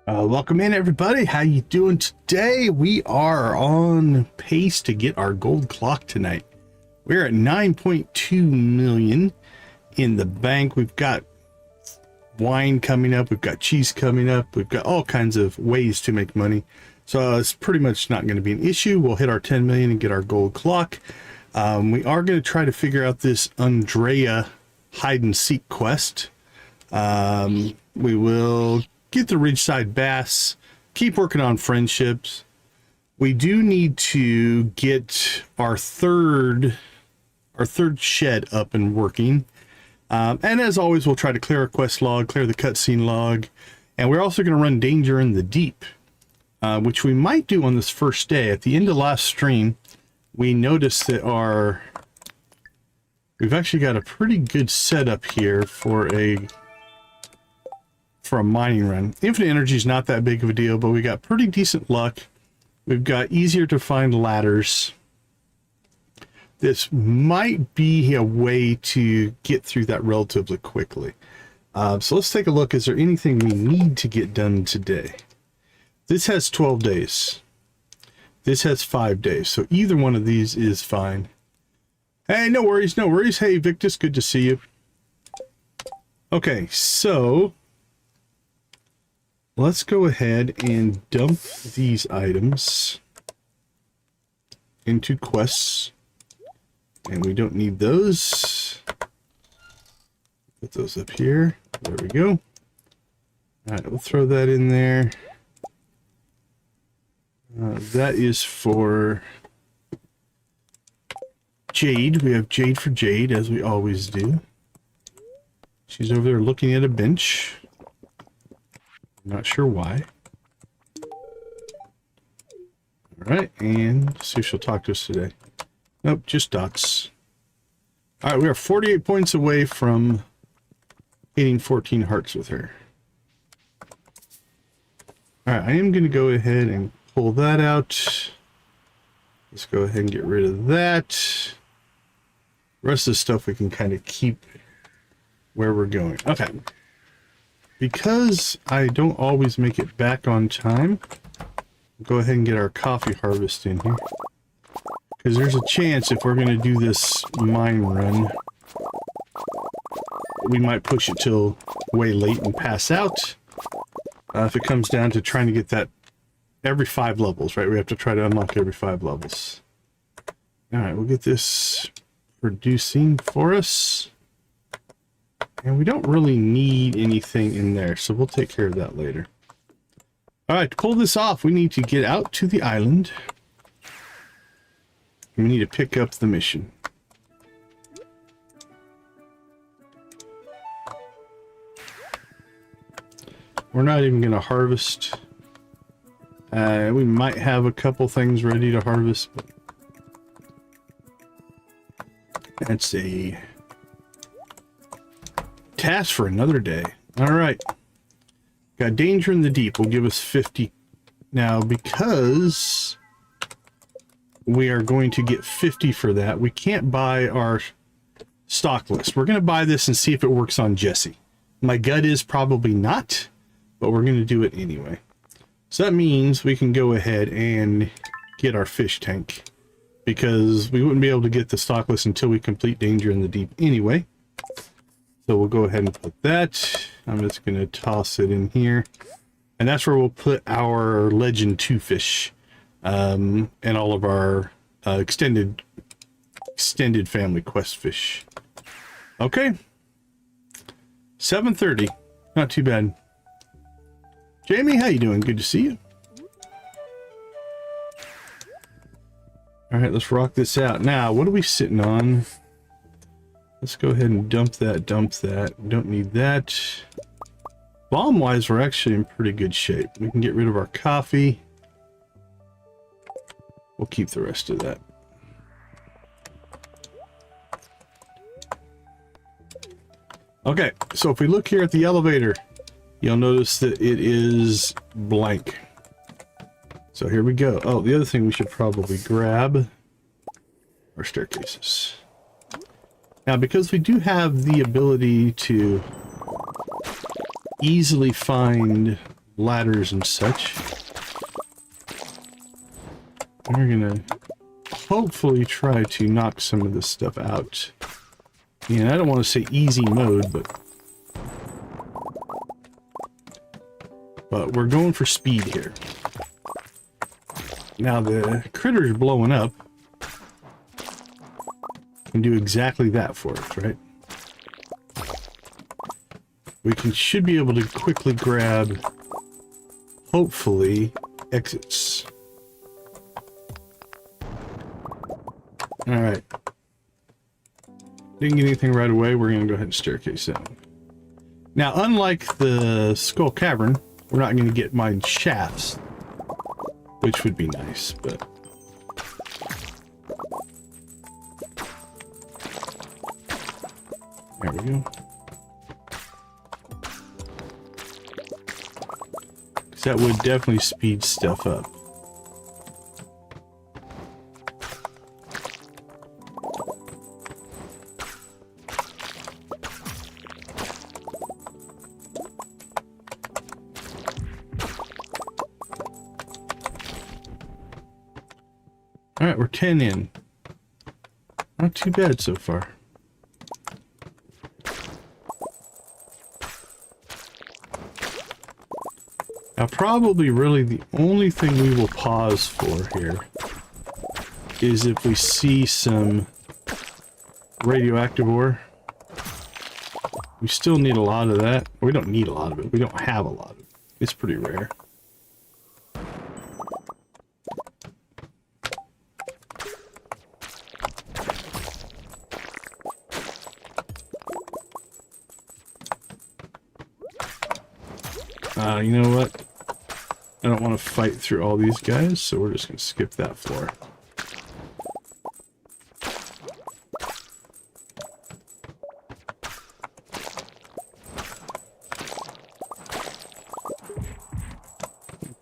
Welcome in, everybody. How you doing today? We are on pace to get our gold clock tonight. We're at 9.2 million in the bank. We've got wine coming up. We've got cheese coming up. We've got all kinds of ways to make money. So it's pretty much not going to be an issue. We'll hit our 10 million and get our gold clock. We are going to try to figure out this Andrea hide and seek quest. We will get the Ridgeside bass, keep working on friendships. We do need to get our third shed up and working. And as always, we'll try to clear our quest log, clear the cutscene log, and we're also going to run Danger in the Deep, which we might do on this first day. At the end of last stream, we noticed that we've actually got a pretty good setup here for a mining run. Infinite energy is not that big of a deal, but we got pretty decent luck. We've got easier to find ladders. This might be a way to get through that relatively quickly. So let's take a look. Is there anything we need to get done today? This has 12 days. This has 5 days. So either one of these is fine. Hey, no worries, no worries. Hey, Victus, good to see you. Okay, so let's go ahead and dump these items into quests. And we don't need those. Put those up here. There we go. All right, we'll throw that in there. That is for Jade. We have Jade for Jade, as we always do. She's over there looking at a bench. Not sure why. Alright, and see if she'll talk to us today. Nope, just dots. Alright, we are 48 points away from hitting 14 hearts with her. Alright, I am going to go ahead and pull that out. Let's go ahead and get rid of that. The rest of the stuff we can kind of keep where we're going. Okay. Because I don't always make it back on time, we'll go ahead and get our coffee harvest in here. Because there's a chance if we're going to do this mine run, we might push it till way late and pass out. If it comes down to trying to get that every 5 levels, right? We have to try to unlock every 5 levels. Alright, we'll get this producing for us. And we don't really need anything in there, so we'll take care of that later. Alright, to pull this off, we need to get out to the island. We need to pick up the mission. We're not even going to harvest. We might have a couple things ready to harvest, but that's a task for another day. All right, got Danger in the Deep will give us 50 now. Because we are going to get 50 for that, we can't buy our stock list. We're going to buy this and see if it works on Jesse. My gut is probably not, but we're going to do it anyway. So that means we can go ahead and get our fish tank, because we wouldn't be able to get the stock list until we complete Danger in the Deep anyway. So we'll go ahead and put that. I'm just going to toss it in here. And that's where we'll put our Legend 2 fish. And all of our extended family quest fish. Okay. 7:30. Not too bad. Jamie, how you doing? Good to see you. Alright, let's rock this out. Now, what are we sitting on? Let's go ahead and dump that, Don't need that. Bomb-wise, we're actually in pretty good shape. We can get rid of our coffee. We'll keep the rest of that. Okay, so if we look here at the elevator, you'll notice that it is blank. So here we go. Oh, the other thing we should probably grab are staircases. Now, because we do have the ability to easily find ladders and such. We're gonna hopefully try to knock some of this stuff out. And I don't want to say easy mode, but we're going for speed here. Now the critter's blowing up. Can do exactly that for us, right? We should be able to quickly grab, hopefully, exits. Alright. Didn't get anything right away. We're going to go ahead and staircase in. Now, unlike the Skull Cavern, we're not going to get mine shafts, which would be nice, but... There we go. Because that would definitely speed stuff up. Alright, we're 10 in. Not too bad so far. Now, probably really the only thing we will pause for here is if we see some radioactive ore. We still need a lot of that. We don't need a lot of it. We don't have a lot of it. It's pretty rare. You know what? I don't want to fight through all these guys, so we're just going to skip that floor.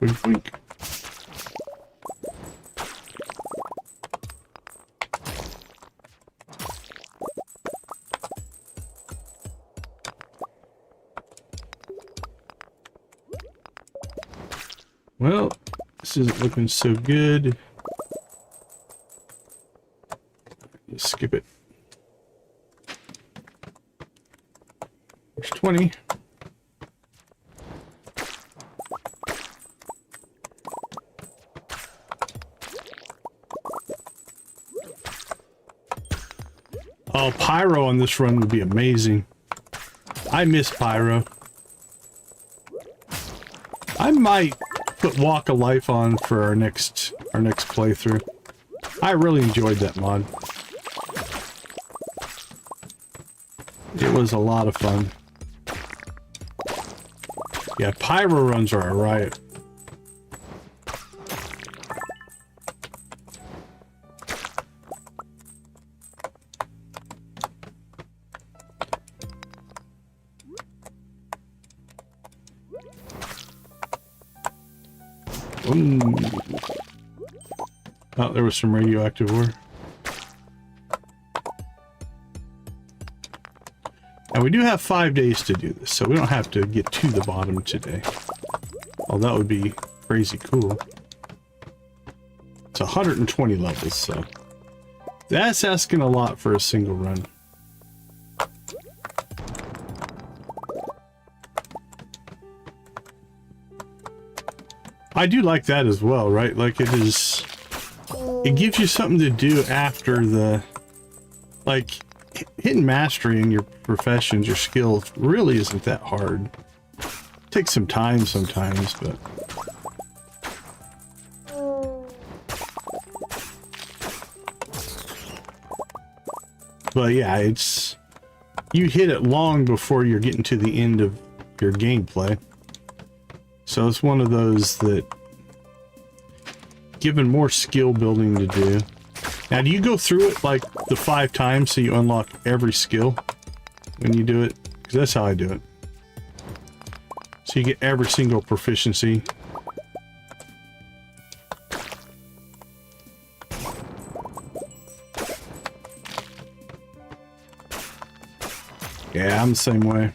Wink, wink. Well, this isn't looking so good. Let's skip it. There's 20. Oh, pyro on this run would be amazing. I miss pyro. I might put Walk of Life on for our next playthrough. I really enjoyed that mod. It was a lot of fun. Yeah, pyro runs are a riot. Ooh. Oh, there was some radioactive ore. Now we do have 5 days to do this, so we don't have to get to the bottom today. Oh, that would be crazy cool. It's 120 levels, so that's asking a lot for a single run. I do like that as well, right? Like it gives you something to do after the, like, hitting mastery in your professions, your skills really isn't that hard. Takes some time sometimes, but yeah, it's, you hit it long before you're getting to the end of your gameplay. So it's one of those that given more skill building to do. Now, do you go through it like the 5 times so you unlock every skill when you do it? Because that's how I do it. So you get every single proficiency. Yeah, I'm the same way.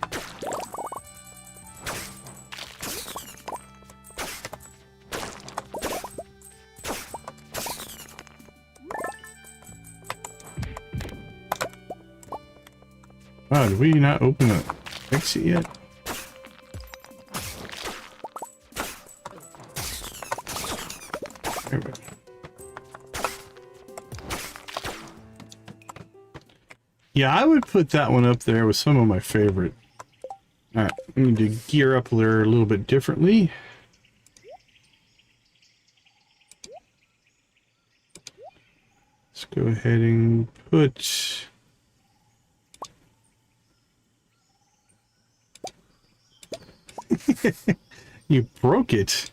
Oh, did we not open the exit yet? There we go. Yeah, I would put that one up there with some of my favorite. Alright, we need to gear up there a little bit differently. Let's go ahead and put... You broke it.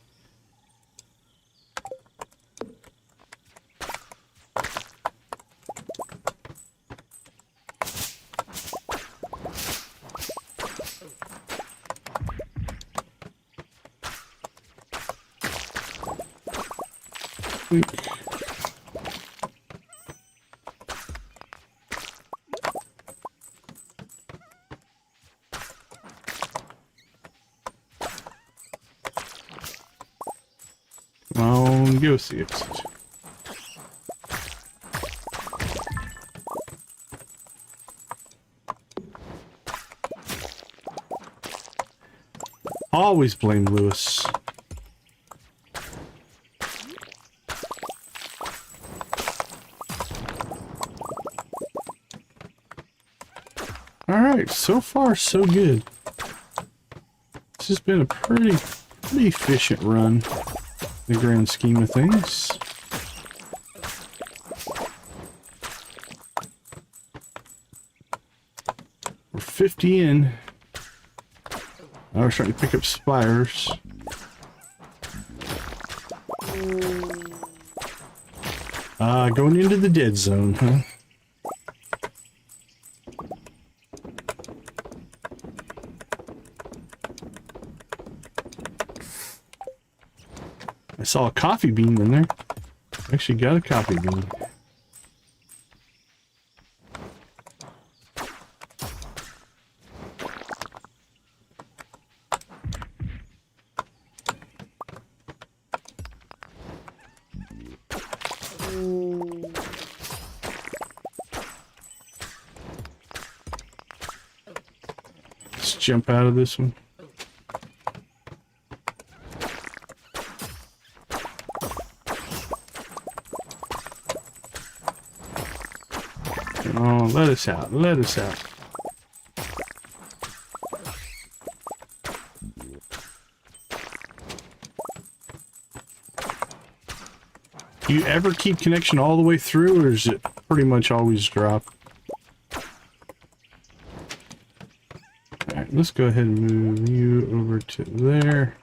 Go see it. Always blame Lewis. Alright, so far so good. This has been a pretty efficient run. The grand scheme of things. We're 50 in. Now we're starting to pick up spires. Going into the dead zone, huh? I saw a coffee bean in there. Actually got a coffee bean. Let's jump out of this one. Oh, let us out, let us out. Do you ever keep connection all the way through, or is it pretty much always drop? Alright, let's go ahead and move you over to there.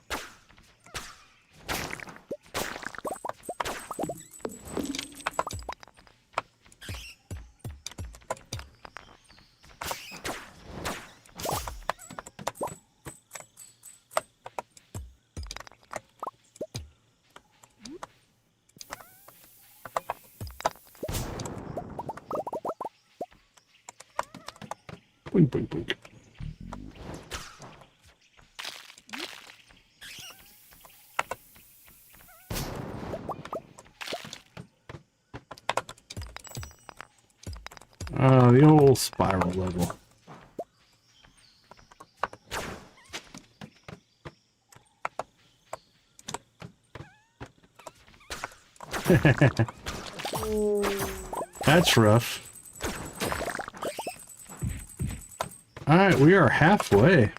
Boink, boink, boink. The old spiral level. That's rough. Alright, we are halfway.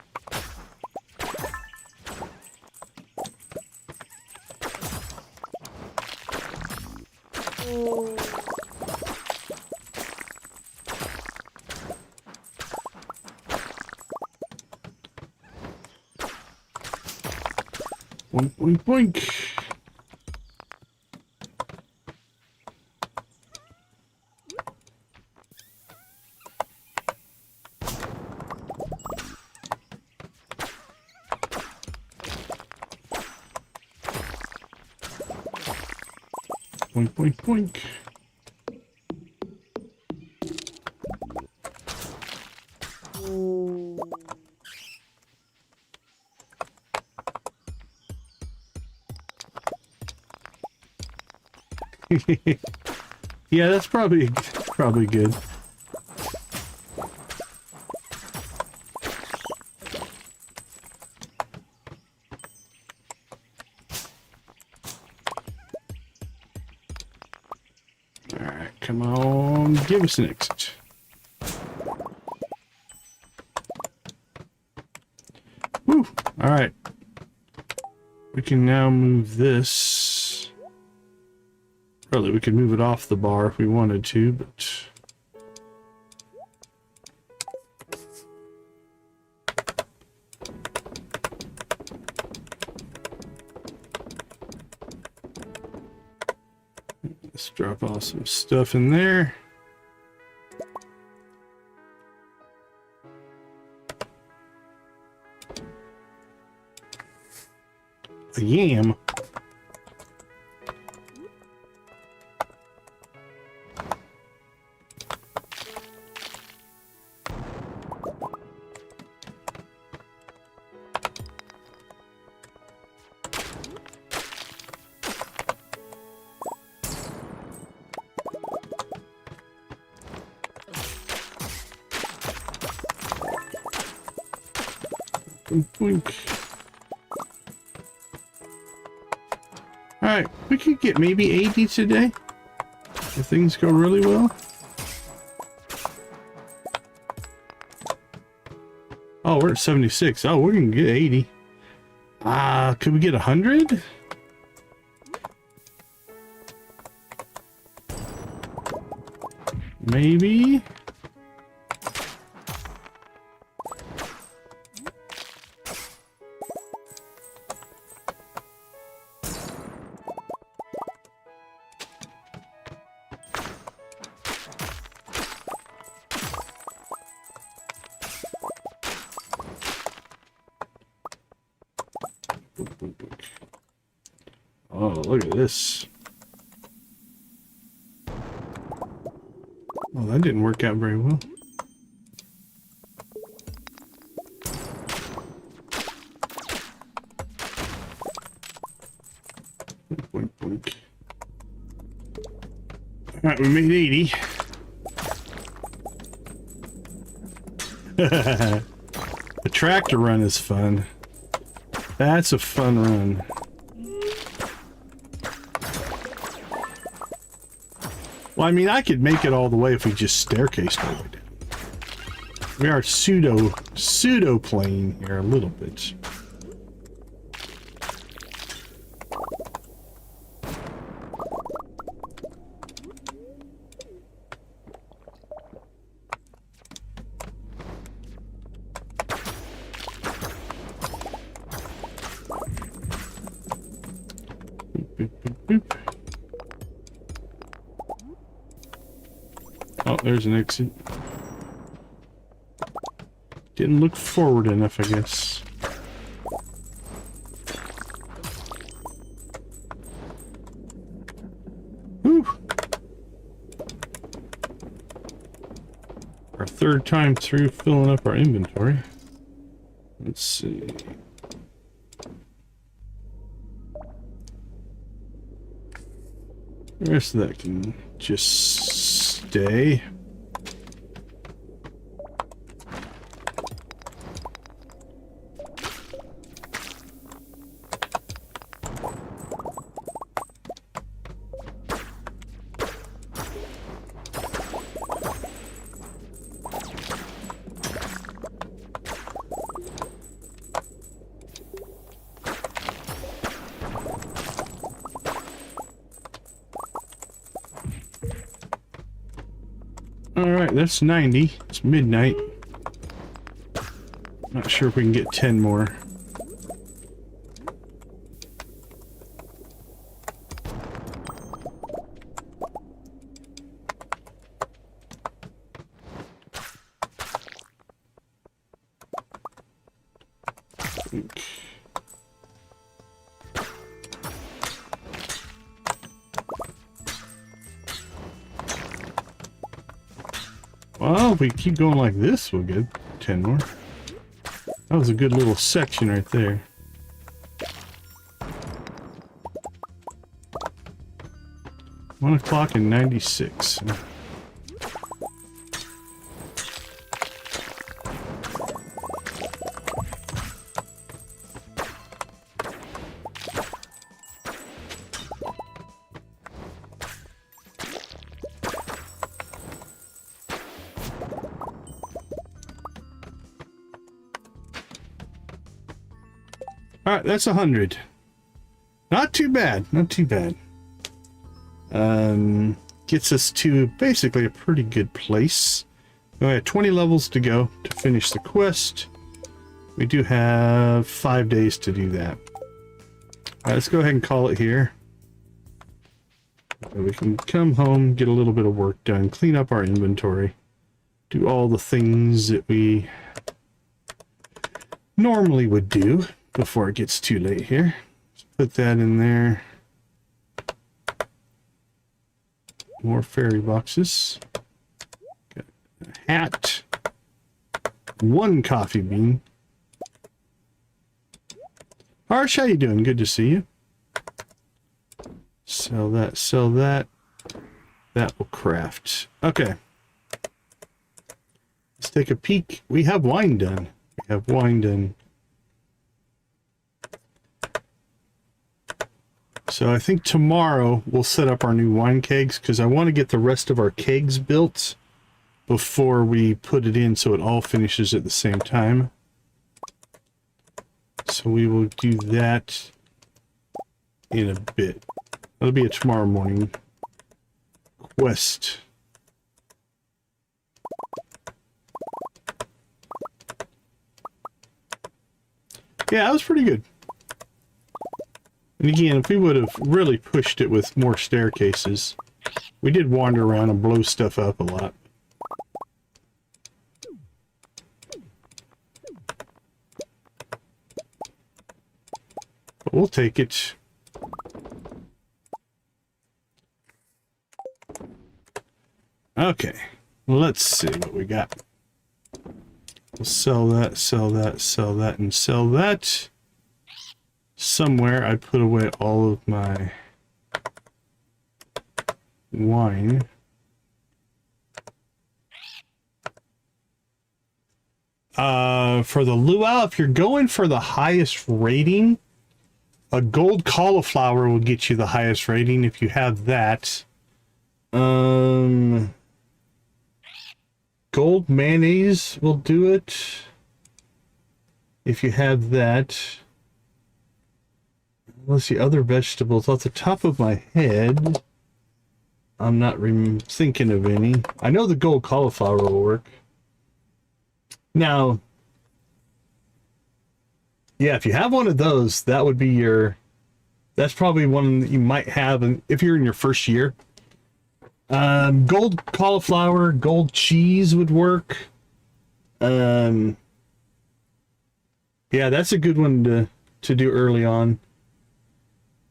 Boink, boink, boink. Boink, boink, boink. Yeah, that's probably good. Come on, give us an exit. Woo! Alright. We can now move this. Really, we could move it off the bar if we wanted to, but... Let's drop off some stuff in there. A yam. Boink. Alright, we could get maybe 80 today if things go really well. Oh, we're at 76. Oh, we're gonna get 80. Could we get 100? Maybe. Oh, look at this. Well, that didn't work out very well. Boink, boink. Alright, we made 80. The tractor run is fun. That's a fun run. Well, I mean, I could make it all the way if we just staircased all the way down. We are pseudo playing here a little bit. Boop, boop, boop. Oh, there's an exit. Didn't look forward enough, I guess. Whew. Our third time through filling up our inventory. Let's see. The rest of that can just stay. Alright, that's 90. It's midnight. Not sure if we can get 10 more. Well, if we keep going like this, we'll get 10 more. That was a good little section right there. One o'clock and 96. All right, that's 100. Not too bad. Not too bad. Gets us to basically a pretty good place. We have 20 levels to go to finish the quest. We do have 5 days to do that. All right, let's go ahead and call it here. We can come home, get a little bit of work done, clean up our inventory, do all the things that we normally would do before it gets too late here. Let's put that in there. More fairy boxes. Got a hat. 1 coffee bean. Harsh, how you doing? Good to see you. Sell that, sell that. That will craft. Okay. Let's take a peek. We have wine done. We have wine done. So I think tomorrow we'll set up our new wine kegs because I want to get the rest of our kegs built before we put it in so it all finishes at the same time. So we will do that in a bit. That'll be a tomorrow morning quest. Yeah, that was pretty good. And again, if we would have really pushed it with more staircases, we did wander around and blow stuff up a lot. But we'll take it. Okay, let's see what we got. We'll sell that, sell that, sell that, and sell that. Somewhere I put away all of my wine. For the luau, if you're going for the highest rating, a gold cauliflower will get you the highest rating if you have that. Gold mayonnaise will do it if you have that. Let's see, other vegetables off the top of my head. I'm not thinking of any. I know the gold cauliflower will work. Now, yeah, if you have one of those, that would be your... That's probably one that you might have if you're in your first year. Gold cauliflower, gold cheese would work. Yeah, that's a good one to do early on.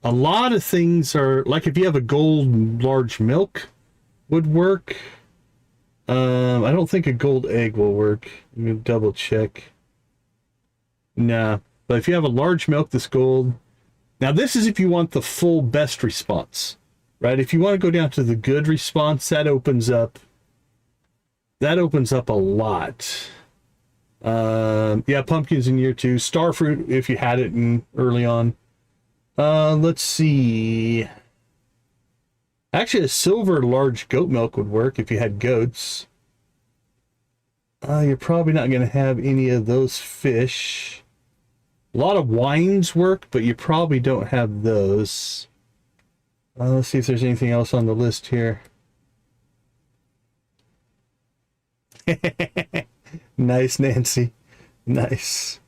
A lot of things are, like if you have a gold large milk would work. I don't think a gold egg will work. Let me double check. Nah, but if you have a large milk that's gold. Now this is if you want the full best response, right? If you want to go down to the good response, that opens up a lot. Yeah, pumpkins in year 2. Starfruit if you had it in early on. Let's see. Actually, a silver large goat milk would work if you had goats. You're probably not going to have any of those fish. A lot of wines work, but you probably don't have those. Let's see if there's anything else on the list here. Nice, Nancy. Nice.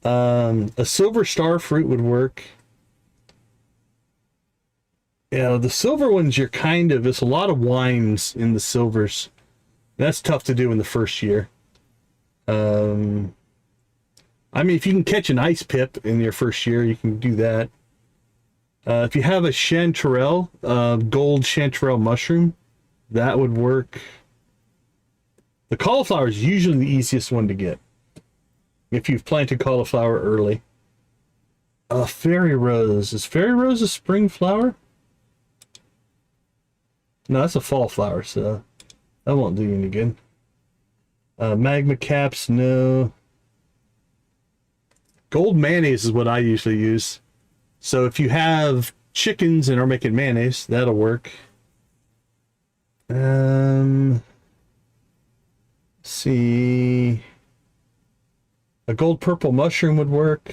A silver star fruit would work. Yeah, the silver ones, it's a lot of wines in the silvers. That's tough to do in the first year. I mean, if you can catch an ice pip in your first year, you can do that. If you have a chanterelle, gold chanterelle mushroom, that would work. The cauliflower is usually the easiest one to get if you've planted cauliflower early. Fairy rose. Is fairy rose a spring flower? No, that's a fall flower, so that won't do you any good. Magma caps, no. Gold mayonnaise is what I usually use. So if you have chickens and are making mayonnaise, that'll work. Let's see. A gold purple mushroom would work.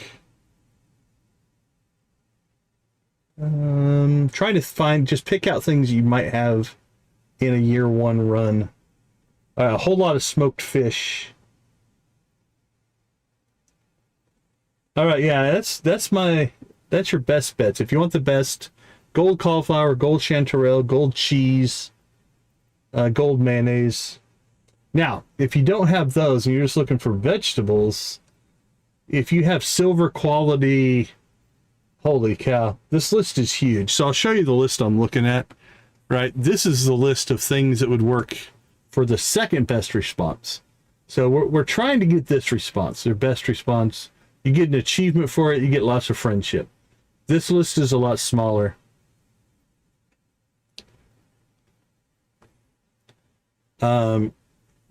Trying to find, just pick out things you might have in a year one run. A whole lot of smoked fish. All right, yeah, that's your best bets. If you want the best, gold cauliflower, gold chanterelle, gold cheese, gold mayonnaise. Now, if you don't have those and you're just looking for vegetables, if you have silver quality, holy cow, this list is huge. So I'll show you the list I'm looking at, right? This is the list of things that would work for the second best response. So we're trying to get this response, their best response. You get an achievement for it, you get lots of friendship. This list is a lot smaller.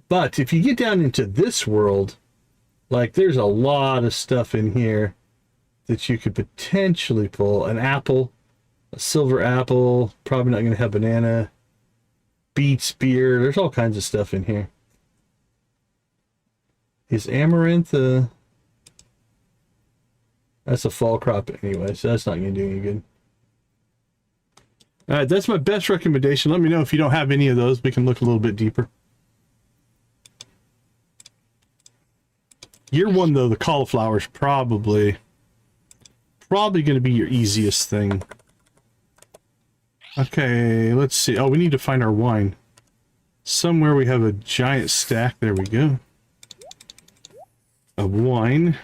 But if you get down into this world, like there's a lot of stuff in here that you could potentially pull. An apple, a silver apple, probably not going to have banana, beets, beer, there's all kinds of stuff in here. Is amaranth that's a fall crop anyway, so that's not going to do any good. All right, that's my best recommendation. Let me know if you don't have any of those. We can look a little bit deeper. Year one, though, the cauliflower is probably going to be your easiest thing. Okay, let's see. Oh, we need to find our wine. Somewhere we have a giant stack. There we go. Of wine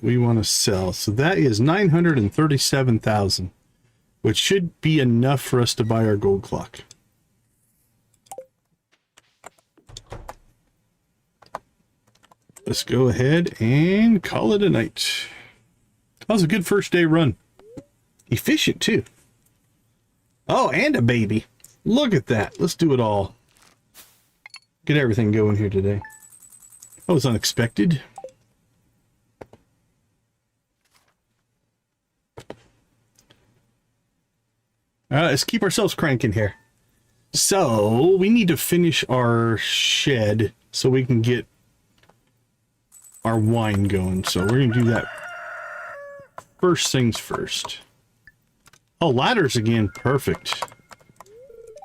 we want to sell. So that is 937,000, which should be enough for us to buy our gold clock. Let's go ahead and call it a night. That was a good first day run. Efficient too. Oh, and a baby. Look at that. Let's do it all. Get everything going here today. That was unexpected. Let's keep ourselves cranking here. So we need to finish our shed so we can get our wine going. So we're going to do that first things first. Oh, ladders again. Perfect.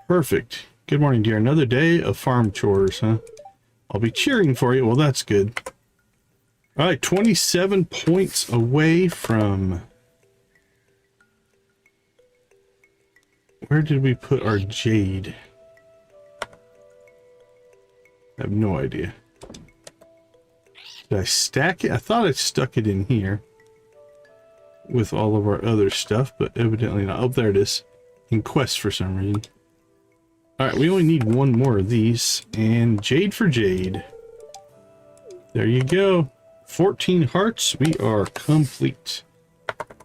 Perfect. Good morning, dear. Another day of farm chores, huh? I'll be cheering for you. Well, that's good. All right, 27 points away from... Where did we put our jade? I have no idea. Did I stack it? I thought I stuck it in here with all of our other stuff, but evidently not. Oh, there it is. In quest for some reason. All right, we only need one more of these, and jade for jade. There you go. 14 hearts. We are complete.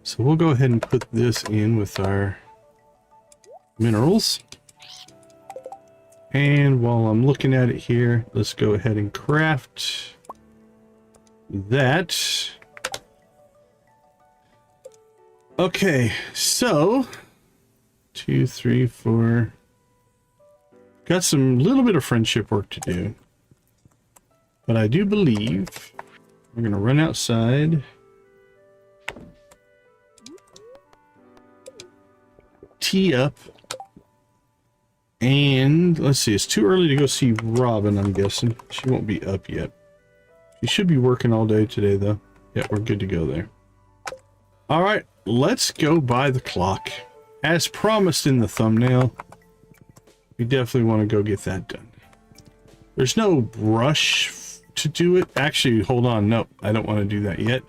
So we'll go ahead and put this in with our minerals. And while I'm looking at it here, let's go ahead and craft that. Okay, so 2, 3, 4. Got some little bit of friendship work to do. But I do believe we're going to run outside. Tee up. And let's see, it's too early to go see Robin, I'm guessing. She won't be up yet. She should be working all day today, though. Yeah, we're good to go there. All right, let's go buy the clock. As promised in the thumbnail, we definitely want to go get that done. There's no rush to do it. Actually, hold on. Nope, I don't want to do that yet.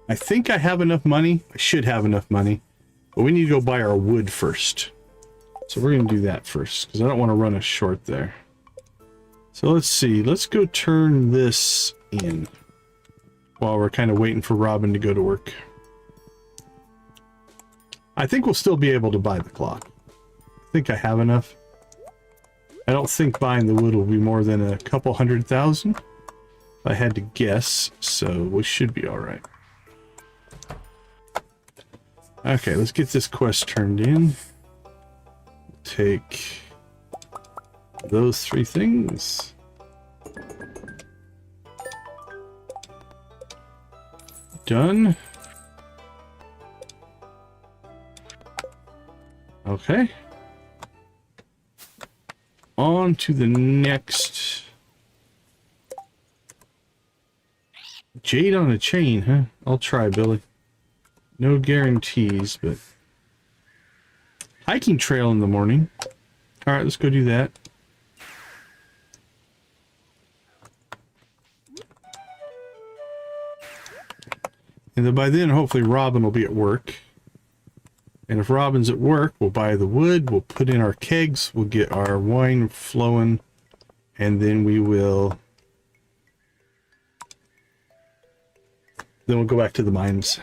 I think I have enough money. I should have enough money. But we need to go buy our wood first. So we're going to do that first, because I don't want to run us short there. So let's see. Let's go turn this in while we're kind of waiting for Robin to go to work. I think we'll still be able to buy the clock. I think I have enough. I don't think buying the wood will be more than a couple 100,000. I had to guess, so we should be all right. Okay, let's get this quest turned in. Take those 3 things. Done. Okay. On to the next. Jade on a chain, huh? I'll try, Billy. No guarantees, but... Hiking trail in the morning. Alright, let's go do that. And then by then, hopefully Robin will be at work. And if Robin's at work, we'll buy the wood, we'll put in our kegs, we'll get our wine flowing, and then we will... Then we'll go back to the mines.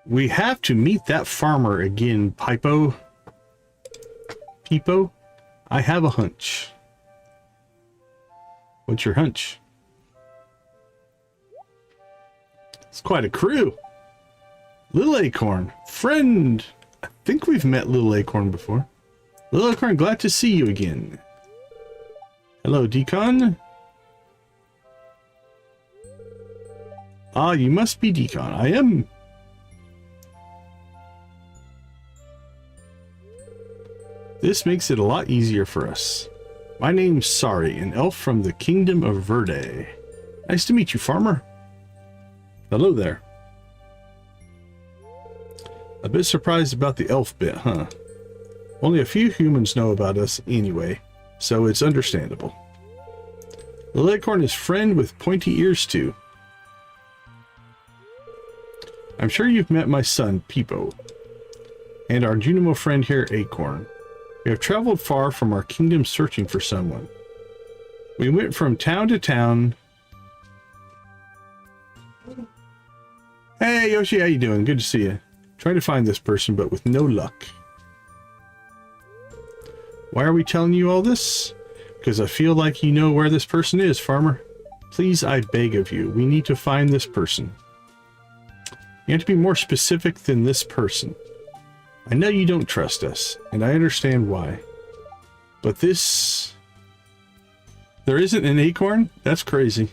We have to meet that farmer again, Pipo. Peepo, I have a hunch. What's your hunch? It's quite a crew. Little Acorn, friend. I think we've met Little Acorn before. Little Acorn, glad to see you again. Hello, Decon. Ah, you must be Decon. I am. This makes it a lot easier for us. My name's Sari, an elf from the Kingdom of Verde. Nice to meet you, farmer. Hello there. A bit surprised about the elf bit, huh? Only a few humans know about us anyway, so it's understandable. The Leghorn is friend with pointy ears too. I'm sure you've met my son, Peepo, and our Junimo friend here, Acorn. We have traveled far from our kingdom searching for someone. We went from town to town. Hey, Yoshi, how you doing? Good to see you. Trying to find this person, but with no luck. Why are we telling you all this? Because I feel like you know where this person is, farmer. Please, I beg of you, we need to find this person. You have to be more specific than this person. I know you don't trust us, and I understand why. But this... There isn't an acorn? That's crazy.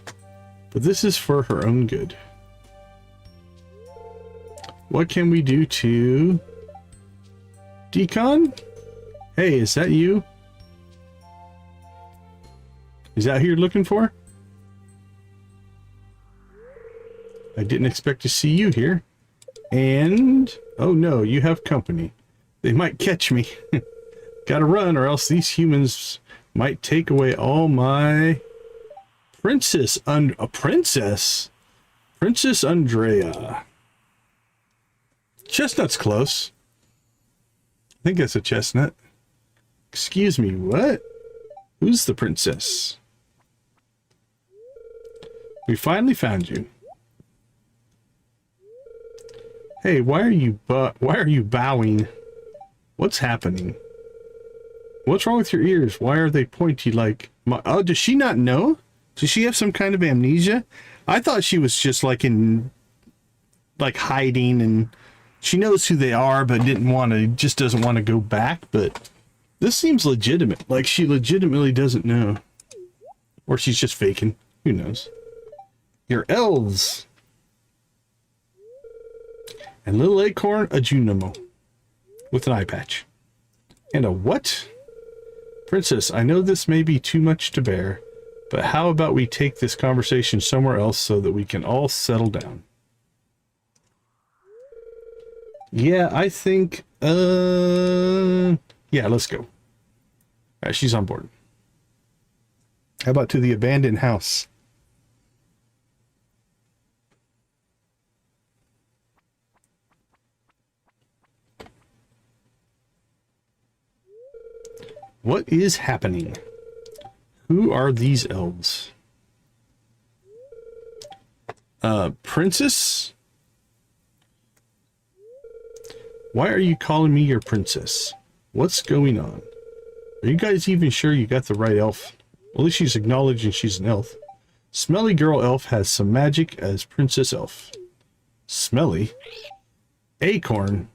But this is for her own good. What can we do to... Decon? Hey, is that you? Is that who you're looking for? I didn't expect to see you here. And... Oh no, you have company. They might catch me. Gotta run, or else these humans might take away all my... Princess... A princess? Princess Andrea. Chestnut's close. I think that's a chestnut. Excuse me, what? Who's the princess? We finally found you. Hey, why are you bowing? What's happening? What's wrong with your ears? Why are they pointy like my... Oh, does she not know? Does she have some kind of amnesia? I thought she was just like in... like hiding, and she knows who they are, but just doesn't want to go back. But this seems legitimate. Like she legitimately doesn't know. Or she's just faking. Who knows? You're elves. And Little Acorn, a Junimo. With an eye patch. And a what? Princess, I know this may be too much to bear, but how about we take this conversation somewhere else so that we can all settle down? Yeah, I think, yeah, let's go. Alright, she's on board. How about to the abandoned house? What is happening? Who are these elves? Princess? Why are you calling me your princess? What's going on? Are you guys even sure you got the right elf? At least she's acknowledging she's an elf. Smelly girl elf has some magic as princess elf. Smelly? Acorn?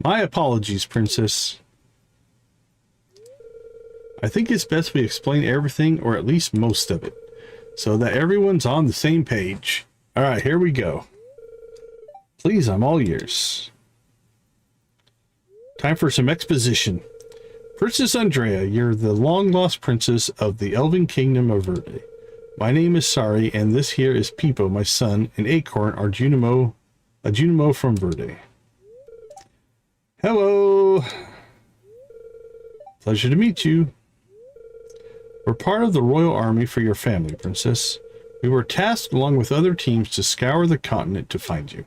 My apologies, princess. I think it's best we explain everything, or at least most of it, so that everyone's on the same page. All right, here we go. Please, I'm all ears. Time for some exposition. Princess Andrea, you're the long-lost princess of the Elven Kingdom of Verde. My name is Sari, and this here is Pipo, my son, and Acorn, our Junimo, a Junimo from Verde. Hello. Pleasure to meet you. We're part of the royal army for your family, princess. We were tasked along with other teams to scour the continent to find you.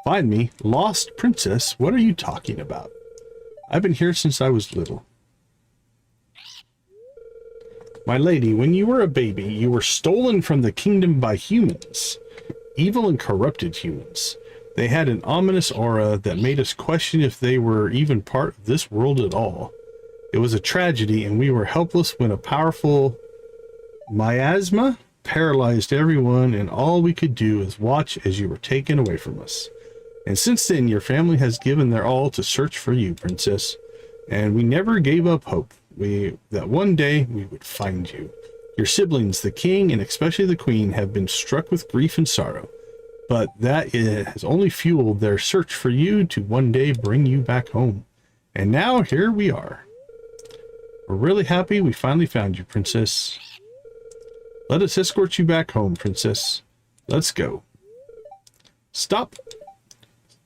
Find me? Lost princess? What are you talking about? I've been here since I was little. My lady, when you were a baby, you were stolen from the kingdom by humans. Evil and corrupted humans. They had an ominous aura that made us question if they were even part of this world at all. It was a tragedy, and we were helpless when a powerful miasma paralyzed everyone, and all we could do is watch as you were taken away from us. And since then, your family has given their all to search for you, princess. And we never gave up hope. That one day we would find you. Your siblings, the king and especially the queen, have been struck with grief and sorrow. But that has only fueled their search for you to one day bring you back home. And now here we are. We're really happy we finally found you, princess. Let us escort you back home, princess. Let's go. Stop.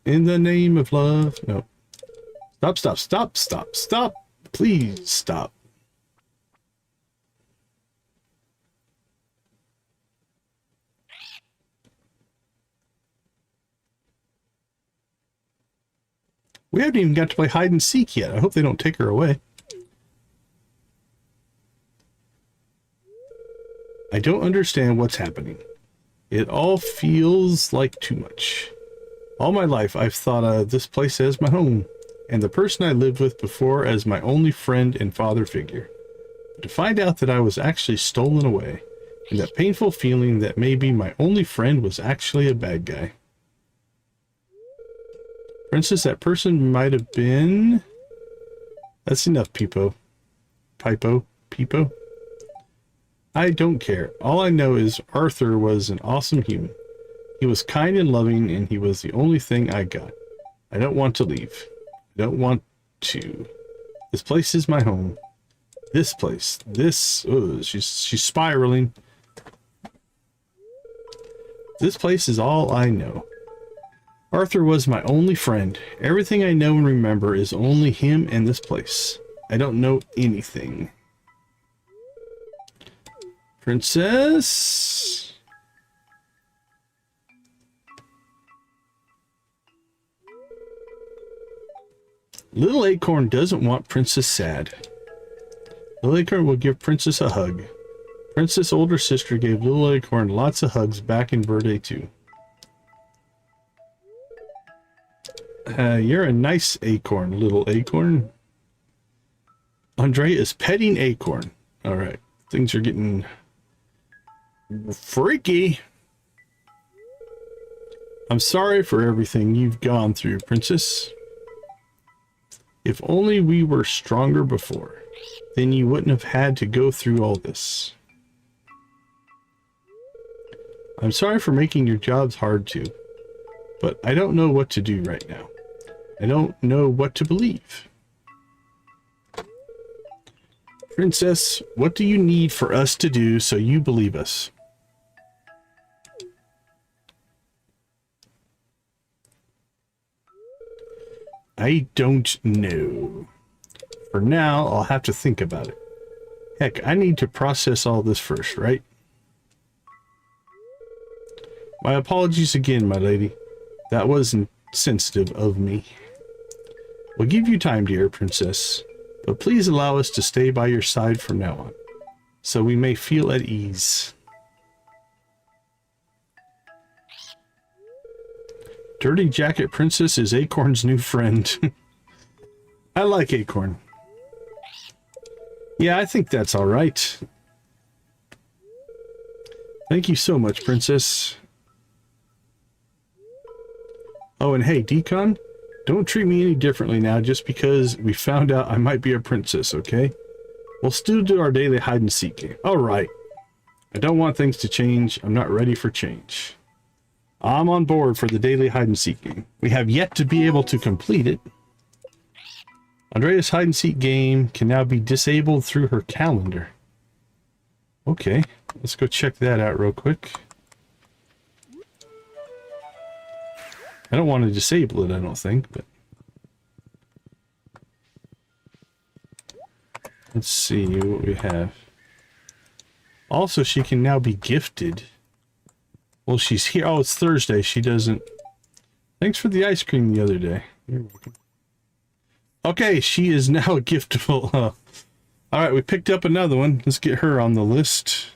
In the name of love. No. Stop, stop, stop, stop, stop. Please stop. We haven't even got to play hide and seek yet. I hope they don't take her away. I don't understand what's happening. It all feels like too much. All my life, I've thought of this place as my home, and the person I lived with before as my only friend and father figure. But to find out that I was actually stolen away, and that painful feeling that maybe my only friend was actually a bad guy. Princess, that person might have been... That's enough, Pipo. Pipo? I don't care. All I know is Arthur was an awesome human. He was kind and loving, and he was the only thing I got. I don't want to leave. I don't want to. This place is my home. This place. This... Oh, she's spiraling. This place is all I know. Arthur was my only friend. Everything I know and remember is only him and this place. I don't know anything. Princess... Little Acorn doesn't want Princess sad. Little Acorn will give Princess a hug. Princess' older sister gave Little Acorn lots of hugs back in Verde too. You're a nice acorn, Little Acorn. Andre is petting Acorn. Alright, things are getting freaky. I'm sorry for everything you've gone through, Princess. If only we were stronger before, then you wouldn't have had to go through all this. I'm sorry for making your jobs hard too, but I don't know what to do right now. I don't know what to believe. Princess, what do you need for us to do so you believe us? I don't know. For now, I'll have to think about it. Heck, I need to process all this first, right? My apologies again, my lady. That was insensitive of me. We'll give you time, dear princess, but please allow us to stay by your side from now on, so we may feel at ease. Dirty Jacket Princess is Acorn's new friend. I like Acorn. Yeah, I think that's all right. Thank you so much, Princess. Oh, and hey, Decon, Don't treat me any differently now just because we found out I might be a princess, okay? We'll still do our daily hide and seek game. Alright. I don't want things to change. I'm not ready for change. I'm on board for the daily hide and seek game. We have yet to be able to complete it. Andrea's hide and seek game can now be disabled through her calendar. Okay, let's go check that out real quick. I don't want to disable it, I don't think, but let's see what we have. Also, she can now be gifted. Well, she's here. Oh, it's Thursday. She doesn't. Thanks for the ice cream the other day. You're welcome. Okay, she is now giftable. All right, we picked up another one. Let's get her on the list.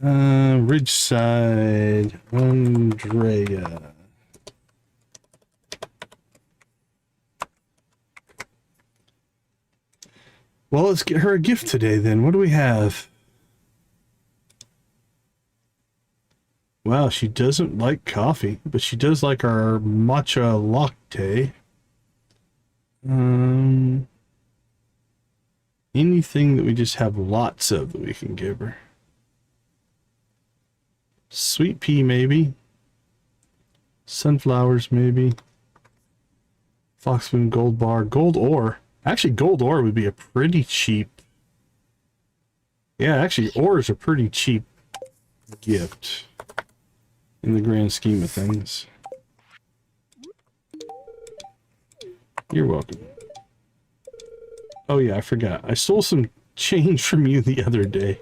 Ridgeside, Andrea. Well, let's get her a gift today then. What do we have? Wow, she doesn't like coffee, but she does like our matcha latte. Anything that we just have lots of that we can give her. Sweet pea, maybe. Sunflowers, maybe. Foxmoon gold bar. Gold ore. Actually, gold ore would be a pretty cheap... Yeah, actually, ore is a pretty cheap gift in the grand scheme of things. You're welcome. Oh yeah, I forgot. I stole some change from you the other day.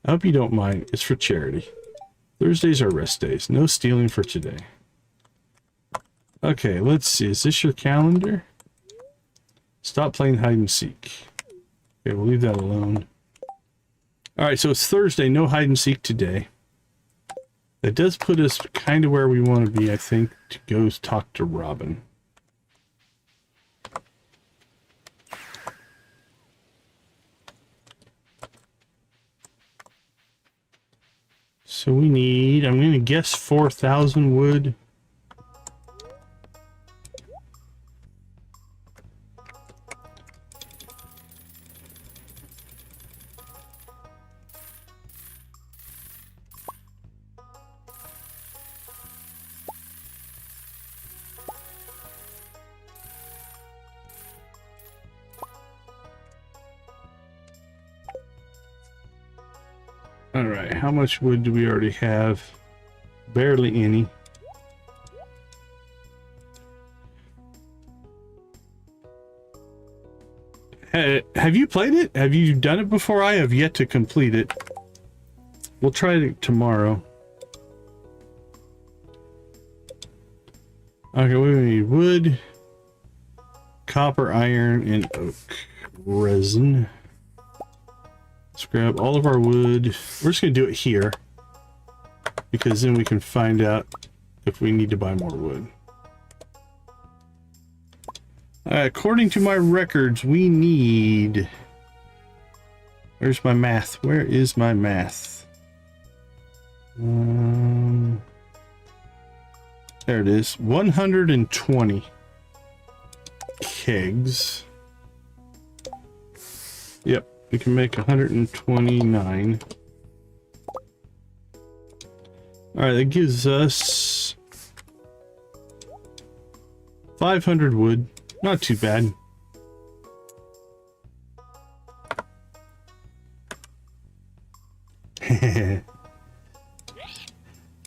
I hope you don't mind. It's for charity. Thursdays are rest days. No stealing for today. Okay, let's see. Is this your calendar? Stop playing hide and seek. Okay, we'll leave that alone. Alright, so it's Thursday. No hide and seek today. That does put us kind of where we want to be, I think, to go talk to Robin. So we need, I'm going to guess 4,000 wood. Alright, how much wood do we already have? Barely any. Have you played it? Have you done it before? I have yet to complete it. We'll try it tomorrow. Okay, we need wood, copper, iron, and oak resin. Let's grab all of our wood. We're just going to do it here, because then we can find out if we need to buy more wood. According to my records, we need... Where's my math? Where is my math? There it is. 120 kegs. Yep. We can make 129. Alright, that gives us 500 wood. Not too bad.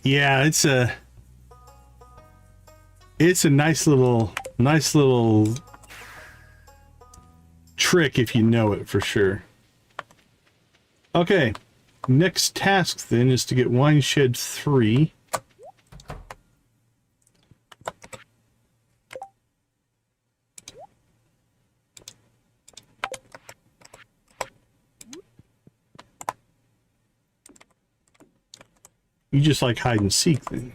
Yeah, it's a nice little trick if you know it for sure. Okay, next task then is to get Wine Shed 3. You just like hide and seek then.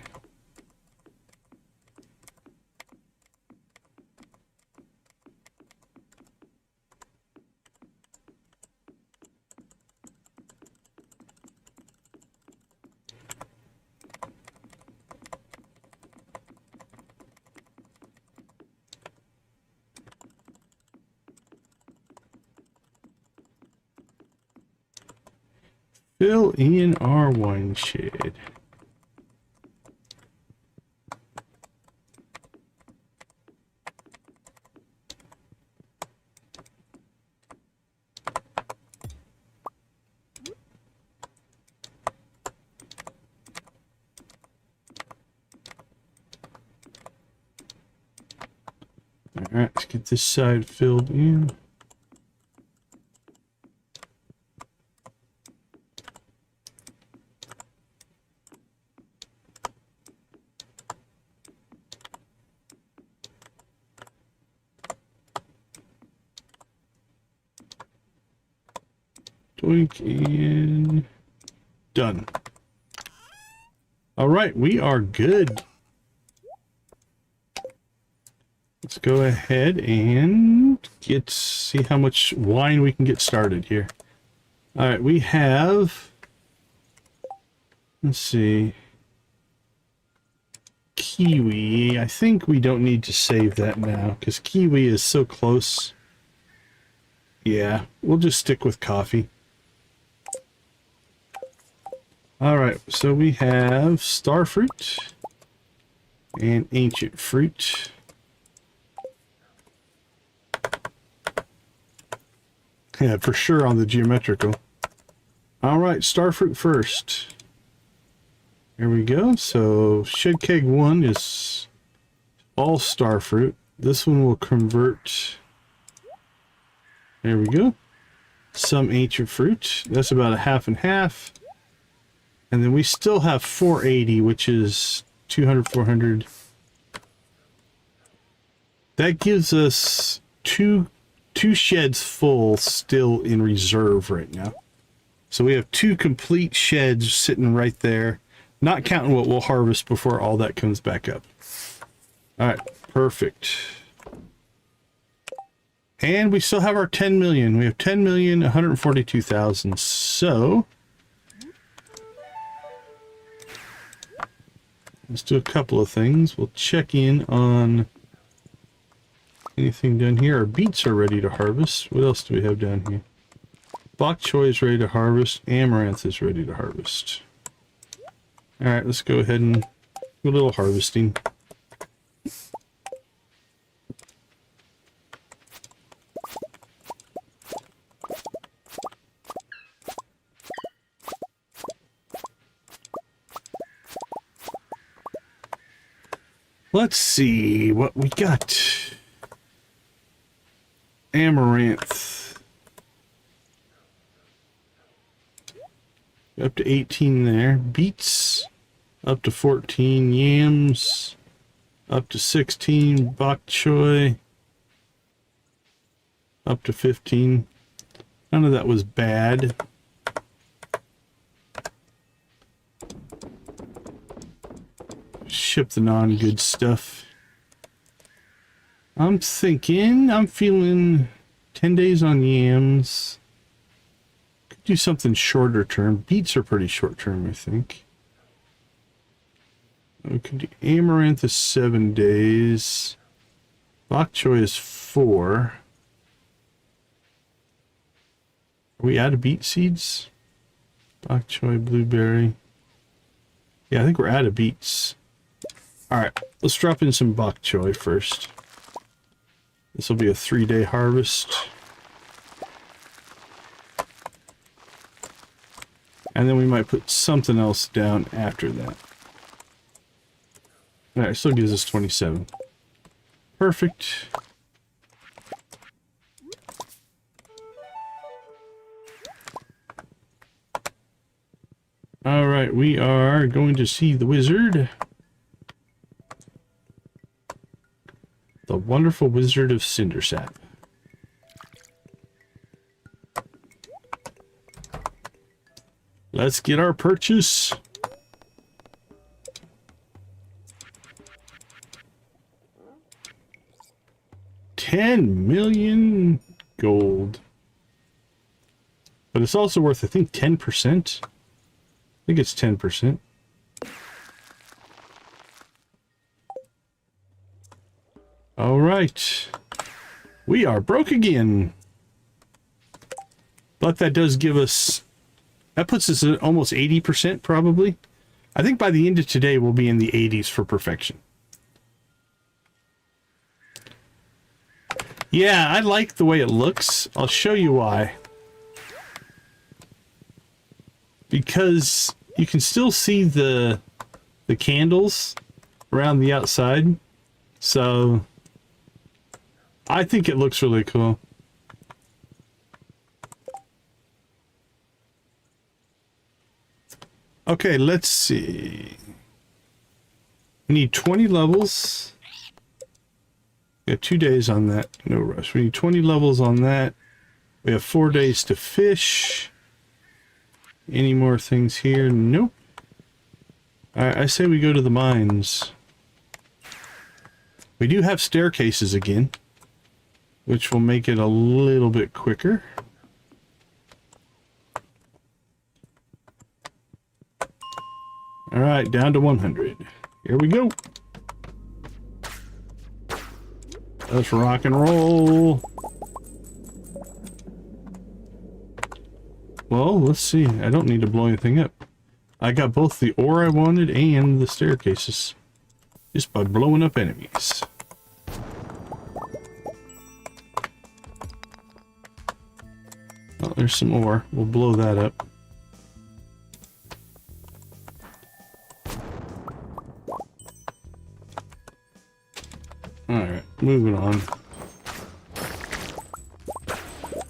fill in our wine shed. All right, let's get this side filled in. Doink and done. All right, we are good. Let's go ahead and see how much wine we can get started here. All right, we have, let's see, kiwi. I think we don't need to save that now because kiwi is so close. Yeah, we'll just stick with coffee. All right, so we have star fruit and ancient fruit. Yeah, for sure on the geometrical. All right, starfruit first. Here we go. So shed keg 1 is all starfruit. This one will convert. There we go. Some ancient fruit. That's about a half and half. And then we still have 480, which is 200, 400. That gives us two sheds full still in reserve right now. So we have 2 complete sheds sitting right there, not counting what we'll harvest before all that comes back up. All right, perfect. And we still have our 10 million. We have 10,142,000. So let's do a couple of things. We'll check in on anything done here. Our beets are ready to harvest. What else do we have down here? Bok choy is ready to harvest. Amaranth is ready to harvest. All right, let's go ahead and do a little harvesting. Let's see what we got. Amaranth. Up to 18 there. Beets up to 14. Yams up to 16. Bok choy up to 15. None of that was bad. Ship the non-good stuff. I'm feeling 10 days on yams. Could do something shorter term. Beets are pretty short term, I think. We could do amaranth is 7 days. Bok choy is 4. Are we out of beet seeds? Bok choy, blueberry. Yeah, I think we're out of beets. All right, let's drop in some bok choy first. This will be a 3-day harvest. And then we might put something else down after that. All right, still gives us 27. Perfect. All right, we are going to see the wizard. The wonderful Wizard of Cindersap. Let's get our purchase. $10 million gold. But it's also worth, I think, 10%. I think it's 10%. All right, we are broke again, but that does give us That puts us at almost 80% probably. I think by the end of today, we'll be in the 80s for perfection. Yeah, I like the way it looks. I'll show you why. Because you can still see the candles around the outside. So I think it looks really cool. Okay, let's see. We need 20 levels. We got 2 days on that. No rush. We need 20 levels on that. We have 4 days to fish. Any more things here? Nope. I say we go to the mines. We do have staircases again, which will make it a little bit quicker. All right, down to 100. Here we go. Let's rock and roll. Well, let's see. I don't need to blow anything up. I got both the ore I wanted and the staircases just by blowing up enemies. Oh, there's some ore. We'll blow that up. Alright, moving on.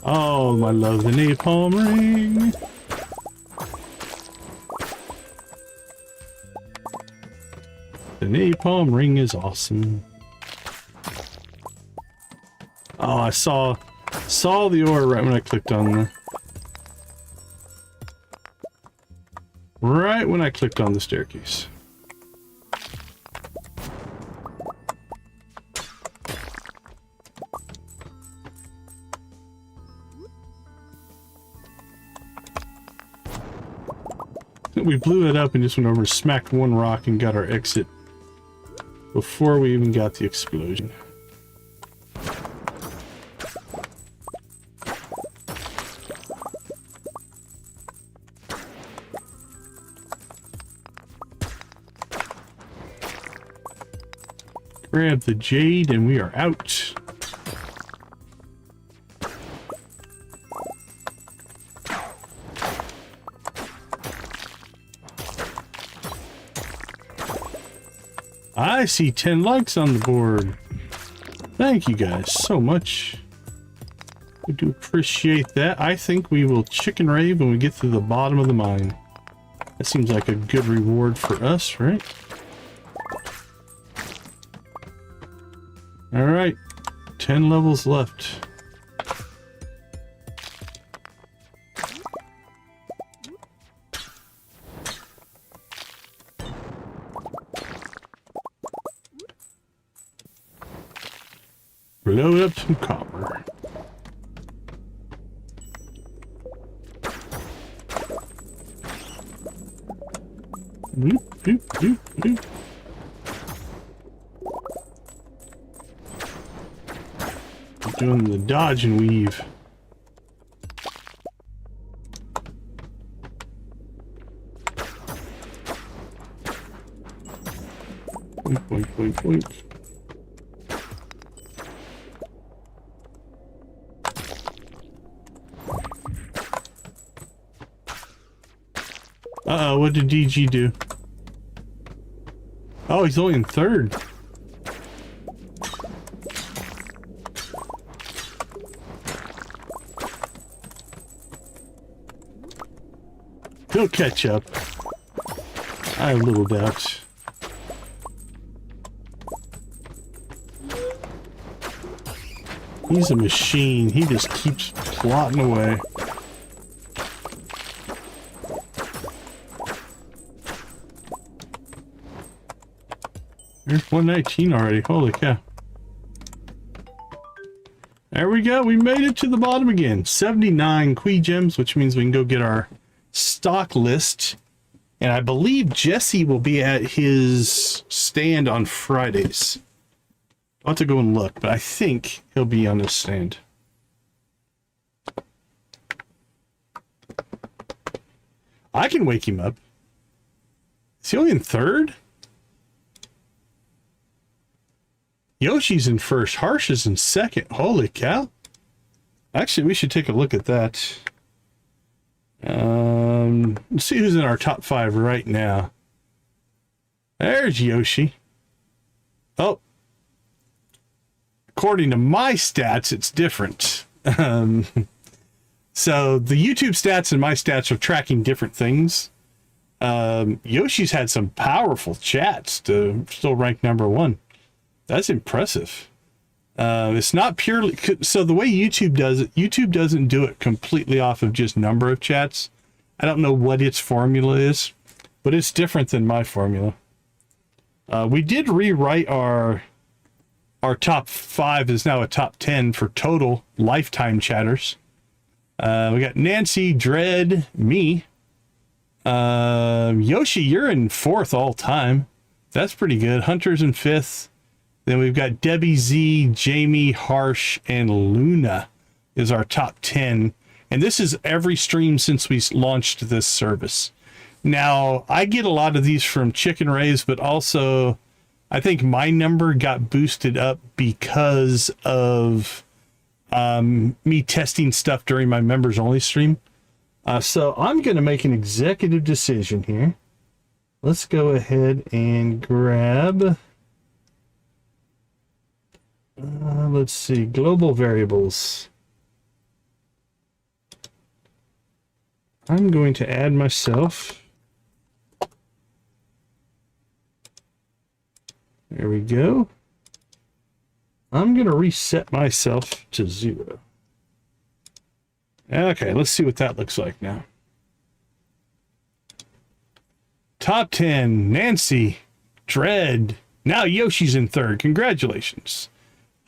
Oh, I love the napalm ring. The napalm ring is awesome. Oh, I saw the ore right when I clicked on the... Right when I clicked on the staircase. We blew it up and just went over, smacked one rock and got our exit before we even got the explosion. Grab the jade and we are out. I see 10 likes on the board. Thank you guys so much. We do appreciate that. I think we will chicken rave when we get to the bottom of the mine. That seems like a good reward for us, right? All right, 10 levels left. Load up some copper. Bloop, bloop, bloop, bloop. Doing the dodge and weave. Boink, boink, boink, boink. Uh-oh, what did DG do? Oh, he's only in third. He'll catch up. I have little doubts. He's a machine. He just keeps plotting away. There's 119 already. Holy cow. There we go. We made it to the bottom again. 79 Quee gems, which means we can go get our stock list. And I believe Jesse will be at his stand on Fridays. I'll have to go and look, but I think he'll be on his stand. I can wake him up. Is he only in third? Yoshi's in first. Harsh is in second. Holy cow. Actually, we should take a look at that. Let's see who's in our top 5 right now. There's Yoshi. Oh. According to my stats, it's different. So the YouTube stats and my stats are tracking different things. Yoshi's had some powerful chats to still rank number 1. That's impressive. It's not purely... So the way YouTube does it, YouTube doesn't do it completely off of just number of chats. I don't know what its formula is, but it's different than my formula. We did rewrite our top 5 is now a top 10 for total lifetime chatters. We got Nancy, Dread, me. Yoshi, you're in 4th all time. That's pretty good. Hunter's in 5th. Then we've got Debbie Z, Jamie, Harsh, and Luna is our top 10. And this is every stream since we launched this service. Now, I get a lot of these from Chicken Rays, but also I think my number got boosted up because of me testing stuff during my members only stream. So I'm going to make an executive decision here. Let's go ahead and grab, let's see, global variables. I'm going to add myself. There we go. I'm going to reset myself to 0. Okay, let's see what that looks like now. Top 10, Nancy, Dread. Now Yoshi's in 3rd. Congratulations.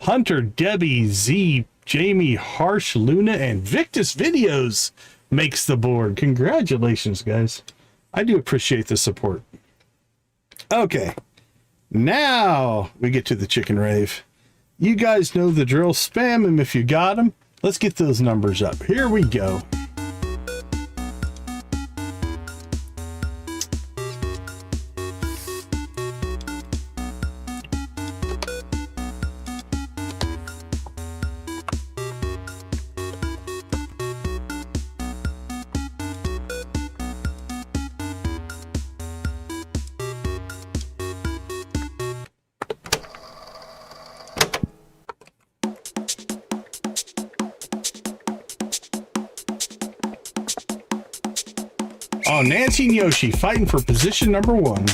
Hunter, Debbie, Z, Jamie, Harsh, Luna, and Victus Videos makes the board. Congratulations, guys. I do appreciate the support. Okay. Now we get to the chicken rave. You guys know the drill. Spam them if you got them. Let's get those numbers up. Here we go. Oh, Nancy and Yoshi fighting for position number 1.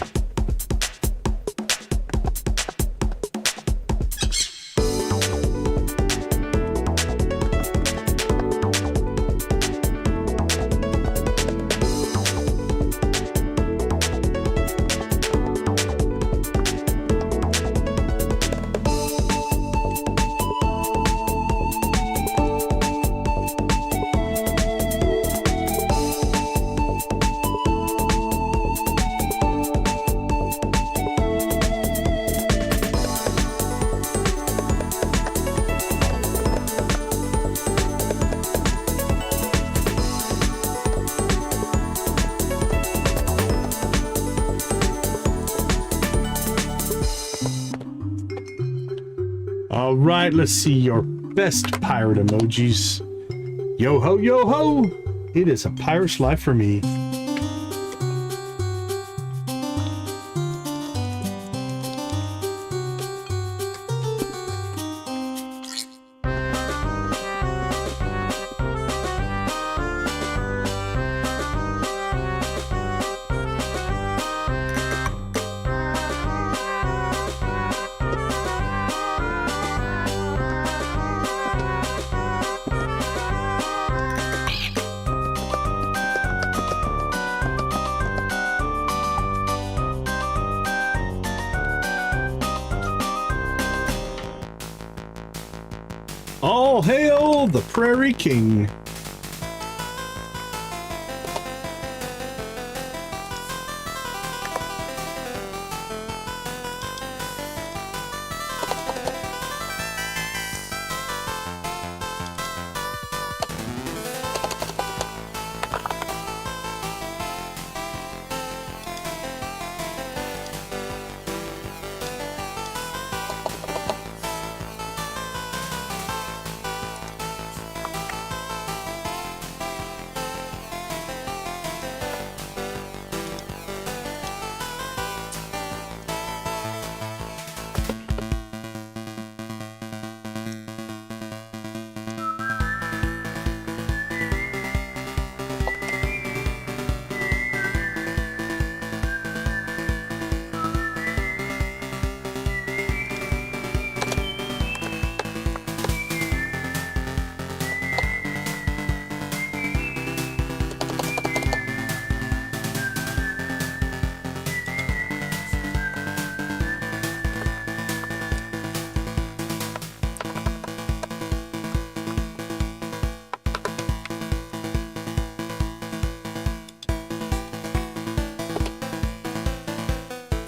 All right, let's see your best pirate emojis. Yo ho, yo ho! It is a pirate's life for me. All hail the Prairie King.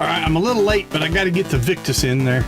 All right, I'm a little late, but I got to get the Victus in there.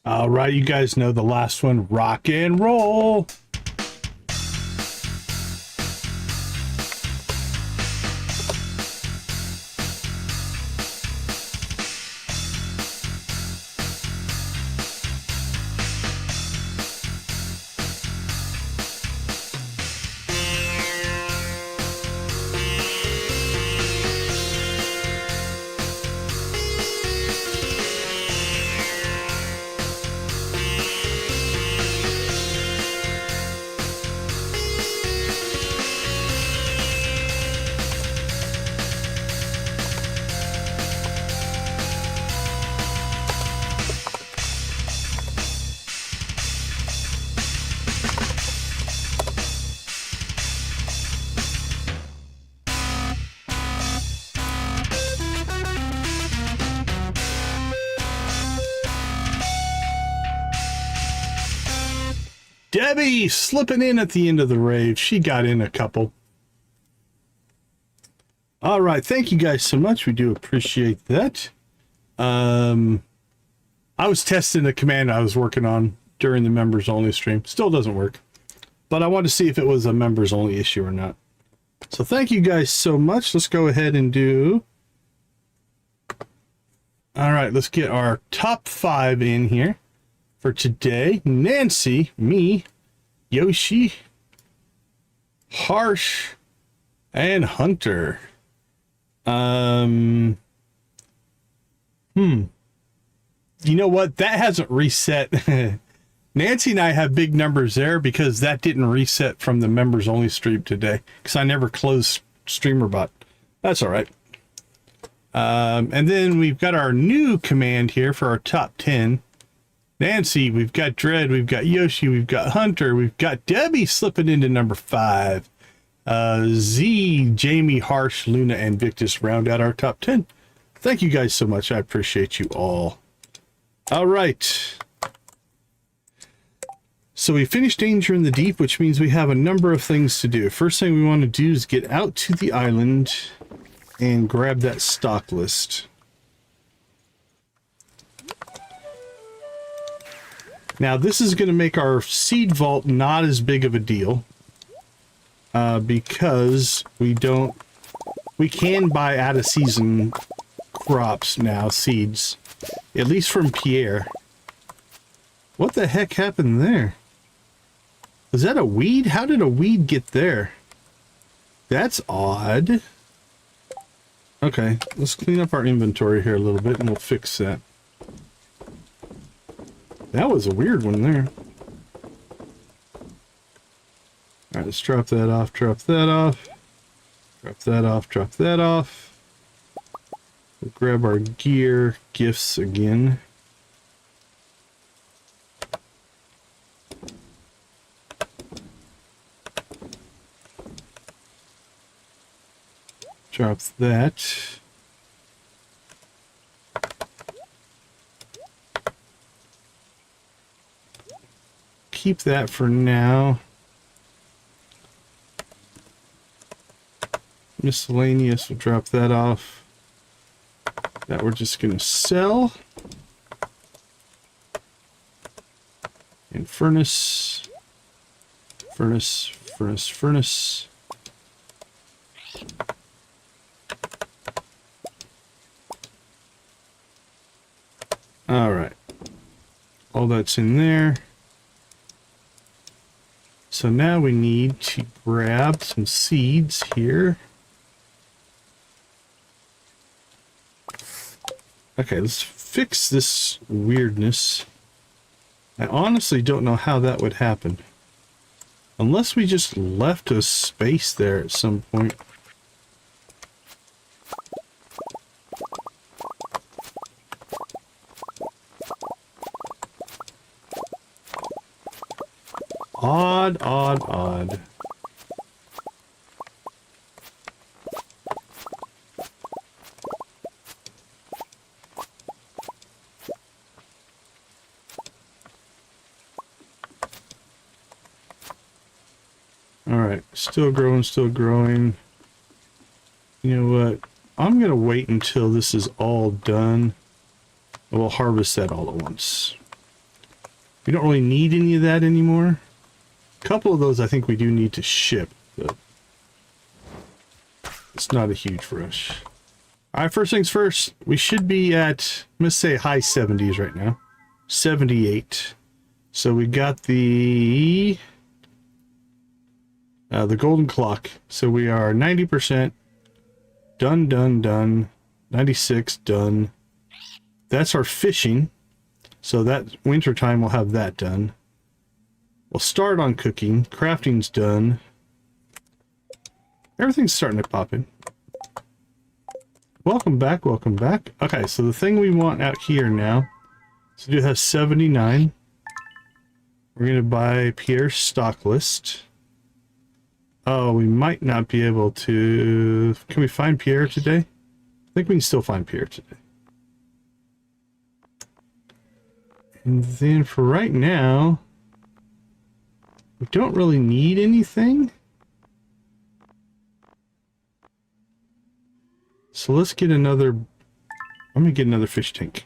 All right, you guys know the last one, rock and roll. Debbie slipping in at the end of the rave. She got in a couple. All right. Thank you guys so much. We do appreciate that. I was testing a command I was working on during the members only stream. Still doesn't work, but I wanted to see if it was a members only issue or not. So thank you guys so much. Let's go ahead and do. All right. Let's get our top 5 in here. For today, Nancy, me, Yoshi, Harsh, and Hunter. You know what? That hasn't reset. Nancy and I have big numbers there because that didn't reset from the members only stream today because I never closed StreamerBot. That's all right. And then we've got our new command here for our top 10. Nancy, we've got Dread, we've got Yoshi, we've got Hunter, we've got Debbie slipping into number 5. Z, Jamie, Harsh, Luna, and Victus round out our top 10. Thank you guys so much. I appreciate you all. All right. So we finished Danger in the Deep, which means we have a number of things to do. First thing we want to do is get out to the island and grab that stock list. Now, this is going to make our seed vault not as big of a deal because we can buy out of season crops now, seeds, at least from Pierre. What the heck happened there? Was that a weed? How did a weed get there? That's odd. Okay, let's clean up our inventory here a little bit and we'll fix that. That was a weird one there. All right, let's drop that off, drop that off. Drop that off, drop that off. We'll grab our gear gifts again. Drop that. Keep that for now. Miscellaneous, we'll drop that off. That we're just going to sell. And furnace. Furnace, furnace, furnace. All right. All that's in there. So now we need to grab some seeds here. Okay, let's fix this weirdness. I honestly don't know how that would happen. Unless we just left a space there at some point. Odd, odd, odd. Alright, still growing, still growing. You know what? I'm going to wait until this is all done. And we'll harvest that all at once. We don't really need any of that anymore. A couple of those I think we do need to ship, but it's not a huge rush. Alright, first things first, we should be at, let's say high 70s right now. 78. So we got the golden clock. So we are 90%. Done, done, done. 96, done. That's our fishing. So that winter time we'll have that done. We'll start on cooking. Crafting's done. Everything's starting to pop in. Welcome back, welcome back. Okay, so the thing we want out here now, so do have 79. We're going to buy Pierre's stock list. Oh, we might not be able to... Can we find Pierre today? I think we can still find Pierre today. And then for right now, we don't really need anything. So let's get another... I'm going to get another fish tank.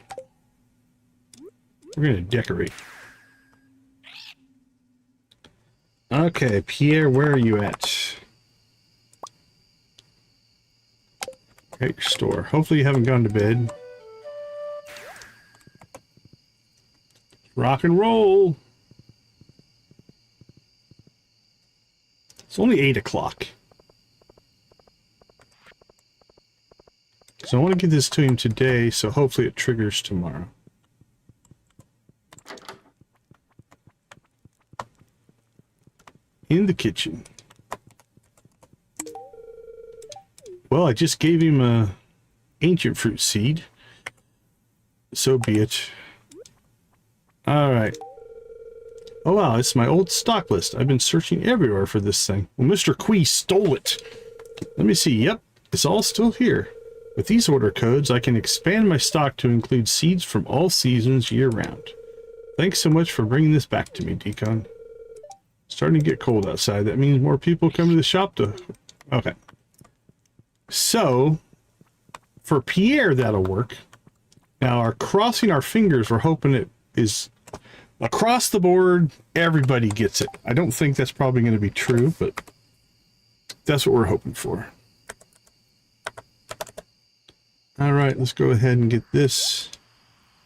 We're going to decorate. Okay, Pierre, where are you at? At your store. Hopefully you haven't gone to bed. Rock and roll! It's only 8 o'clock. So I want to give this to him today, so hopefully it triggers tomorrow. In the kitchen. Well, I just gave him a ancient fruit seed. So be it. Alright. Oh wow, it's my old stock list. I've been searching everywhere for this thing. Well, Mr. Quee stole it. Let me see. Yep, it's all still here. With these order codes, I can expand my stock to include seeds from all seasons year-round. Thanks so much for bringing this back to me, Decon. Starting to get cold outside. That means more people come to the shop to... Okay. So, for Pierre, that'll work. Now, crossing our fingers, we're hoping it is across the board, everybody gets it. I don't think that's probably going to be true, but that's what we're hoping for. All right, let's go ahead and get this.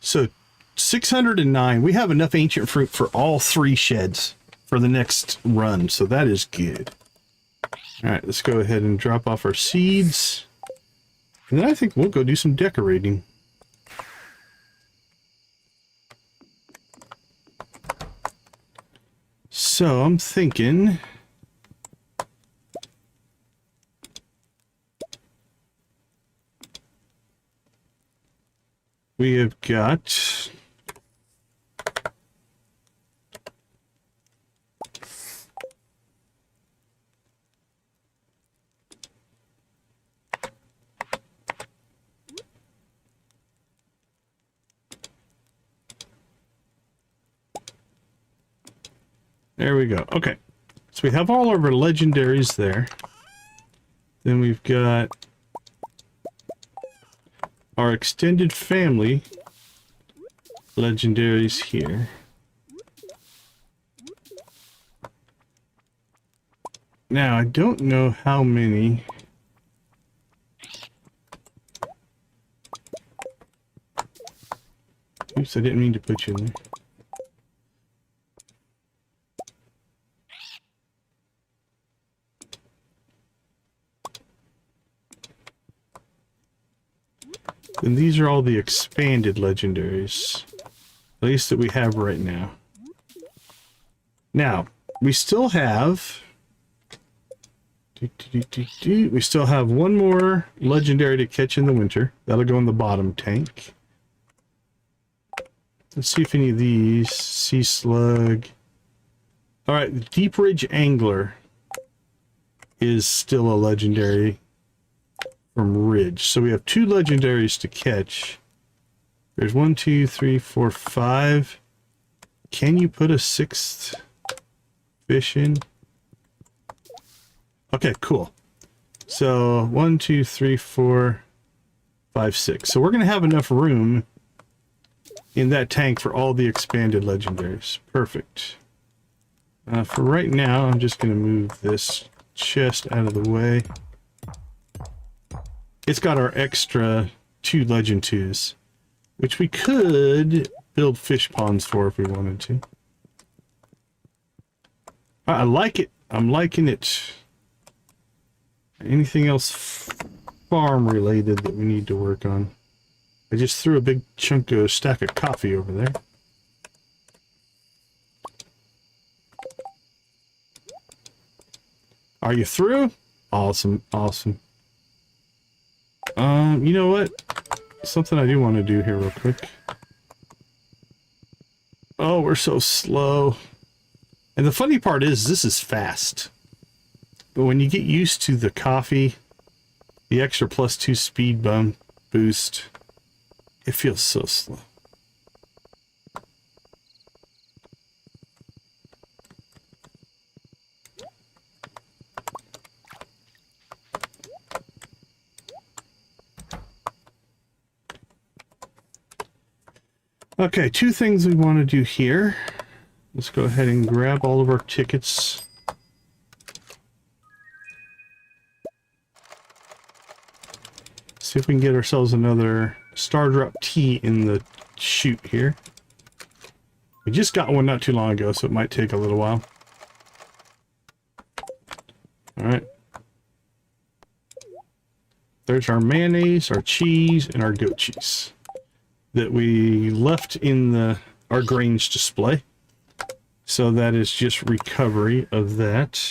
So, 609. We have enough ancient fruit for all 3 sheds for the next run, so that is good. All right, let's go ahead and drop off our seeds. And then I think we'll go do some decorating. So I'm thinking we have got there we go. Okay. So we have all of our legendaries there. Then we've got our extended family legendaries here. Now, I don't know how many. Oops, I didn't mean to put you in there. And these are all the expanded legendaries, at least that we have right now. Now, we still have... We still have one more legendary to catch in the winter. That'll go in the bottom tank. Let's see if any of these... Sea Slug... Alright, the Deep Ridge Angler is still a legendary from Ridge. So we have 2 legendaries to catch. There's 1, 2, 3, 4, 5. Can you put a 6th fish in? Okay, cool. So 1, 2, 3, 4, 5, 6. So we're going to have enough room in that tank for all the expanded legendaries. Perfect. For right now, I'm just going to move this chest out of the way. It's got our extra 2 legend 2s, which we could build fish ponds for if we wanted to. I like it. I'm liking it. Anything else farm related that we need to work on? I just threw a big chunk of stack of coffee over there. Are you through? Awesome, awesome. You know what? Something I do want to do here real quick. Oh, we're so slow. And the funny part is, this is fast. But when you get used to the coffee, the extra +2 speed bump boost, it feels so slow. Okay, 2 things we want to do here. Let's go ahead and grab all of our tickets. See if we can get ourselves another Star Drop tea in the chute here. We just got one not too long ago, so it might take a little while. Alright. There's our mayonnaise, our cheese, and our goat cheese that we left in our Grange display. So that is just recovery of that.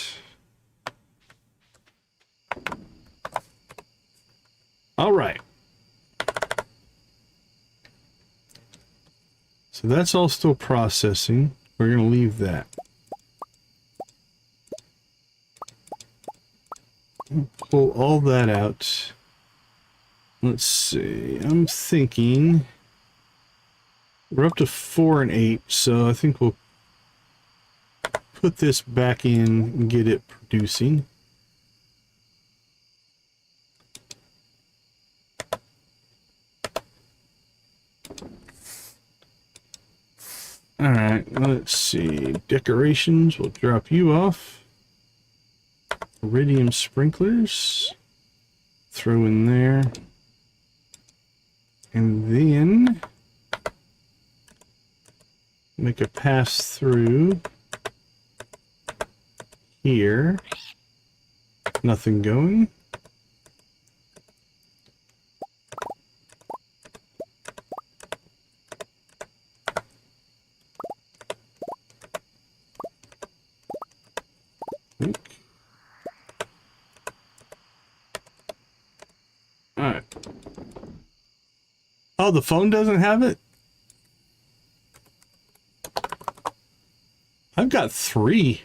All right. So that's all still processing. We're going to leave that. Pull all that out. Let's see. I'm thinking we're up to 4 and 8, so I think we'll put this back in and get it producing. Alright, let's see. Decorations, we'll drop you off. Iridium sprinklers. Throw in there. And then make a pass through here. Nothing going. Alright. Oh, the phone doesn't have it? I've got 3.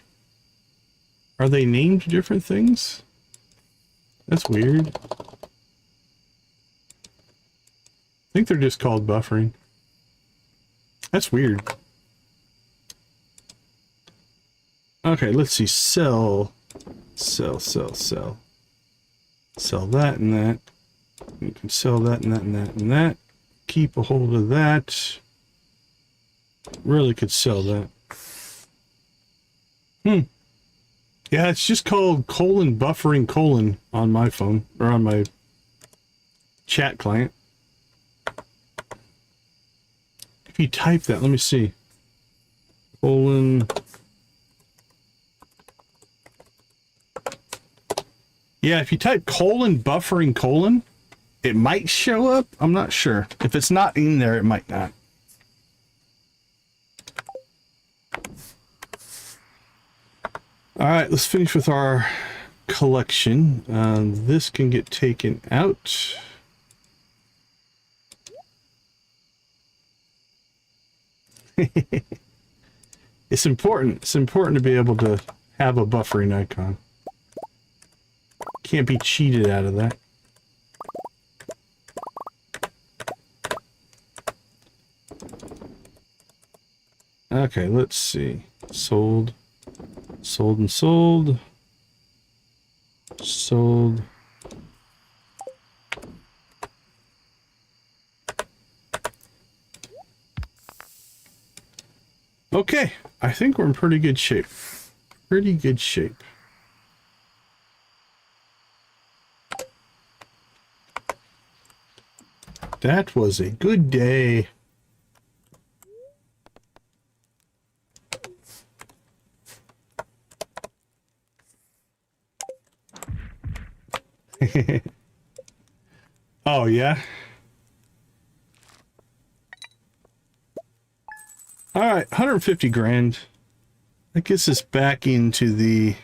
Are they named different things? That's weird. I think they're just called buffering. That's weird. Okay, let's see. Sell. Sell, sell, sell. Sell that and that. You can sell that and that and that and that. Keep a hold of that. Really could sell that. Yeah, it's just called buffering : on my phone, or on my chat client. If you type that, let me see. Yeah, if you type buffering : it might show up. I'm not sure. If it's not in there, it might not. All right, let's finish with our collection. This can get taken out. It's important. It's important to be able to have a buffering icon. Can't be cheated out of that. Okay, let's see. Sold. Sold and sold. Sold. Okay, I think we're in pretty good shape. Pretty good shape. That was a good day. Oh, yeah? All right, 150 grand. That gets us back into the...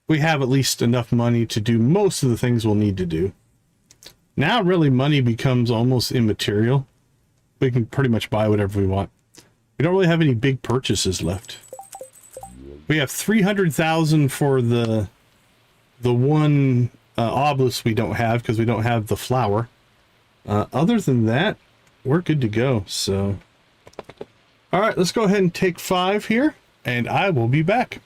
We have at least enough money to do most of the things we'll need to do. Now, really, money becomes almost immaterial. We can pretty much buy whatever we want. We don't really have any big purchases left. We have 300,000 for the one obelisk we don't have because we don't have the flower. Other than that, we're good to go. So, all right, let's go ahead and take 5 here, and I will be back.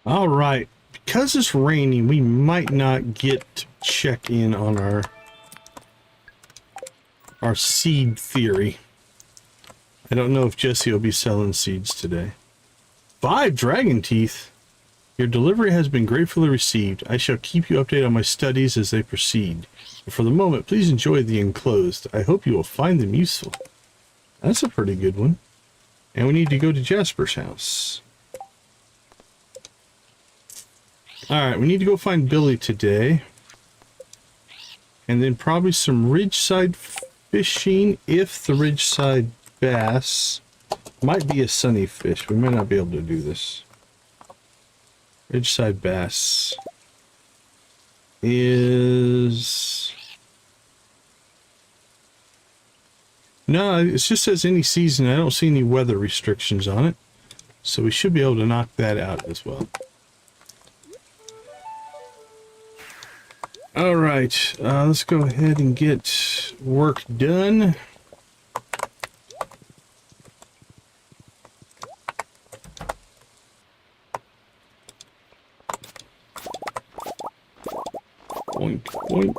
All right. Because it's raining, we might not get to check in on our seed theory. I don't know if Jesse will be selling seeds today. 5 dragon teeth. Your delivery has been gratefully received. I shall keep you updated on my studies as they proceed. But for the moment, please enjoy the enclosed. I hope you will find them useful. That's a pretty good one. And we need to go to Jasper's house. Alright, we need to go find Billy today. And then probably some Ridgeside fishing if the Ridgeside bass might be a sunny fish. We might not be able to do this. Ridgeside bass is... No, it just says any season. I don't see any weather restrictions on it. So we should be able to knock that out as well. Alright, let's go ahead and get work done. Boink, boink.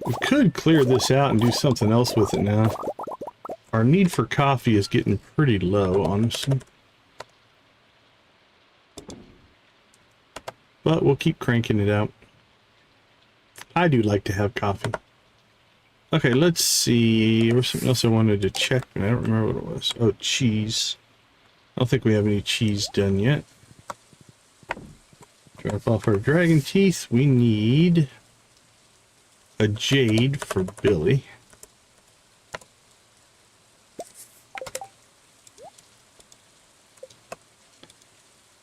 We could clear this out and do something else with it now. Our need for coffee is getting pretty low, honestly. But we'll keep cranking it out. I do like to have coffee. Okay, let's see. There was something else I wanted to check, and I don't remember what it was. Oh, cheese. I don't think we have any cheese done yet. Drop off our dragon teeth. We need a jade for Billy.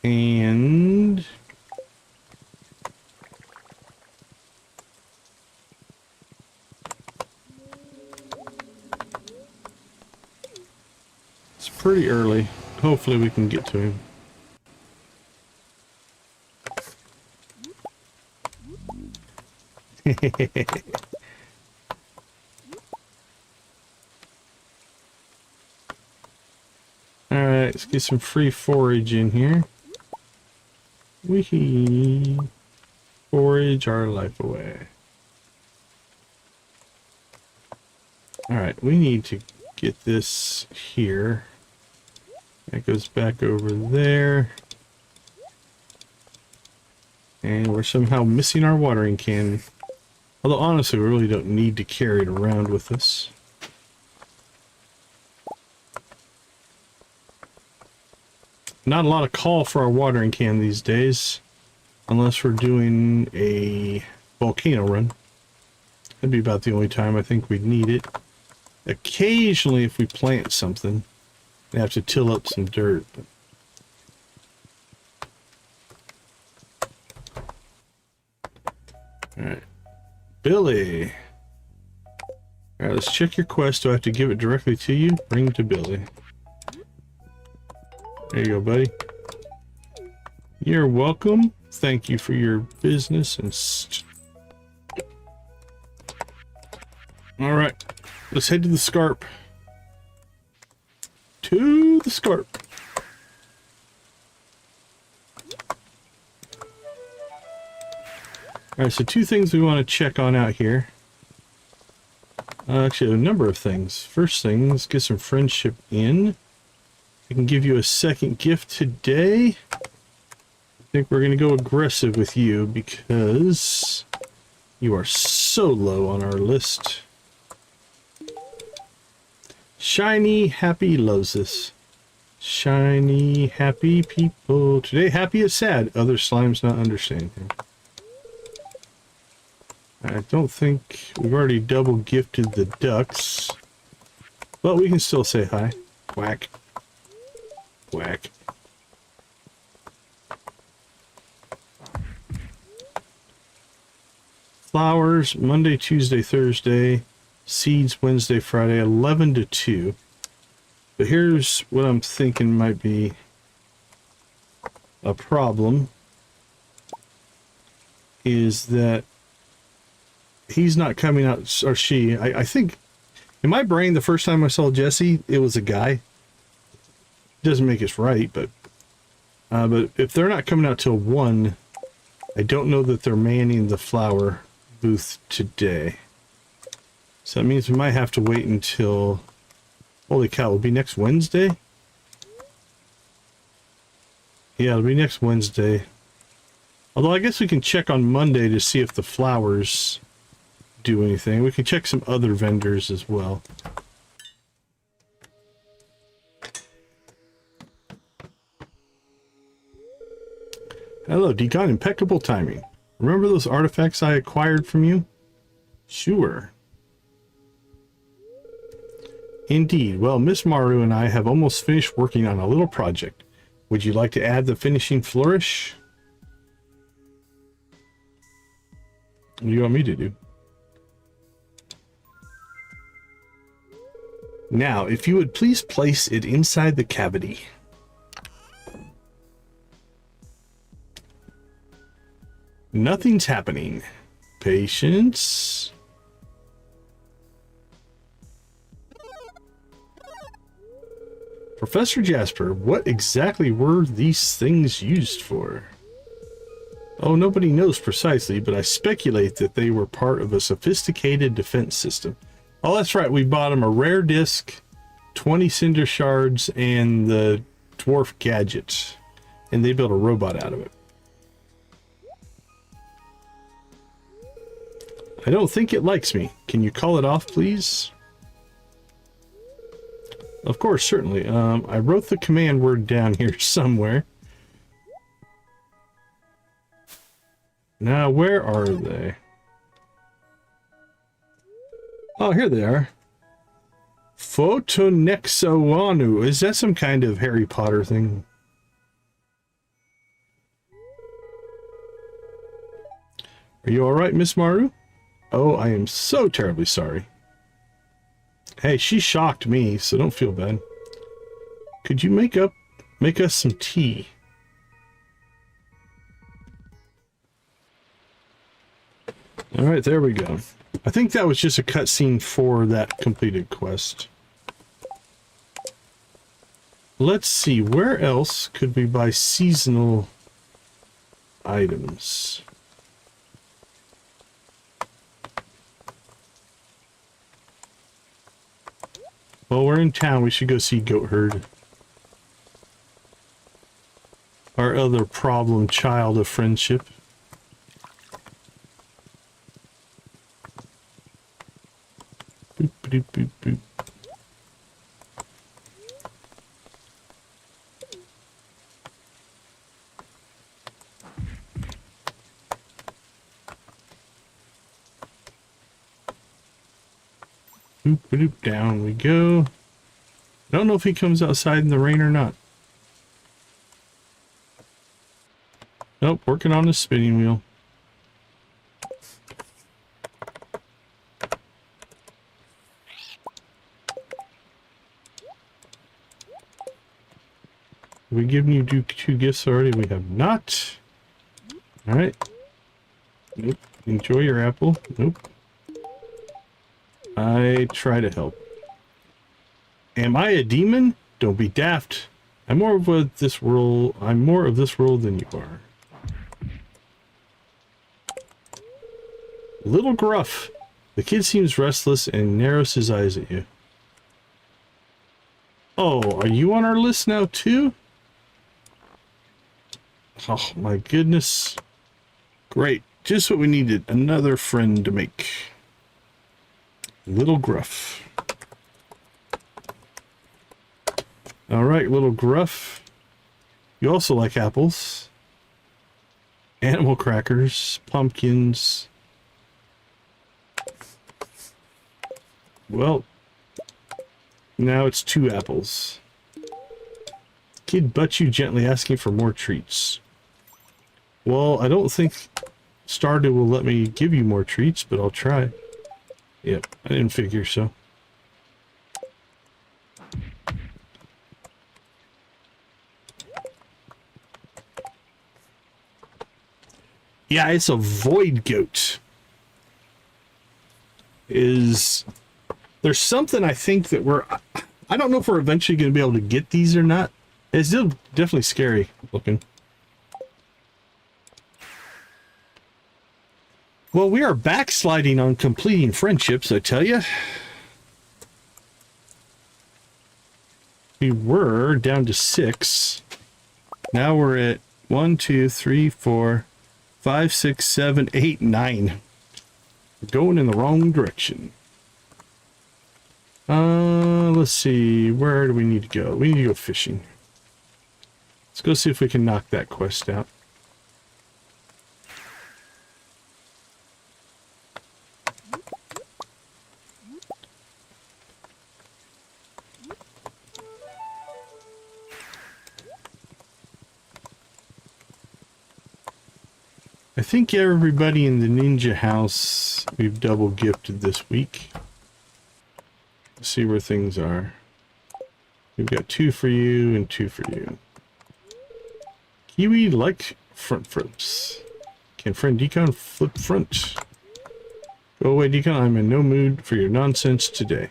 And it's pretty early. Hopefully we can get to him. Alright, let's get some free forage in here. Wee forage our life away. Alright, we need to get this here. That goes back over there. And we're somehow missing our watering can. Although honestly, we really don't need to carry it around with us. Not a lot of call for our watering can these days. Unless we're doing a volcano run. That'd be about the only time I think we'd need it. Occasionally, if we plant something, we have to till up some dirt. Alright. Billy. Alright, let's check your quest. Do I have to give it directly to you? Bring it to Billy. There you go, buddy. You're welcome. Thank you for your business and Alright. Let's head to the Scarp. To the Scarp. Alright, so 2 things we want to check on out here. Actually, a number of things. First thing, let's get some friendship in. I can give you a second gift today. I think we're going to go aggressive with you because you are so low on our list. Shiny Happy loves this. Shiny Happy people. Today happy is sad. Other slimes not understanding. I don't think we've already double gifted the ducks. But we can still say hi. Quack. Quack. Flowers, Monday, Tuesday, Thursday. Seeds, Wednesday, Friday, 11 to 2. But here's what I'm thinking might be a problem. Is that he's not coming out, or she. I think, in my brain, the first time I saw Jesse, it was a guy. doesn't make us right, but if they're not coming out till 1, I don't know that they're manning the flower booth today. So that means we might have to wait until, holy cow, it'll be next Wednesday? Yeah, it'll be next Wednesday. Although I guess we can check on Monday to see if the flowers do anything. We can check some other vendors as well. Hello, Deacon. Impeccable timing. Remember those artifacts I acquired from you? Sure. Indeed. Well, Miss Maru and I have almost finished working on a little project. Would you like to add the finishing flourish? What do you want me to do? Now, if you would please place it inside the cavity. Nothing's happening. Patience. Professor Jasper, what exactly were these things used for? Oh, nobody knows precisely, but I speculate that they were part of a sophisticated defense system. Oh, that's right. We bought them a rare disc, 20 cinder shards, and the dwarf gadget. And they built a robot out of it. I don't think it likes me. Can you call it off, please? Of course, certainly. I wrote the command word down here somewhere. Now, where are they? Oh, here they are. Photonexoanu. Is that some kind of Harry Potter thing? Are you alright, Miss Maru? Oh, I am so terribly sorry. Hey, she shocked me, so don't feel bad. Could you make us some tea? Alright, there we go. I think that was just a cutscene for that completed quest. Let's see, where else could we buy seasonal items? Well, we're in town. We should go see Goat Herd. Our other problem child of friendship. Boop, boop, boop, boop. Boop, boop, down we go. I don't know if he comes outside in the rain or not. Nope, working on the spinning wheel. Have we given you two gifts already? We have not. Alright. Nope. Enjoy your apple. Nope. I try to help. Am I a demon? Don't be daft. I'm more of this world than you are. Little gruff. The kid seems restless and narrows his eyes at you. Oh, are you on our list now too? Oh my goodness. Great. Just what we needed. Another friend to make. Little gruff. Alright, little gruff. You also like apples. Animal crackers. Pumpkins. Well, now it's 2 apples. Kid butts you gently, asking for more treats. Well, I don't think Stardew will let me give you more treats, but I'll try. Yep, I didn't figure so. Yeah, it's a void goat. There's something I think that I don't know if we're eventually going to be able to get these or not. It's still definitely scary looking. Well, we are backsliding on completing friendships, I tell you. We were down to 6. Now we're at 1, 2, 3, 4, 5, 6, 7, 8, 9. We're going in the wrong direction. Let's see. Where do we need to go? We need to go fishing. Let's go see if we can knock that quest out. I think everybody in the ninja house we've double gifted this week. Let's see where things are. We've got 2 for you and 2 for you. Kiwi like front flips. Can friend Decon flip front? Go away, Decon. I'm in no mood for your nonsense today.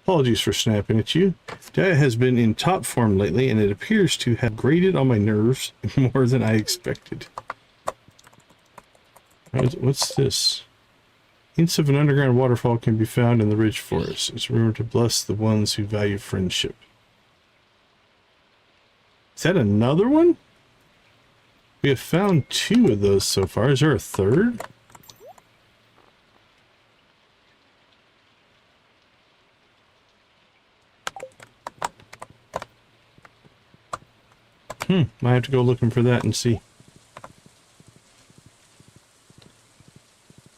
Apologies for snapping at you. Dad has been in top form lately, and it appears to have grated on my nerves more than I expected. What's this? Hints of an underground waterfall can be found in the Ridge Forest. It's rumored to bless the ones who value friendship. Is that another one? We have found 2 of those so far. Is there a third? Might have to go looking for that and see.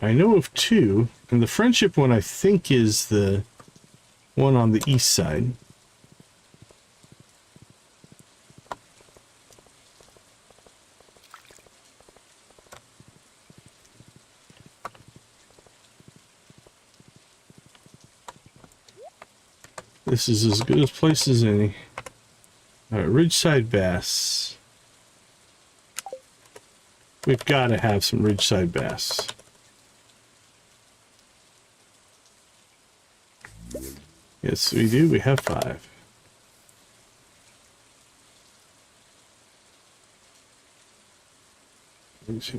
I know of 2, and the friendship one I think is the one on the east side. This is as good a place as any. Alright, Ridgeside bass. We've got to have some Ridgeside bass. Yes, we do. We have 5.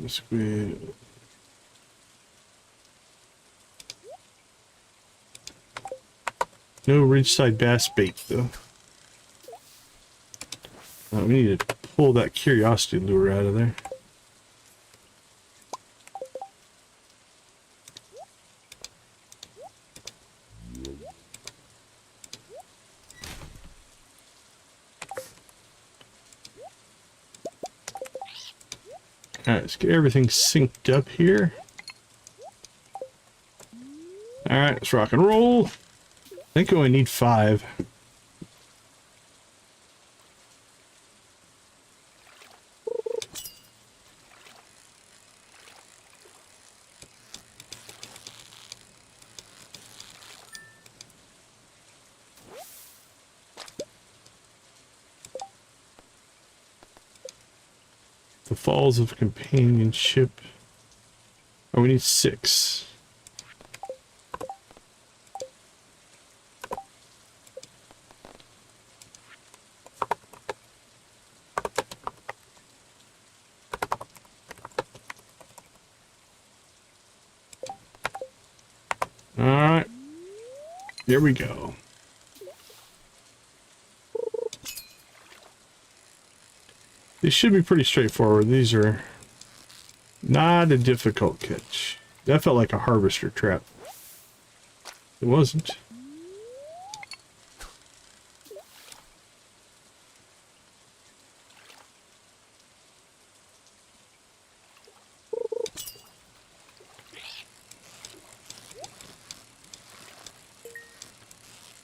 Squid. No Ridgeside bass bait, though. We need to pull that curiosity lure out of there. Alright, let's get everything synced up here. Alright, let's rock and roll. I think we only need 5. The Falls of Companionship. Oh, we need 6. Alright. There we go. These should be pretty straightforward. These are not a difficult catch. That felt like a harvester trap. It wasn't.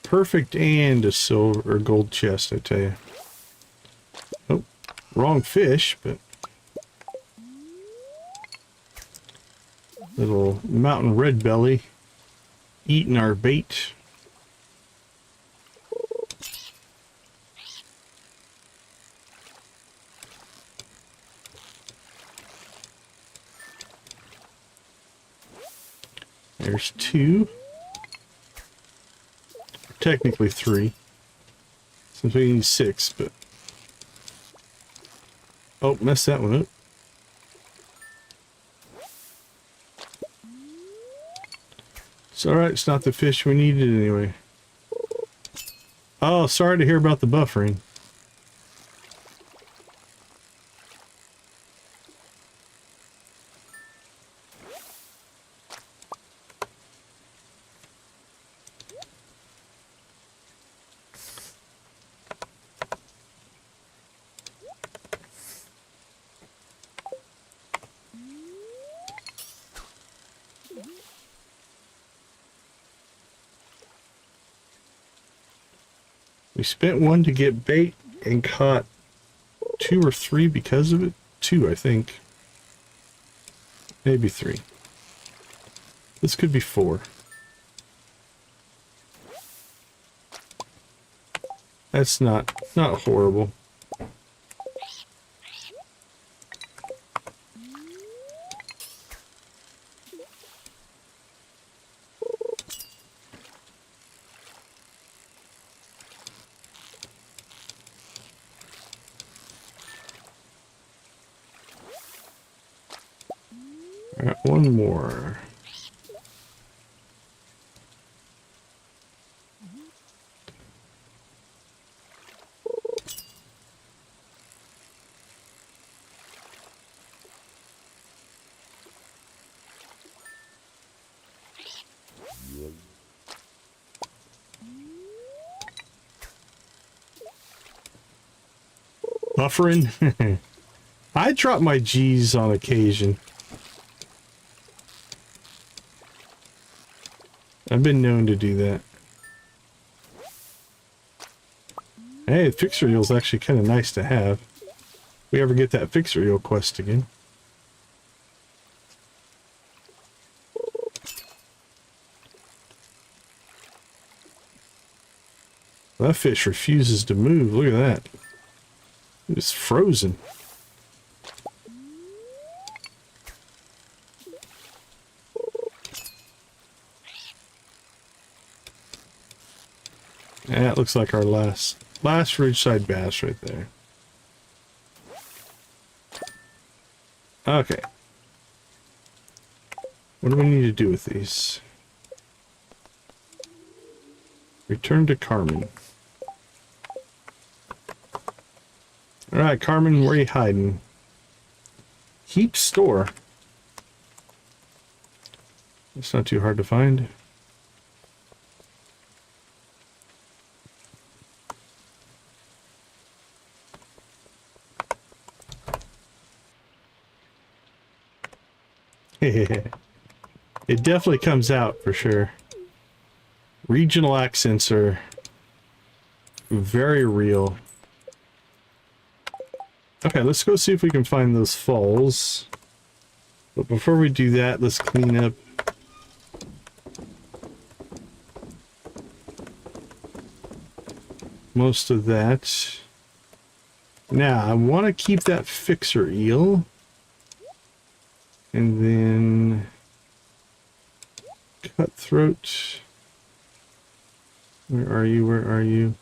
Perfect and a silver or gold chest, I tell you. Oh, wrong fish, but little mountain red belly eating our bait. There's 2. Technically 3, since we need 6, but Oh, messed that one up. It's alright, it's not the fish we needed anyway. Oh, sorry to hear about the buffering. We spent one to get bait and caught 2 or 3 because of it. 2, I think. Maybe 3. This could be 4. That's not horrible. Alright, one more. Buffering? I drop my G's on occasion. I've been known to do that. Hey, the fixer eel's actually kind of nice to have. If we ever get that fixer eel quest again. That fish refuses to move. Look at that. It's frozen. That looks like our last Ridgeside bass right there. Okay. What do we need to do with these? Return to Carmen. Alright, Carmen, where are you hiding? Keep store. It's not too hard to find. It definitely comes out for sure. Regional accents are very real. Okay, let's go see if we can find those falls. But before we do that, let's clean up. Most of that. Now, I want to keep that fixer eel. And then cutthroat. Where are you? Where are you?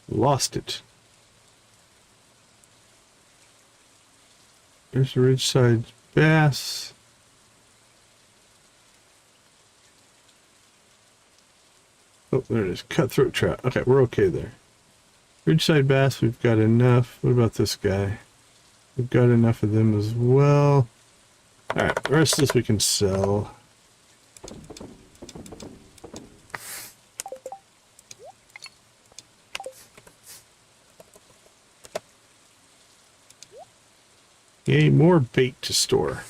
Lost it. There's the Ridgeside bass. Oh, there it is. Cutthroat trout. Okay, we're okay there. Ridgeside bass, we've got enough. What about this guy? We've got enough of them as well. Alright, the rest of this we can sell. Yay, more bait to store.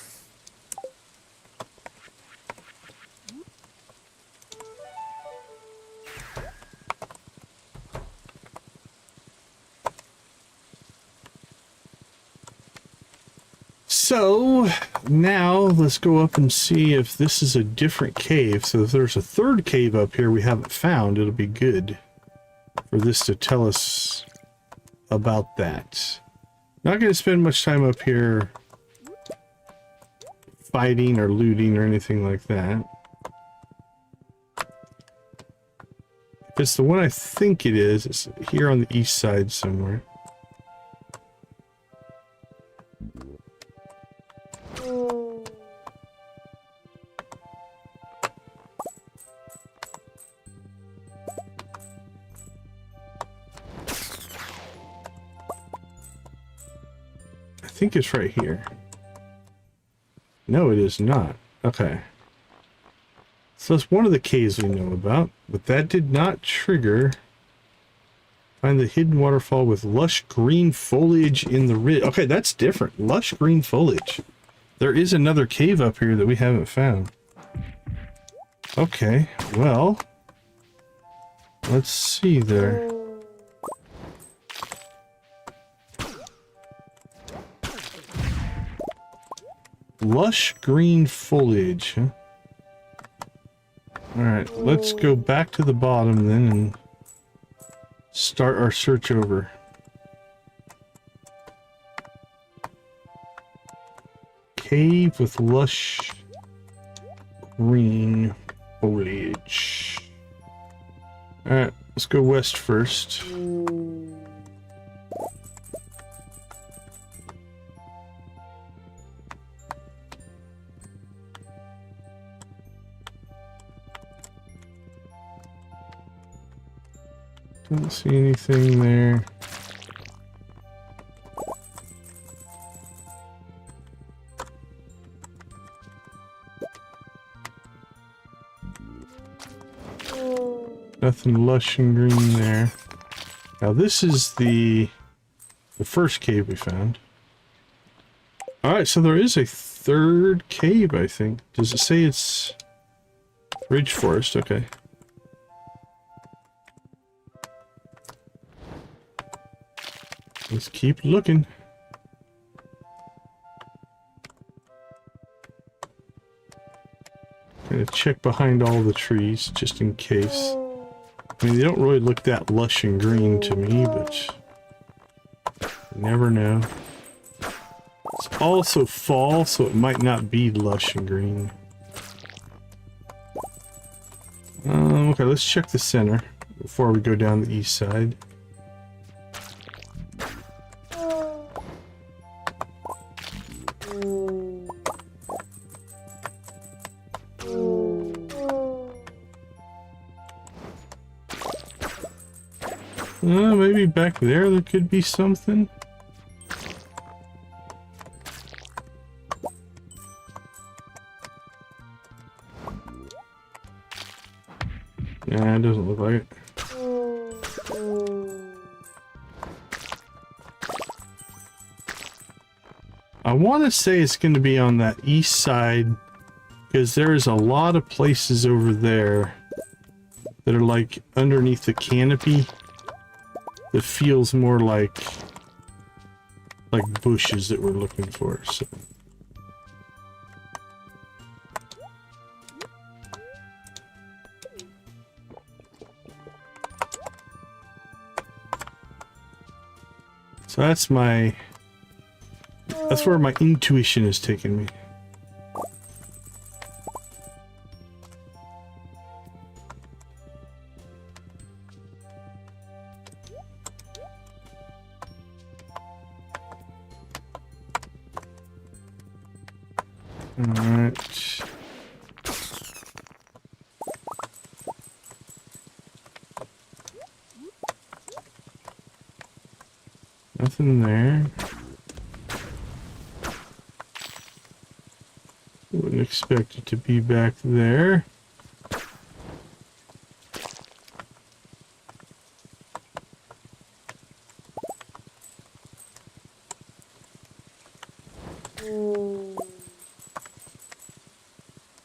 So now let's go up and see if this is a different cave. So if there's a third cave up here we haven't found, it'll be good for this to tell us about that. Not going to spend much time up here fighting or looting or anything like that. If it's the one I think it is, it's here on the east side somewhere. I think it's right here. No, it is not. Okay. So it's one of the caves we know about, but that did not trigger. Find the hidden waterfall with lush green foliage in the ridge. Okay, that's different. Lush green foliage. There is another cave up here that we haven't found. Okay, well, let's see there. Lush green foliage, huh? Alright, let's go back to the bottom then and start our search over. Cave with lush green foliage. Alright, let's go west first. Don't see anything there. Nothing lush and green there. Now this is the first cave we found. Alright, so there is a third cave, I think. Does it say it's Ridge Forest? Okay. Let's keep looking. Gonna check behind all the trees just in case. I mean, they don't really look that lush and green to me, but you never know. It's also fall, so it might not be lush and green. Okay, let's check the center before we go down the east side. Maybe back there could be something. Nah, it doesn't look like it. I want to say it's going to be on that east side, because there's a lot of places over there that are like underneath the canopy. It feels more like bushes that we're looking for. So. So that's where my intuition is taking me. Alright. Nothing there. Wouldn't expect it to be back there.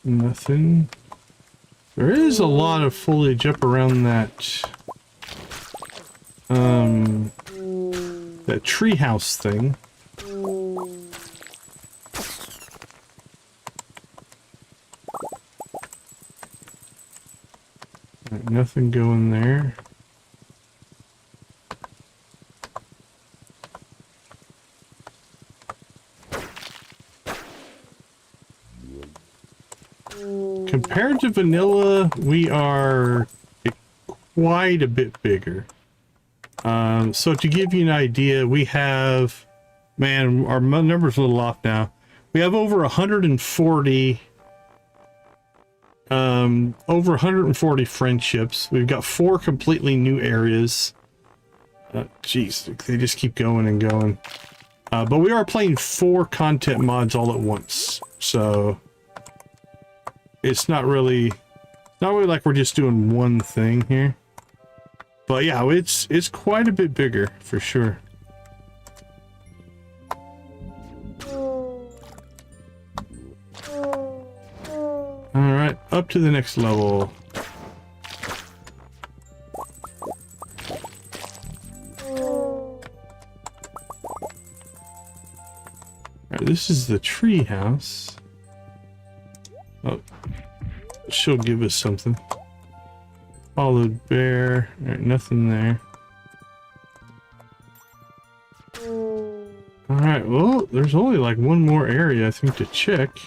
Nothing. There is a lot of foliage up around that that treehouse thing. Right, nothing going there. Compared to vanilla, we are quite a bit bigger. So to give you an idea, we have, man, our number's a little off now. We have over 140 friendships. We've got 4 completely new areas. Geez, they just keep going and going. But we are playing 4 content mods all at once, so it's not really like we're just doing one thing here. But yeah, it's quite a bit bigger for sure. All right, up to the next level. Alright, this is the tree house. Oh, she'll give us something. Followed bear. Alright, nothing there. Alright, well, there's only like one more area I think to check.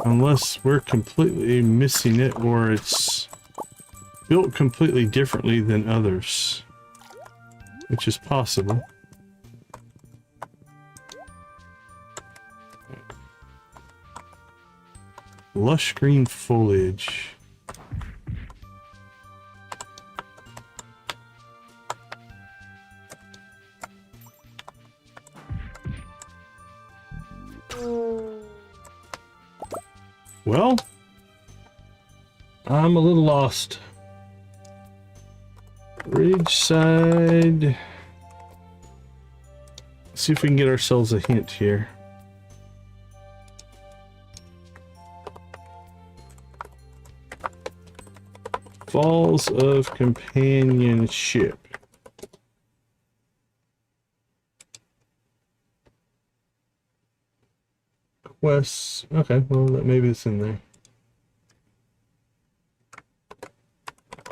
Unless we're completely missing it or it's built completely differently than others. Which is possible. Lush green foliage. Well, I'm a little lost. Ridgeside. Let's see if we can get ourselves a hint here. Falls of Companionship. Quests. Okay, well, maybe it's in there.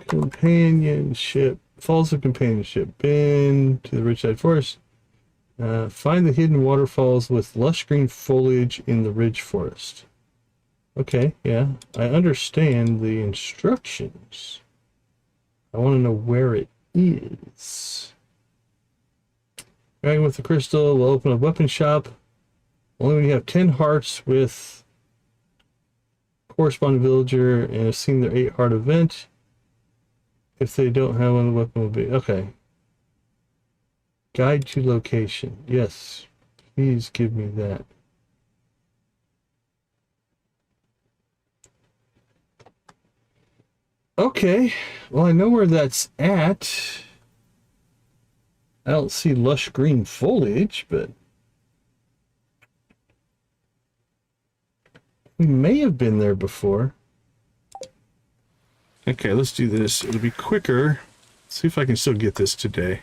Companionship. Falls of Companionship. Been to the Ridgeside Forest. Find the hidden waterfalls with lush green foliage in the Ridge Forest. Okay, yeah. I understand the instructions. I want to know where it is. Dragon with the crystal will open a weapon shop. Only when you have 10 hearts with corresponding villager and have seen their 8 heart event. If they don't have one, the weapon will be... Okay. Guide to location. Yes. Please give me that. Okay. Well, I know where that's at. I don't see lush green foliage, but... we may have been there before. Okay, let's do this. It'll be quicker. Let's see if I can still get this today.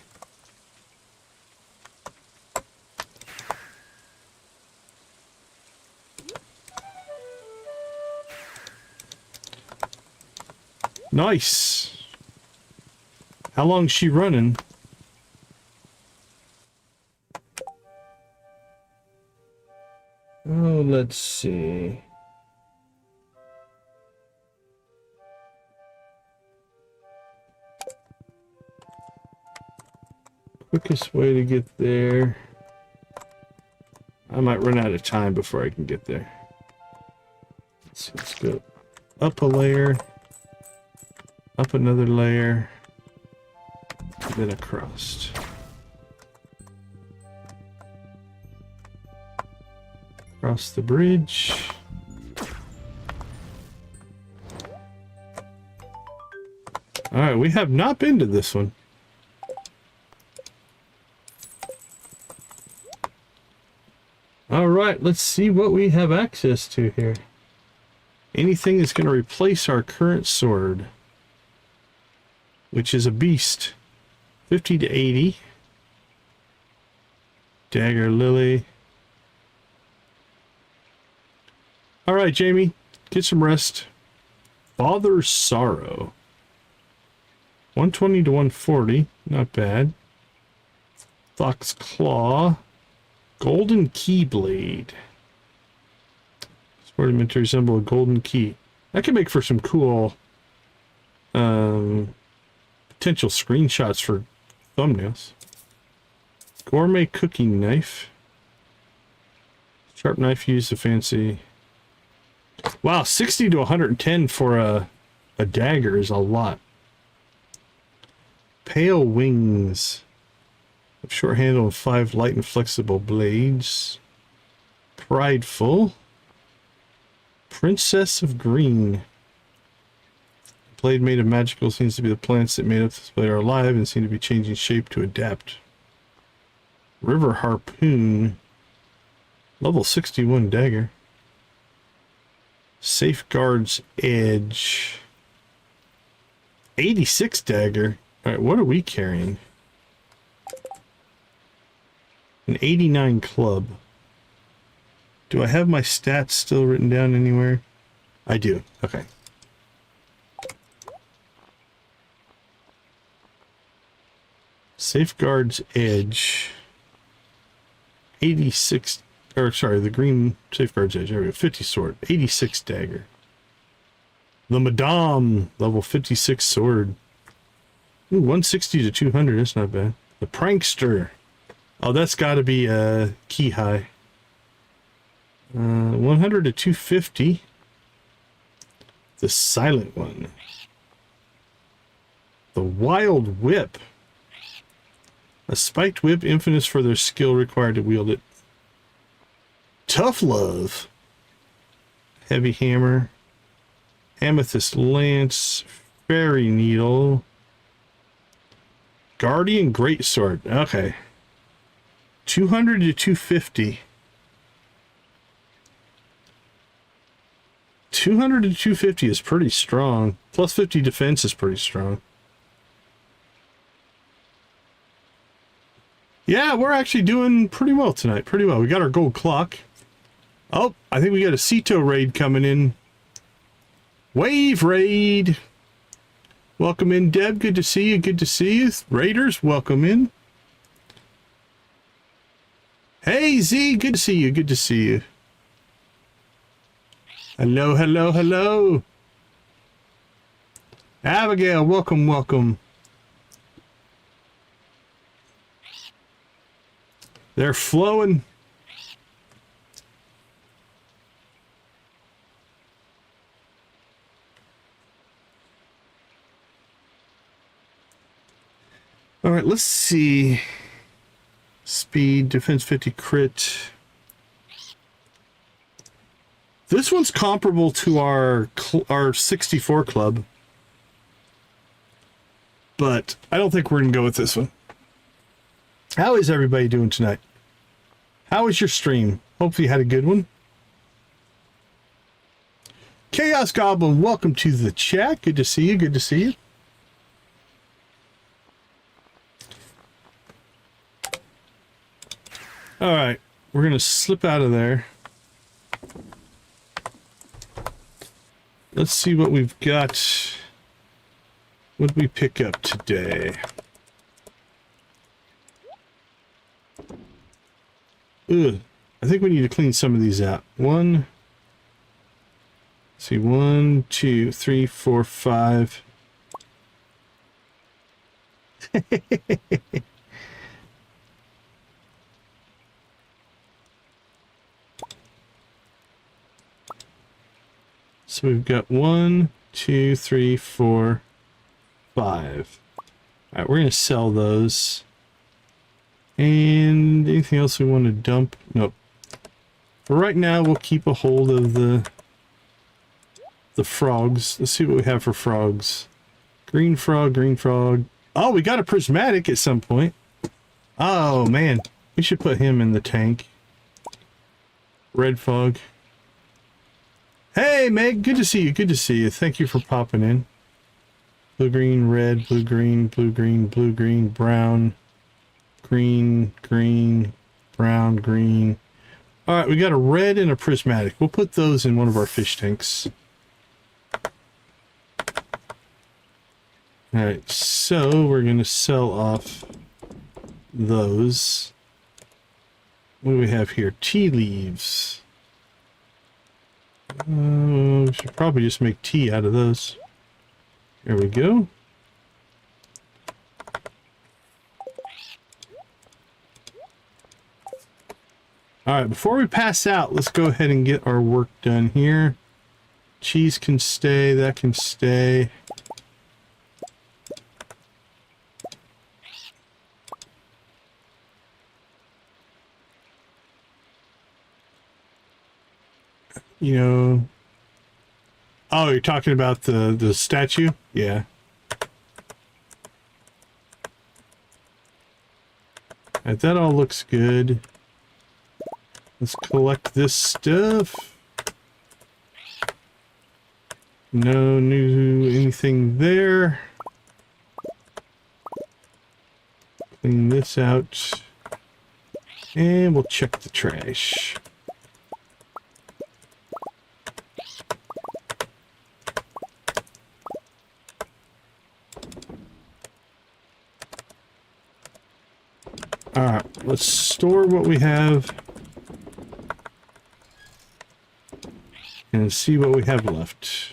Nice. How long's she running? Oh, let's see. Quickest way to get there. I might run out of time before I can get there. Let's go up a layer, up another layer, and then across. Across the bridge. Alright, we have not been to this one. Alright, let's see what we have access to here. Anything that's going to replace our current sword, which is a beast. 50 to 80. Dagger Lily. Alright, Jamie, get some rest. Father's Sorrow. 120 to 140, not bad. Fox Claw. Golden Keyblade. Sword meant to resemble a golden key. That could make for some cool Potential screenshots for thumbnails. Gourmet cooking knife. Sharp knife used to fancy. Wow, 60 to 110 for a dagger is a lot. Pale wings. Short handle and 5 light and flexible blades. Prideful. Princess of Green. Blade made of magical seems to be the plants that made up this blade are alive and seem to be changing shape to adapt. River Harpoon. Level 61 dagger. Safeguard's Edge. 86 dagger. Alright, what are we carrying? An 89 club. Do I have my stats still written down anywhere? I do. Okay. Safeguard's Edge. 86, or sorry, the green Safeguard's Edge. There we go. 50 sword. 86 dagger. The Madame. Level 56 sword. Ooh, 160 to 200. That's not bad. The Prankster. Oh, that's got to be a key high. 100 to 250. The Silent One. The Wild Whip. A spiked whip infamous for their skill required to wield it. Tough Love. Heavy Hammer. Amethyst Lance. Fairy Needle. Guardian Greatsword. Okay. 200 to 250. 200 to 250 is pretty strong. Plus 50 defense is pretty strong. Yeah, we're actually doing pretty well tonight. Pretty well. We got our gold clock. Oh, I think we got a Ceto raid coming in. Wave raid. Welcome in, Deb. Good to see you. Good to see you. Raiders, welcome in. Hey, Z. Good to see you. Good to see you. Hello, hello, hello. Abigail, welcome, welcome. They're flowing. All right, let's see. Speed, defense 50 crit. This one's comparable to our 64 club. But I don't think we're going to go with this one. How is everybody doing tonight? How was your stream? Hopefully you had a good one. Chaos Goblin, welcome to the chat. Good to see you. Good to see you. All right, we're going to slip out of there. Let's see what we've got. What did we pick up today? Ugh, I think we need to clean some of these out. Let's see, 1, 2, 3, 4, 5. So we've got 1, 2, 3, 4, 5. All right, we're going to sell those. And anything else we want to dump? Nope. For right now, we'll keep a hold of the frogs. Let's see what we have for frogs. Green frog, green frog. Oh, we got a prismatic at some point. Oh, man. We should put him in the tank. Red frog. Hey, Meg. Good to see you. Good to see you. Thank you for popping in. Blue, green, red, blue, green, blue, green, blue, green, brown, green, green, brown, green. All right, we got a red and a prismatic. We'll put those in one of our fish tanks. All right, so we're going to sell off those. What do we have here? Tea leaves. We should probably just make tea out of those. There we go. All right, before we pass out, let's go ahead and get our work done here. Cheese can stay, that can stay. You know, oh, you're talking about the statue? Yeah. All right, that all looks good. Let's collect this stuff. No new anything there. Clean this out. And we'll check the trash. Alright, let's store what we have. And see what we have left.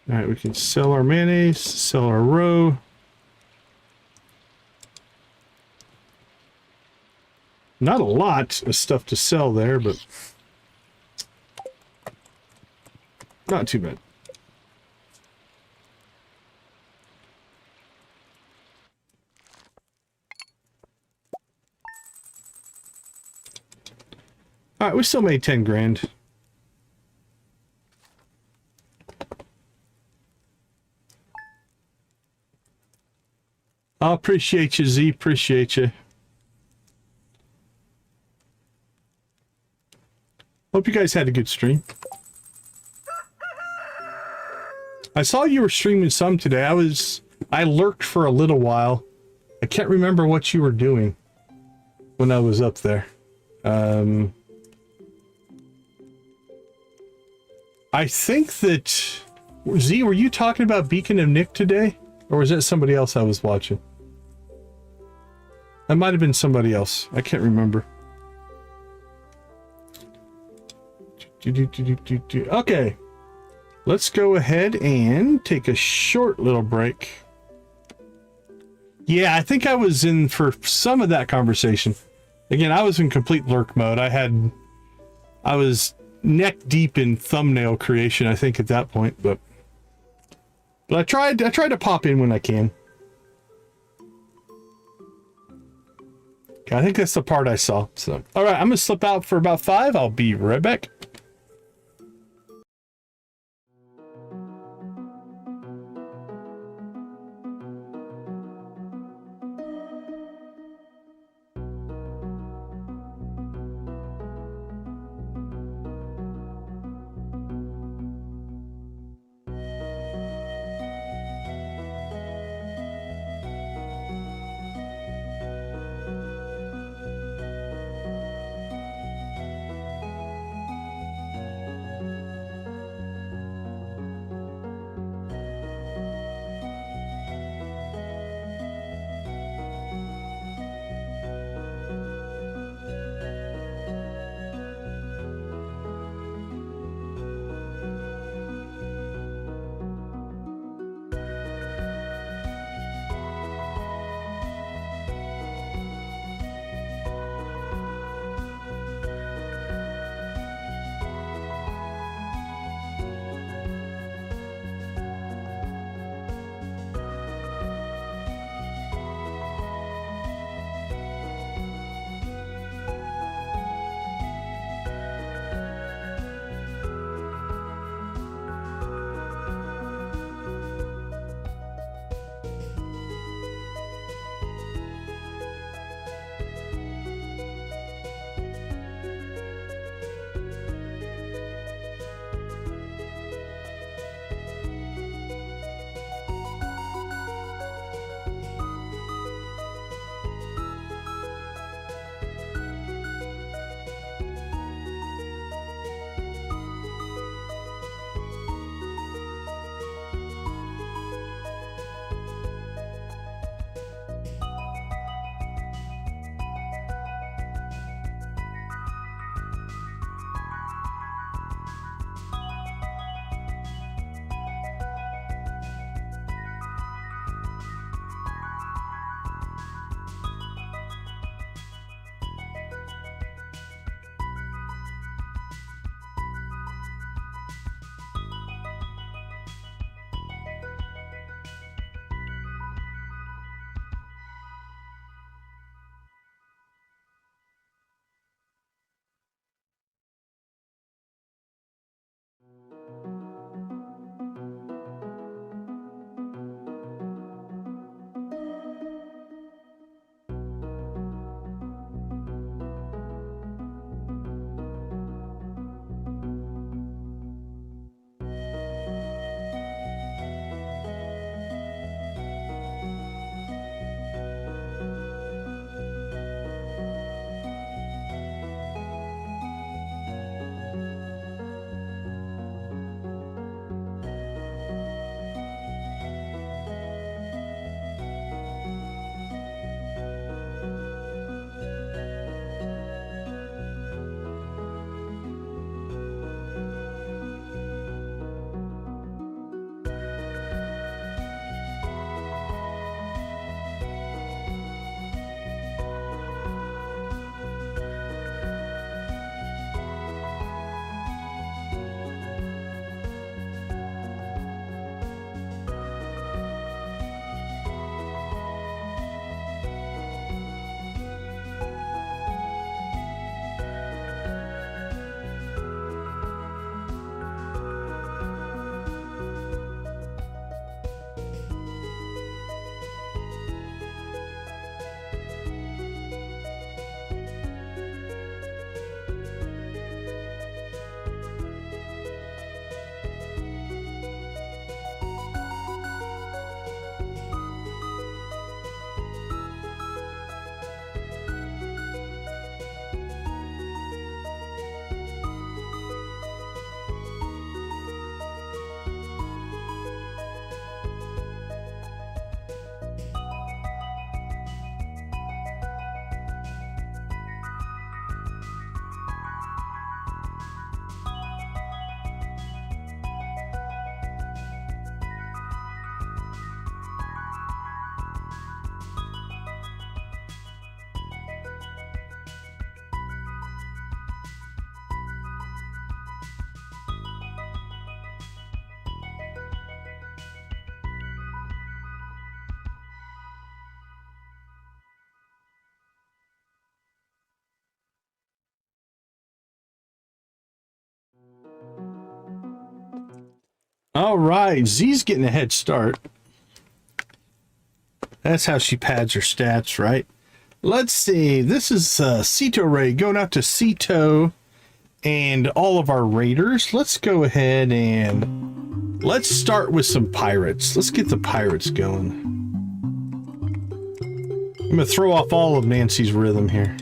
Alright, we can sell our mayonnaise, sell our roe. Not a lot of stuff to sell there, but not too bad. Alright, we still made 10 grand. I appreciate you, Z. Appreciate you. Hope you guys had a good stream. I saw you were streaming some today. I lurked for a little while. I can't remember what you were doing when I was up there. I think that... Z, were you talking about Beacon of Nick today? Or was that somebody else I was watching? That might have been somebody else. I can't remember. Okay. Let's go ahead and take a short little break. Yeah, I think I was in for some of that conversation. Again, I was in complete lurk mode. I was neck deep in thumbnail creation, I think, at that point, but I tried to pop in when I can. Okay, I think that's the part I saw. So, all right, I'm gonna slip out for about 5. I'll be right back. All right, Z's getting a head start. That's how she pads her stats, right? Let's see. This is Cito Ray going out to Cito and all of our raiders. Let's go ahead and let's start with some pirates. Let's get the pirates going. I'm going to throw off all of Nancy's rhythm here.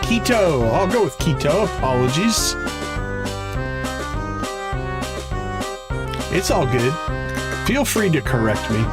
Quito. I'll go with Quito. Apologies. It's all good. Feel free to correct me.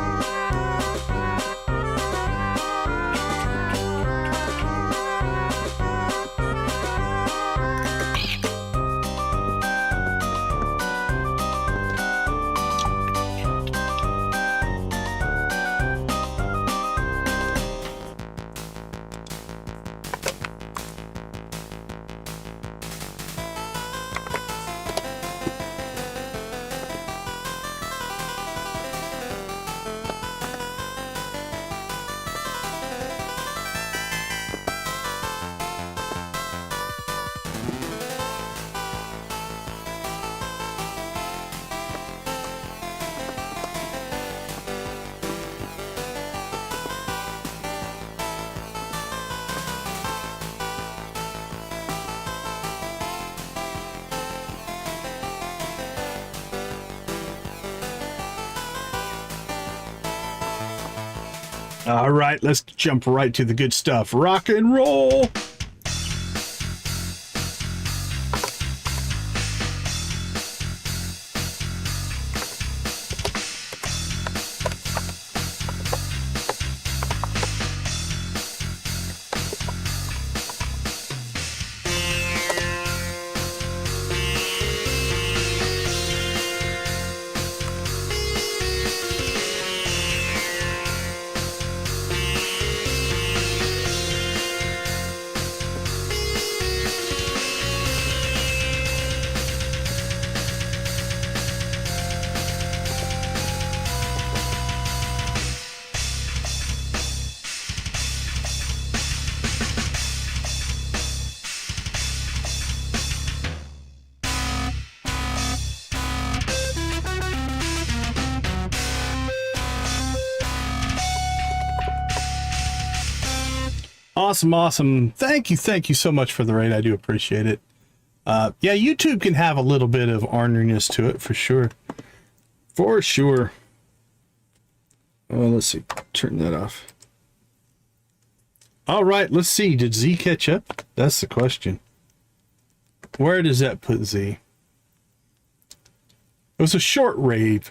All right, let's jump right to the good stuff. Rock and roll. Awesome. Thank you so much for the raid. I do appreciate it. Yeah, YouTube can have a little bit of orneriness to it for sure. For sure. Oh, let's see. Turn that off. All right, let's see. Did Z catch up? That's the question. Where does that put Z? It was a short raid.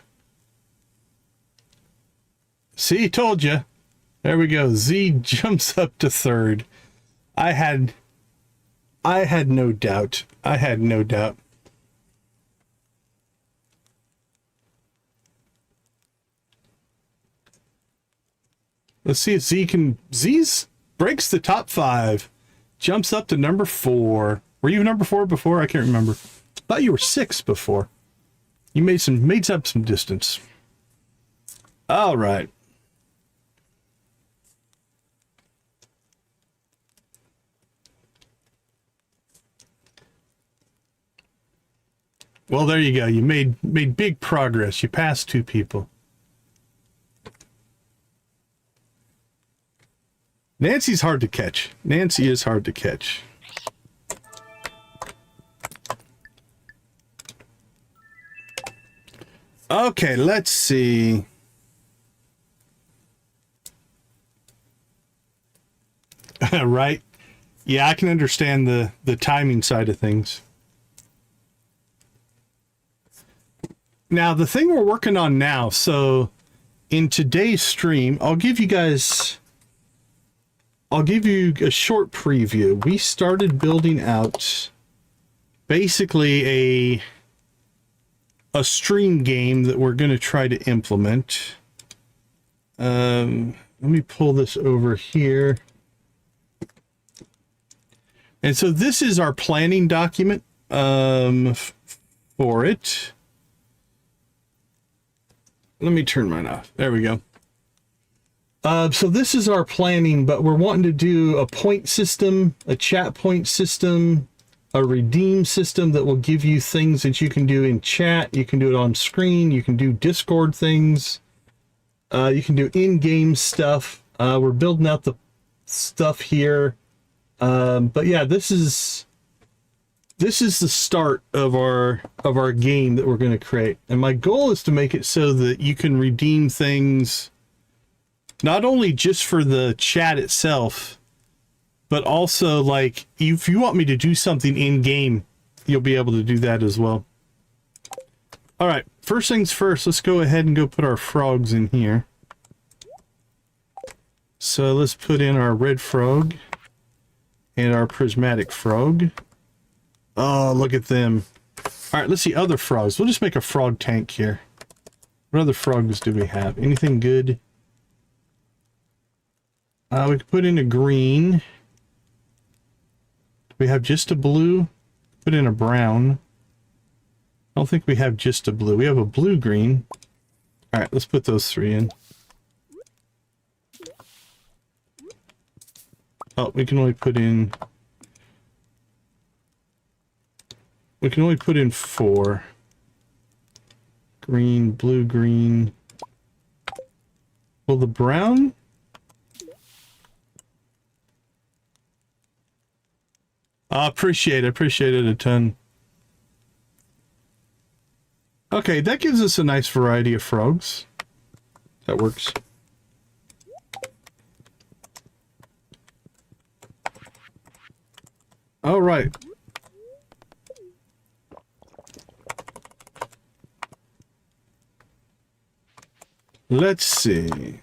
See, told you. There we go. Z jumps up to third. I had no doubt. Let's see if Z's breaks the top 5. Jumps up to number 4. Were you number 4 before? I can't remember. Thought you were 6 before. You made up some distance. All right. Well, there you go. You made big progress. You passed 2 people. Nancy's hard to catch. Nancy is hard to catch. Okay, let's see. Right? Yeah, I can understand the timing side of things. Now, the thing we're working on now, so in today's stream, I'll give you a short preview. We started building out basically a stream game that we're going to try to implement. Let me pull this over here. And so this is our planning document for it. Let me turn mine off. There we go. So this is our planning, but we're wanting to do a point system, a chat point system, a redeem system that will give you things that you can do in chat. You can do it on screen. You can do Discord things. You can do in-game stuff. We're building out the stuff here. But yeah, this is the start of our game that we're going to create. And my goal is to make it so that you can redeem things not only just for the chat itself, but also like if you want me to do something in game, you'll be able to do that as well. All right, first things first, let's go ahead and go put our frogs in here. So let's put in our red frog and our prismatic frog. Oh, look at them. All right, let's see other frogs. We'll just make a frog tank here. What other frogs do we have? Anything good? We could put in a green. Do we have just a blue? Put in a brown. I don't think we have just a blue. We have a blue-green. All right, let's put those three in. Oh, we can only put in... We can only put in 4. Green, blue, green. Well, the brown... I appreciate it a ton. Okay, that gives us a nice variety of frogs. That works. All right. Let's see.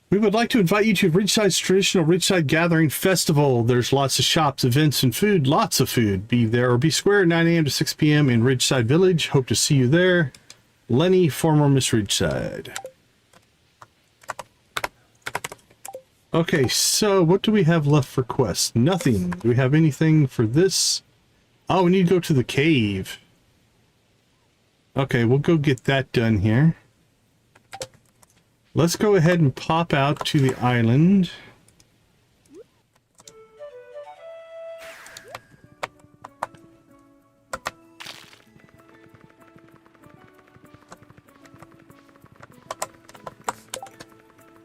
We would like to invite you to Ridgeside's traditional Ridgeside Gathering Festival. There's lots of shops, events, and food. Lots of food. Be there or be square, 9 a.m. to 6 p.m. in Ridgeside Village. Hope to see you there. Lenny, former Miss Ridgeside. Okay, so what do we have left for quests? Nothing. Do we have anything for this? Oh, we need to go to the cave. Okay, we'll go get that done here. Let's go ahead and pop out to the island.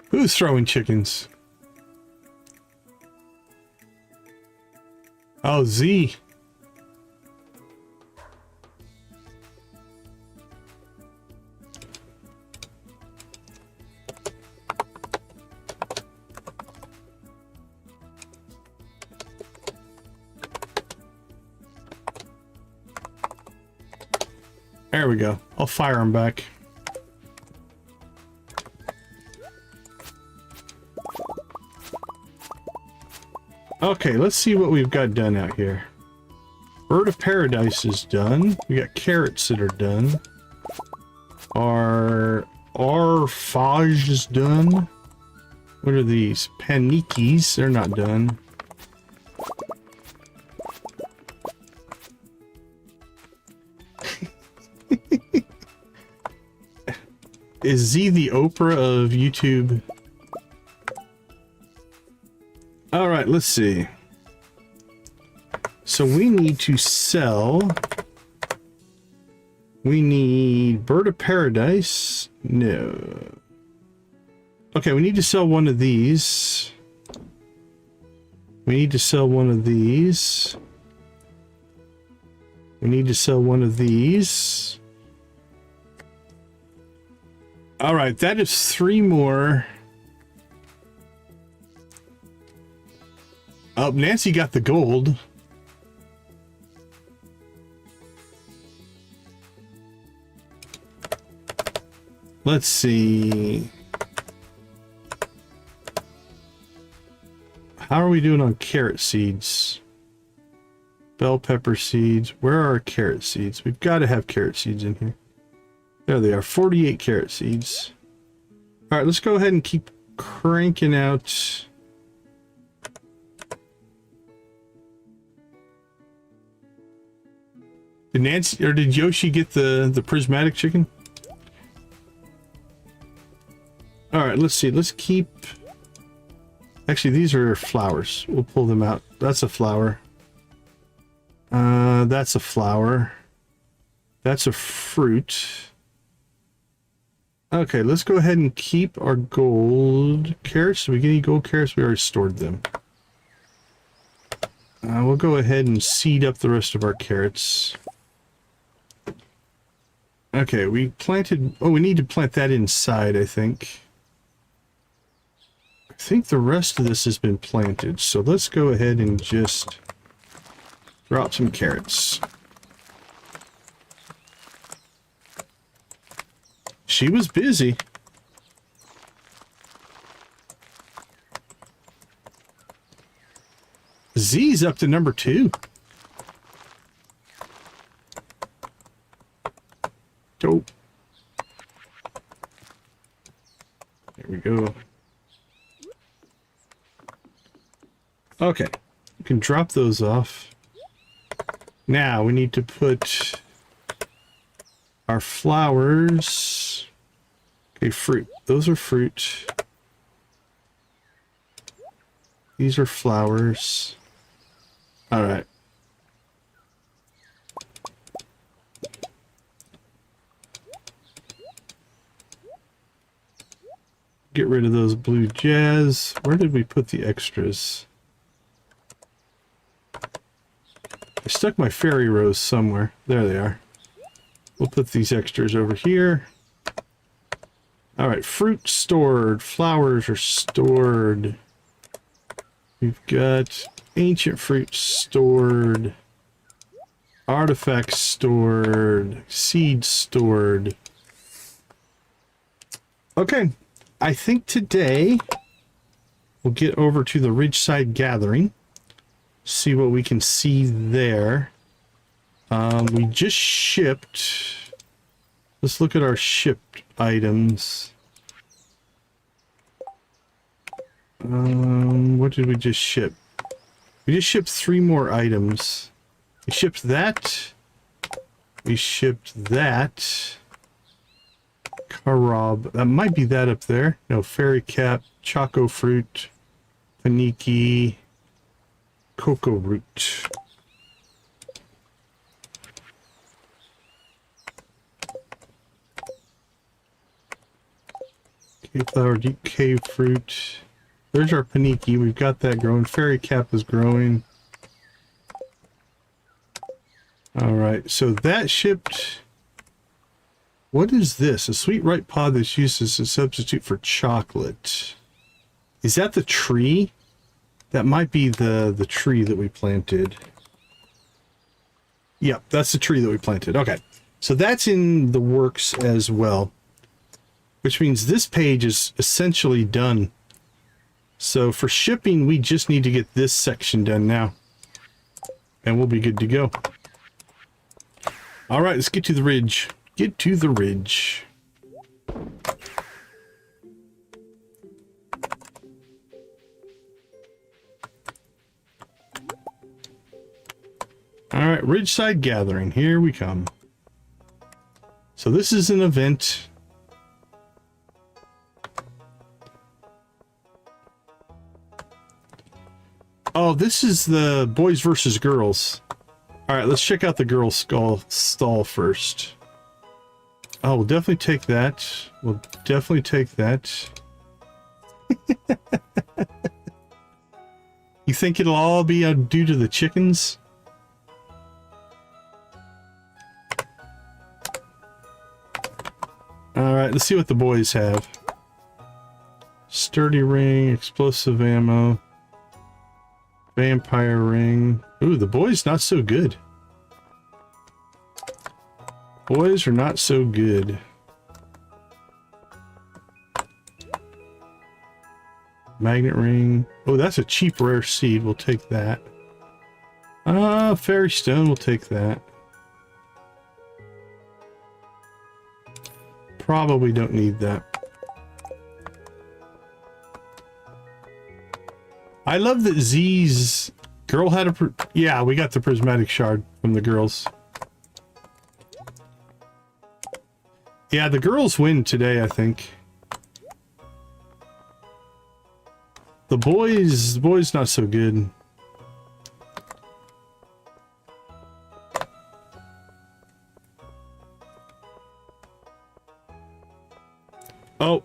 Who's throwing chickens? Oh, Z. There we go. I'll fire him back. Okay, let's see what we've got done out here. Bird of Paradise is done. We got carrots that are done. Our fage is done. What are these? Panikis. They're not done. Is Z the Oprah of YouTube? All right, let's see. So we need to sell. We need Bird of Paradise. No. Okay, we need to sell one of these. We need to sell one of these. We need to sell one of these. All right, that is 3 more. Oh, Nancy got the gold. Let's see. How are we doing on carrot seeds? Bell pepper seeds. Where are our carrot seeds? We've got to have carrot seeds in here. There they are, 48 carrot seeds. All right, let's go ahead and keep cranking out. Did Nancy or did Yoshi get the prismatic chicken? All right, let's see. Let's keep... Actually, these are flowers. We'll pull them out. That's a flower. That's a flower. That's a fruit. Okay, let's go ahead and keep our gold carrots. Do we get any gold carrots? We already stored them. We'll go ahead and seed up the rest of our carrots. Okay, we planted... Oh, we need to plant that inside, I think. I think the rest of this has been planted, so let's go ahead and just drop some carrots. She was busy. Z's up to number 2. Dope. There we go. Okay, we can drop those off. Now we need to put our flowers. Okay, fruit. Those are fruit. These are flowers. All right. Get rid of those blue jazz. Where did we put the extras? I stuck my fairy rose somewhere. There they are. We'll put these extras over here. All right, fruit stored. Flowers are stored. We've got ancient fruit stored. Artifacts stored. Seeds stored. Okay, I think today we'll get over to the Ridgeside Gathering. See what we can see there. We just shipped. Let's look at our shipped items. What did we just ship? We just shipped 3 more items. We shipped that. We shipped that. Carob. That might be that up there. No, fairy cap, choco fruit, paniki, cocoa root. Cave flower, deep cave fruit. There's our paniki. We've got that growing. Fairy cap is growing. Alright, so that shipped... What is this? A sweet ripe pod that's used as a substitute for chocolate. Is that the tree? That might be the tree that we planted. Yep, that's the tree that we planted. Okay, so that's in the works as well. Which means this page is essentially done. So for shipping, we just need to get this section done now. And we'll be good to go. Alright, let's get to the ridge. Get to the ridge. Alright, Ridgeside Gathering. Here we come. So this is an event. Oh, this is the boys versus girls. Alright, let's check out the girls' stall first. Oh, we'll definitely take that. We'll definitely take that. You think it'll all be due to the chickens? Alright, let's see what the boys have. Sturdy ring, explosive ammo, vampire ring. Ooh, the boys not so good. Boys are not so good. Magnet ring. Oh, that's a cheap rare seed. We'll take that. Fairy stone. We'll take that. Probably don't need that. I love that Z's girl had a... Yeah, we got the prismatic shard from the girls. Yeah, the girls win today, I think. The boys not so good. Oh,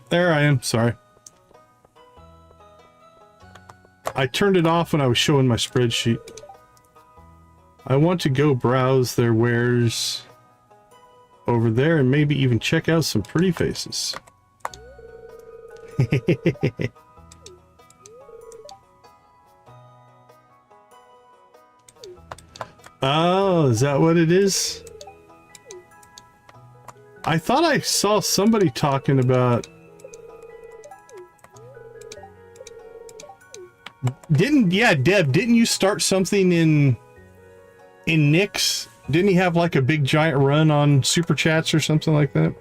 there I am. Sorry. I turned it off when I was showing my spreadsheet. I want to go browse their wares over there and maybe even check out some pretty faces. Oh, is that what it is? I thought I saw somebody talking about... Yeah, Deb, didn't you start something in Nick's? Didn't he have like a big giant run on Super Chats or something like that?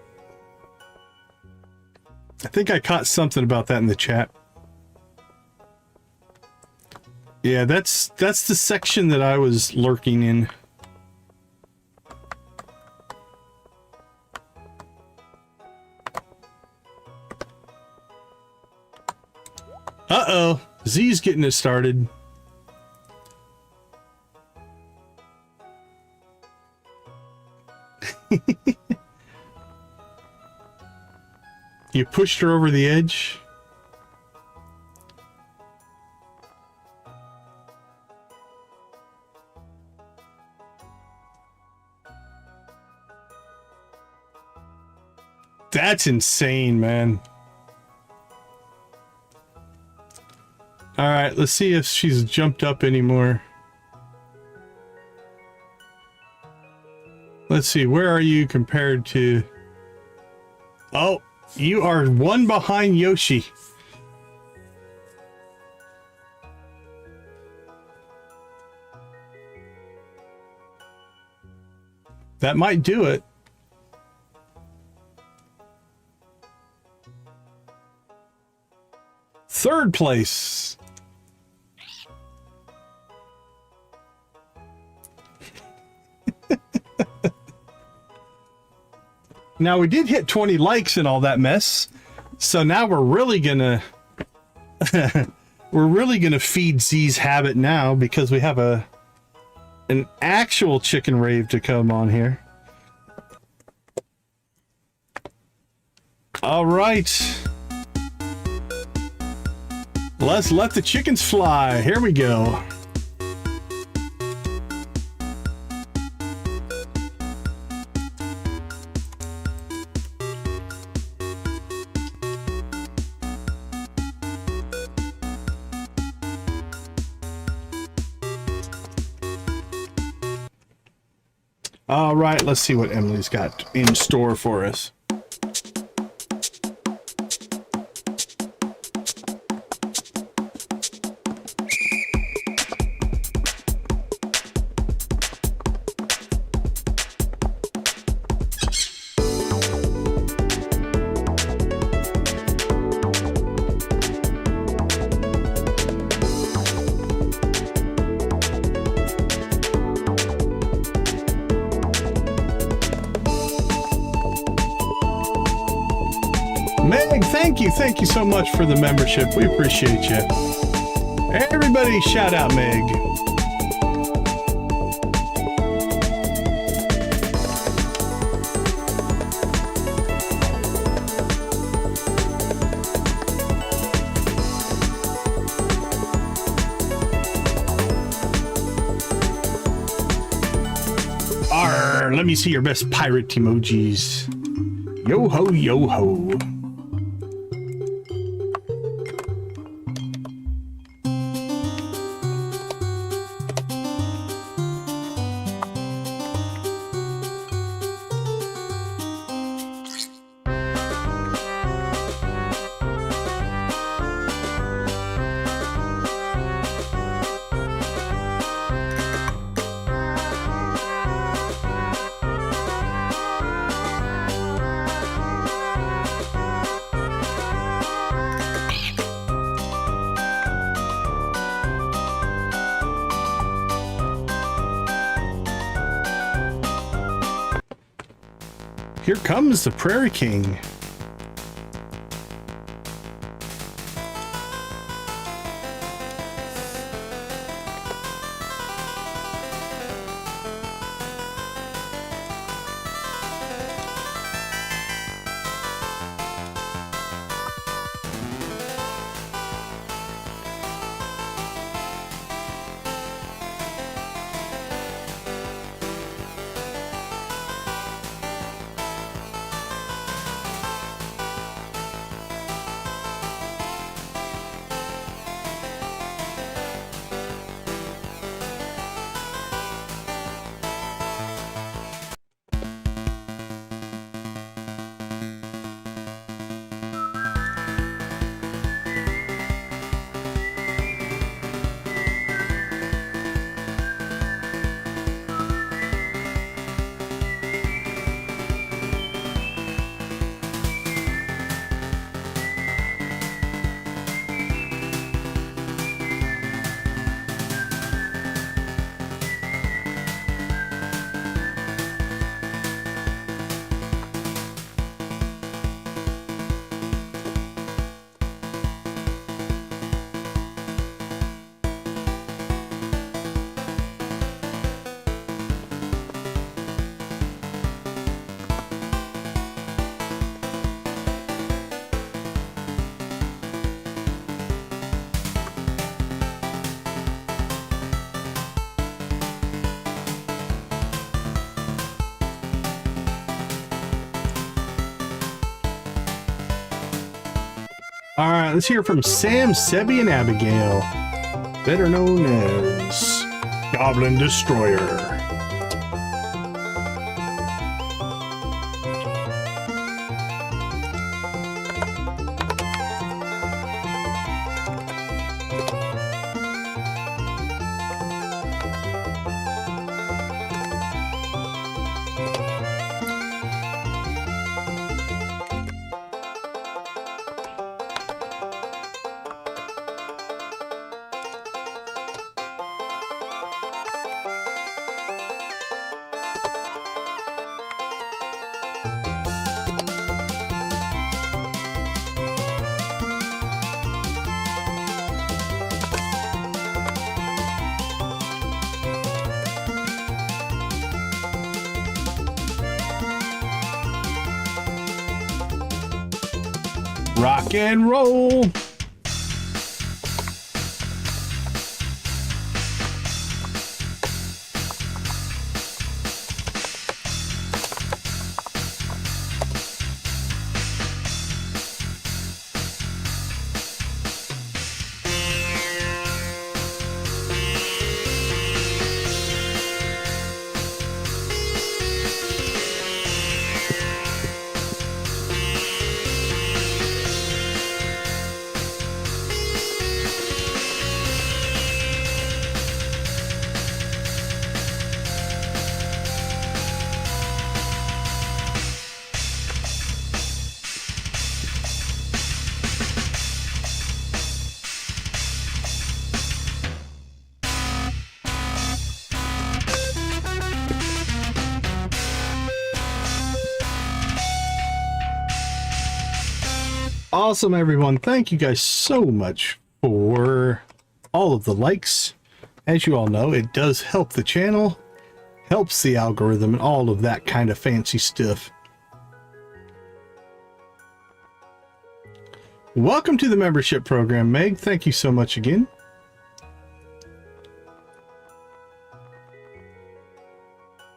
I think I caught something about that in the chat. Yeah, that's the section that I was lurking in. Uh-oh, Z's getting it started. You pushed her over the edge. That's insane, man. All right, let's see if she's jumped up anymore. Let's see, where are you compared to... Oh, you are one behind Yoshi. That might do it. Third place. Now we did hit 20 likes and all that mess, so now we're really gonna feed Z's habit now, because we have an actual chicken rave to come on here. All right, let's let the chickens fly. Here we go. All right, let's see what Emily's got in store for us. Thank you so much for the membership. We appreciate you. Everybody shout out Meg. Arr, let me see your best pirate emojis. Yo ho, yo ho. Here comes the Prairie King. All right, let's hear from Sam, Sebby, and Abigail, better known as Goblin Destroyer. Rock and roll. Awesome, everyone. Thank you guys so much for all of the likes. As you all know, it does help the channel, helps the algorithm, and all of that kind of fancy stuff. Welcome to the membership program, Meg. Thank you so much again.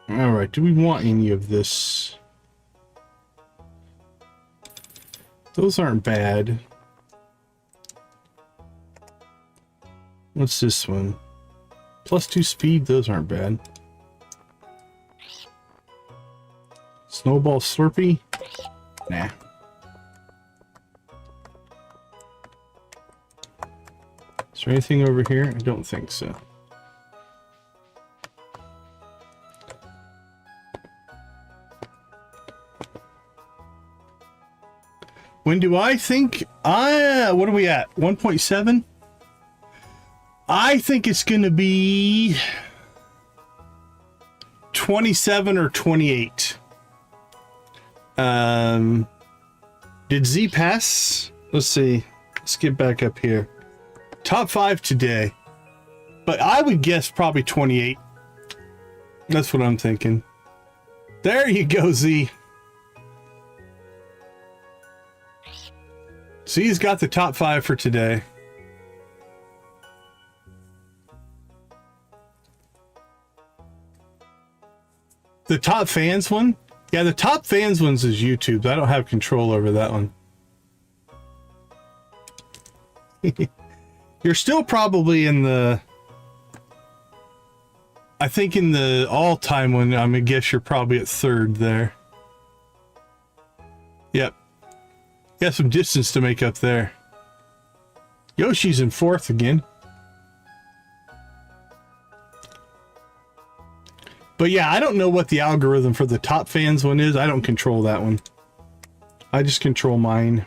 All right, do we want any of this? Those aren't bad. What's this one? +2 speed, those aren't bad. Snowball Slurpee? Nah. Is there anything over here? I don't think so. When do I think what are we at? 1.7? I think it's going to be 27 or 28. Did Z pass? Let's see. Let's get back up here. Top 5 today. But I would guess probably 28. That's what I'm thinking. There you go, Z. Z's got the top 5 for today. The top fans one? Yeah, the top fans ones is YouTube. I don't have control over that one. You're still probably in the... I think in the all-time one, I'm gonna guess you're probably at 3rd there. Yep. Got some distance to make up there. Yoshi's in 4th again. But yeah, I don't know what the algorithm for the top fans one is. I don't control that one. I just control mine.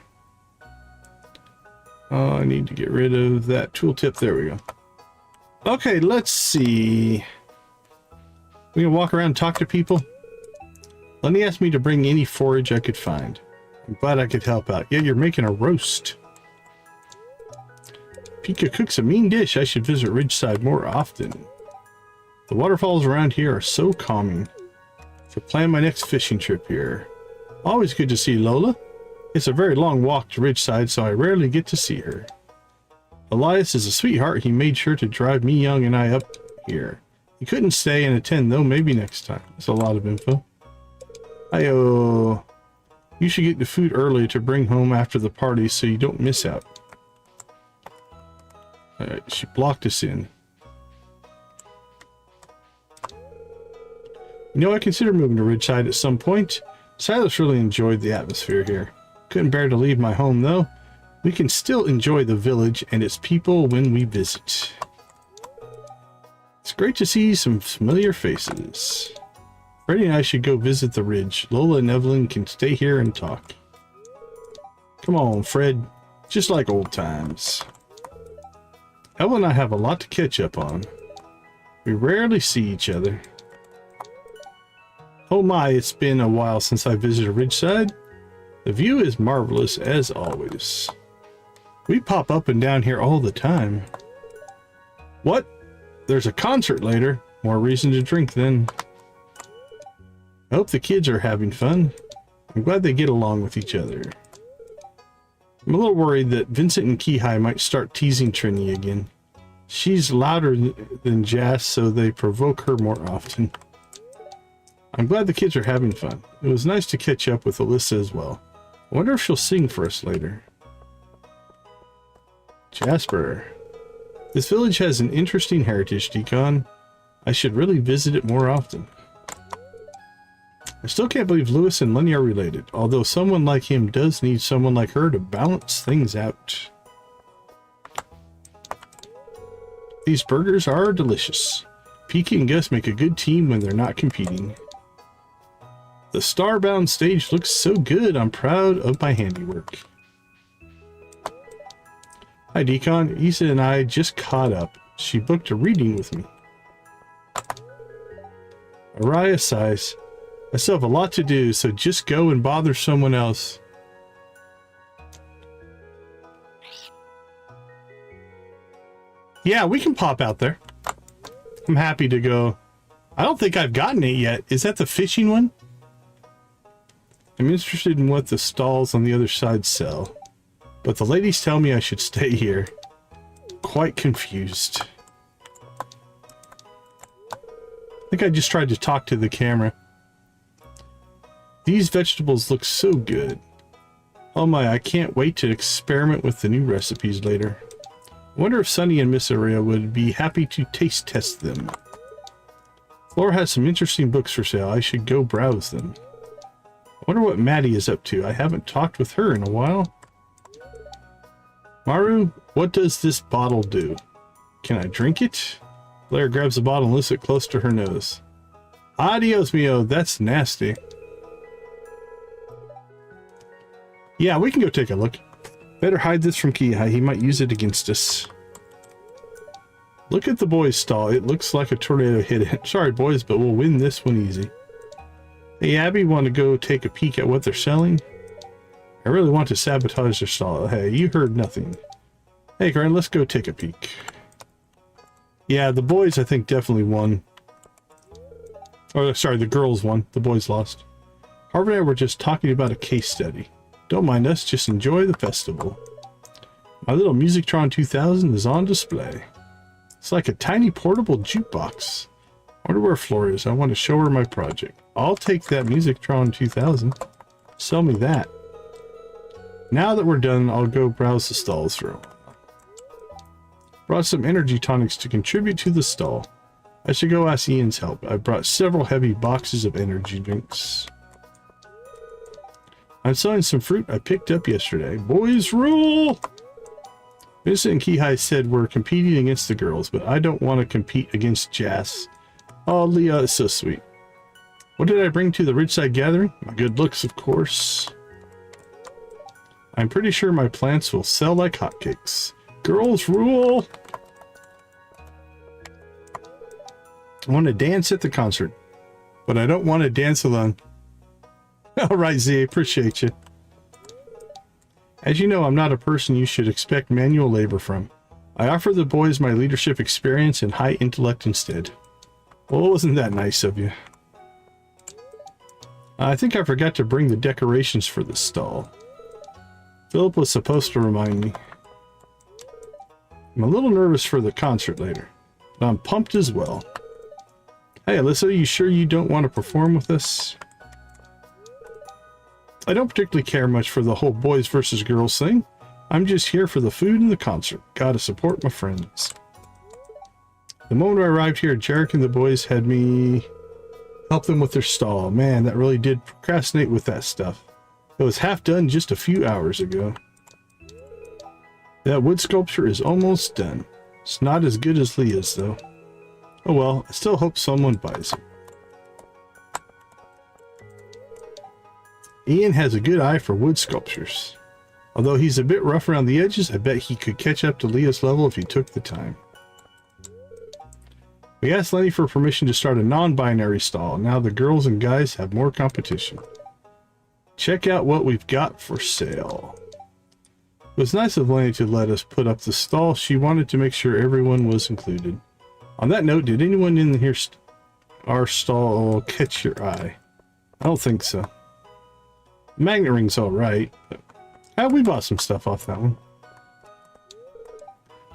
Oh, I need to get rid of that tooltip. There we go. Okay, let's see. We can walk around and talk to people. Lenny asked me to bring any forage I could find. I'm glad I could help out. Yeah, you're making a roast. Pika cooks a mean dish. I should visit Ridgeside more often. The waterfalls around here are so calming. To plan my next fishing trip here. Always good to see Lola. It's a very long walk to Ridgeside, so I rarely get to see her. Elias is a sweetheart. He made sure to drive me, Young, and I up here. He couldn't stay and attend, though. Maybe next time. That's a lot of info. Hi-oh. You should get the food early to bring home after the party so you don't miss out. Alright, she blocked us in. You know, I considered moving to Ridgeside at some point. Silas really enjoyed the atmosphere here. Couldn't bear to leave my home, though. We can still enjoy the village and its people when we visit. It's great to see some familiar faces. Freddie and I should go visit the ridge. Lola and Evelyn can stay here and talk. Come on, Fred. Just like old times. Evelyn and I have a lot to catch up on. We rarely see each other. Oh my, it's been a while since I visited Ridgeside. The view is marvelous as always. We pop up and down here all the time. What? There's a concert later. More reason to drink then. I hope the kids are having fun. I'm glad they get along with each other. I'm a little worried that Vincent and Kihai might start teasing Trini again. She's louder than Jas, so they provoke her more often. I'm glad the kids are having fun. It was nice to catch up with Alyssa as well. I wonder if she'll sing for us later. Jasper. This village has an interesting heritage, Decon. I should really visit it more often. I still can't believe Lewis and Lenny are related, although someone like him does need someone like her to balance things out. These burgers are delicious. Peaky and Gus make a good team when they're not competing. The starbound stage looks so good. I'm proud of my handiwork. Hi, Decon. Issa and I just caught up. She booked a reading with me. Araya sighs. I still have a lot to do, so just go and bother someone else. Yeah, we can pop out there. I'm happy to go. I don't think I've gotten it yet. Is that the fishing one? I'm interested in what the stalls on the other side sell, but the ladies tell me I should stay here. Quite confused. I think I just tried to talk to the camera. These vegetables look so good. Oh my, I can't wait to experiment with the new recipes later. I wonder if Sunny and Miss Aria would be happy to taste test them. Flora has some interesting books for sale. I should go browse them. I wonder what Maddie is up to. I haven't talked with her in a while. Maru, what does this bottle do? Can I drink it? Blair grabs the bottle and lifts it close to her nose. Adios mio, that's nasty. Yeah, we can go take a look. Better hide this from Kihai. He might use it against us. Look at the boys' stall. It looks like a tornado hit it. Sorry, boys, but we'll win this one easy. Hey, Abby, want to go take a peek at what they're selling? I really want to sabotage their stall. Hey, you heard nothing. Hey, Grant, let's go take a peek. Yeah, the boys, I think, definitely won. Oh, sorry, the girls won. The boys lost. Harvard and I were just talking about a case study. Don't mind us, just enjoy the festival. My little Musictron 2000 is on display. It's like a tiny portable jukebox. I wonder where Flora is. I want to show her my project. I'll take that Musictron 2000. Sell me that. Now that we're done, I'll go browse the stalls for a while. Brought some energy tonics to contribute to the stall. I should go ask Ian's help. I brought several heavy boxes of energy drinks. I'm selling some fruit I picked up yesterday. Boys rule! Vincent and Kihai said we're competing against the girls, but I don't want to compete against Jas. Oh, Leah is so sweet. What did I bring to the Ridgeside gathering? My good looks, of course. I'm pretty sure my plants will sell like hotcakes. Girls rule! I want to dance at the concert, but I don't want to dance alone. Alright, Z, appreciate you. As you know, I'm not a person you should expect manual labor from. I offer the boys my leadership experience and high intellect instead. Well, wasn't that nice of you? I think I forgot to bring the decorations for the stall. Philip was supposed to remind me. I'm a little nervous for the concert later, but I'm pumped as well. Hey, Alyssa, you sure you don't want to perform with us? I don't particularly care much for the whole boys versus girls thing. I'm just here for the food and the concert. Gotta support my friends. The moment I arrived here, Jarek and the boys had me help them with their stall. Man, that really did procrastinate with that stuff. It was half done just a few hours ago. That wood sculpture is almost done. It's not as good as Leah's, though. Oh well, I still hope someone buys it. Ian has a good eye for wood sculptures. Although he's a bit rough around the edges, I bet he could catch up to Leah's level if he took the time. We asked Lenny for permission to start a non-binary stall. Now the girls and guys have more competition. Check out what we've got for sale. It was nice of Lenny to let us put up the stall. She wanted to make sure everyone was included. On that note, did anyone in here our stall catch your eye? I don't think so. Magnet ring's alright, but we bought some stuff off that one.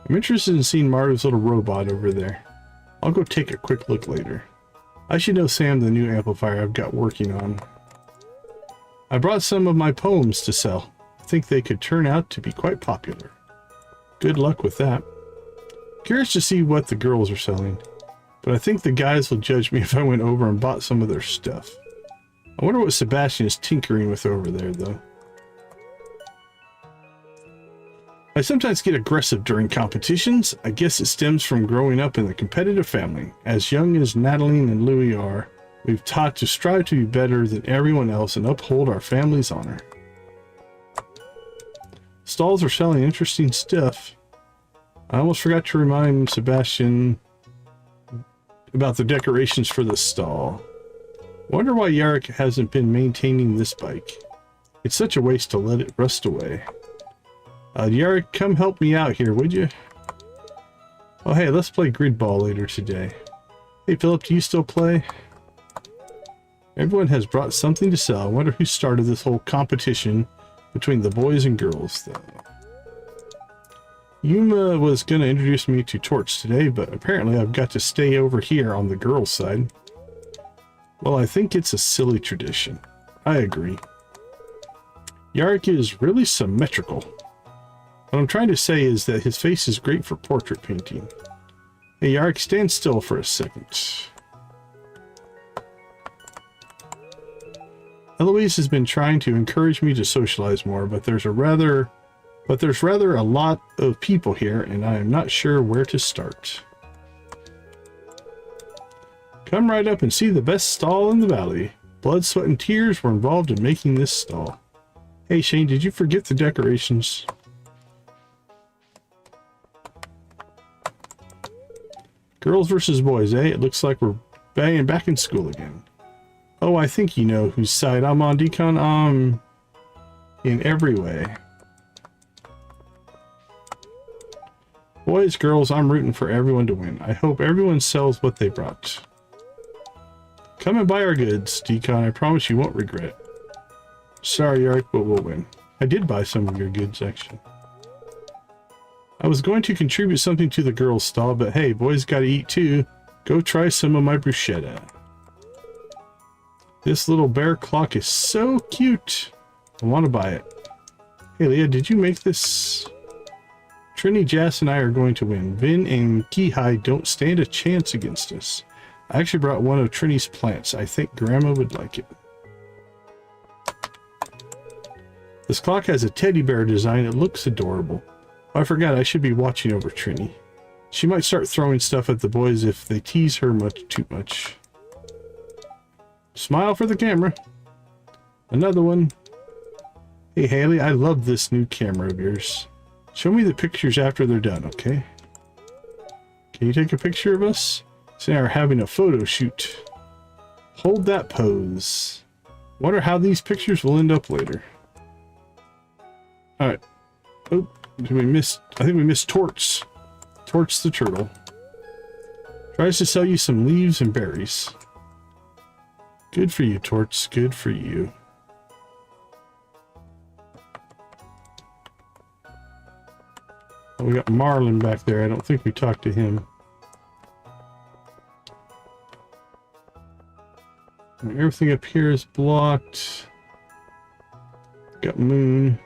I'm interested in seeing Mario's little robot over there. I'll go take a quick look later. I should know Sam the new amplifier I've got working on. I brought some of my poems to sell. I think they could turn out to be quite popular. Good luck with that. Curious to see what the girls are selling, but I think the guys will judge me if I went over and bought some of their stuff. I wonder what Sebastian is tinkering with over there, though. I sometimes get aggressive during competitions. I guess it stems from growing up in a competitive family. As young as Natalie and Louie are, we've taught to strive to be better than everyone else and uphold our family's honor. Stalls are selling interesting stuff. I almost forgot to remind Sebastian about the decorations for the stall. Wonder why Yarrick hasn't been maintaining this bike. It's such a waste to let it rust away. Yarrick, come help me out here, would you? Oh hey, let's play grid ball later today. Hey Philip, do you still play? Everyone has brought something to sell. I wonder who started this whole competition between the boys and girls thing. Yuma was going to introduce me to Torch today, but apparently I've got to stay over here on the girls' side. Well, I think it's a silly tradition. I agree. Yarrick is really symmetrical. What I'm trying to say is that his face is great for portrait painting. Hey Yarrick, stand still for a second. Eloise has been trying to encourage me to socialize more, but there's rather a lot of people here, and I am not sure where to start. Come right up and see the best stall in the valley. Blood, sweat, and tears were involved in making this stall. Hey Shane, did you forget the decorations? Girls versus boys, eh? It looks like we're banging back in school again. Oh, I think you know whose side I'm on, Decon. In every way. Boys, girls, I'm rooting for everyone to win. I hope everyone sells what they brought. Come and buy our goods, Decon. I promise you won't regret. Sorry, Yarrick, but we'll win. I did buy some of your goods, actually. I was going to contribute something to the girls' stall, but hey, boys gotta eat too. Go try some of my bruschetta. This little bear clock is so cute. I want to buy it. Hey, Leah, did you make this? Trini, Jas, and I are going to win. Vin and Kihai don't stand a chance against us. I actually brought one of Trini's plants. I think Grandma would like it. This clock has a teddy bear design. It looks adorable. Oh, I forgot, I should be watching over Trini. She might start throwing stuff at the boys if they tease her too much. Smile for the camera. Another one. Hey Haley, I love this new camera of yours. Show me the pictures after they're done, okay? Can you take a picture of us? So now we're having a photo shoot. Hold that pose. Wonder how these pictures will end up later. Alright. Oh, did we miss? I think we missed Torch. Torch the turtle. Tries to sell you some leaves and berries. Good for you, Torch. Good for you. Oh, we got Marlin back there. I don't think we talked to him. Everything up here is blocked. Got Moon.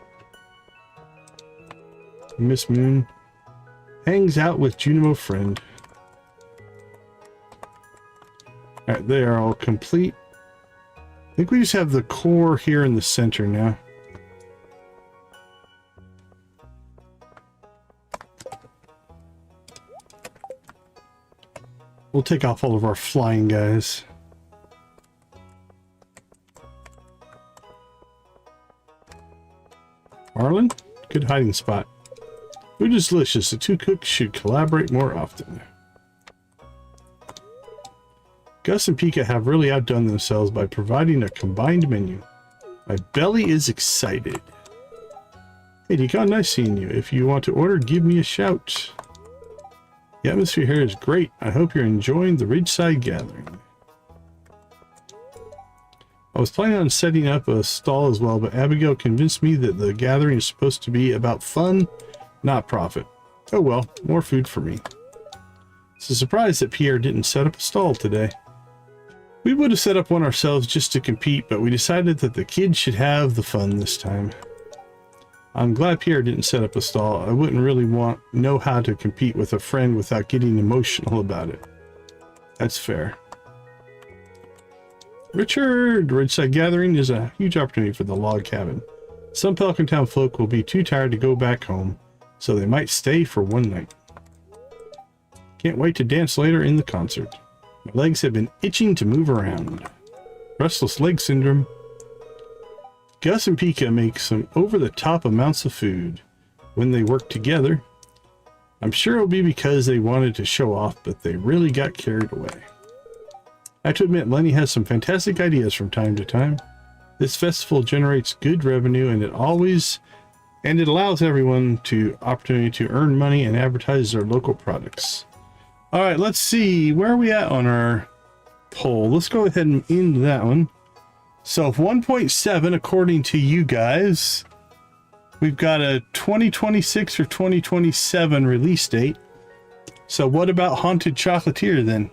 Miss Moon. Hangs out with Junimo friend. Alright, they are all complete. I think we just have the core here in the center now. We'll take off all of our flying guys. Marlin? Good hiding spot. Food is delicious. The two cooks should collaborate more often. Gus and Pika have really outdone themselves by providing a combined menu. My belly is excited. Hey, Deacon, nice seeing you. If you want to order, give me a shout. The atmosphere here is great. I hope you're enjoying the Ridgeside gathering. I was planning on setting up a stall as well, but Abigail convinced me that the gathering is supposed to be about fun, not profit. Oh well, more food for me. It's a surprise that Pierre didn't set up a stall today. We would have set up one ourselves just to compete, but we decided that the kids should have the fun this time. I'm glad Pierre didn't set up a stall. I wouldn't really know how to compete with a friend without getting emotional about it. That's fair. Richard! Ridgeside Gathering is a huge opportunity for the log cabin. Some Pelican Town folk will be too tired to go back home, so they might stay for one night. Can't wait to dance later in the concert. My legs have been itching to move around. Restless leg syndrome. Gus and Pika make some over-the-top amounts of food when they work together. I'm sure it'll be because they wanted to show off, but they really got carried away. I have to admit, Lenny has some fantastic ideas from time to time. This festival generates good revenue, and it allows everyone to opportunity to earn money and advertise their local products. All right, let's see. Where are we at on our poll? Let's go ahead and end that one. So 1.7, according to you guys, we've got a 2026 or 2027 release date. So what about Haunted Chocolatier then?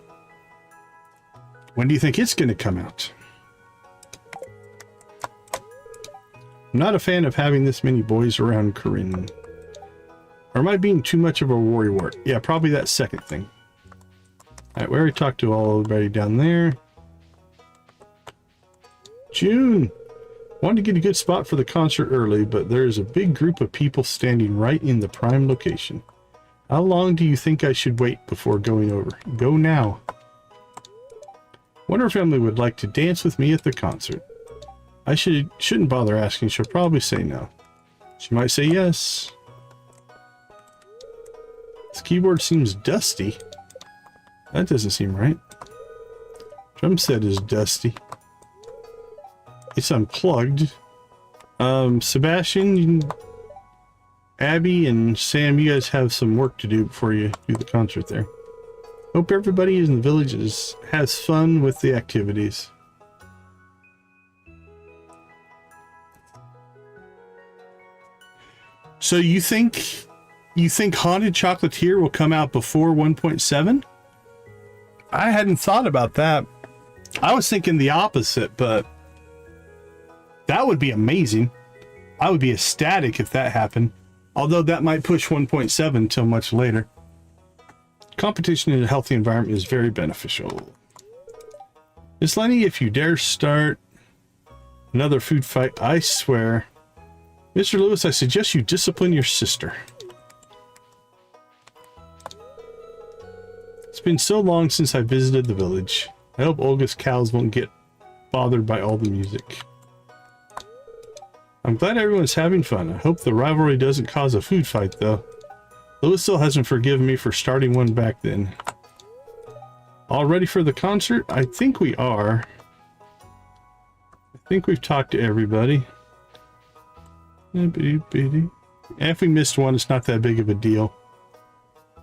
When do you think it's going to come out? I'm not a fan of having this many boys around Corinne. Or am I being too much of a worrywart? Yeah, probably that second thing. Alright, we already talked to everybody down there. June! Wanted to get a good spot for the concert early, but there's a big group of people standing right in the prime location. How long do you think I should wait before going over? Go now. Wonder if Emily would like to dance with me at the concert. I shouldn't bother asking. She'll probably say no. She might say yes. This keyboard seems dusty. That doesn't seem right. Drum set is dusty. It's unplugged. Sebastian, Abby, and Sam, you guys have some work to do before you do the concert there. Hope everybody in the village has fun with the activities. So you think Haunted Chocolatier will come out before 1.7? I hadn't thought about that. I was thinking the opposite, but that would be amazing. I would be ecstatic if that happened. Although that might push 1.7 till much later. Competition in a healthy environment is very beneficial. Miss Lenny, if you dare start another food fight, I swear. Mr. Lewis, I suggest you discipline your sister. It's been so long since I visited the village. I hope Olga's cows won't get bothered by all the music. I'm glad everyone's having fun. I hope the rivalry doesn't cause a food fight, though. Lewis still hasn't forgiven me for starting one back then. All ready for the concert? I think we are. I think we've talked to everybody. And if we missed one, it's not that big of a deal.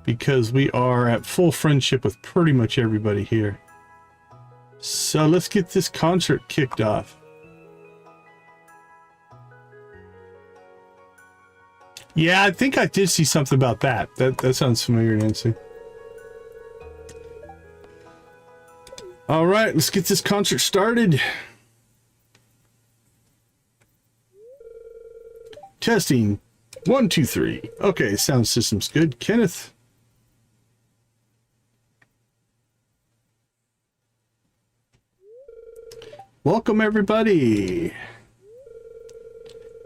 Because we are at full friendship with pretty much everybody here. So let's get this concert kicked off. Yeah, I think I did see something about that. That sounds familiar, Nancy. All right, let's get this concert started. Testing. 1, 2, 3. Okay, sound system's good. Kenneth. Welcome, everybody.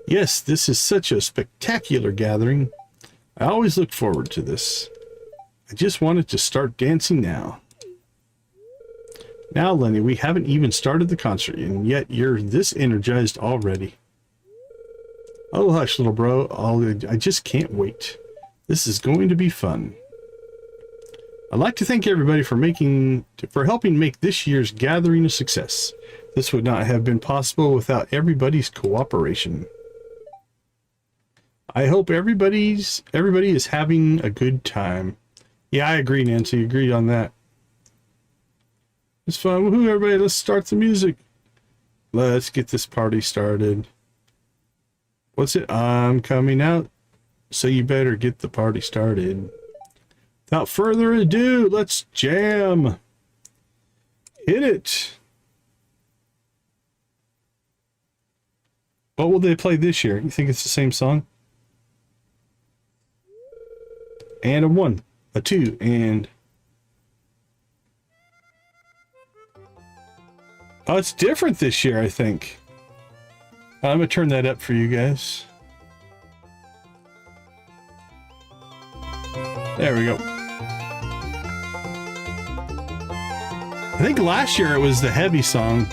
Yes, this is such a spectacular gathering. I always look forward to this. I just wanted to start dancing now. Now, Lenny, we haven't even started the concert, and yet you're this energized already. Oh, hush, little bro. I just can't wait. This is going to be fun. I'd like to thank everybody for helping make this year's gathering a success. This would not have been possible without everybody's cooperation. I hope everybody is having a good time. Yeah, I agree, Nancy. Agreed on that. It's fun. Woohoo, everybody. Let's start the music. Let's get this party started. What's it? I'm coming out. So you better get the party started. Without further ado, let's jam. Hit it. What will they play this year? You think it's the same song? And a 1, a 2, and... Oh, it's different this year, I think. I'm going to turn that up for you guys. There we go. I think last year it was the heavy song.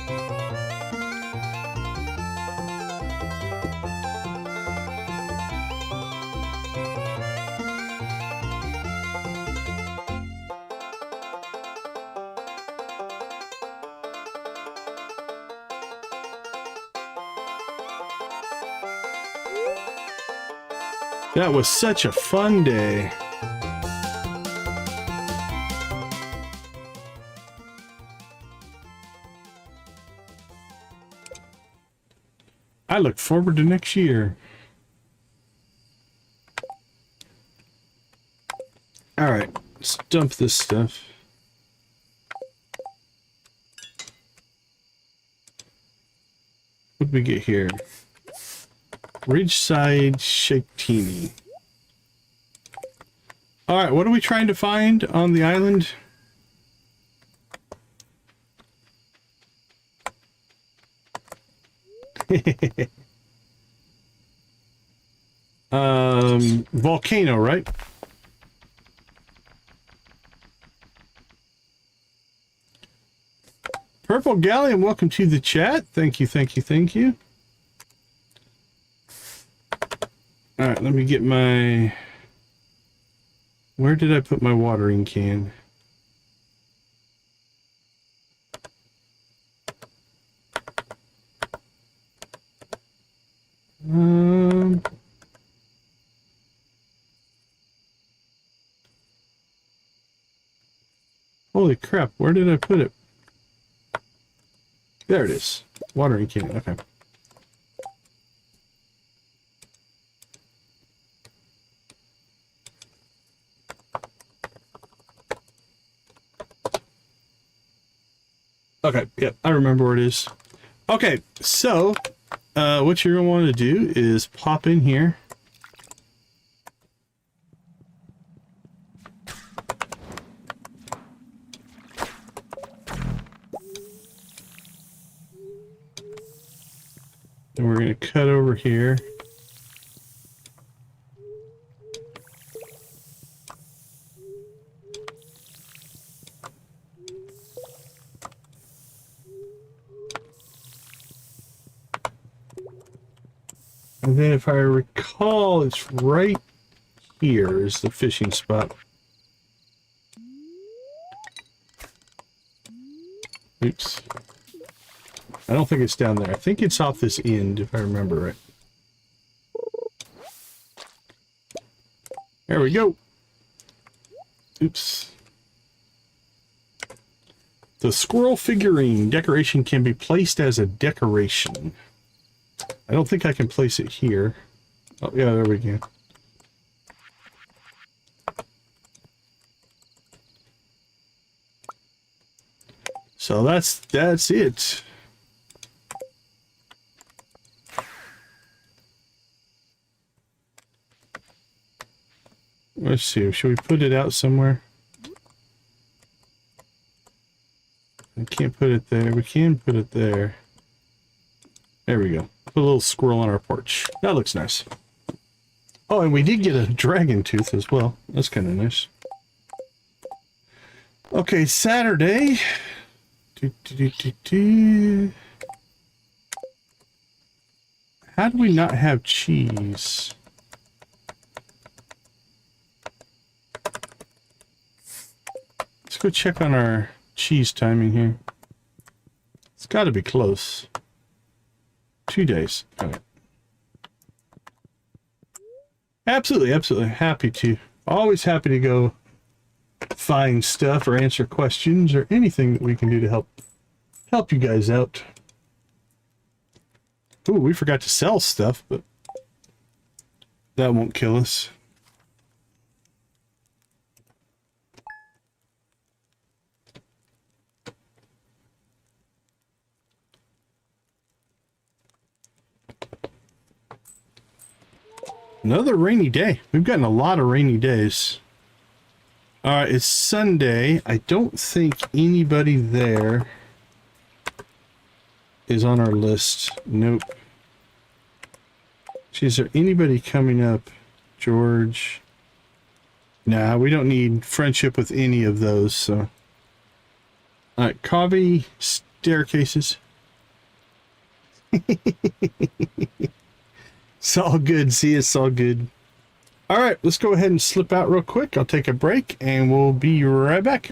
That was such a fun day. I look forward to next year. All right, let's dump this stuff. What did we get here? Ridgeside Shaktini. All right, what are we trying to find on the island? Volcano, right? Purple Galleon, welcome to the chat. Thank you, thank you, thank you. All right, let me get my... Where did I put my watering can? Holy crap, where did I put it? There it is. Watering can, okay. Okay, yep, I remember where it is. Okay, so what you're going to want to do is pop in here. And we're going to cut over here. And then if I recall, it's right here is the fishing spot. Oops. I don't think it's down there. I think it's off this end, if I remember right. There we go. Oops. The squirrel figurine decoration can be placed as a decoration. I don't think I can place it here. Oh, yeah, there we go. So that's it. Let's see. Should we put it out somewhere? I can't put it there. We can put it there. There we go. Put a little squirrel on our porch. That looks nice. Oh, and we did get a dragon tooth as well. That's kind of nice. Okay, Saturday. How do we not have cheese? Let's go check on our cheese timing here. It's got to be close. 2 days. Okay. Absolutely, absolutely. Happy to. Always happy to go find stuff or answer questions or anything that we can do to help you guys out. Ooh, we forgot to sell stuff, but that won't kill us. Another rainy day. We've gotten a lot of rainy days. Alright, it's Sunday. I don't think anybody there is on our list. Nope. See, is there anybody coming up? George? Nah, we don't need friendship with any of those, so. Alright, coffee staircases. It's all good. See, it's all good. All right, let's go ahead and slip out real quick. I'll take a break and we'll be right back.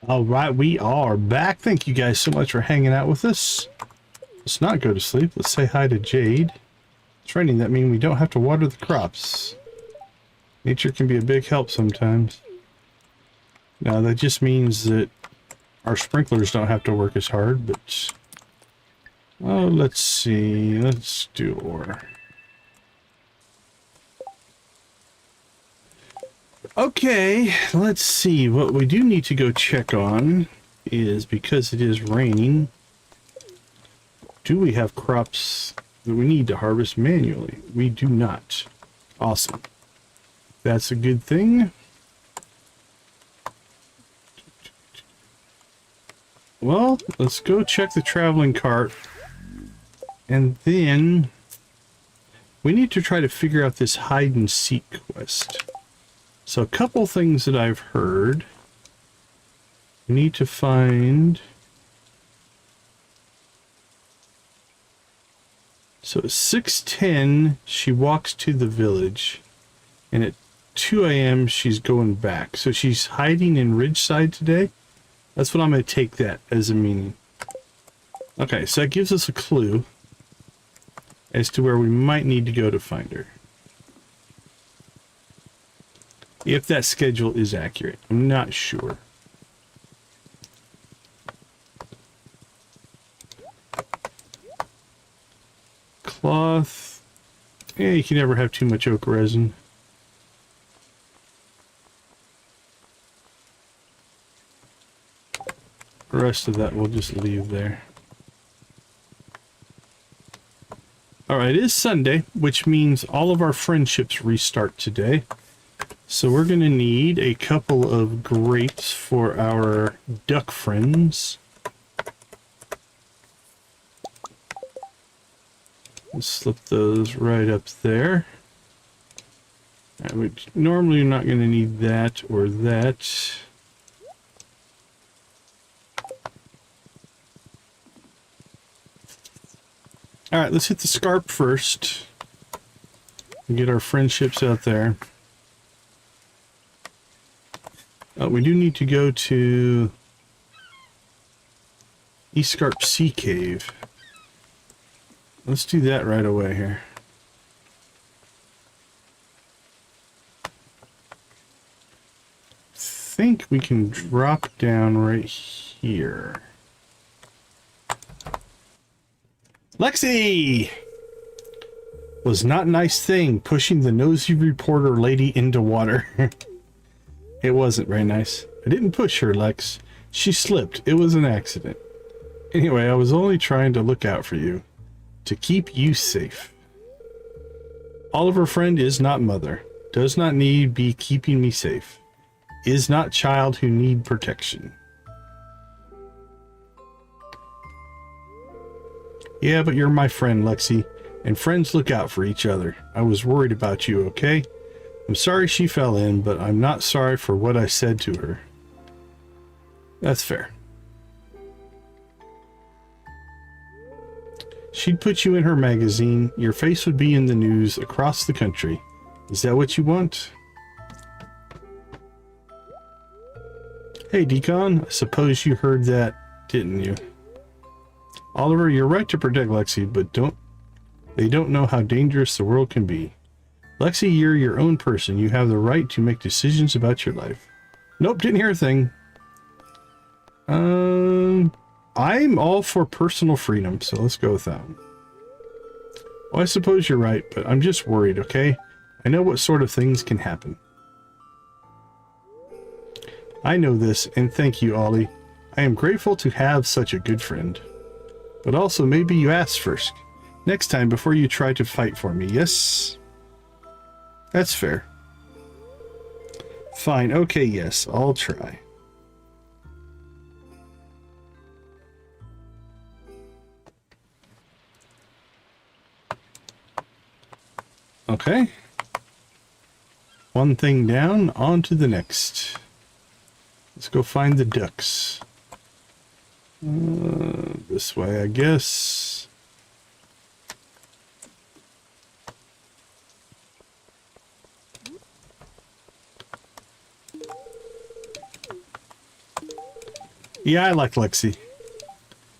All right, we are back. Thank you guys so much for hanging out with us. Let's not go to sleep. Let's say hi to Jade. It's raining. That means we don't have to water the crops. Nature can be a big help sometimes. Now, that just means that our sprinklers don't have to work as hard, but... Oh, let's see. Let's do ore. Okay, let's see. What we do need to go check on is, because it is raining, do we have crops that we need to harvest manually? We do not. Awesome. That's a good thing. Well, let's go check the traveling cart. And then we need to try to figure out this hide and seek quest. So a couple things that I've heard. We need to find... So at 6:10, she walks to the village. And at 2 a.m., she's going back. So she's hiding in Ridgeside today. That's what I'm going to take that as a meaning. Okay, so that gives us a clue as to where we might need to go to find her. If that schedule is accurate. I'm not sure. Cloth. Yeah, you can never have too much oak resin. The rest of that we'll just leave there. Alright, it is Sunday, which means all of our friendships restart today. So we're going to need a couple of grapes for our duck friends. Let's slip those right up there. Normally you're not going to need that or that. Alright, let's hit the Scarp first. And get our friendships out there. We do need to go to East Scarp Sea Cave. Let's do that right away here. I think we can drop down right here. Lexi! Was not a nice thing pushing the nosy reporter lady into water. It wasn't very nice. I didn't push her, Lex. She slipped. It was an accident. Anyway, I was only trying to look out for you. To keep you safe. Oliver friend is not mother. Does not need be keeping me safe. Is not child who need protection. Yeah, but you're my friend, Lexi. And friends look out for each other. I was worried about you, okay? I'm sorry she fell in, but I'm not sorry for what I said to her. That's fair. She'd put you in her magazine. Your face would be in the news across the country. Is that what you want? Hey, Decon. I suppose you heard that, didn't you? Oliver, you're right to protect Lexi, but they don't know how dangerous the world can be. Lexi, you're your own person. You have the right to make decisions about your life. Nope, didn't hear a thing. I'm all for personal freedom, so let's go with that one. Well, I suppose you're right, but I'm just worried, okay? I know what sort of things can happen. I know this, and thank you, Ollie. I am grateful to have such a good friend. But also, maybe you ask first. Next time, before you try to fight for me, yes? That's fair. Fine, okay, yes, I'll try. Okay. One thing down, on to the next. Let's go find the ducks. This way, I guess. Yeah, I like Lexi.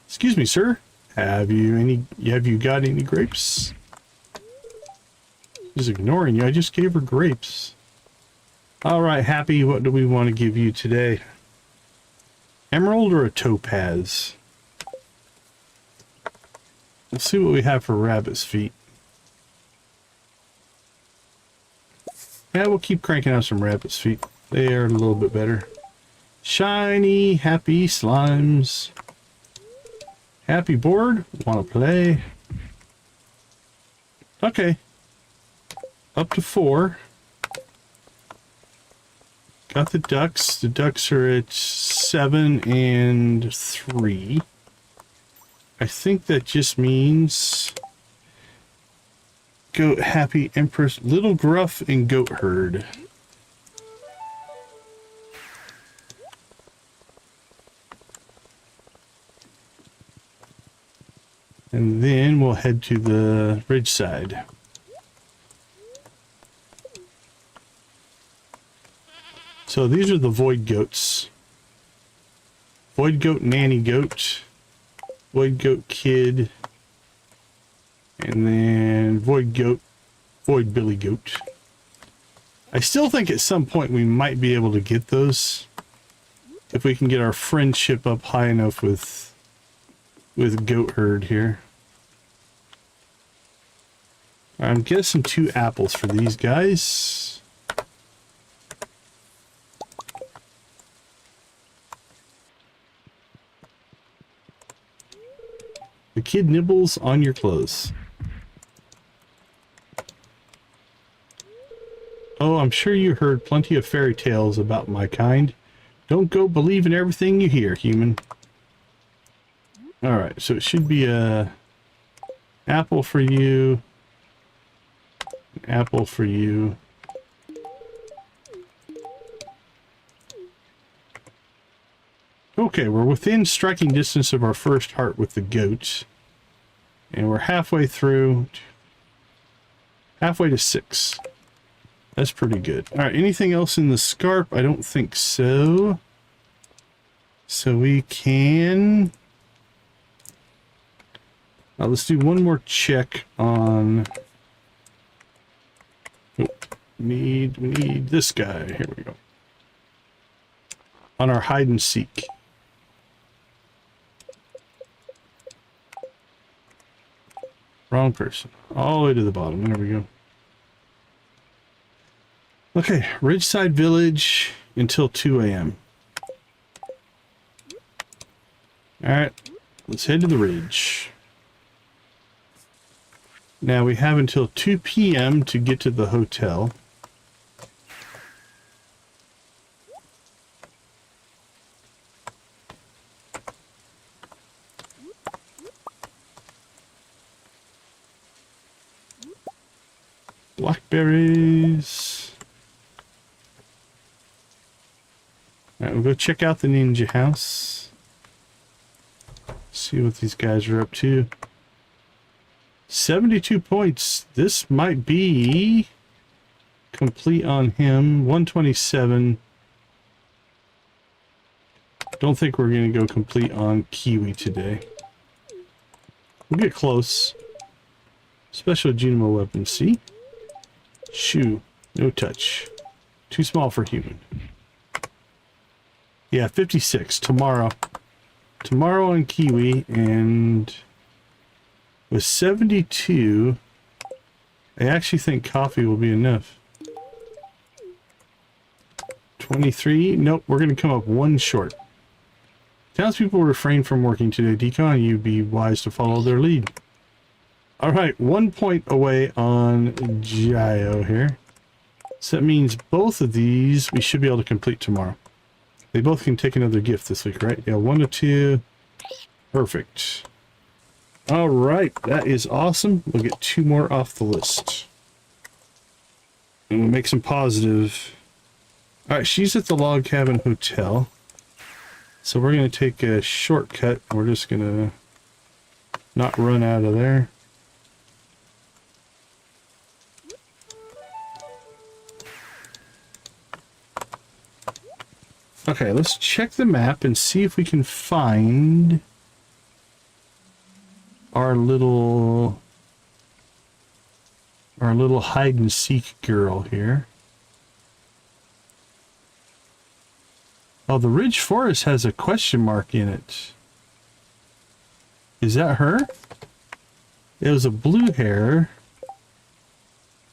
Excuse me, sir. Have you got any grapes? She's ignoring you. I just gave her grapes. All right, Happy, what do we want to give you today? Emerald or a topaz? Let's see what we have for rabbit's feet. Yeah, we'll keep cranking out some rabbit's feet. They are a little bit better. Shiny, happy slimes. Happy board? Want to play? Okay. Up to 4. Got the ducks. The ducks are at 7 and 3. I think that just means Goat, Happy, Empress, Little Gruff, and Goat Herd. And then we'll head to the Ridgeside. So these are the Void Goats. Void Goat, Nanny Goat, Void Goat Kid, and then Void Goat, Void Billy Goat. I still think at some point we might be able to get those if we can get our friendship up high enough with Goat Herd here. I'm guessing 2 apples for these guys. The kid nibbles on your clothes. Oh, I'm sure you heard plenty of fairy tales about my kind. Don't go believing everything you hear, human. Alright, so it should be a apple for you. An apple for you. Okay, we're within striking distance of our first heart with the goats. And we're halfway through. Halfway to 6. That's pretty good. Alright, anything else in the Scarp? I don't think so. So we can... let's do one more check on... Oh, we need this guy. Here we go. On our hide and seek. Wrong person. All the way to the bottom. There we go. Okay, Ridgeside Village until 2 a.m. Alright, let's head to the ridge. Now we have until 2 p.m. to get to the hotel. Blackberries. Alright, we'll go check out the ninja house. See what these guys are up to. 72 points. This might be complete on him. 127. Don't think we're going to go complete on Kiwi today. We'll get close. Special Junimo weapon. See? Shoe. No touch. Too small for human. Yeah, 56. Tomorrow. Tomorrow on Kiwi, and with 72, I actually think coffee will be enough. 23. Nope, we're going to come up 1 short. Townspeople refrain from working today. Decon, you'd be wise to follow their lead. Alright, 1 point away on Gio here. So that means both of these we should be able to complete tomorrow. They both can take another gift this week, right? Yeah, 1 to 2. Perfect. Alright, that is awesome. We'll get 2 more off the list. And we'll make some positive. Alright, she's at the Log Cabin Hotel. So we're going to take a shortcut. We're just going to not run out of there. Okay, let's check the map and see if we can find our little hide and seek girl here. Oh, the Ridge Forest has a question mark in it. Is that her? It was a blue hair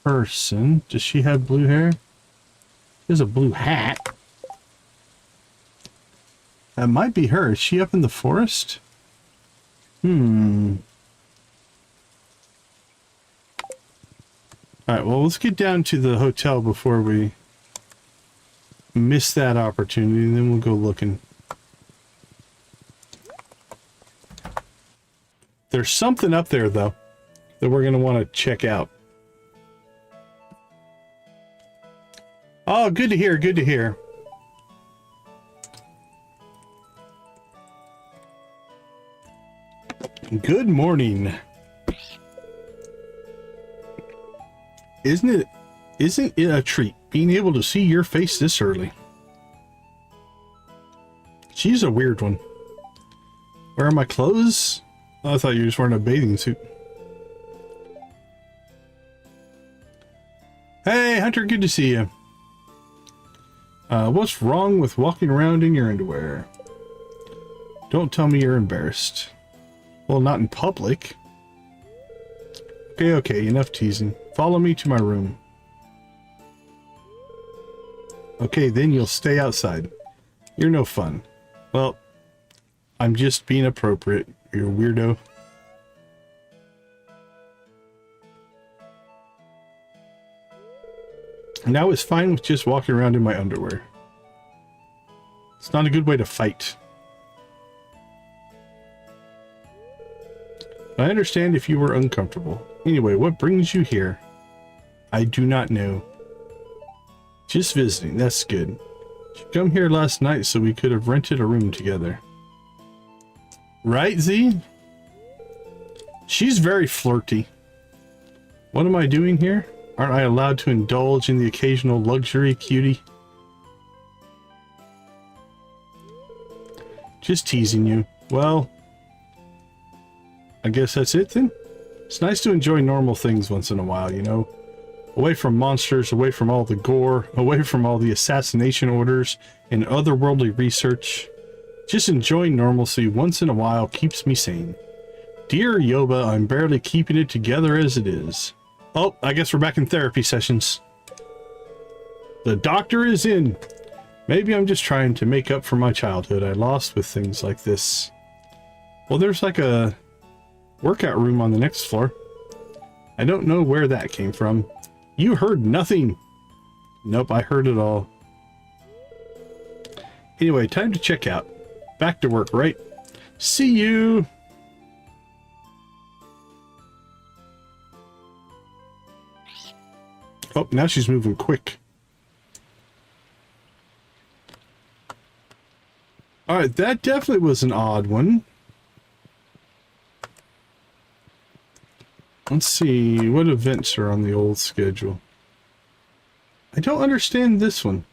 person. Does she have blue hair? There's a blue hat. That might be her. Is she up in the forest? Alright, well, let's get down to the hotel before we miss that opportunity, and then we'll go looking. There's something up there, though, that we're going to want to check out. Oh, good to hear, good to hear. Good morning. Isn't it a treat being able to see your face this early? She's a weird one. Where are my clothes? Oh, I thought you were just wearing a bathing suit. Hey, Hunter, good to see you. What's wrong with walking around in your underwear? Don't tell me you're embarrassed. Well, not in public. Okay, enough teasing. Follow me to my room. Okay, then you'll stay outside. You're no fun. Well, I'm just being appropriate, you weirdo. And I was fine with just walking around in my underwear. It's not a good way to fight. I understand if you were uncomfortable. Anyway, what brings you here? I do not know. Just visiting, that's good. You come here last night so we could have rented a room together. Right, Z? She's very flirty. What am I doing here? Aren't I allowed to indulge in the occasional luxury, cutie? Just teasing you. Well, I guess that's it then. It's nice to enjoy normal things once in a while, you know? Away from monsters, away from all the gore, away from all the assassination orders and otherworldly research. Just enjoying normalcy once in a while keeps me sane. Dear Yoba, I'm barely keeping it together as it is. Oh, I guess we're back in therapy sessions. The doctor is in. Maybe I'm just trying to make up for my childhood I lost with things like this. Well, there's like a workout room on the next floor. I don't know where that came from. You heard nothing. Nope, I heard it all. Anyway, time to check out. Back to work, right? See you. Oh, now she's moving quick. Alright, that definitely was an odd one. Let's see, what events are on the old schedule? I don't understand this one.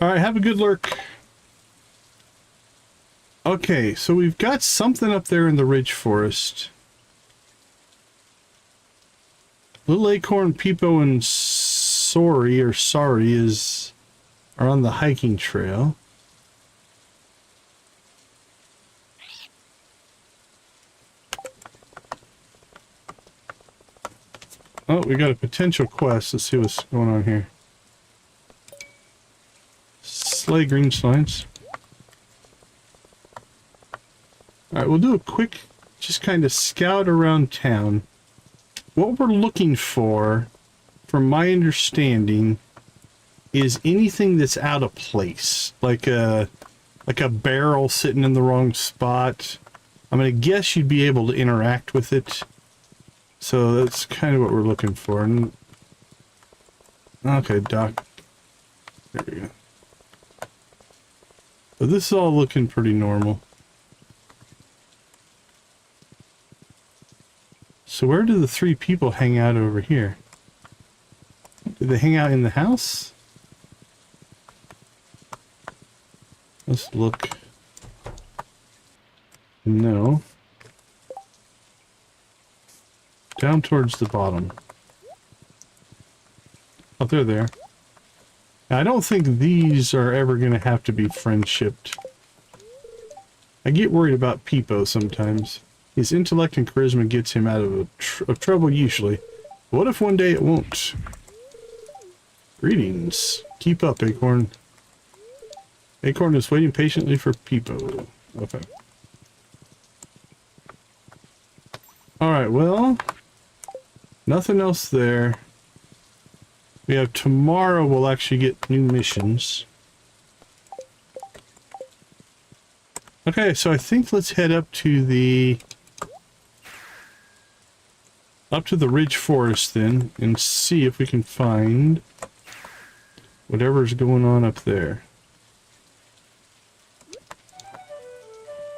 Alright, have a good lurk. Okay, so we've got something up there in the Ridge Forest. Little Acorn, Peepo, and Sorry are on the hiking trail. Oh, we got a potential quest. Let's see what's going on here. Slay green slimes. Alright, we'll do a quick, just kind of scout around town. What we're looking for, from my understanding, is anything that's out of place. Like a barrel sitting in the wrong spot. I'm going to guess you'd be able to interact with it. So that's kind of what we're looking for. Okay, Doc. There we go. But this is all looking pretty normal. So where do the three people hang out over here? Do they hang out in the house? Let's look. No. Down towards the bottom. Oh, they're there. Now, I don't think these are ever going to have to be friendshipped. I get worried about Peepo sometimes. His intellect and charisma gets him out of trouble usually. What if one day it won't? Greetings. Keep up, Acorn. Acorn is waiting patiently for Peepo. Okay. Alright, well, nothing else there. We have tomorrow we'll actually get new missions. Okay, so I think let's head up to the Ridge Forest then and see if we can find whatever's going on up there.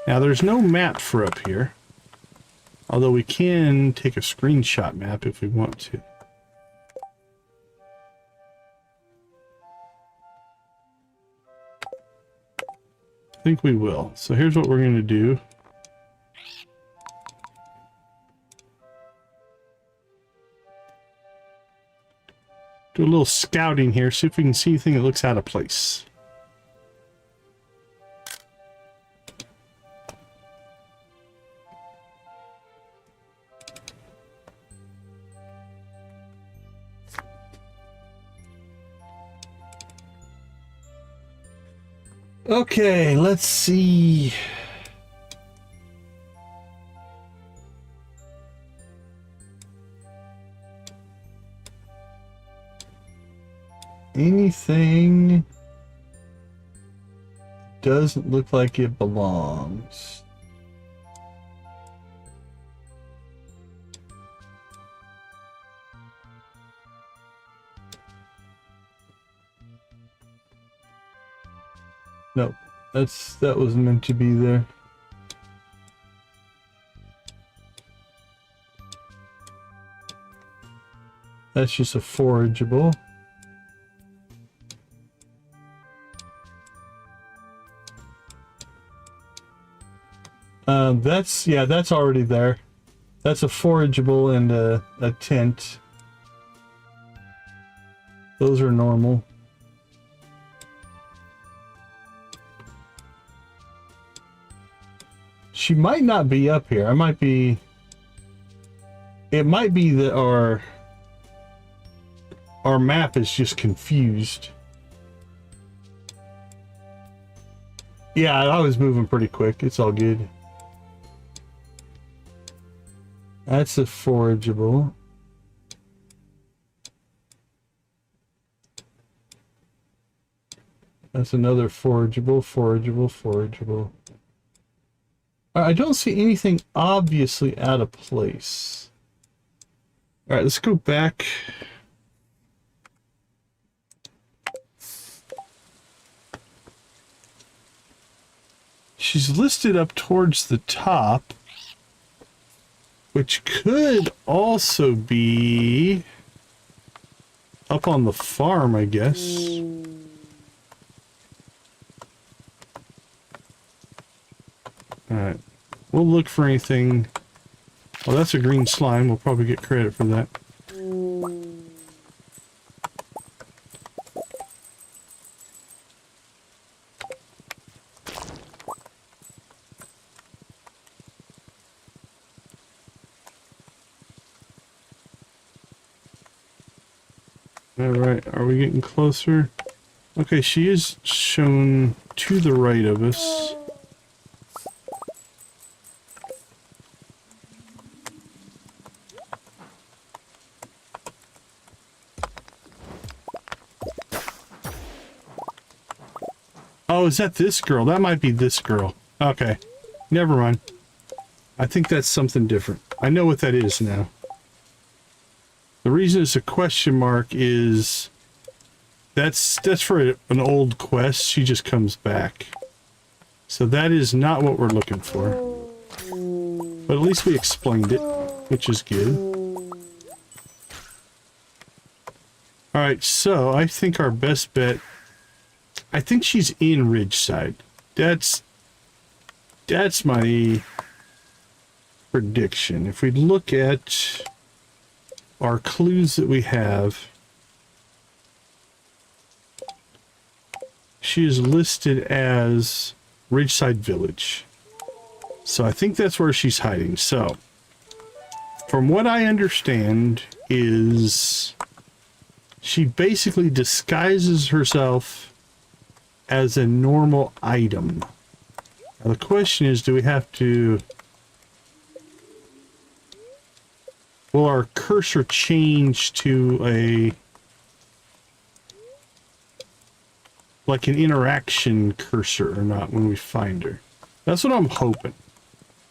Now there's no map for up here, although we can take a screenshot map if we want to. I think we will. So here's what we're going to do. Do a little scouting here, see if we can see anything that looks out of place. Okay, let's see. Anything doesn't look like it belongs. Nope, that was meant to be there. That's just a forageable. That's already there. That's a forageable and a tent. Those are normal. She might not be up here. It might be that our map is just confused. Yeah, I was moving pretty quick. It's all good. That's a forageable. That's another forageable. I don't see anything obviously out of place. All right, let's go back. She's listed up towards the top, which could also be up on the farm, I guess. Alright, we'll look for anything. Oh, that's a green slime. We'll probably get credit for that. Alright, are we getting closer? Okay, she is shown to the right of us. Oh, is that this girl? That might be this girl. Okay. Never mind. I think that's something different. I know what that is now. The reason it's a question mark is that's for an old quest. She just comes back. So that is not what we're looking for. But at least we explained it. which is good. All right, so I think our best bet, I think she's in Ridgeside. That's my prediction. If we look at our clues that we have, she is listed as Ridgeside Village. So I think that's where she's hiding. So from what I understand is she basically disguises herself as a normal item. Now the question is, do we have to... Will our cursor change to a... like an interaction cursor or not when we find her? That's what I'm hoping.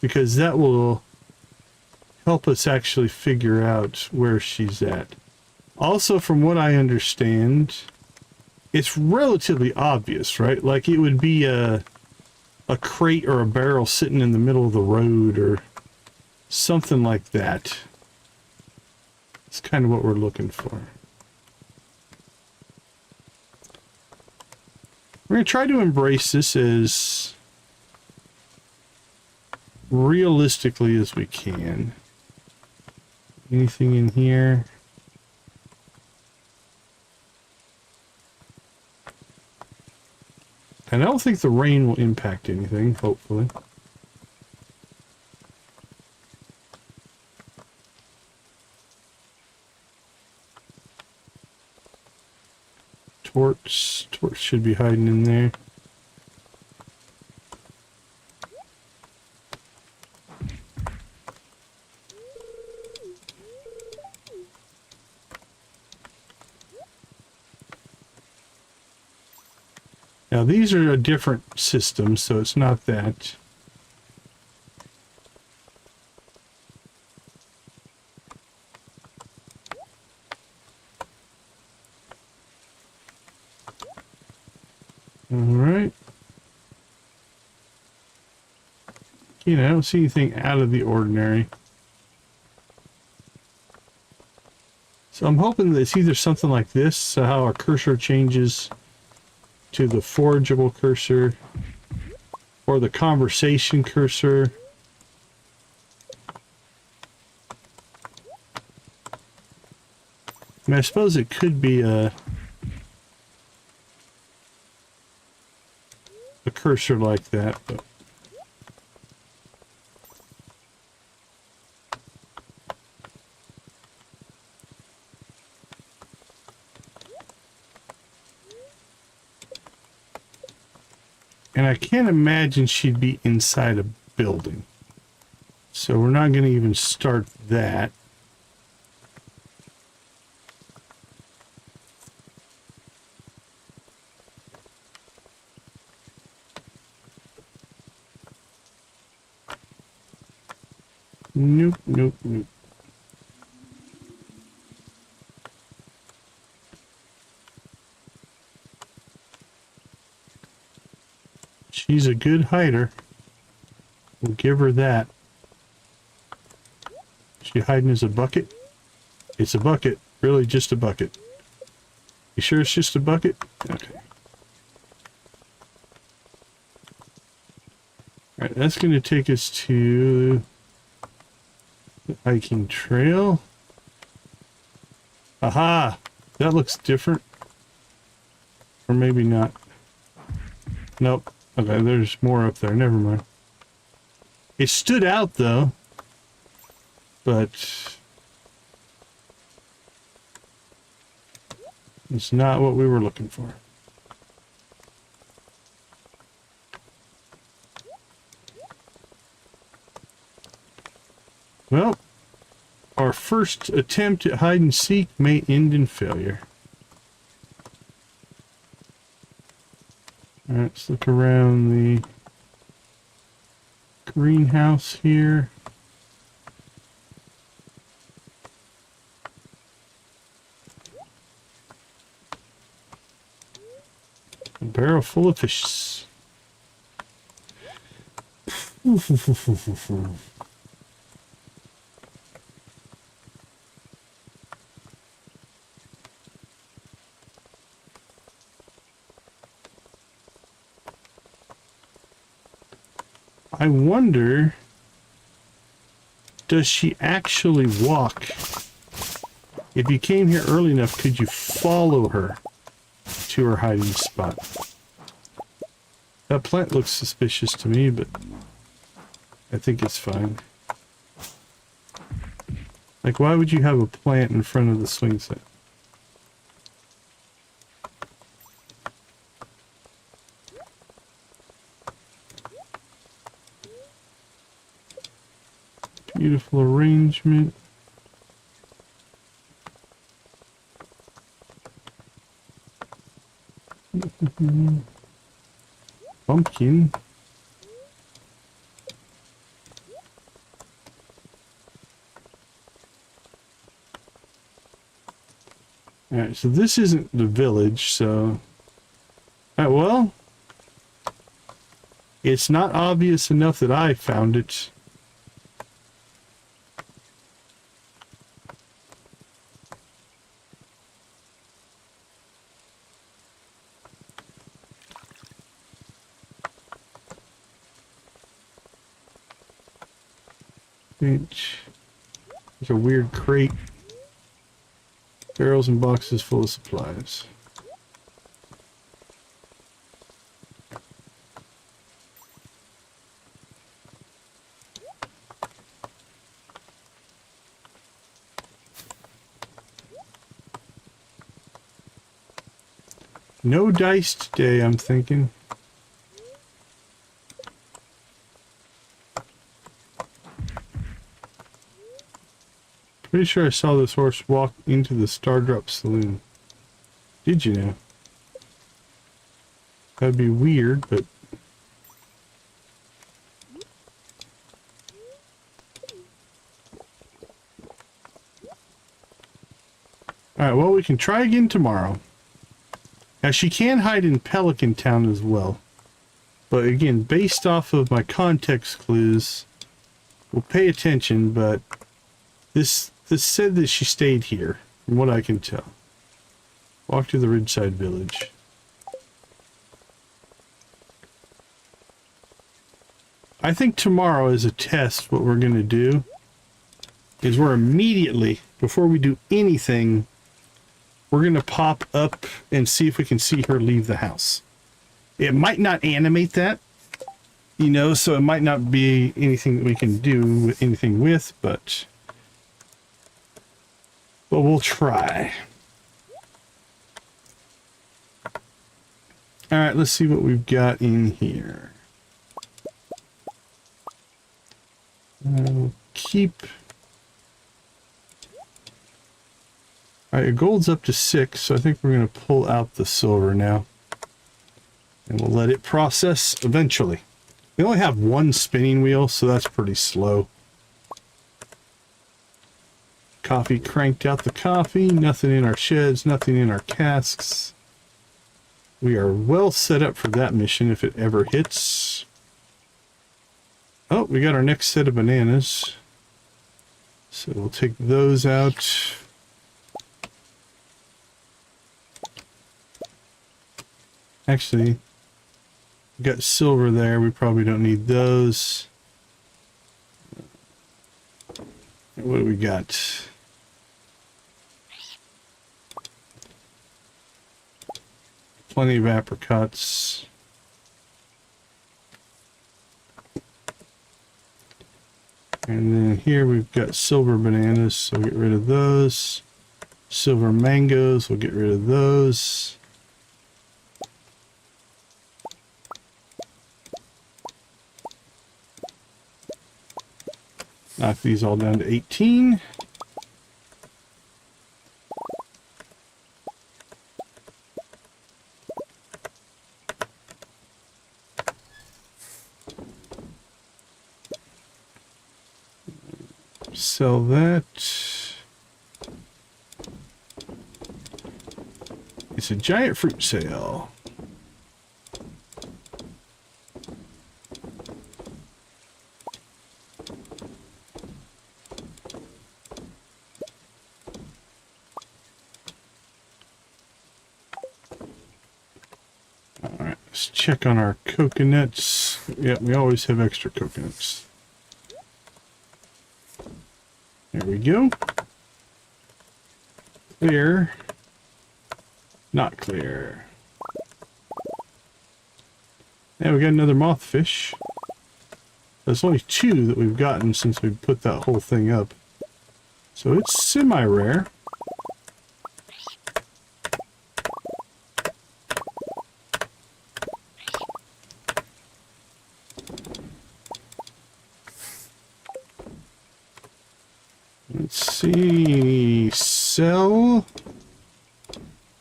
Because that will help us actually figure out where she's at. Also, from what I understand, it's relatively obvious, right? Like it would be a crate or a barrel sitting in the middle of the road or something like that. It's kind of what we're looking for. We're going to try to embrace this as realistically as we can. Anything in here? And I don't think the rain will impact anything, hopefully. Torch should be hiding in there. Now these are a different system, so it's not that. All right. You know, I don't see anything out of the ordinary. So I'm hoping that it's either something like this, so how our cursor changes to the forageable cursor, or the conversation cursor. I mean, I suppose it could be a cursor like that, but and I can't imagine she'd be inside a building. So we're not going to even start that. Nope, nope, nope. She's a good hider. We'll give her that. She hiding as a bucket? It's a bucket. Really just a bucket. You sure it's just a bucket? Okay. Alright, that's going to take us to the hiking trail. Aha! That looks different. Or maybe not. Nope. Okay, there's more up there. Never mind. It stood out though. But it's not what we were looking for. Well, our first attempt at hide and seek may end in failure. All right, let's look around the greenhouse here. A barrel full of fishes. I wonder, does she actually walk? If you came here early enough, could you follow her to her hiding spot? That plant looks suspicious to me, but I think it's fine. Like, why would you have a plant in front of the swing set? Beautiful arrangement. Pumpkin. Alright, so this isn't the village, so... Alright, well... It's not obvious enough that I found it. There's a weird crate. Barrels and boxes full of supplies. No dice today, I'm thinking. Pretty sure I saw this horse walk into the Stardrop Saloon. Did you know? That'd be weird, but... Alright, well, we can try again tomorrow. Now, she can hide in Pelican Town as well. But again, based off of my context clues, we'll pay attention, but this said that she stayed here, from what I can tell. Walk to the Ridgeside Village. I think tomorrow as a test, what we're going to do is we're immediately, before we do anything, we're going to pop up and see if we can see her leave the house. It might not animate that, you know, so it might not be anything that we can do anything with, but we'll try. All right, let's see what we've got in here. Keep. All right, gold's up to 6, so I think we're going to pull out the silver now. And we'll let it process eventually. We only have one spinning wheel, so that's pretty slow. Coffee cranked out the coffee. Nothing in our sheds, nothing in our casks. We are well set up for that mission if it ever hits. Oh, we got our next set of bananas. So we'll take those out. Actually, we got silver there. We probably don't need those. What do we got? Plenty of apricots. And then here we've got silver bananas, so we'll get rid of those. Silver mangoes, we'll get rid of those. Knock these all down to 18. Sell that. It's a giant fruit sale. Let's check on our coconuts. Yeah, we always have extra coconuts. There we go. Clear. Not clear. And we got another mothfish. There's only 2 that we've gotten since we put that whole thing up. So it's semi-rare. Let's see. Sell.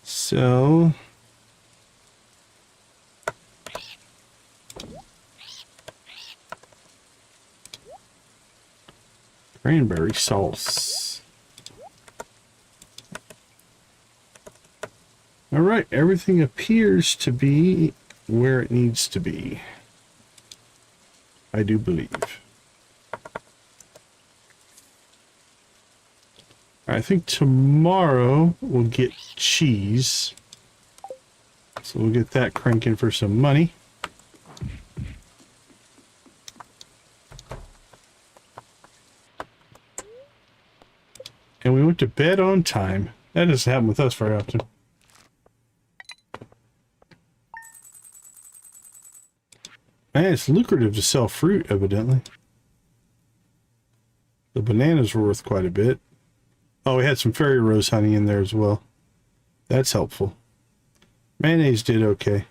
Sell. Cranberry sauce. All right, everything appears to be where it needs to be. I do believe. I think tomorrow we'll get cheese. So we'll get that cranking for some money. And we went to bed on time. That doesn't happen with us very often. Man, it's lucrative to sell fruit, evidently. The bananas were worth quite a bit. Oh, we had some fairy rose honey in there as well. That's helpful. Mayonnaise did okay.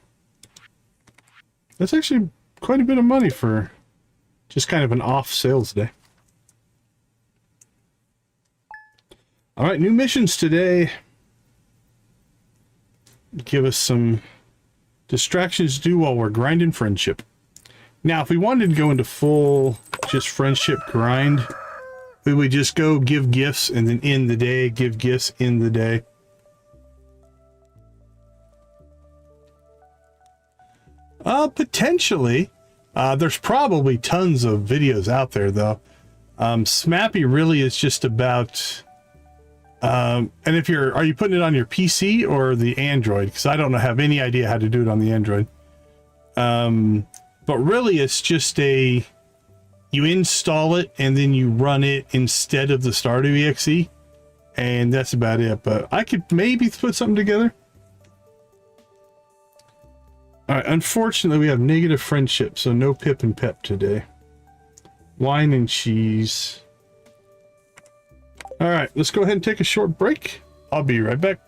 That's actually quite a bit of money for just kind of an off sales day. All right, new missions today. Give us some distractions to do while we're grinding friendship. Now, if we wanted to go into full just friendship grind, we would just go give gifts and then end the day, give gifts, end the day. Potentially. There's probably tons of videos out there, though. Smappy really is just about... and if are you putting it on your PC or the Android? Because I don't have any idea how to do it on the Android. But really, it's just you install it and then you run it instead of the Stardew exe, and that's about it. But I could maybe put something together. All right, unfortunately, we have negative friendship, so no Pip and Pep today. Wine and cheese. All right, let's go ahead and take a short break. I'll be right back.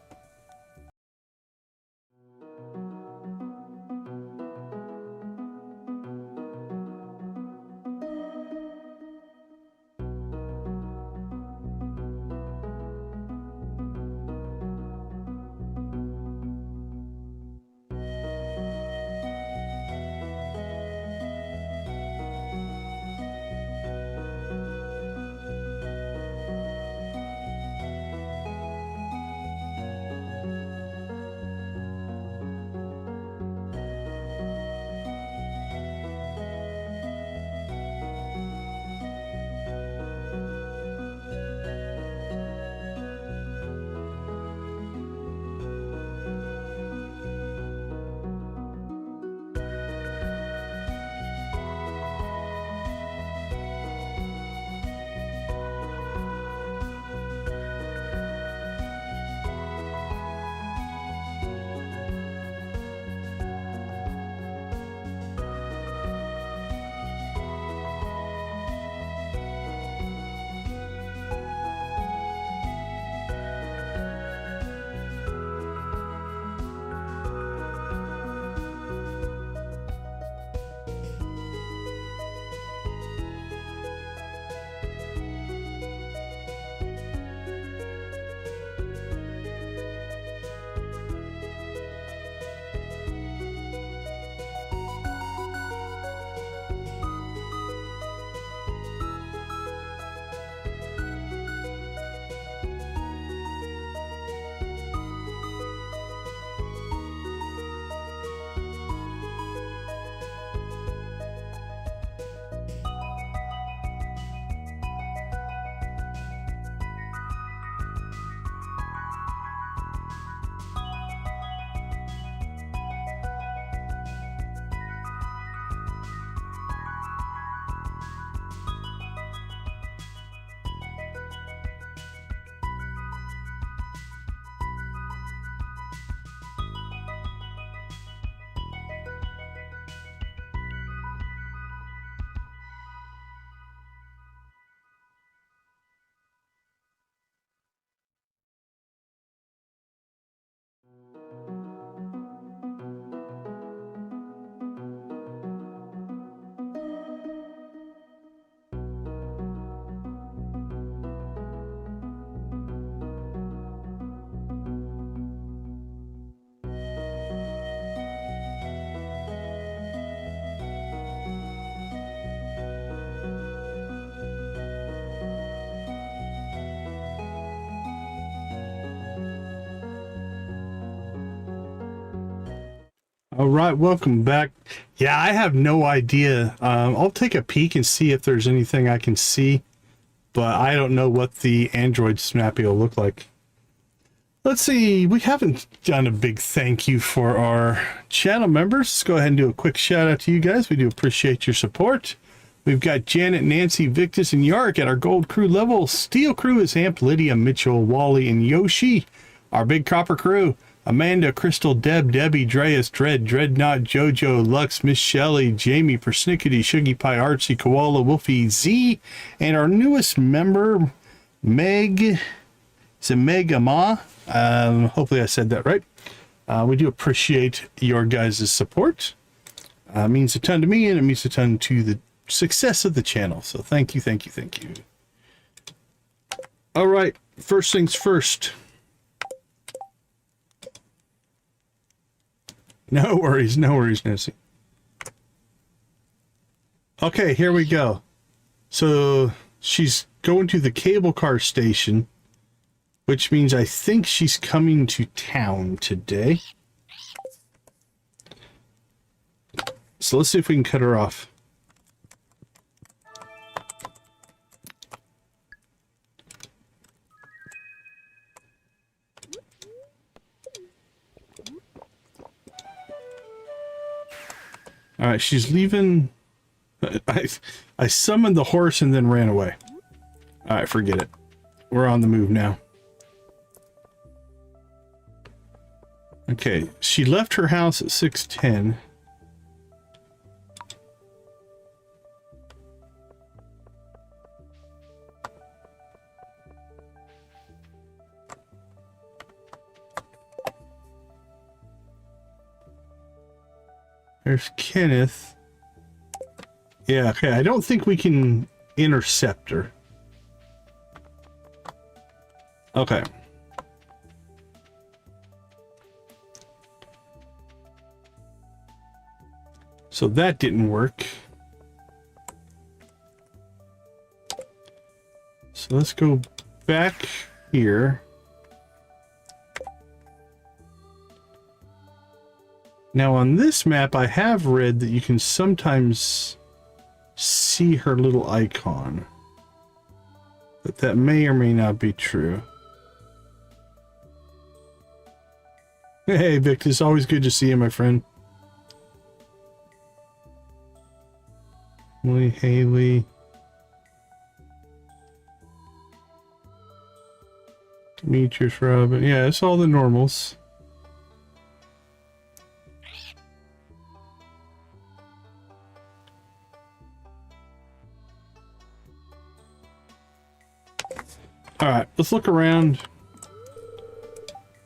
All right, welcome back. Yeah, I have no idea. I'll take a peek and see if there's anything I can see, but I don't know what the Android snappy will look like. Let's see, we haven't done a big thank you for our channel members. Let's go ahead and do a quick shout out to you guys. We do appreciate your support. We've got Janet, Nancy, Victus, and Yark at our gold crew level. Steel crew is Amp, Lydia, Mitchell, Wally, and Yoshi. Our big copper crew, Amanda, Crystal, Deb, Debbie, Dreas, Dread, Dreadnought, Jojo, Lux, Miss Shelley, Jamie, Persnickety, Shuggy Pie, Artsy, Koala, Wolfie, Z, and our newest member, Meg. It's a Meg Ama. Hopefully I said that right. We do appreciate your guys' support. It means a ton to me, and it means a ton to the success of the channel. So thank you, thank you, thank you. All right, first things first. No worries, Nancy. Okay, here we go. So she's going to the cable car station, which means I think she's coming to town today. So let's see if we can cut her off. All right, she's leaving. I summoned the horse and then ran away. All right, forget it. We're on the move now. Okay, she left her house at 6:10. There's Kenneth. Yeah, okay, I don't think we can intercept her. Okay. So that didn't work. So let's go back here. Now on this map, I have read that you can sometimes see her little icon. But that may or may not be true. Hey, Victor, it's always good to see you, my friend. Emily, Haley. Demetrius, Robin. Yeah, it's all the normals. Alright, let's look around.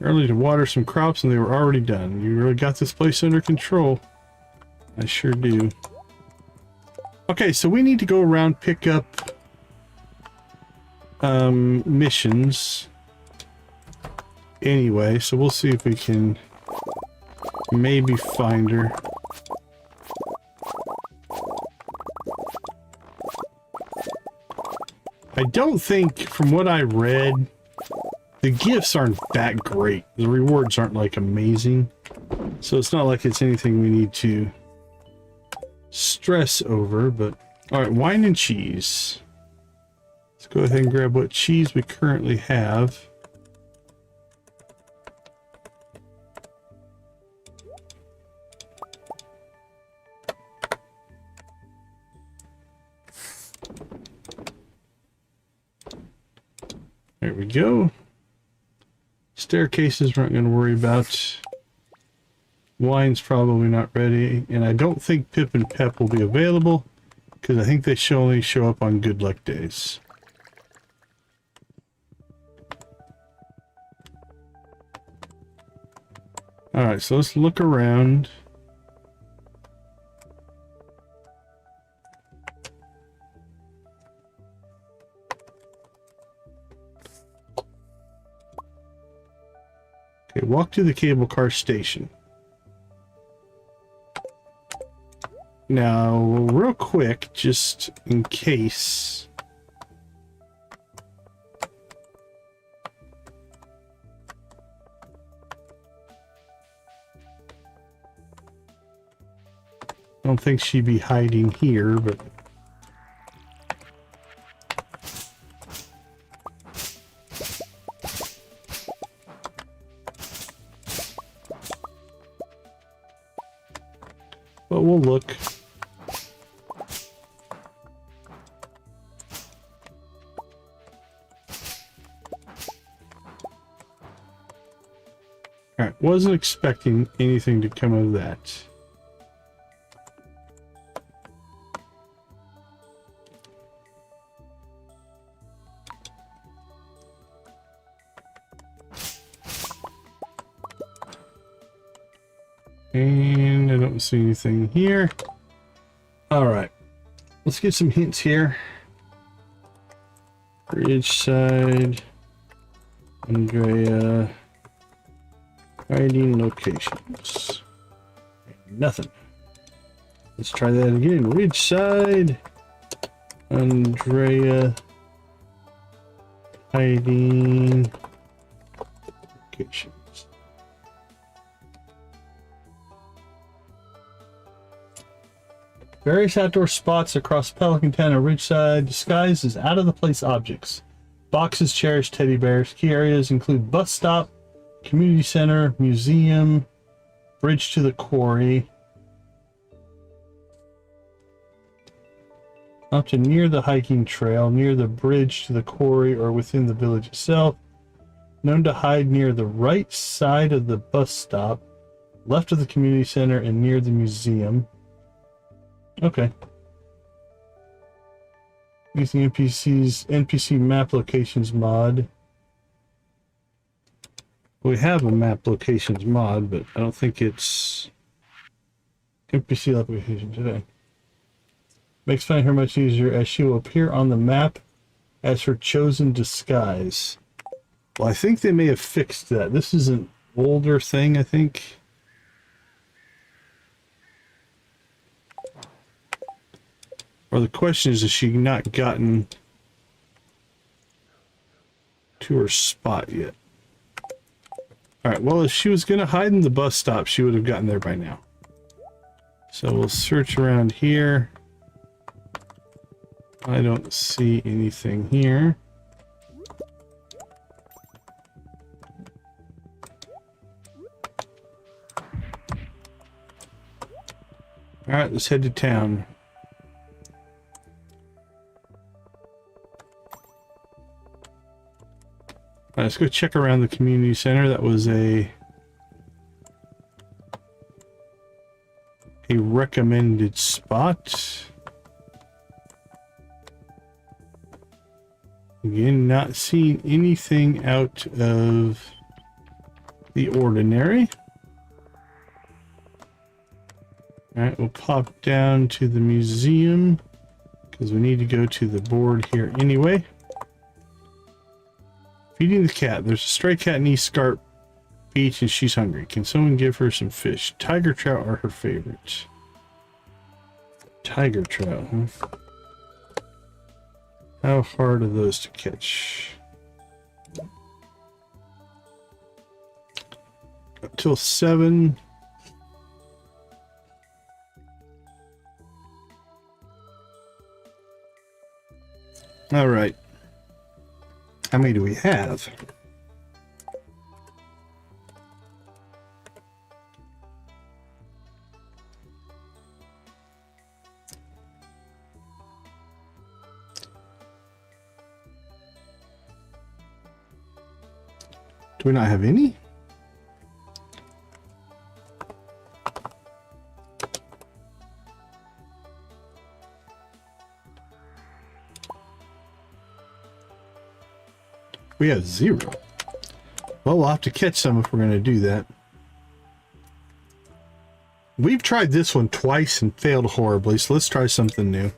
Early to water some crops and they were already done. You really got this place under control. I sure do. Okay, so we need to go around, pick up missions. Anyway, so we'll see if we can maybe find her. I don't think, from what I read, the gifts aren't that great. The rewards aren't like amazing. So it's not like it's anything we need to stress over, but alright, wine and cheese. Let's go ahead and grab what cheese we currently have. There we go. Staircases we're not going to worry about. Wine's probably not ready, and I don't think Pip and Pep will be available because I think they only show up on good luck days. Alright, so let's look around. Okay, walk to the cable car station. Now, real quick, just in case. don't think she'd be hiding here, but... But we'll look. Alright, wasn't expecting anything to come of that. And I don't see anything here. Alright, let's get some hints here. Ridgeside, Andrea, hiding locations. Nothing. Let's try that again. Ridgeside, Andrea, hiding locations. Various outdoor spots across Pelican Town and Ridgeside disguised as out-of-the-place objects. Boxes, chairs, teddy bears. Key areas include bus stop, community center, museum, bridge to the quarry. Often near the hiking trail, near the bridge to the quarry, or within the village itself. Known to hide near the right side of the bus stop, left of the community center, and near the museum. Okay. Using NPC map locations mod. We have a map locations mod, but I don't think it's NPC location today. Makes finding her much easier as she will appear on the map as her chosen disguise. Well, I think they may have fixed that. This is an older thing, I think. Or the question is, has she not gotten to her spot yet? Alright, well, if she was going to hide in the bus stop, she would have gotten there by now. So we'll search around here. I don't see anything here. Alright, let's head to town. Let's go check around the community center. That was a recommended spot. Again, not seeing anything out of the ordinary. All right, we'll pop down to the museum because we need to go to the board here anyway. Feeding the cat. There's a stray cat in East Scarp Beach and she's hungry. Can someone give her some fish? Tiger trout are her favorite. Tiger trout, huh? How hard are those to catch? Up till 7. All right. How many do we have? Do we not have any? We have 0. Well, we'll have to catch some if we're going to do that. We've tried this one twice and failed horribly, so let's try something new.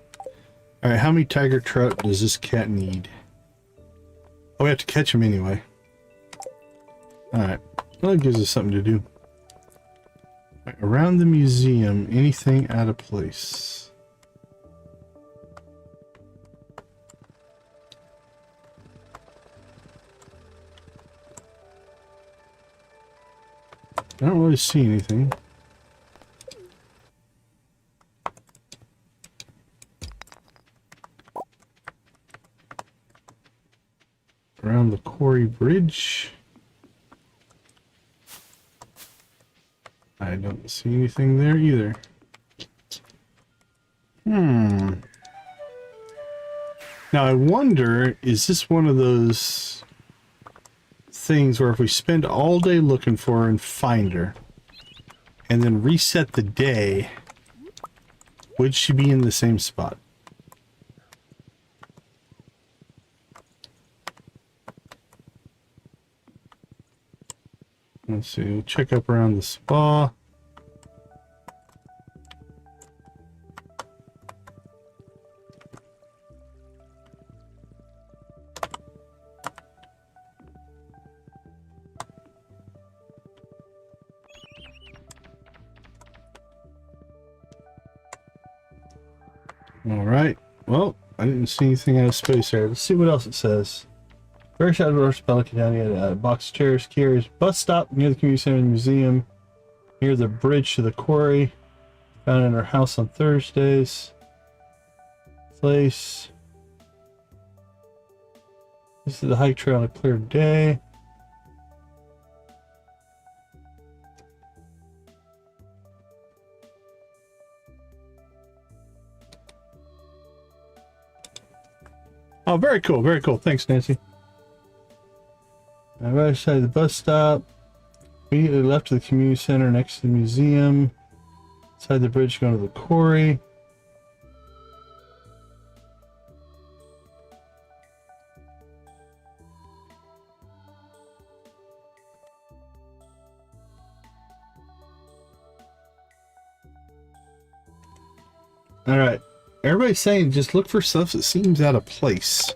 Alright, how many tiger trout does this cat need? Oh, we have to catch them anyway. Alright, well, that gives us something to do. Right, around the museum, anything out of place? I don't really see anything. around the quarry bridge. I don't see anything there either. Now I wonder, is this one of those things where if we spend all day looking for her and find her, and then reset the day, would she be in the same spot? Let's see, we'll check up around the spa. Alright, well, I didn't see anything out of space there. Let's see what else it says. Very side of Pelican County had a box of chairs, carriers, bus stop near the community center and museum, near the bridge to the quarry, found in her house on Thursdays. Place. This is the hike trail on a clear day. Oh, very cool, very cool. Thanks, Nancy. I right side of the bus stop. Immediately left to the community center next to the museum. Inside the bridge going to the quarry. Alright. Everybody's saying just look for stuff that seems out of place.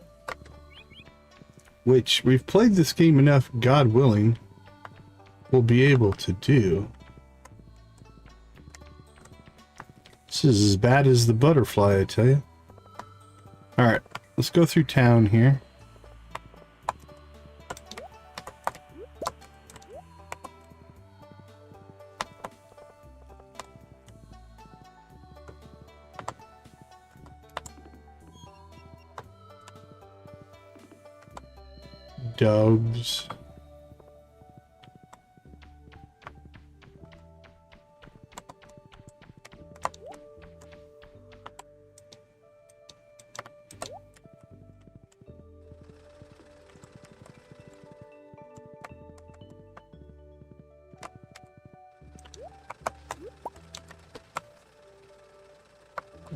Which, we've played this game enough, God willing, we'll be able to do. This is as bad as the butterfly, I tell you. Alright, let's go through town here. Dogs.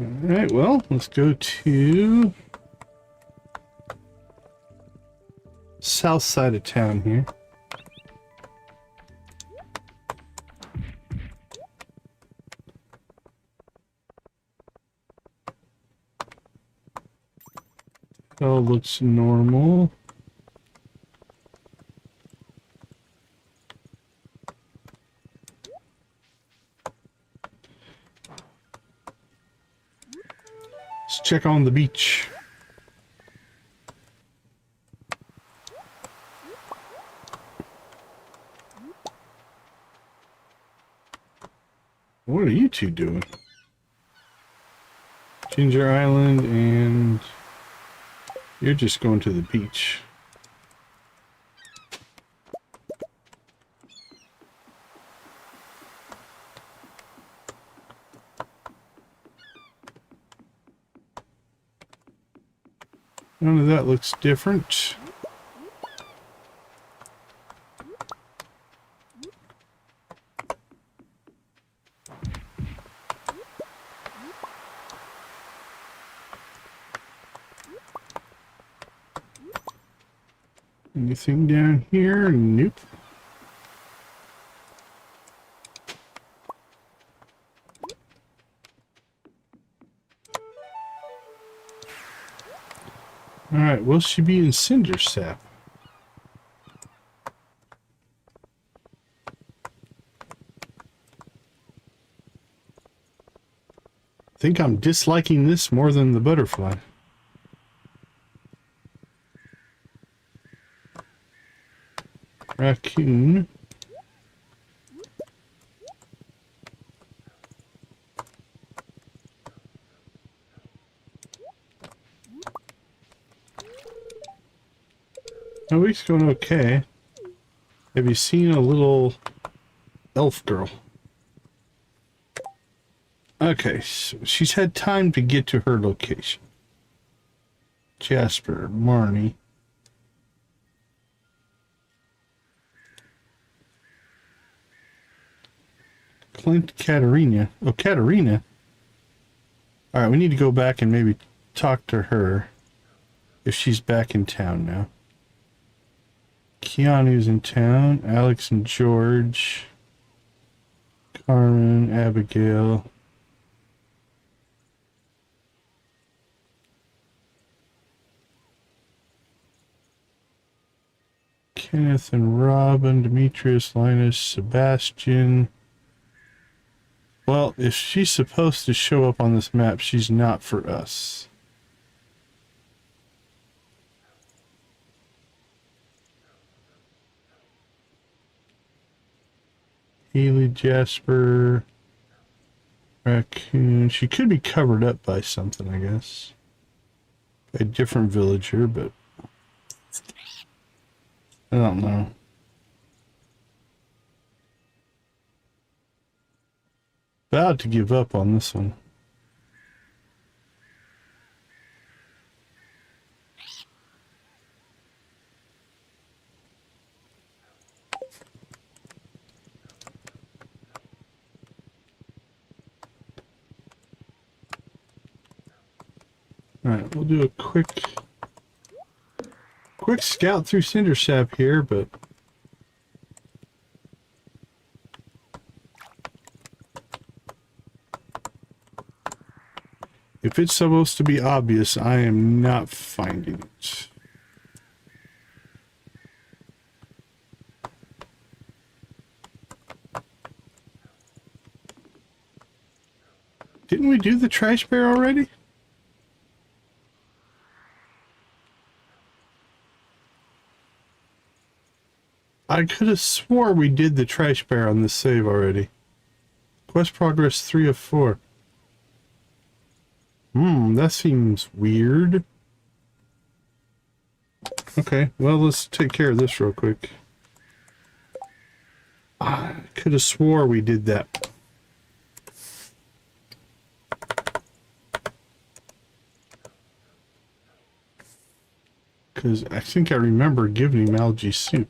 All right, well, let's go to south side of town here. All looks normal. Let's check on the beach. What are you two doing? Ginger Island, and you're just going to the beach. None of that looks different. Anything down here? Nope. Alright, will she be in Cinder Sap? I think I'm disliking this more than the butterfly. Raccoon. My week's going okay. Have you seen a little elf girl? Okay, so she's had time to get to her location. Jasper, Marnie. Clint, Katarina. Oh, Katarina. Alright, we need to go back and maybe talk to her if she's back in town now. Keanu's in town. Alex and George. Carmen, Abigail. Kenneth and Robin, Demetrius, Linus, Sebastian. Well, if she's supposed to show up on this map, she's not for us. Haley, Jasper, Raccoon. She could be covered up by something, I guess. A different villager, but I don't know. About to give up on this one. Alright, we'll do a quick scout through Cindersap here, but if it's supposed to be obvious, I am not finding it. Didn't we do the trash bear already? I could have swore we did the trash bear on this save already. Quest progress 3 of 4. That seems weird. Okay, well, let's take care of this real quick. I could have swore we did that. Because I think I remember giving him algae soup.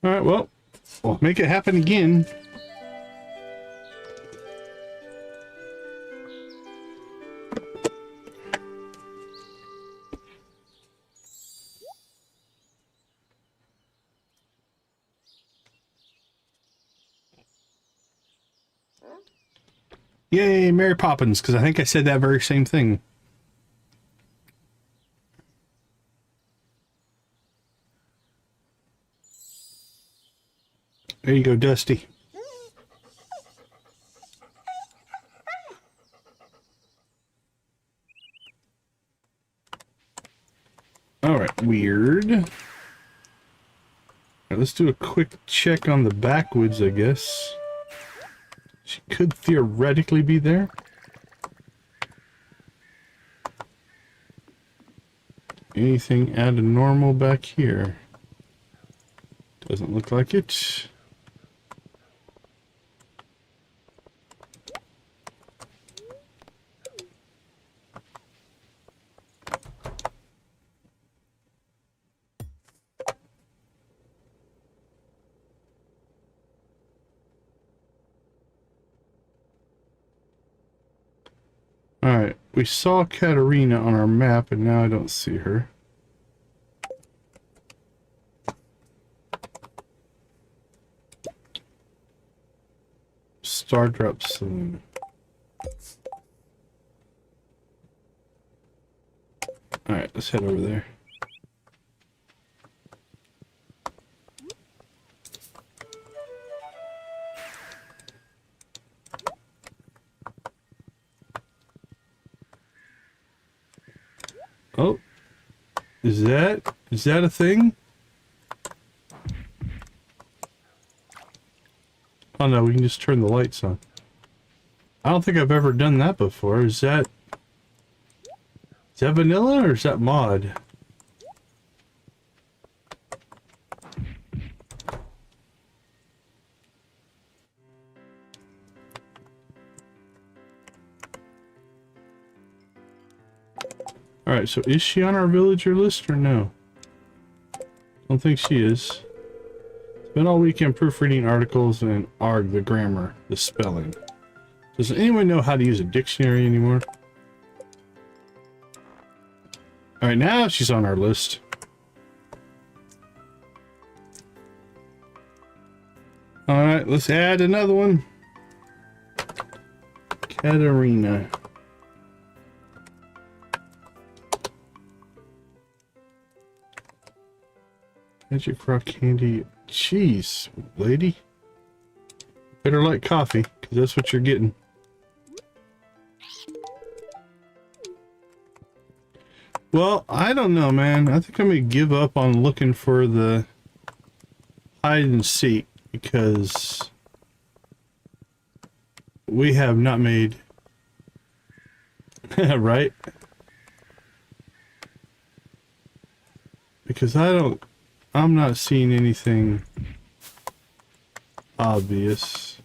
Alright, well, we'll make it happen again. Yay, Mary Poppins, because I think I said that very same thing. There you go, Dusty. Alright, weird. Alright, let's do a quick check on the backwoods, I guess. She could theoretically be there. Anything out of normal back here? Doesn't look like it. Alright, we saw Katarina on our map and now I don't see her. Stardrop Saloon. Alright, let's head over there. Oh, is that a thing? Oh no, we can just turn the lights on. I don't think I've ever done that before. Is that vanilla or is that mod? Alright, so is she on our villager list or no? Don't think she is. Spent all weekend proofreading articles and arg the grammar, the spelling. Does anyone know how to use a dictionary anymore? Alright, now she's on our list. Alright, let's add another one. Katarina. Magic rock candy. Jeez, lady. Better like coffee, because that's what you're getting. Well, I don't know, man. I think I'm going to give up on looking for the hide and seek, because we have not made... right? Because I'm not seeing anything obvious.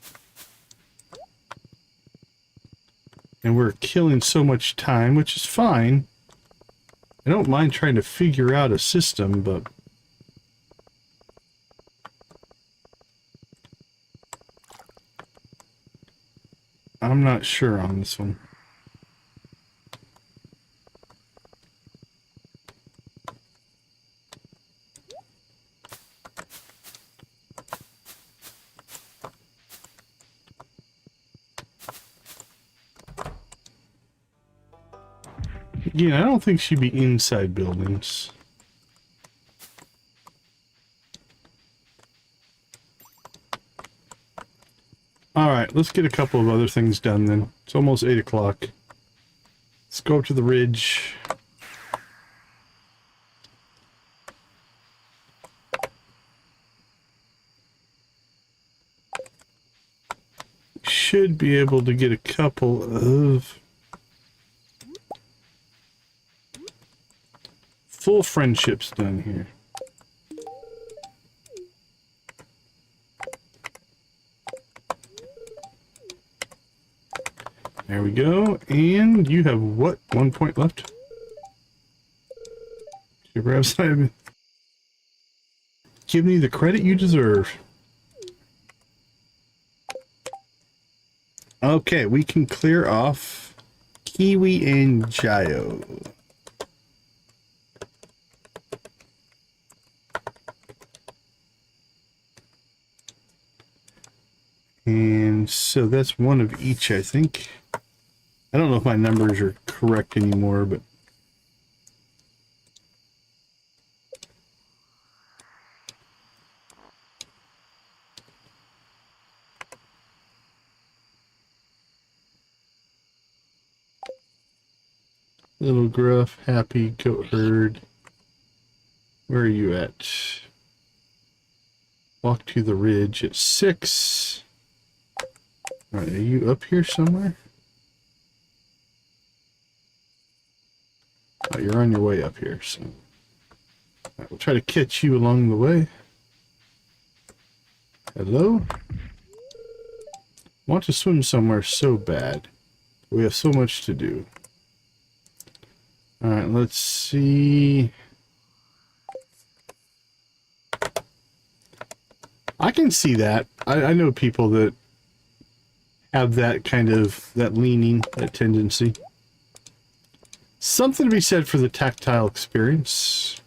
And we're killing so much time, which is fine. I don't mind trying to figure out a system, but I'm not sure on this one. Yeah, I don't think she'd be inside buildings. Alright, let's get a couple of other things done then. It's almost 8 o'clock. Let's go up to the ridge. Should be able to get a couple of full friendships done here. There we go. And you have what? 1 point left? Perhaps I'm... Give me the credit you deserve. Okay, we can clear off Kiwi and Gio. And so that's one of each, I think. I don't know if my numbers are correct anymore, but... Little gruff, happy, goat herd. Where are you at? Walk to the ridge at 6. Alright, are you up here somewhere? Oh, you're on your way up here, so... Alright, we'll try to catch you along the way. Hello? Want to swim somewhere so bad. We have so much to do. Alright, let's see... I can see that. I know people that have that kind of, that leaning, that tendency. Something to be said for the tactile experience.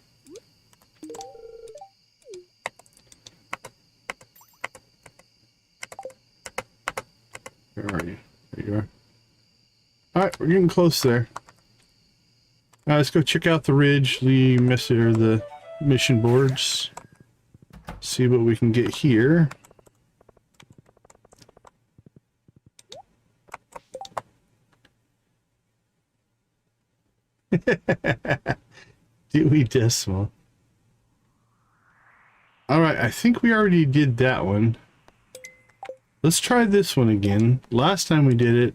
Where are you? There you are. Alright, we're getting close there. Let's go check out the ridge, the mission boards. See what we can get here. Dewey Decimal. Alright, I think we already did that one. Let's try this one again. Last time we did it,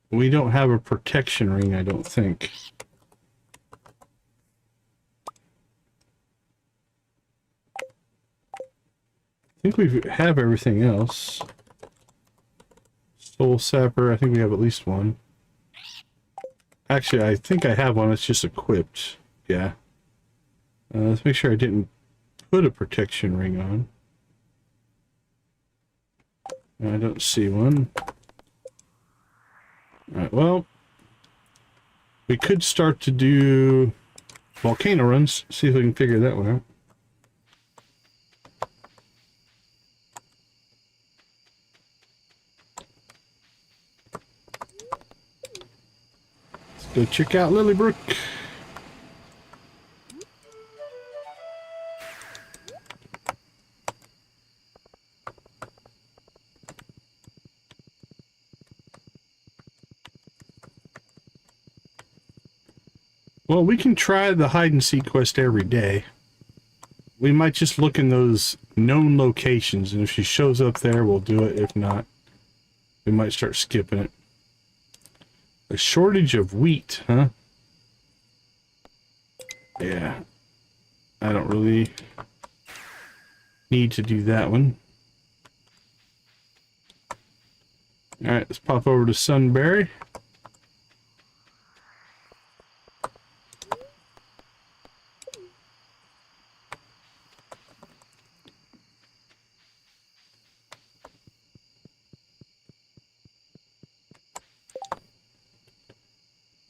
we don't have a protection ring, I don't think. I think we have everything else. Soul Sapper, I think we have at least one. Actually, I think I have one. It's just equipped. Yeah. Let's make sure I didn't put a protection ring on. I don't see one. Alright, well, we could start to do volcano runs, see if we can figure that one out. Let's go check out Lilybrook. Well, we can try the hide and seek quest every day. We might just look in those known locations, and if she shows up there, we'll do it. If not, we might start skipping it. A shortage of wheat, huh? Yeah. I don't really need to do that one. Alright, let's pop over to Sunberry.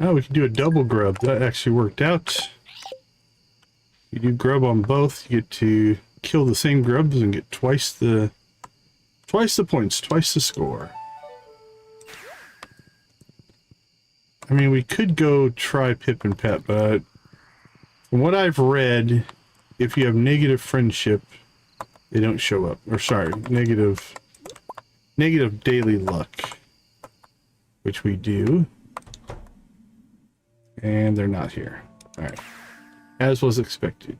Oh, we can do a double grub. That actually worked out. You do grub on both, you get to kill the same grubs and get twice the points, twice the score. I mean, we could go try Pip and Pet, but from what I've read, if you have negative friendship, they don't show up. Or sorry, negative daily luck, which we do. And they're not here. Alright. As was expected.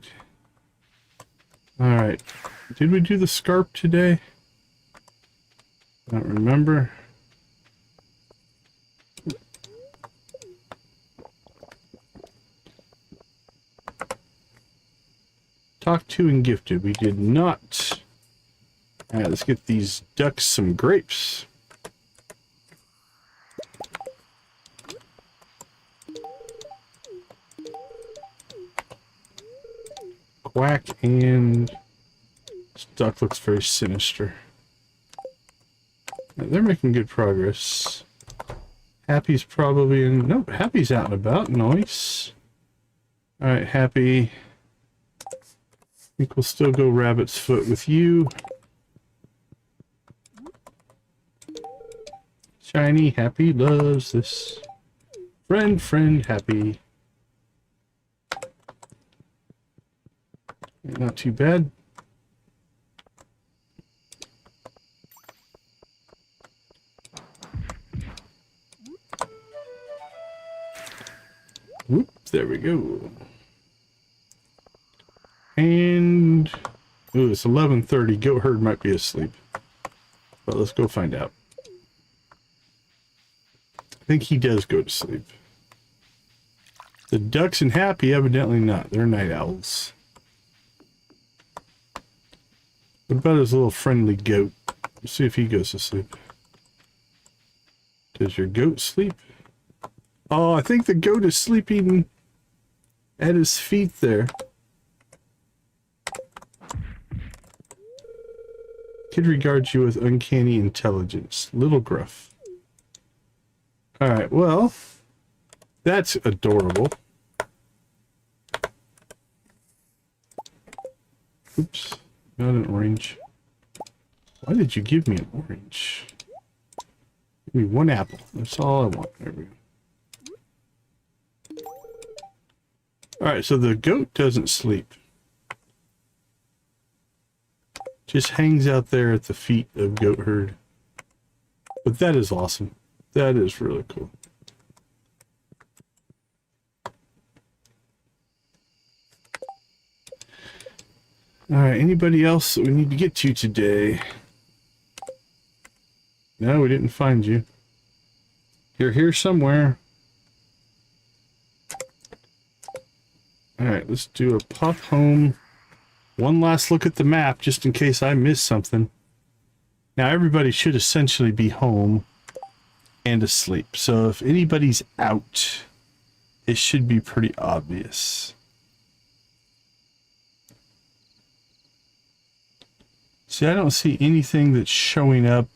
Alright. Did we do the Scarp today? I don't remember. Talked to and gifted. We did not. Alright, let's get these ducks some grapes. Quack, and this duck looks very sinister. They're making good progress. Happy's probably in... Nope, Happy's out and about. Nice. Alright, Happy. I think we'll still go Rabbit's Foot with you. Shiny Happy loves this. Friend Happy. Not too bad. Whoop, there we go. And ooh, it's 11:30. Goat herd might be asleep. But let's go find out. I think he does go to sleep. The ducks and Happy evidently not. They're night owls. What about his little friendly goat? Let's see if he goes to sleep. Does your goat sleep? Oh, I think the goat is sleeping at his feet there. Kid regards you with uncanny intelligence. Little gruff. Alright, well, that's adorable. Oops. Not an orange. Why did you give me an orange? Give me one apple. That's all I want. There we go. Alright, so the goat doesn't sleep. Just hangs out there at the feet of Goat Herd. But that is awesome. That is really cool. All right, anybody else that we need to get to today? No, we didn't find you. You're here somewhere. All right, let's do a pop home. One last look at the map, just in case I missed something. Now, everybody should essentially be home and asleep. So if anybody's out, it should be pretty obvious. See, I don't see anything that's showing up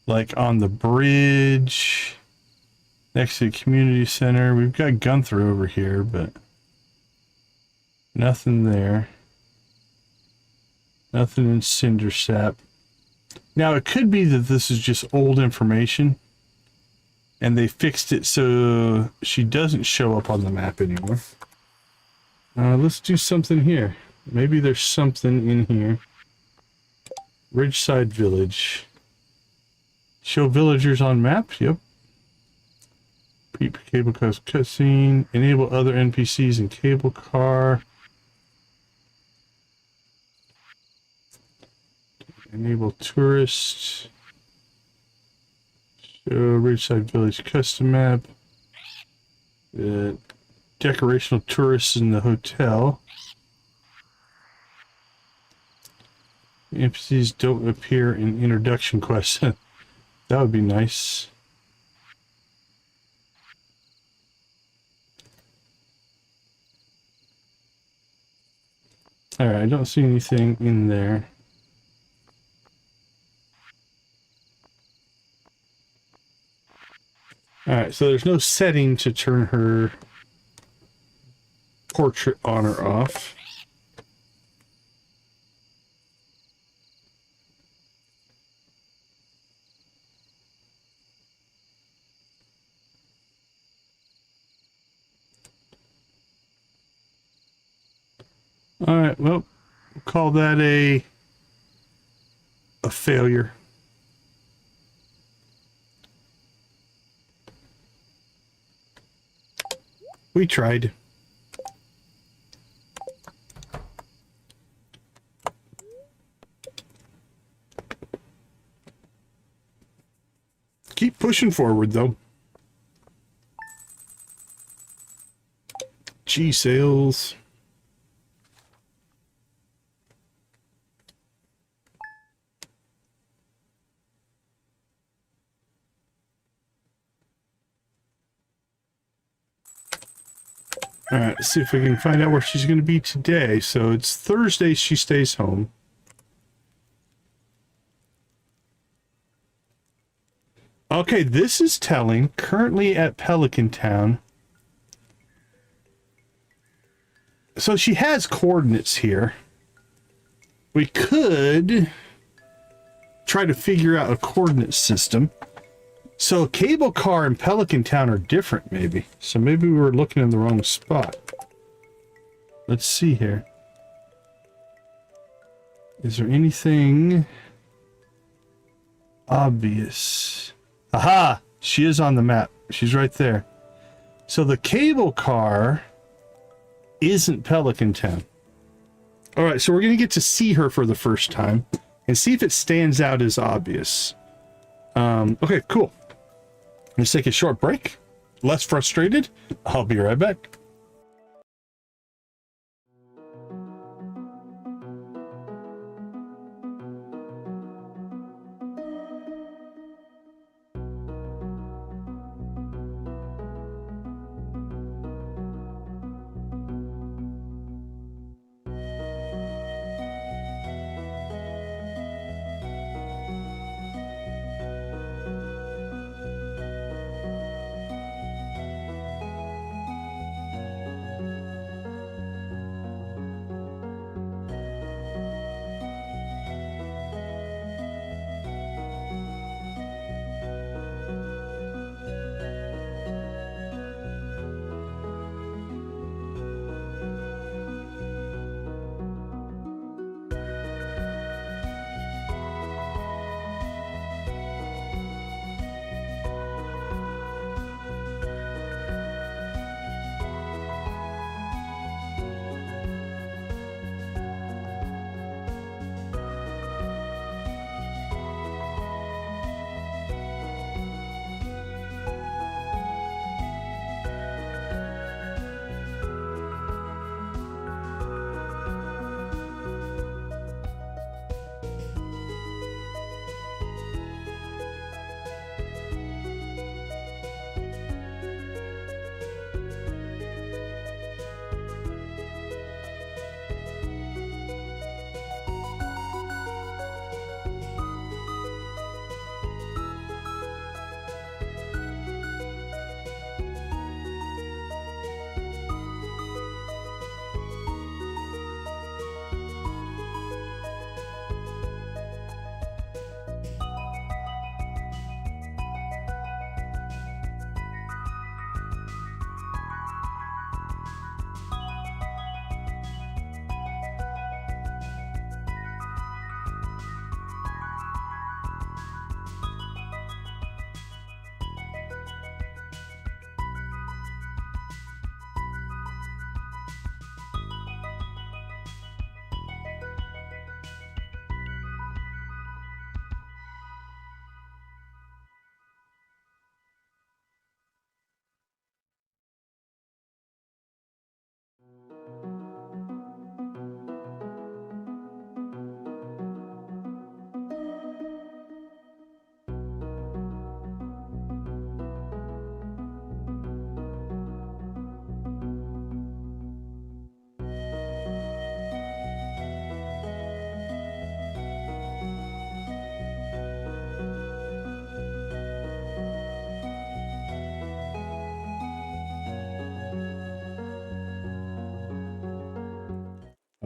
like on the bridge next to the community center. We've got Gunther over here, but nothing there. Nothing in Cindersap. Now, it could be that this is just old information and they fixed it so she doesn't show up on the map anymore. Let's do something here. Maybe there's something in here. Ridgeside Village. Show villagers on map. Yep. Peep cable car cutscene. Enable other NPCs in cable car. Enable tourists. Show Ridgeside Village custom map. Decorational tourists in the hotel. NPCs don't appear in introduction quests. That would be nice. Alright, I don't see anything in there. Alright, so there's no setting to turn her portrait on or off. Alright, well, we'll call that a failure. We tried. Keep pushing forward, though. G sales. All right, let's see if we can find out where she's going to be today. So it's Thursday, she stays home. Okay, this is telling. Currently at Pelican Town. So she has coordinates here. We could try to figure out a coordinate system. So Cable Car and Pelican Town are different, maybe. So maybe we were looking in the wrong spot. Let's see here. Is there anything obvious? Aha! She is on the map. She's right there. So the Cable Car isn't Pelican Town. All right, so we're going to get to see her for the first time and see if it stands out as obvious. Okay, cool. Let's take a short break. Less frustrated. I'll be right back.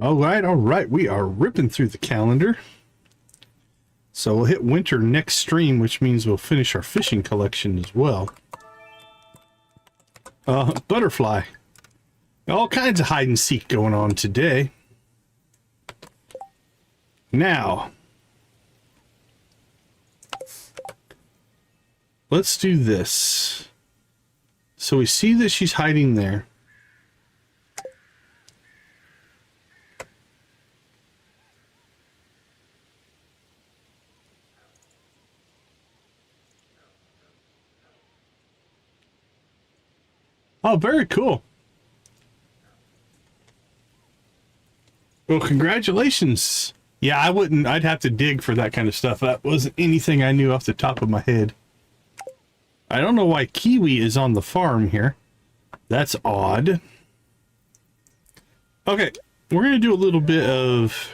All right. We are ripping through the calendar. So we'll hit winter next stream, which means we'll finish our fishing collection as well. Butterfly. All kinds of hide and seek going on today. Now, let's do this. So we see that she's hiding there. Oh, very cool. Well, congratulations. Yeah, I'd have to dig for that kind of stuff. That wasn't anything I knew off the top of my head. I don't know why Kiwi is on the farm here. That's odd. Okay, we're going to do a little bit of...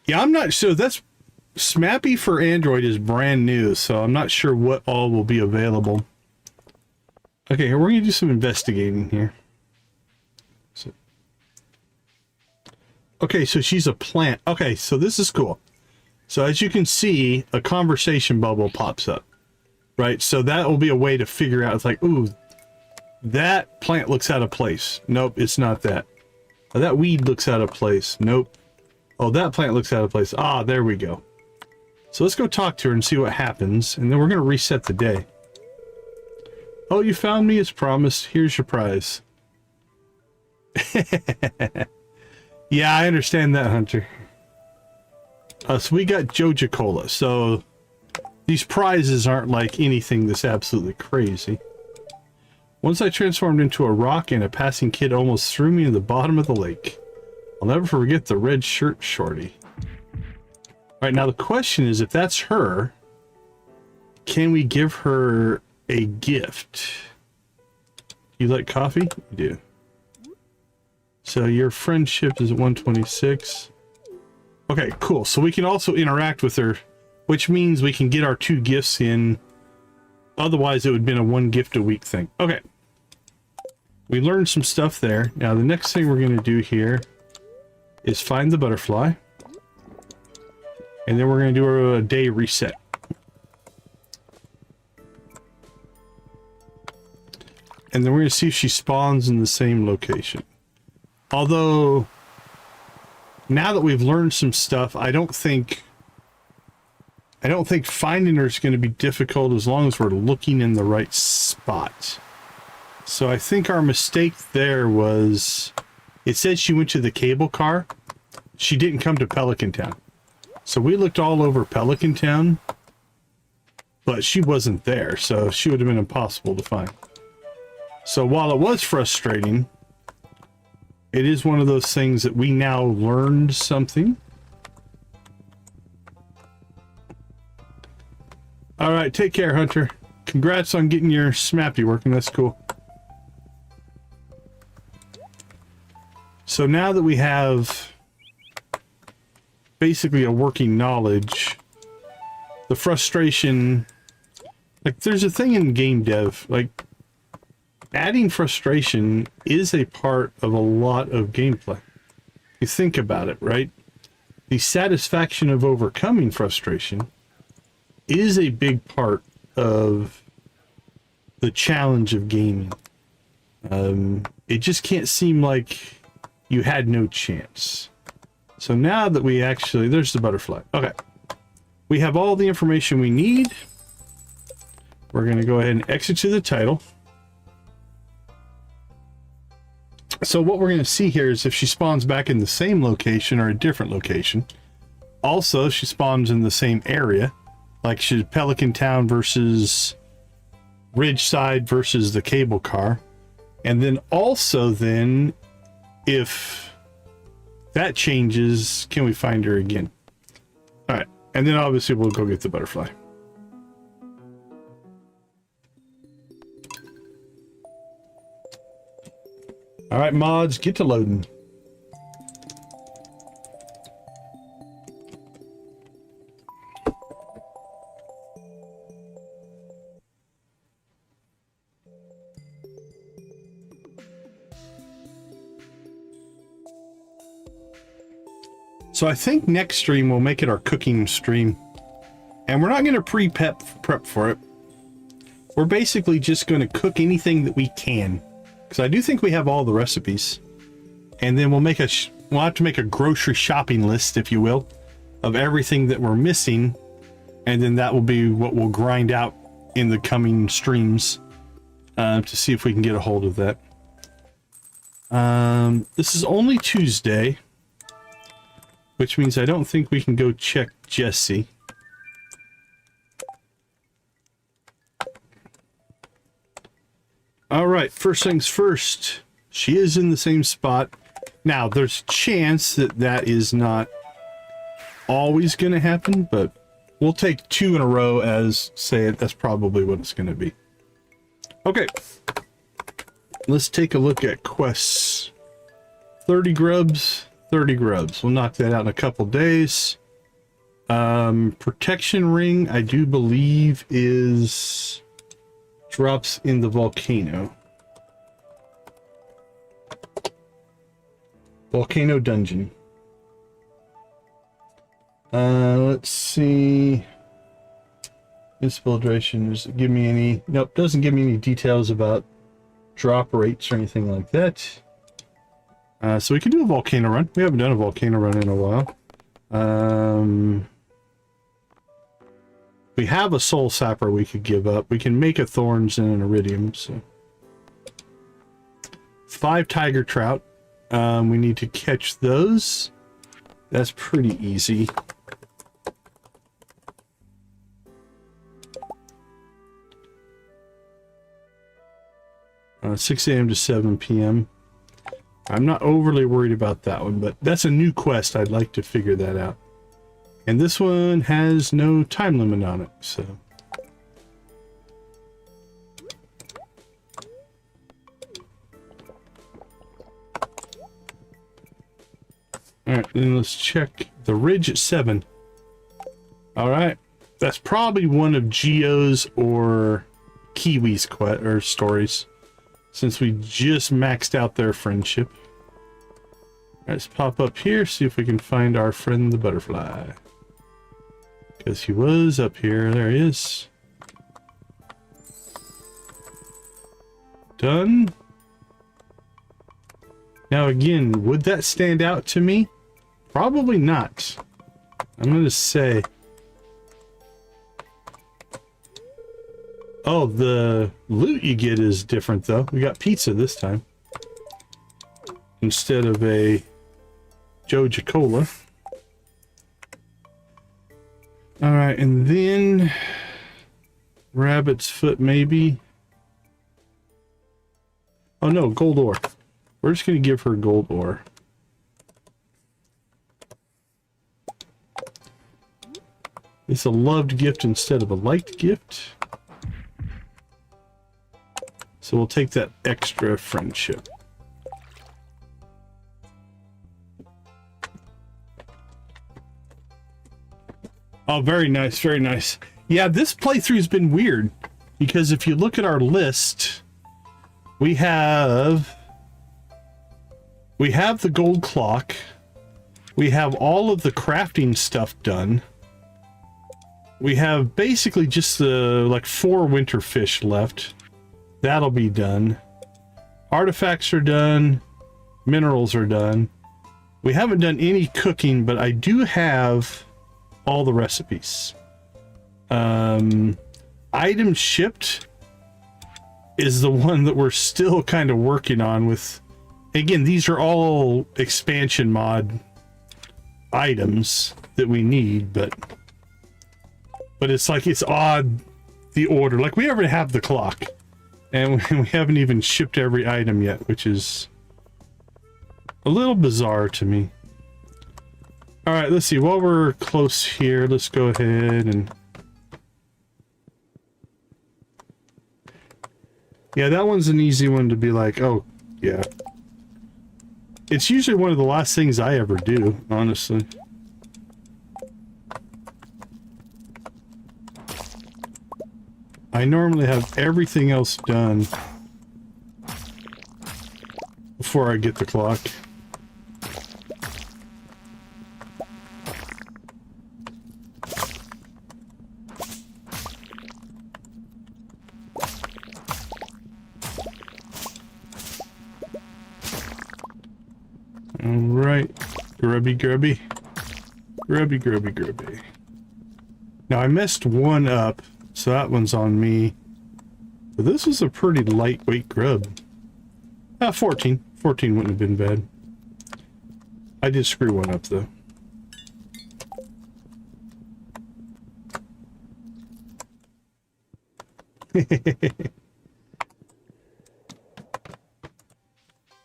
Yeah, I'm not sure. That's... Smappy for Android is brand new, so I'm not sure what all will be available. Okay, we're going to do some investigating here. Okay, so she's a plant. Okay, so this is cool. So as you can see, a conversation bubble pops up, right? So that will be a way to figure out, it's like, ooh, that plant looks out of place. Nope, it's not that. Oh, that weed looks out of place. Nope. Oh, that plant looks out of place. Ah, there we go. So let's go talk to her and see what happens, and then we're going to reset the day. Oh, you found me as promised. Here's your prize. Yeah, I understand that, Hunter. So we got Joja Cola. So these prizes aren't like anything that's absolutely crazy. Once I transformed into a rock and a passing kid almost threw me in the bottom of the lake. I'll never forget the red shirt shorty. All right, now the question is, if that's her, can we give her a gift? You like coffee? You do. So your friendship is at 126. Okay, cool. So we can also interact with her, which means we can get our 2 gifts in. Otherwise, it would have been a 1 gift a week thing. Okay. We learned some stuff there. Now, the next thing we're going to do here is find the butterfly. And then we're going to do a day reset. And then we're going to see if she spawns in the same location. Although, now that we've learned some stuff, I don't think finding her is going to be difficult as long as we're looking in the right spot. So I think our mistake there was, it said she went to the cable car. She didn't come to Pelican Town. So we looked all over Pelican Town, but she wasn't there, so she would have been impossible to find. So while it was frustrating, it is one of those things that we now learned something. All right, take care, Hunter. Congrats on getting your Smappy working. That's cool. So now that we have basically a working knowledge, the frustration, like there's a thing in game dev, like adding frustration is a part of a lot of gameplay. You think about it, right? The satisfaction of overcoming frustration is a big part of the challenge of gaming. It just can't seem like you had no chance. So now that we actually, there's the butterfly. Okay. We have all the information we need. We're going to go ahead and exit to the title. So what we're going to see here is if she spawns back in the same location or a different location. Also, she spawns in the same area. Like she's Pelican Town versus Ridgeside versus the cable car. And then also then, if that changes, can we find her again? All right. And then obviously we'll go get the butterfly. All right, mods, get to loading. So I think next stream we'll make it our cooking stream. And we're not going to prep for it. We're basically just going to cook anything that we can. Because I do think we have all the recipes. And then we'll have to make a grocery shopping list, if you will, of everything that we're missing. And then that will be what we'll grind out in the coming streams to see if we can get a hold of that. This is only Tuesday, which means I don't think we can go check Jessie. All right, first things first. She is in the same spot. Now, there's a chance that that is not always going to happen, but we'll take 2 in a row as, say it, that's probably what it's going to be. Okay. Let's take a look at quests. 30 grubs, 30 grubs. We'll knock that out in a couple days. Protection ring, I do believe, is drops in the volcano. Volcano dungeon. Let's see. Infiltration, does it give me any? Nope, doesn't give me any details about drop rates or anything like that. So we can do a volcano run. We haven't done a volcano run in a while. We have a soul sapper we could give up. We can make a thorns and an iridium. So 5 tiger trout. We need to catch those. That's pretty easy. 6 a.m. to 7 p.m. I'm not overly worried about that one, but that's a new quest. I'd like to figure that out. And this one has no time limit on it, so. Alright, then let's check the ridge at 7. Alright, that's probably one of Geo's or Kiwi's stories, since we just maxed out their friendship. Let's pop up here, see if we can find our friend the butterfly. Because he was up here. There he is. Done. Now again, would that stand out to me? Probably not. I'm going to say... Oh, the loot you get is different though. We got pizza this time. Instead of a Joja-Cola. Alright, and then... Rabbit's foot maybe. Oh no, gold ore. We're just going to give her gold ore. It's a loved gift instead of a liked gift. So we'll take that extra friendship. Oh, very nice, very nice. Yeah, this playthrough's been weird. Because if you look at our list, we have the gold clock. We have all of the crafting stuff done. We have basically just the, like, 4 winter fish left. That'll be done. Artifacts are done. Minerals are done. We haven't done any cooking, but I do have all the recipes. Items shipped is the one that we're still kind of working on with. Again, these are all expansion mod items that we need, but it's like, it's odd, the order. Like, we already have the clock. And we haven't even shipped every item yet, which is a little bizarre to me. Alright, let's see. While we're close here, let's go ahead and... Yeah, that one's an easy one to be like, oh, yeah. It's usually one of the last things I ever do, honestly. I normally have everything else done before I get the clock. right. Grubby, grubby. Grubby, grubby, grubby. Now I messed one up, so that one's on me. But this is a pretty lightweight grub. 14. 14 wouldn't have been bad. I did screw one up though.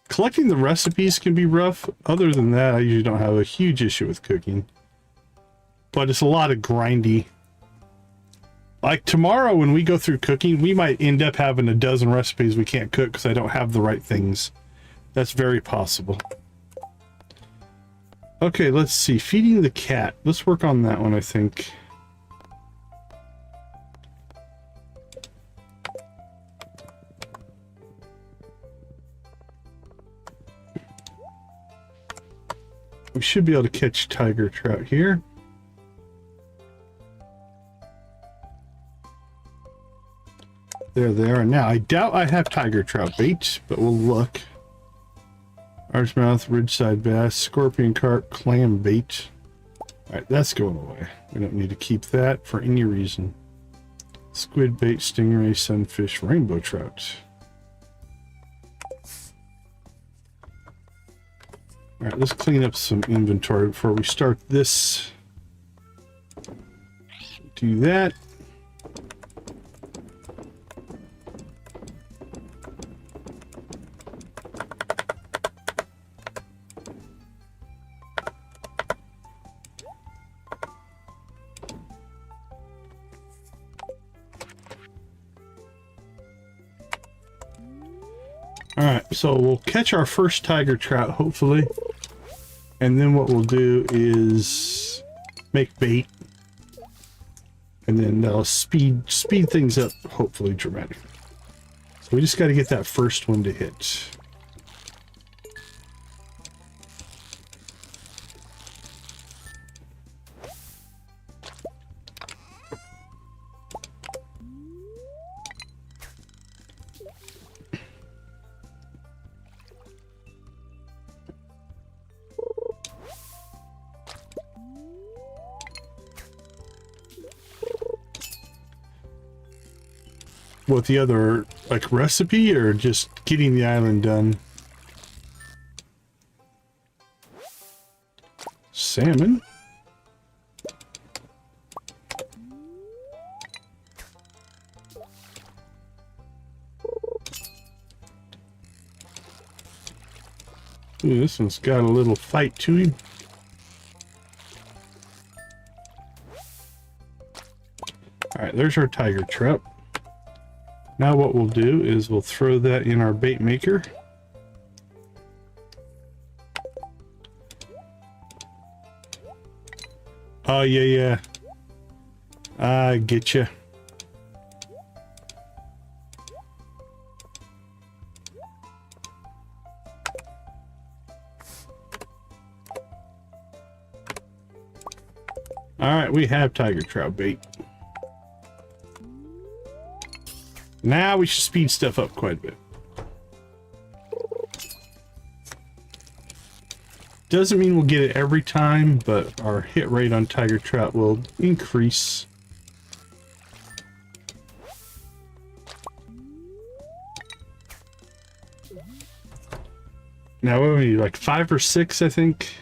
Collecting the recipes can be rough. Other than that, I usually don't have a huge issue with cooking. But it's a lot of grindy. Like tomorrow when we go through cooking, we might end up having a dozen recipes we can't cook because I don't have the right things. That's very possible. Okay, let's see. Feeding the cat. Let's work on that one, I think. We should be able to catch tiger trout here. There they are. Now, I doubt I have tiger trout bait, but we'll look. Largemouth, ridgeside bass, scorpion carp, clam bait. Alright, that's going away. We don't need to keep that for any reason. Squid bait, stingray, sunfish, rainbow trout. Alright, let's clean up some inventory before we start this. Do that. Alright, so we'll catch our first tiger trout, hopefully. And then what we'll do is make bait. And then that'll speed things up, hopefully, dramatically. So we just got to get that first one to hit. What, the other, like, recipe, or just getting the island done? Salmon. Ooh, this one's got a little fight to him. Alright, there's our tiger trout. Now what we'll do is we'll throw that in our bait maker. Oh, yeah. I get you. All right, we have tiger trout bait. Now we should speed stuff up quite a bit. Doesn't mean we'll get it every time, but our hit rate on tiger trout will increase. Now what do we need, like 5 or 6, I think?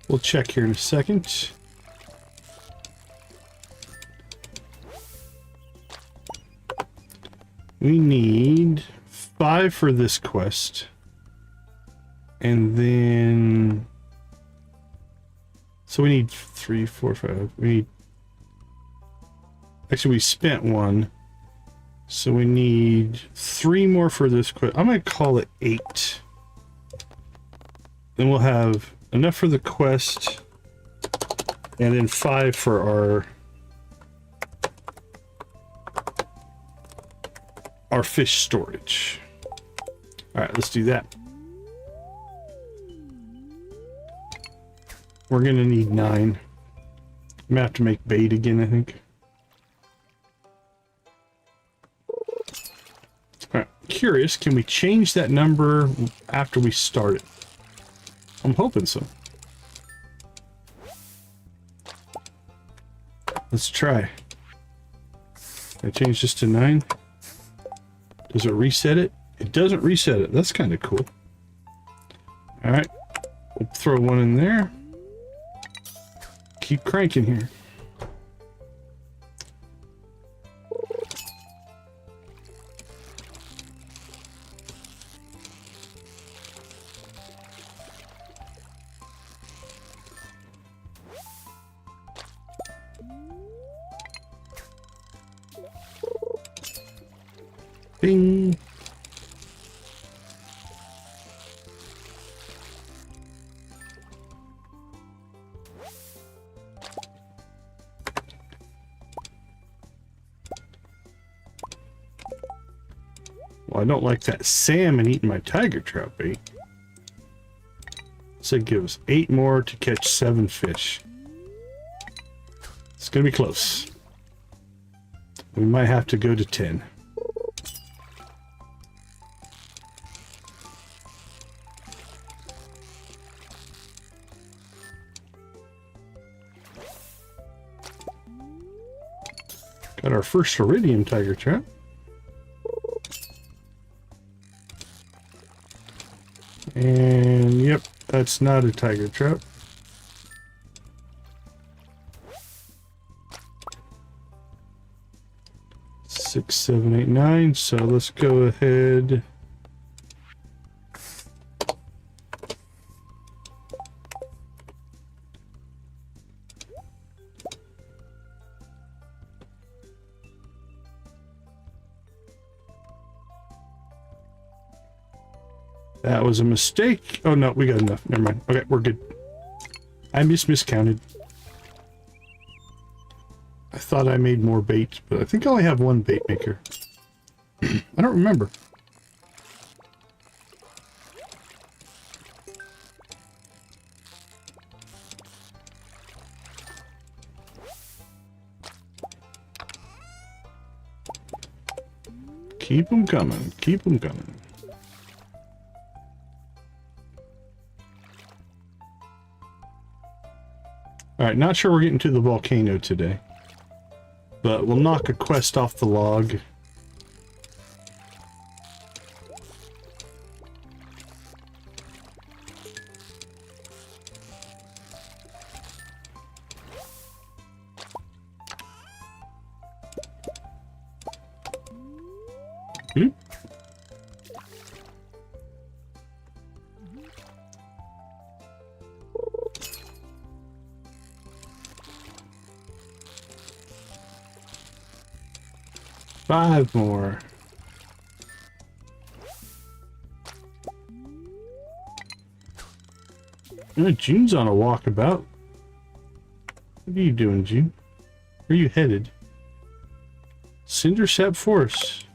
We'll check here in a second. We need 5 for this quest. And then... So we need 3, 4, 5. We need... Actually, we spent 1. So we need 3 more for this quest. I'm going to call it 8. Then we'll have enough for the quest. And then 5 for our fish storage. All right, let's do that. We're gonna need 9. I'm gonna have to make bait again, I think. Alright, curious, can we change that number after we start it? I'm hoping so. Let's try. I change this to 9. Does it reset it? It doesn't reset it. That's kind of cool. Alright, we'll throw one in there. Keep cranking here. Bing. Well, I don't like that salmon eating my tiger trout bait. So it gives 8 more to catch 7 fish. It's gonna be close. We might have to go to 10. Got our first iridium tiger trout. And yep, that's not a tiger trout. Six, 7, 8, 9. So let's go ahead. That was a mistake. Oh no, we got enough. Never mind. Okay, we're good. I miscounted. I thought I made more bait, but I think I only have one bait maker. I don't remember. Keep them coming. Keep them coming. Alright, not sure we're getting to the volcano today. But we'll knock a quest off the log. Hmm? Five more. June's on a walkabout. What are you doing, June? Where are you headed? Cindersap Forest.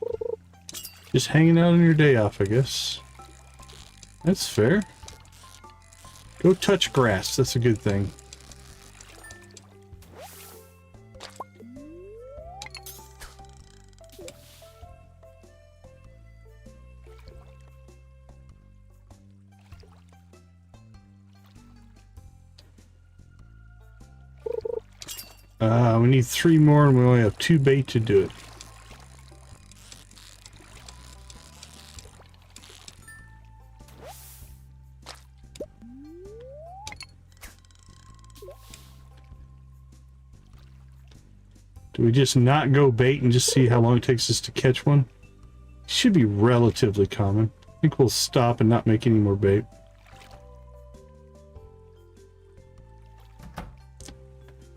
Just hanging out on your day off, I guess. That's fair. Go touch grass. That's a good thing. We need 3 more and we only have 2 bait to do it. Do we just not go bait and just see how long it takes us to catch one? Should be relatively common. I think we'll stop and not make any more bait.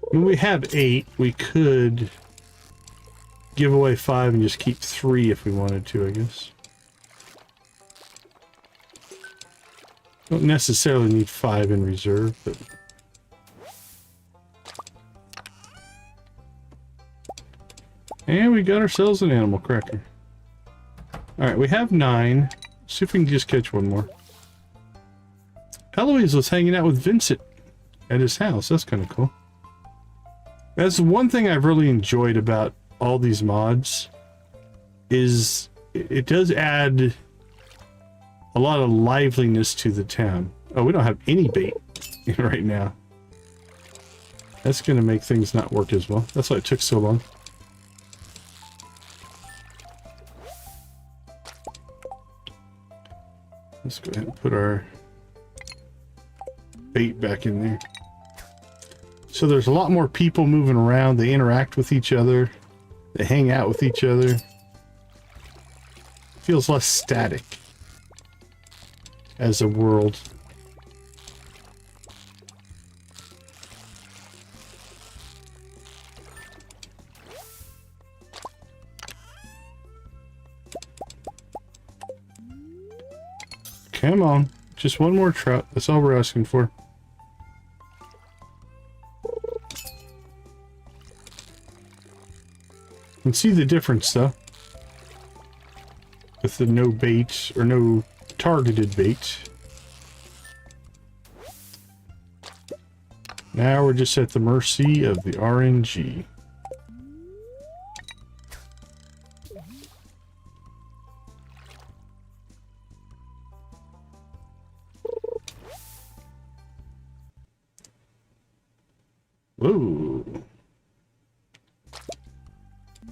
When we have 8, we could give away 5 and just keep 3 if we wanted to, I guess. Don't necessarily need 5 in reserve, but... And we got ourselves an animal cracker. Alright, we have 9. See if we can just catch one more. Eloise was hanging out with Vincent at his house. That's kind of cool. That's one thing I've really enjoyed about all these mods is it does add a lot of liveliness to the town. Oh, we don't have any bait right now. That's going to make things not work as well. That's why it took so long. Let's go ahead and put our bait back in there. So there's a lot more people moving around. They interact with each other. They hang out with each other. Feels less static as a world. Come on, just one more trout. That's all we're asking for. You can see the difference though, with the no bait or no targeted bait. Now we're just at the mercy of the RNG. Whoa.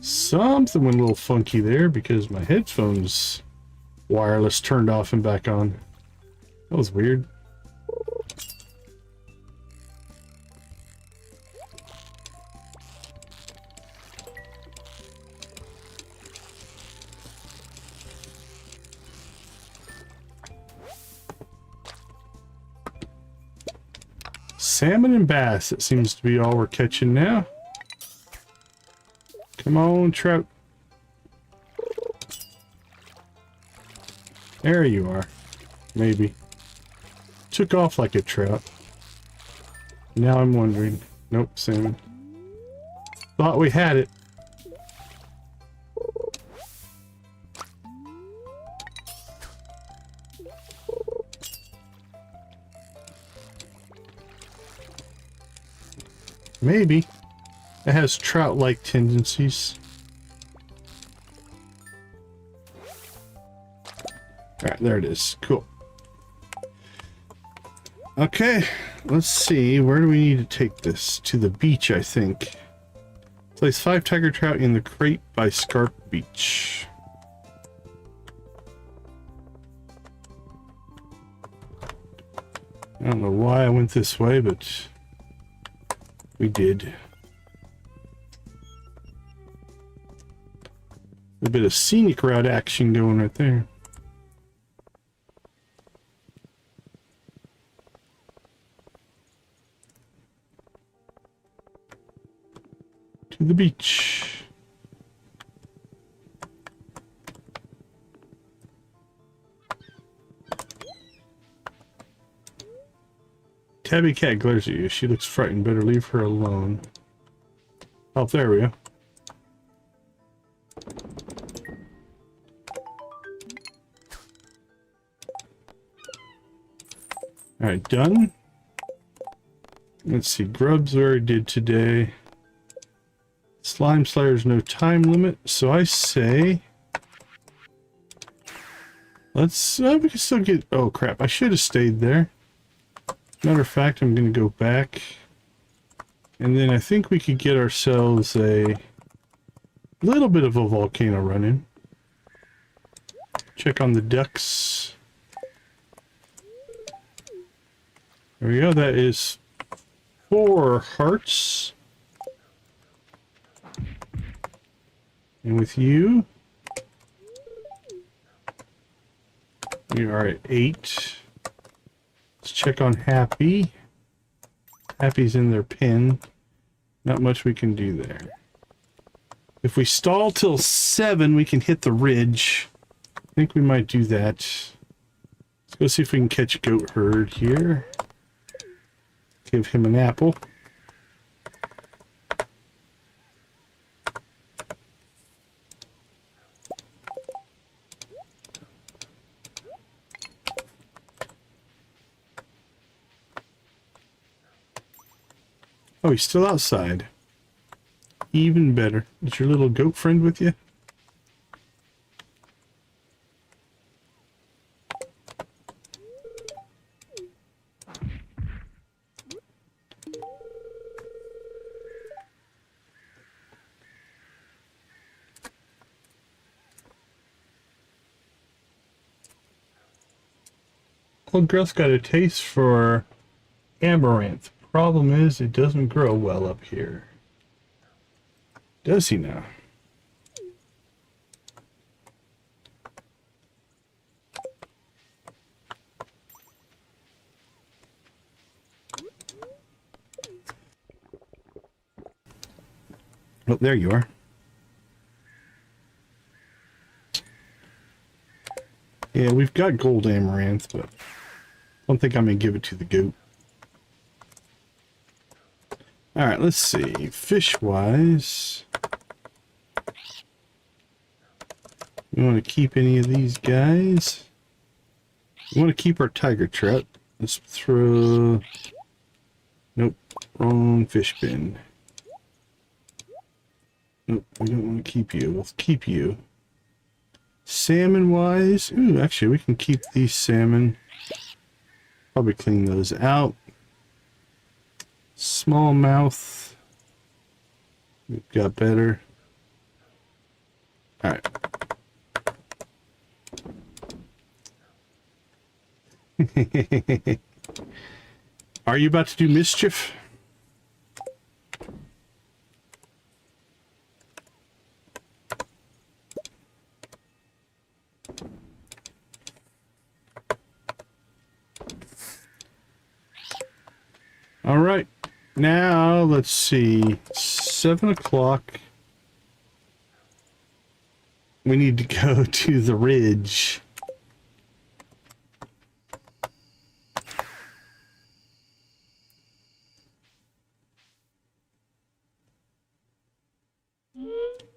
Something went a little funky there because my headphones wireless turned off and back on. That was weird. Salmon and bass, it seems to be all we're catching now. Come on, trout. There you are. Maybe. Took off like a trout. Now I'm wondering. Nope, salmon. Thought we had it. Maybe. It has trout-like tendencies. Alright, there it is. Cool. Okay, let's see. Where do we need to take this? To the beach, I think. Place 5 tiger trout in the crate by Scarp Beach. I don't know why I went this way, but we did. A bit of scenic route action going right there. To the beach. Tabby cat glares at you. She looks frightened. Better leave her alone. Oh, there we go. Alright, done. Let's see, grubs we already did today. Slime Slayer's no time limit, so I say... Let's, we can still get... Oh crap, I should have stayed there. Matter of fact, I'm going to go back. And then I think we could get ourselves a little bit of a volcano running. Check on the ducks. There we go, that is 4 hearts. And with you, we are at 8. Let's check on Happy. Happy's in their pen. Not much we can do there. If we stall till 7, we can hit the ridge. I think we might do that. Let's go see if we can catch Goat Herd here. Give him an apple. Oh, he's still outside. Even better. Is your little goat friend with you? Old girl's got a taste for amaranth. Problem is, it doesn't grow well up here. Does he now? Oh, there you are. Yeah, we've got gold amaranth, but I don't think I'm going to give it to the goat. Alright, let's see. Fish-wise, we want to keep any of these guys. We want to keep our tiger trout. Let's throw... Nope, wrong fish bin. Nope, we don't want to keep you. We'll keep you. Salmon-wise, ooh, actually, we can keep these salmon. Probably clean those out. Smallmouth. We've got better. All right. Are you about to do mischief? All right. Now, let's see. 7 o'clock. We need to go to the ridge.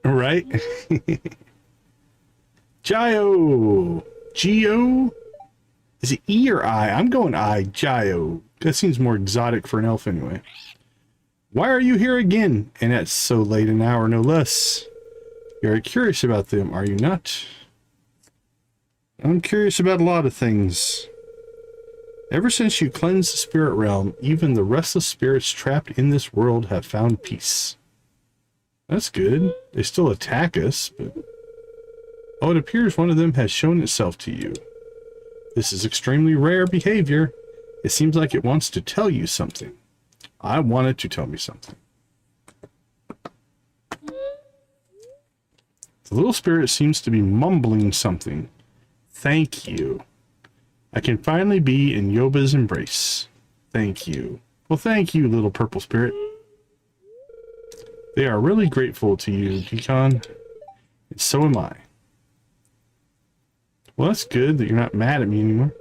Right? Gio. Geo? Is it E or I? I'm going I. Gio. That seems more exotic for an elf anyway. Why are you here again? And at so late an hour, no less. You're curious about them, are you not? I'm curious about a lot of things. Ever since you cleansed the spirit realm, even the restless spirits trapped in this world have found peace. That's good. They still attack us, but... Oh, it appears one of them has shown itself to you. This is extremely rare behavior. It seems like it wants to tell you something. I want it to tell me something. The little spirit seems to be mumbling something. Thank you. I can finally be in Yoba's embrace. Thank you. Well, thank you, little purple spirit. They are really grateful to you, Decon. And so am I. Well, that's good that you're not mad at me anymore.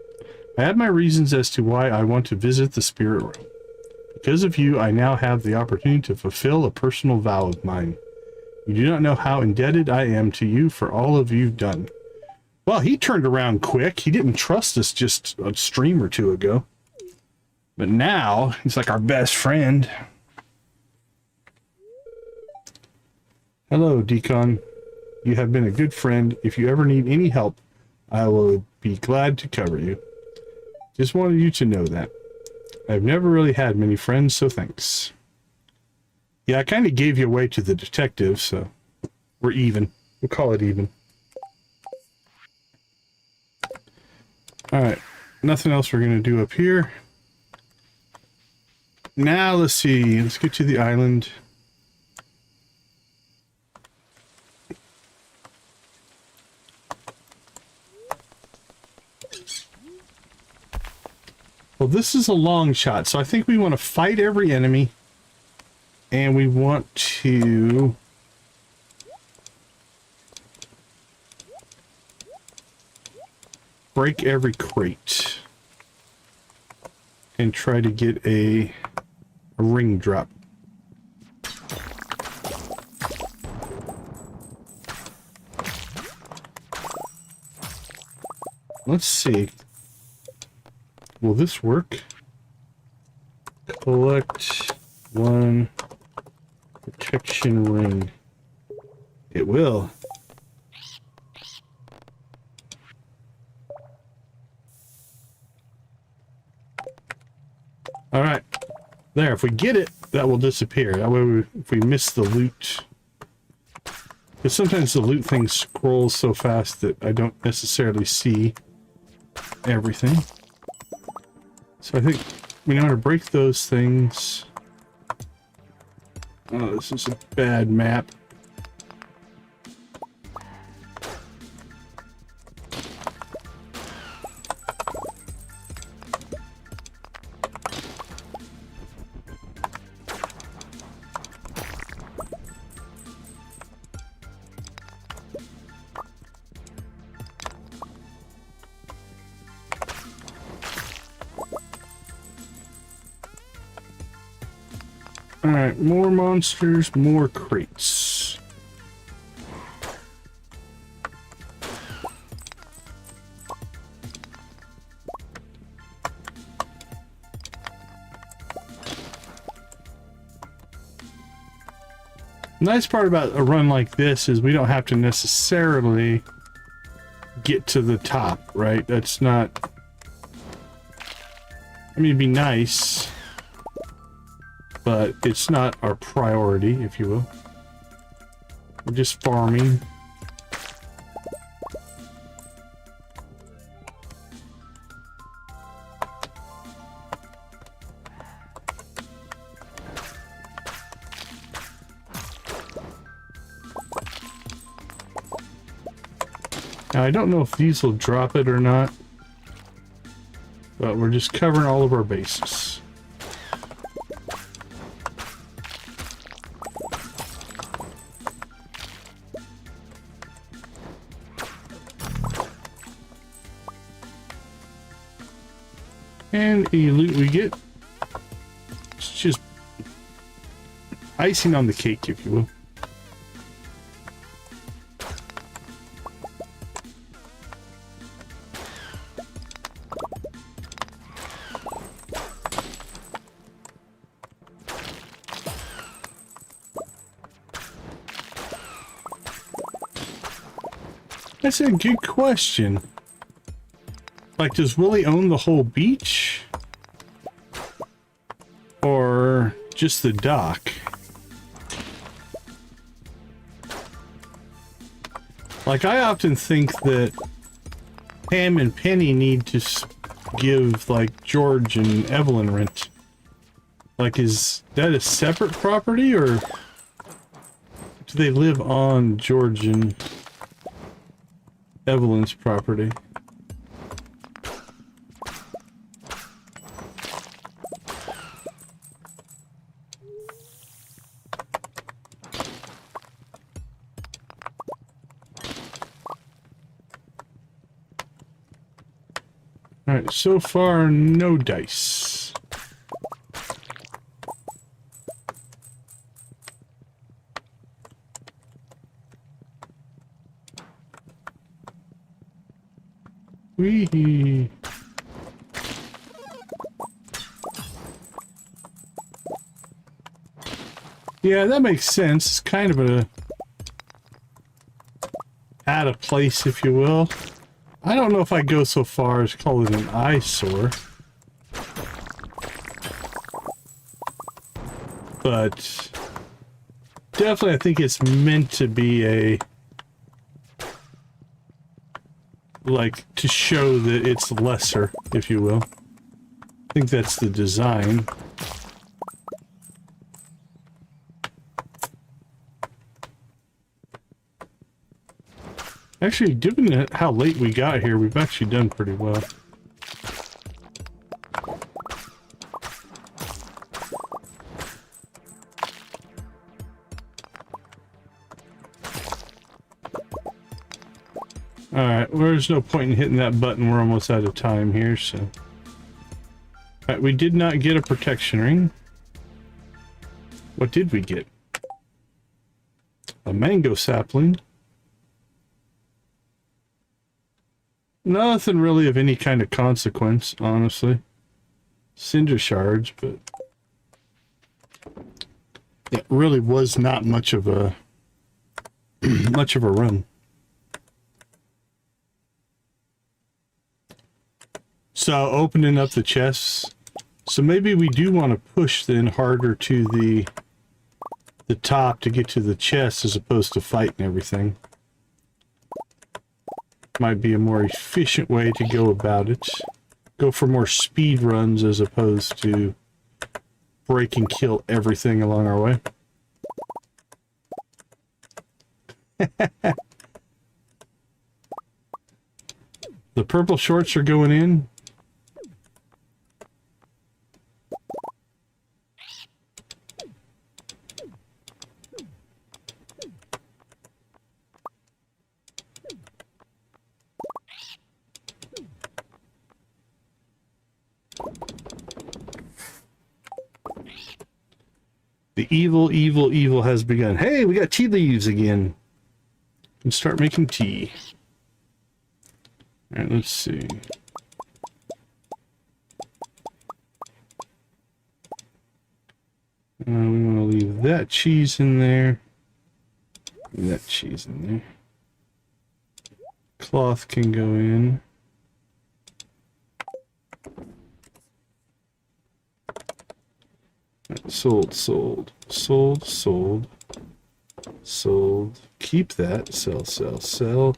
I had my reasons as to why I want to visit the spirit realm. Because of you, I now have the opportunity to fulfill a personal vow of mine. You do not know how indebted I am to you for all of you've done. Well, he turned around quick. He didn't trust us just a stream or two ago. But now, he's like our best friend. Hello, Decon. You have been a good friend. If you ever need any help, I will be glad to cover you. Just wanted you to know that. I've never really had many friends, so thanks. Yeah, I kind of gave you away to the detective, so we're even. We'll call it even. Alright, nothing else we're going to do up here. Now, let's see. Let's get to the island. Well, this is a long shot, so I think we want to fight every enemy. And we want to... break every crate. And try to get a ring drop. Let's see. Will this work? Collect 1, protection ring. It will. Alright. There, if we get it, that will disappear. That way, if we miss the loot... Because sometimes the loot thing scrolls so fast that I don't necessarily see everything. So I think we know how to break those things. Oh, this is a bad map. Alright, more monsters, more crates. The nice part about a run like this is we don't have to necessarily get to the top, right? That's not... I mean, it'd be nice, but it's not our priority, if you will. We're just farming. Now, I don't know if these will drop it or not, but we're just covering all of our bases. And any loot we get, it's just icing on the cake, if you will. That's a good question. Like, does Willie own the whole beach? Or just the dock? Like, I often think that Pam and Penny need to give, like, George and Evelyn rent. Like, is that a separate property, or do they live on George and Evelyn's property? Alright, so far, no dice. Wee. Yeah, that makes sense. It's kind of a out of place, if you will. I don't know if I go so far as call it an eyesore, but definitely I think it's meant to be a, like, to show that it's lesser, if you will. I think that's the design. Actually, given how late we got here, we've actually done pretty well. Alright, well, there's no point in hitting that button. We're almost out of time here, so... Alright, we did not get a protection ring. What did we get? A mango sapling. Nothing really of any kind of consequence, honestly. Cinder shards, but... It really was not much of a much of a run. So opening up the chests. So maybe we do want to push then harder to the top to get to the chest as opposed to fighting everything. Might be a more efficient way to go about it. Go for more speed runs as opposed to break and kill everything along our way. The purple shorts are going in. The evil, evil, evil has begun. Hey, we got tea leaves again. And start making tea. All right, let's see. We want to leave that cheese in there. And that cheese in there. Cloth can go in. Sold, sold, sold, sold, sold. Keep that. Sell, sell, sell,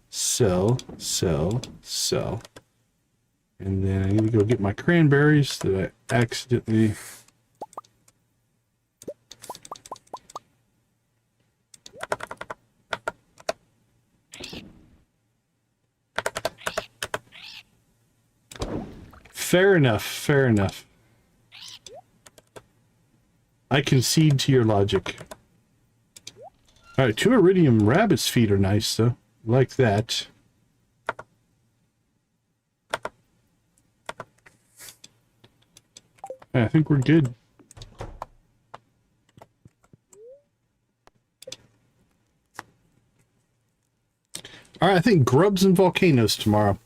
sell, sell, sell. And then I need to go get my cranberries that I accidentally... Fair enough, fair enough. I concede to your logic. Alright, 2 iridium rabbit's feet are nice, though. Like that. Yeah, I think we're good. Alright, I think grubs and volcanoes tomorrow.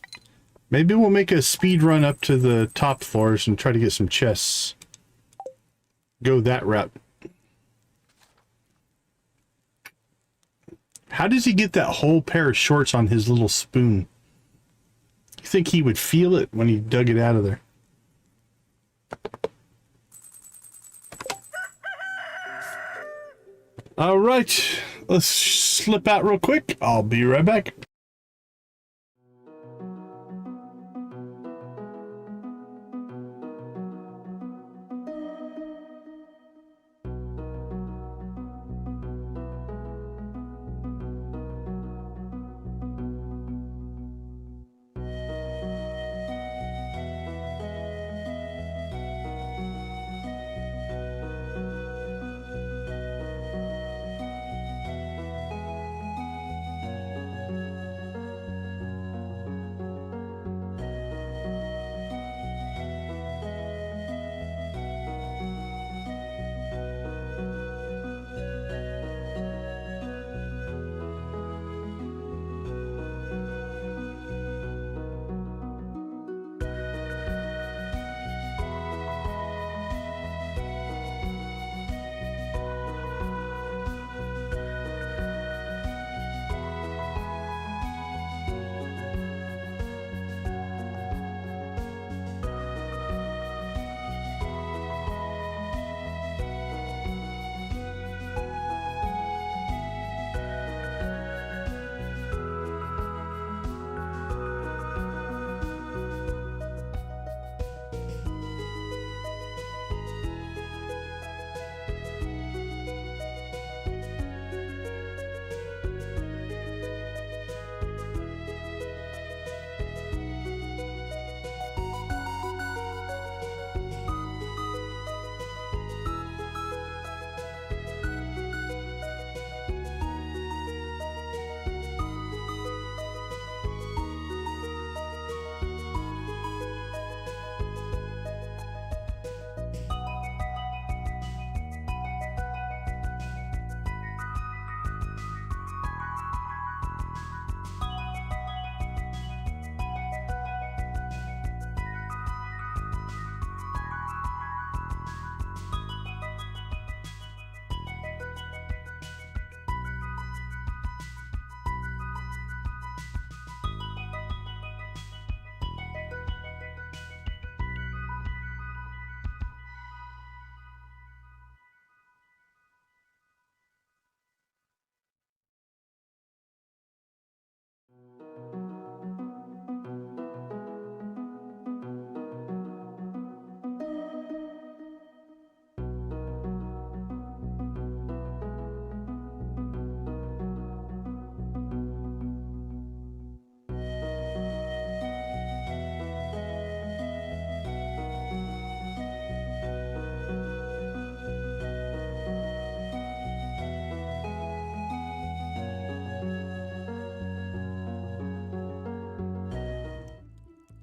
Maybe we'll make a speed run up to the top floors and try to get some chests. Go that route. How does he get that whole pair of shorts on his little spoon? You think he would feel it when he dug it out of there? All right, let's slip out real quick. I'll be right back.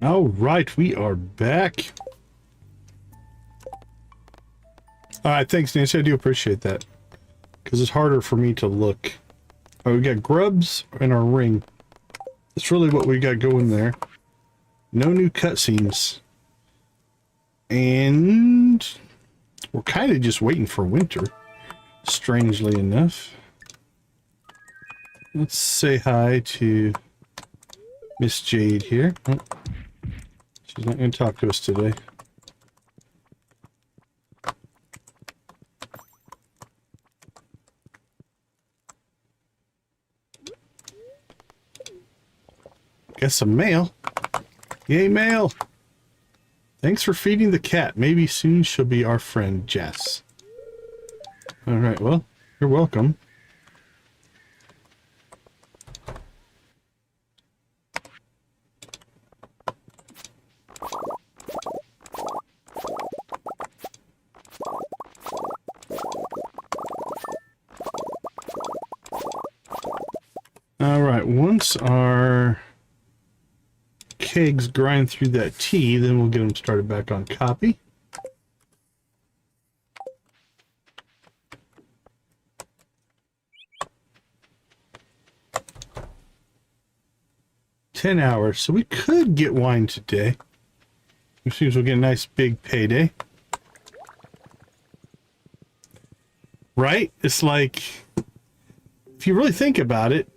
All right, we are back. All right, thanks, Nancy. I do appreciate that because it's harder for me to look. Oh, we got grubs in our ring. That's really what we got going there. No new cutscenes. And we're kind of just waiting for winter, strangely enough. Let's say hi to Miss Jade here. Oh, she's not going to talk to us today. Got some mail. Yay, mail! Thanks for feeding the cat. Maybe soon she'll be our friend, Jess. Alright, well, you're welcome. Alright, once our kegs grind through that tea, then we'll get them started back on copy. $10, so we could get wine today. Which seems we'll get a nice big payday. Right? It's like, if you really think about it,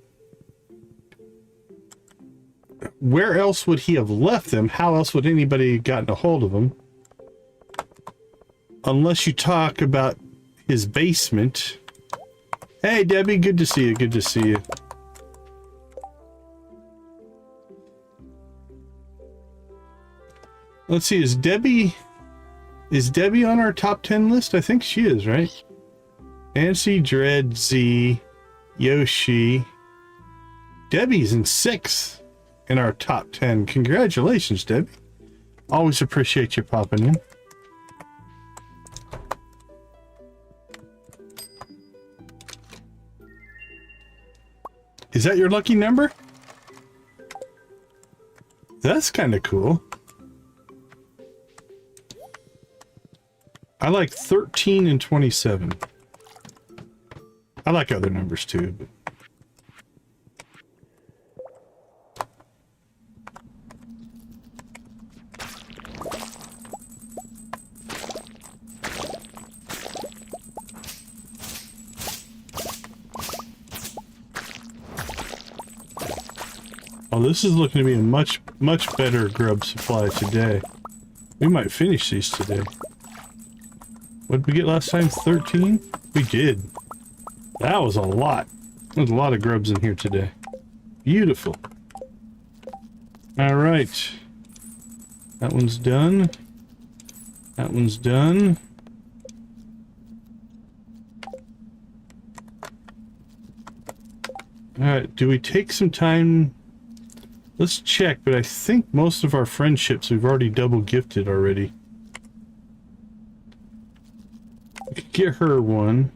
where else would he have left them? How else would anybody have gotten a hold of them? Unless you talk about his basement. Hey, Debbie, good to see you. Good to see you. Let's see, is Debbie on our top 10 list? I think she is, right? Nancy, Dread, Z, Yoshi. Debbie's in 6th in our top 10. Congratulations, Debbie. Always appreciate you popping in. Is that your lucky number? That's kind of cool. I like 13 and 27. I like other numbers too, but... Oh, this is looking to be a much better grub supply today. We might finish these today. What did we get last time? 13? We did. That was a lot. There's a lot of grubs in here today. Beautiful. All right. That one's done. That one's done. All right. Do we take some time? Let's check, but I think most of our friendships we've already double gifted already. We could get her one.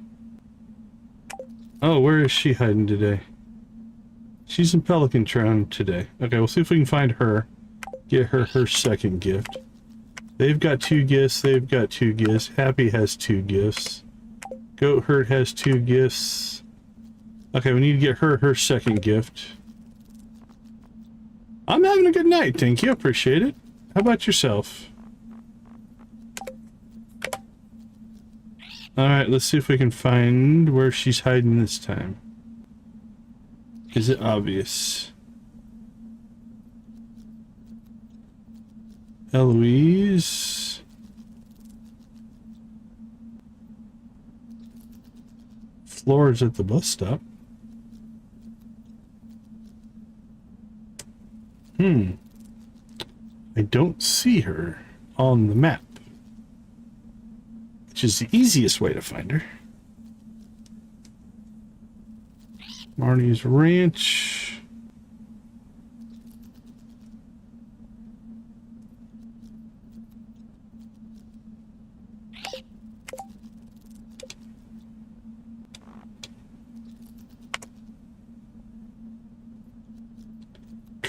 Oh, where is she hiding today? She's in Pelican Town today. Okay, we'll see if we can find her. Get her her second gift. They've got 2 gifts. They've got 2 gifts. Happy has 2 gifts. Goat Herd has 2 gifts. Okay, we need to get her her second gift. I'm having a good night, thank you. Appreciate it. How about yourself? Alright, let's see if we can find where she's hiding this time. Is it obvious? Eloise. Flora's at the bus stop. I don't see her on the map, which is the easiest way to find her. Marnie's Ranch.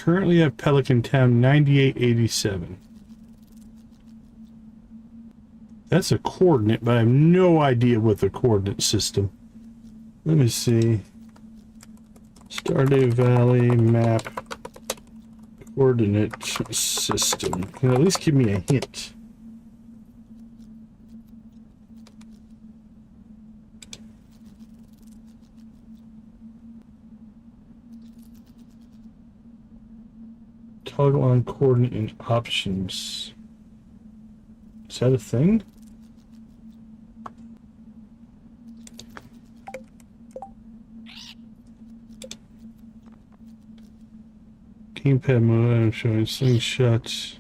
Currently at Pelican Town, 9887. That's a coordinate, but I have no idea what the coordinate system. Let me see. Stardew Valley map coordinate system. Can at least give me a hint. Toggle on coordinate and options. Is that a thing? Gamepad mode, I'm showing slingshots,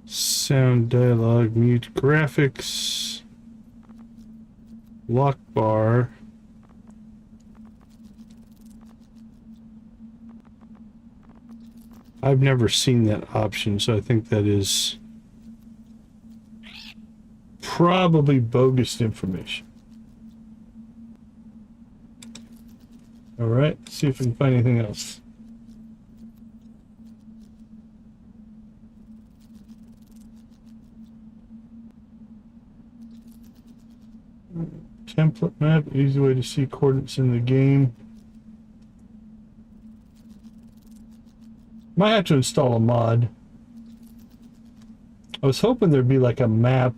sound, dialogue, mute, graphics, lock bar. I've never seen that option, so I think that is probably bogus information. All right, see if we can find anything else. Template map, easy way to see coordinates in the game. Might have to install a mod. I was hoping there'd be like a map.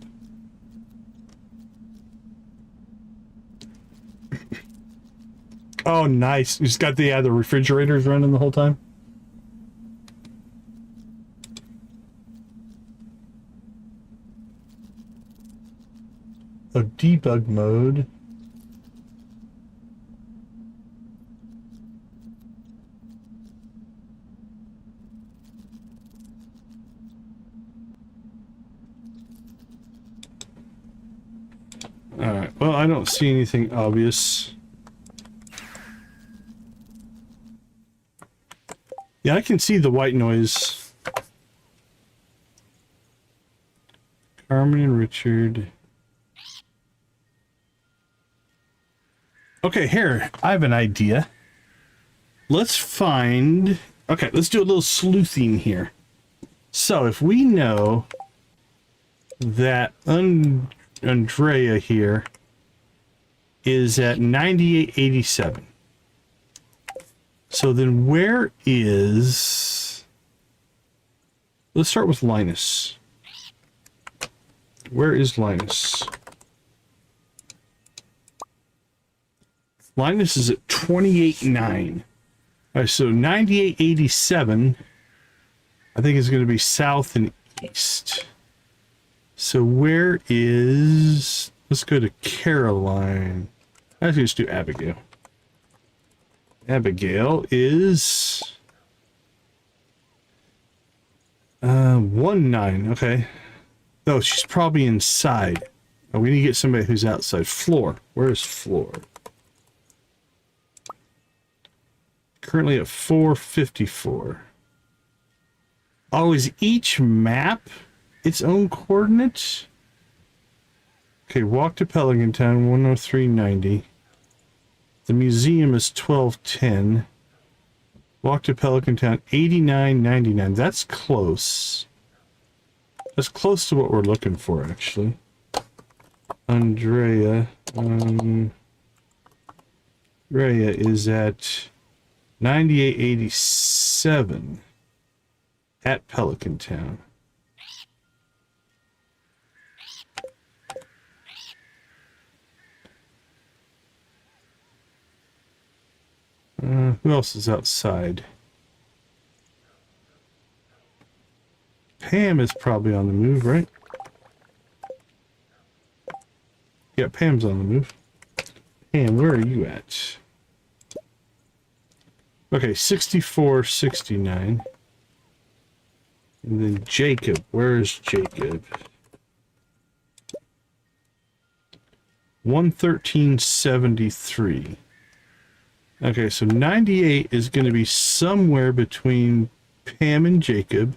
Oh, nice. You just got the refrigerators running the whole time. Oh, debug mode. Alright, well, I don't see anything obvious. Yeah, I can see the white noise. Carmen and Richard. Okay, here, I have an idea. Let's find... Okay, let's do a little sleuthing here. So, if we know that Andrea here is at 9887. So then where is... Let's start with Linus. Where is Linus? Linus is at 28.9. All right, so 9887, I think is going to be south and east. So where is... Let's go to Caroline. Let's just do Abigail. Abigail is... 19, okay. Oh, she's probably inside. Oh, we need to get somebody who's outside. Floor. Where is Floor? Currently at 454. Oh, is each map its own coordinates? Okay, walk to Pelican Town, 103.90. The museum is 1210. Walk to Pelican Town, 89.99. That's close. That's close to what we're looking for, actually. Andrea. Andrea is at 9887 at Pelican Town. Who else is outside? Pam is probably on the move, right? Yeah, Pam's on the move. Pam, where are you at? Okay, 64.69. And then Jacob. Where is Jacob? 113.73. Okay, so 98 is going to be somewhere between Pam and Jacob.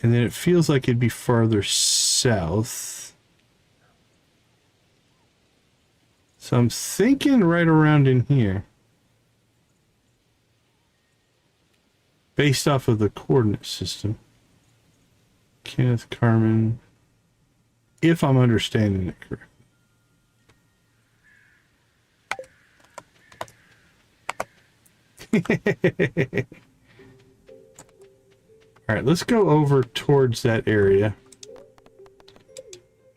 And then it feels like it'd be farther south. So I'm thinking right around in here. based off of the coordinate system. Kenneth Carmen, if I'm understanding it correctly. All right, let's go over towards that area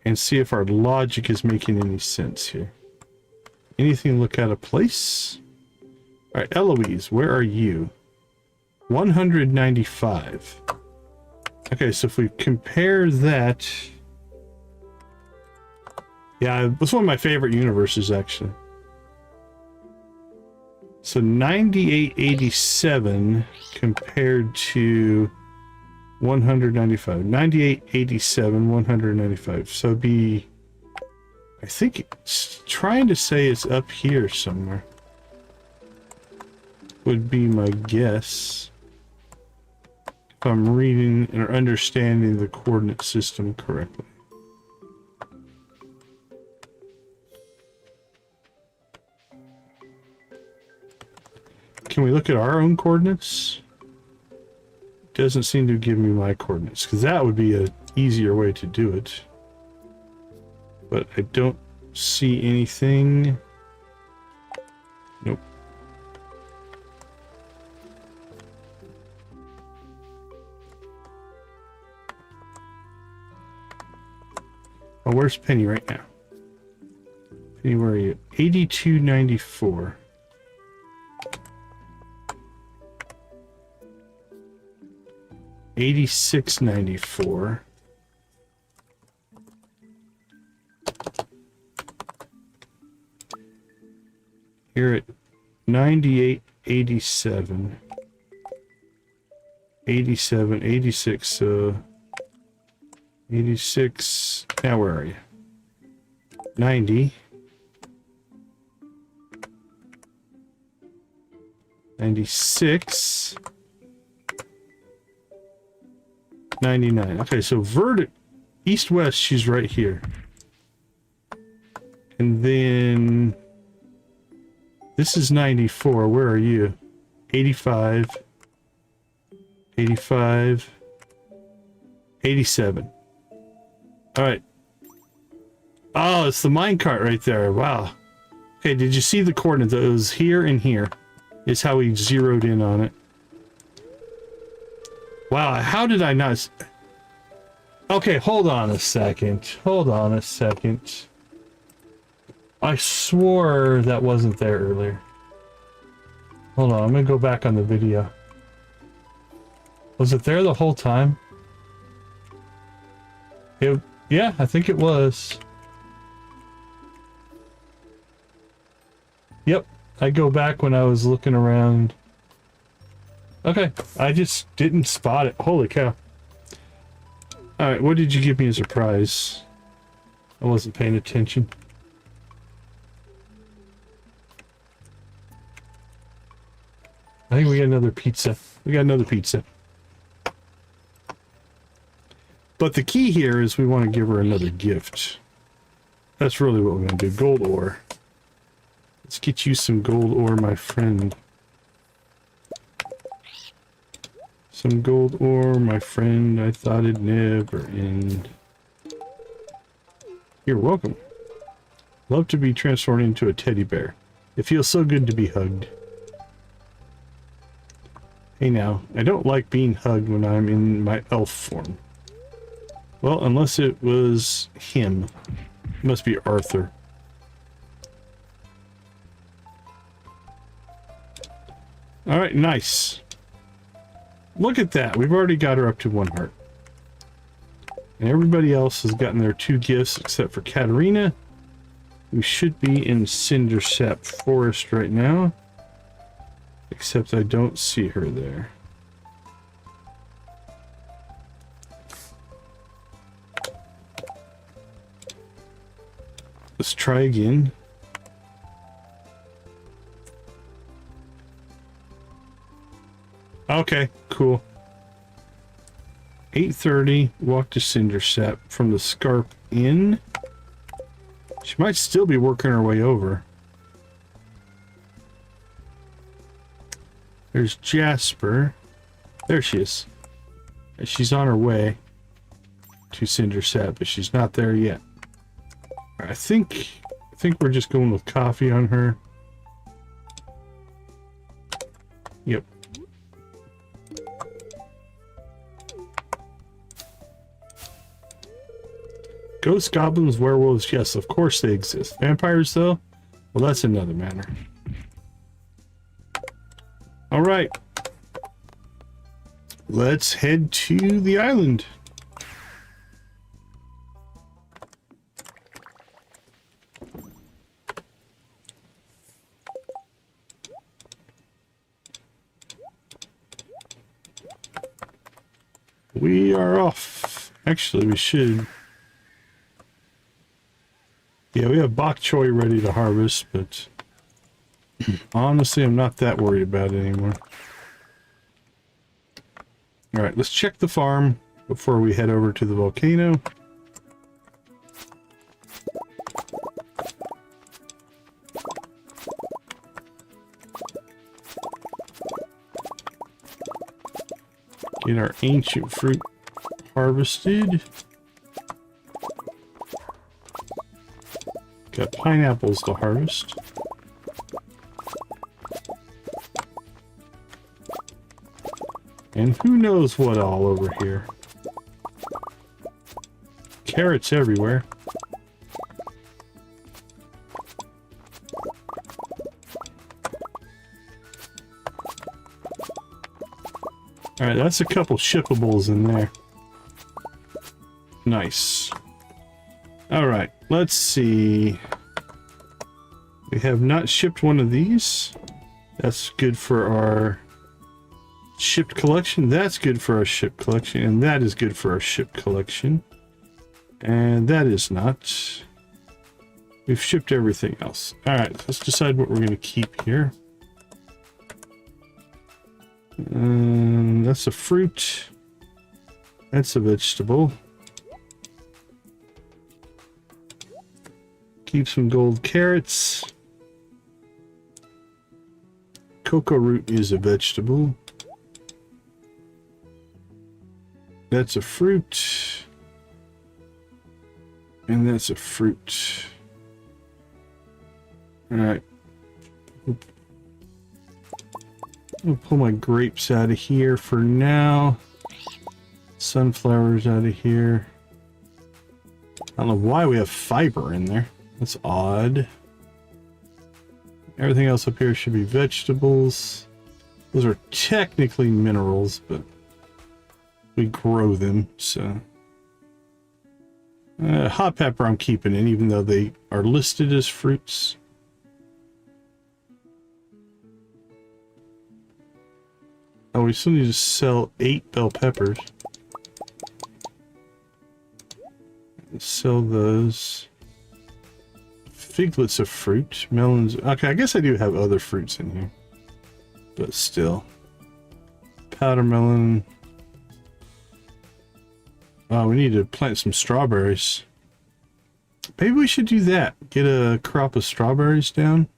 and see if our logic is making any sense here. Anything look out of place? All right, Eloise, where are you? 195. Okay, so if we compare that... Yeah, that's one of my favorite universes, actually. So 9887 compared to 195. 9887, 195. So it'd be... I think it's trying to say it's up here somewhere. Would be my guess. If I'm reading or understanding the coordinate system correctly. Can we look at our own coordinates? Doesn't seem to give me my coordinates, because that would be an easier way to do it. But I don't see anything. Nope. Oh, where's Penny right now? Penny, where are you? 8294. $86.94. Here at 98.87. 87, 86, 86. Now where are you? 90. 96. 99. Okay, so east-west, she's right here. And then this is 94. Where are you? 85. 85. 87. All right. Oh, it's the minecart right there. Wow. Okay, did you see the coordinates? It was here and here. Is how we zeroed in on it. Wow, how did I not... Okay, hold on a second. Hold on a second. I swore that wasn't there earlier. Hold on, I'm gonna go back on the video. Was it there the whole time? Yeah, I think it was. Yep, I go back when I was looking around. Okay, I just didn't spot it. Holy cow. Alright, what did you give me as a prize? I wasn't paying attention. I think we got another pizza. We got another pizza. But the key here is we want to give her another gift. That's really what we're going to do. Gold ore. Let's get you some gold ore, my friend. Some gold ore, my friend. I thought it'd never end. You're welcome. Love to be transformed into a teddy bear. It feels so good to be hugged. Hey now, I don't like being hugged when I'm in my elf form. Well, unless it was him. It must be Arthur. Alright, nice. Look at that. We've already got her up to 1 heart. And everybody else has gotten their 2 gifts except for Katarina. We should be in Cindersap Forest right now. Except I don't see her there. Let's try again. Okay, cool. 8:30, walk to Cindersap from the Scarp Inn. She might still be working her way over. There's Jasper. There she is. She's on her way to Cinder Set, but she's not there yet. I think we're just going with coffee on her. Yep. Ghosts, goblins, werewolves, yes, of course they exist. Vampires, though? Well, that's another matter. Alright. Let's head to the island. We are off. Actually, we should. Yeah, we have bok choy ready to harvest, but honestly, I'm not that worried about it anymore. Alright, let's check the farm before we head over to the volcano. Get our ancient fruit harvested. Got pineapples to harvest. And who knows what all over here. Carrots everywhere. Alright, that's a couple shippables in there. Nice. Alright, let's see. We have not shipped one of these. That's good for our shipped collection. That's good for our shipped collection. And that is good for our shipped collection. And that is not. We've shipped everything else. Alright, let's decide what we're going to keep here. That's a fruit. That's a vegetable. Keep some gold carrots. Cocoa root is a vegetable. That's a fruit. And that's a fruit. Alright. I'll pull my grapes out of here for now. Sunflowers out of here. I don't know why we have fiber in there. That's odd. Everything else up here should be vegetables. Those are technically minerals, but we grow them, so. Hot pepper I'm keeping in, even though they are listed as fruits. Oh, we still need to sell 8 bell peppers. Let's sell those. Figlets of fruit. Melons. Okay, I guess I do have other fruits in here. But still. Powder melon. Oh, we need to plant some strawberries. Maybe we should do that. Get a crop of strawberries down.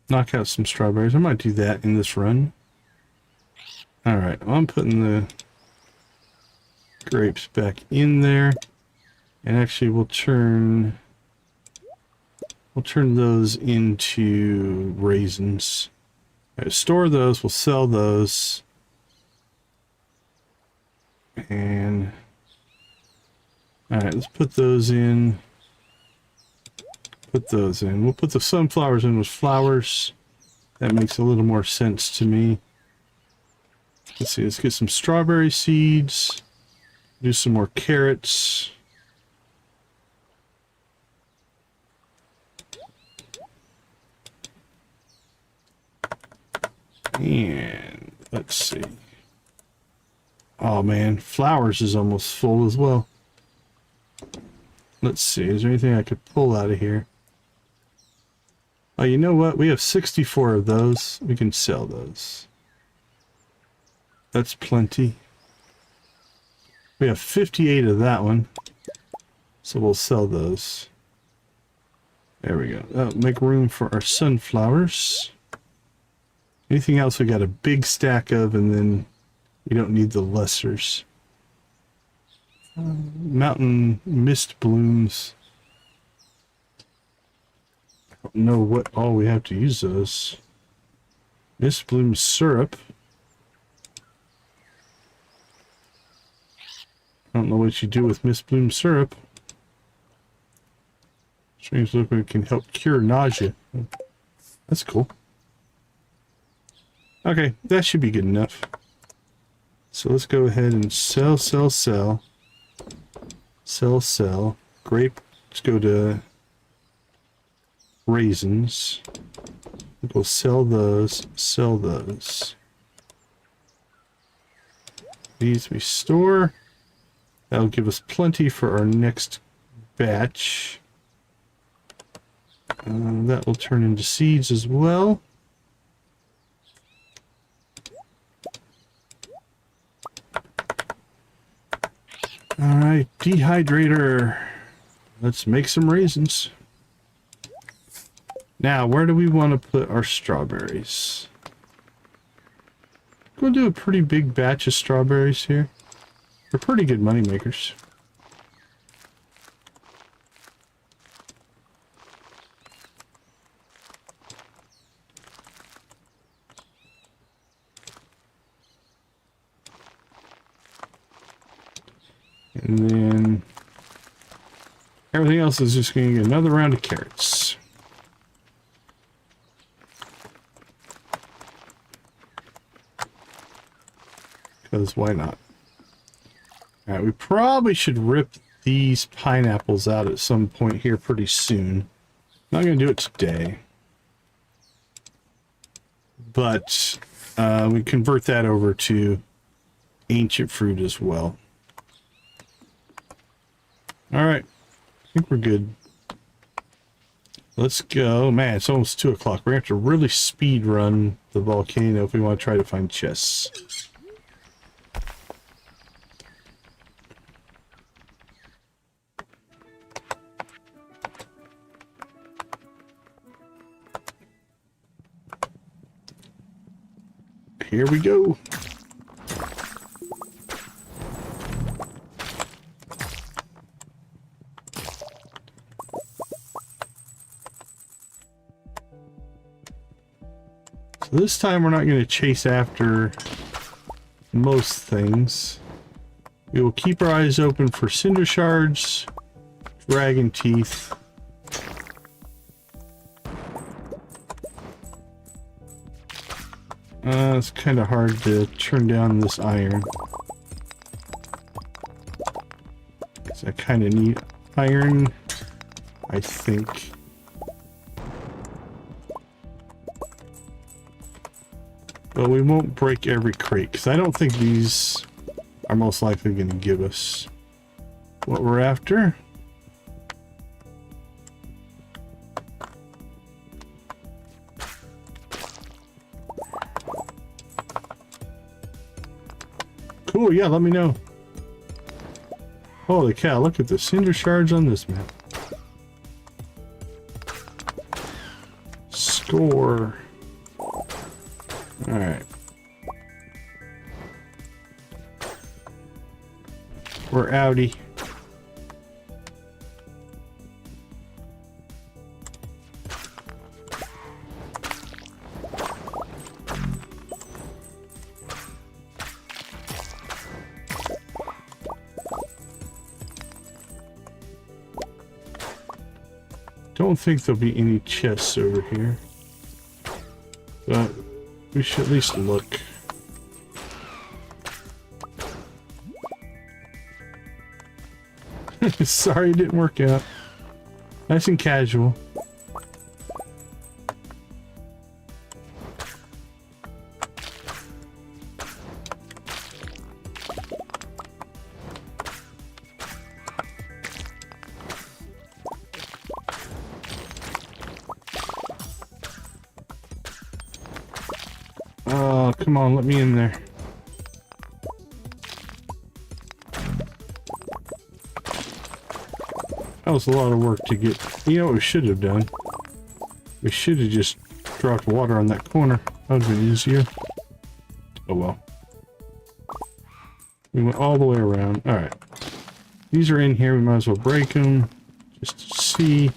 Knock out some strawberries. I might do that in this run. Alright, well, I'm putting the grapes back in there. And actually we'll turn those into raisins. Right, store those, we'll sell those. And alright, let's put those in. Put those in. We'll put the sunflowers in with flowers. That makes a little more sense to me. Let's see, let's get some strawberry seeds. Do some more carrots. And let's see. Oh man, flowers is almost full as well. Let's see, is there anything I could pull out of here? Oh, you know what? We have 64 of those. We can sell those. That's plenty. We have 58 of that one. So we'll sell those. There we go. That'll make room for our sunflowers. Anything else we got a big stack of, and then We don't need the lessers. Mountain mist blooms. I don't know what all we have to use those. Mist bloom syrup. I don't know what you do with mist bloom syrup. Strange liquid can help cure nausea. That's cool. Okay, that should be good enough. So let's go ahead and sell. Grape. Let's go to raisins. We'll sell those. These we store. That'll give us plenty for our next batch. That will turn into seeds as well. Alright, dehydrator. Let's make some raisins. Now, where do we want to put our strawberries? We'll do a pretty big batch of strawberries here. They're pretty good money makers. And then everything else is just going to get another round of carrots. Because why not? Alright, we probably should rip these pineapples out at some point here pretty soon. Not going to do it today. But we convert that over to ancient fruit as well. Alright, I think we're good. Let's go. Man, it's almost 2 o'clock. We're going to have to really speed run the volcano if we want to try to find chests. Here we go. So this time we're not going to chase after most things. We will keep our eyes open for cinder shards, dragon teeth. It's kind of hard to turn down this iron. So I kind of need iron, I think. But we won't break every crate, because I don't think these are most likely going to give us what we're after. Cool, yeah, let me know. Holy cow, look at the cinder shards on this map. Score. Alright. We're outie. Don't think there'll be any chests over here, but we should at least look. Sorry it didn't work out. Nice and casual. Oh, come on, let me in there. That was a lot of work to get. You know what we should have done? We should have just dropped water on that corner. That would have been easier. Oh well. We went all the way around. All right. These are in here. We might as well break them just to see.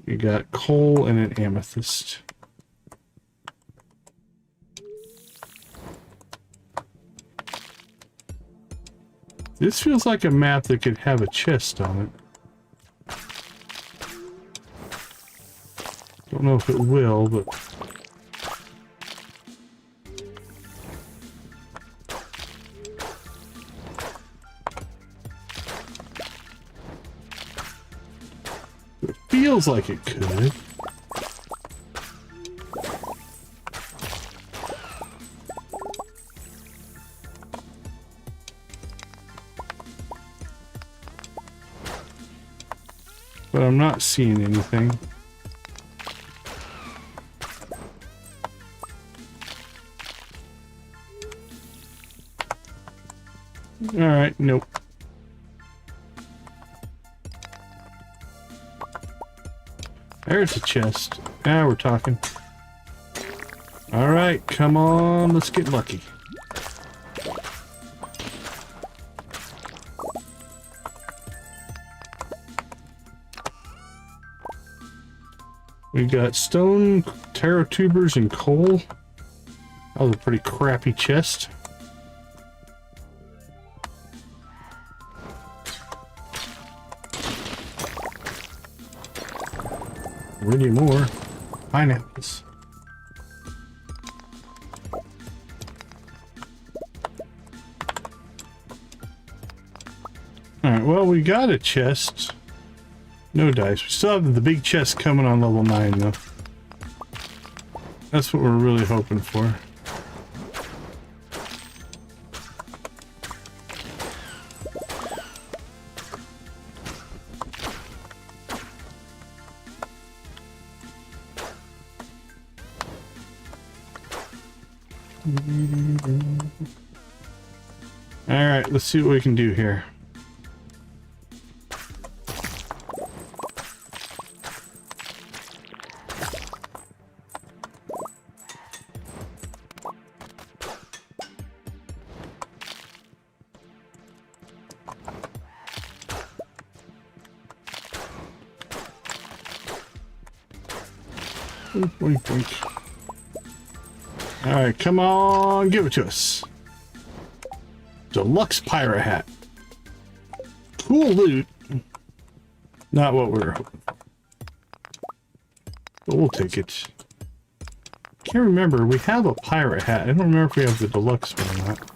You got coal and an amethyst. This feels like a map that could have a chest on it. Don't know if it will, but... it feels like it could. But I'm not seeing anything. Alright, nope. There's a chest. Now we're talking. Alright, come on, let's get lucky. We got stone, taro tubers, and coal. That was a pretty crappy chest. Really more pineapples. Alright, well, we got a chest. No dice. We still have the big chest coming on level 9, though. That's what we're really hoping for. Alright, let's see what we can do here. Boink, boink. Alright, come on, give it to us. Deluxe pirate hat. Cool loot. Not what we were hoping for. But we'll take it. Can't remember, we have a pirate hat. I don't remember if we have the deluxe one or not.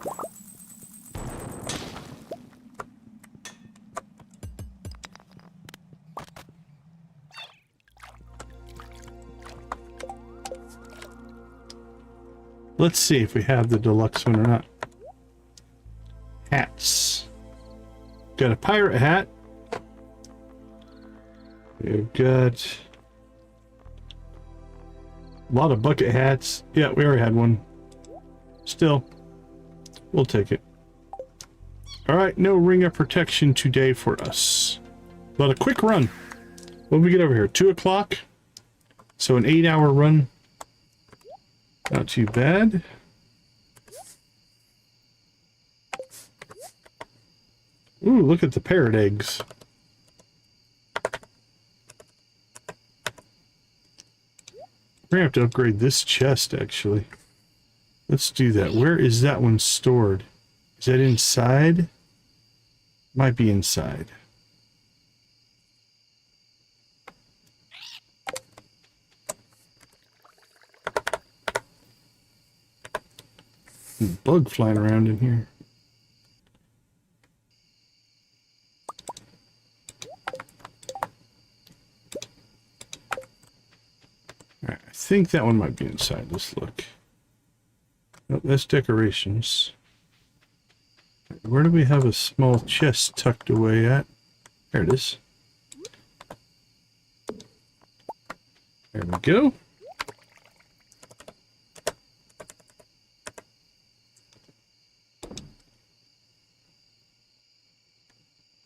Let's see if we have the deluxe one or not. Hats. Got a pirate hat. We've got a lot of bucket hats. Yeah, we already had one. Still, we'll take it. Alright, no ring of protection today for us. But a quick run. What did we get over here? 2 o'clock. So an 8-hour run. Not too bad. Ooh, look at the parrot eggs. We're gonna have to upgrade this chest, actually. Let's do that. Where is that one stored? Is that inside? Might be inside. Bug flying around in here. Alright, I think that one might be inside. Let's look. Oh, that's decorations. Where do we have a small chest tucked away at? There it is. There we go.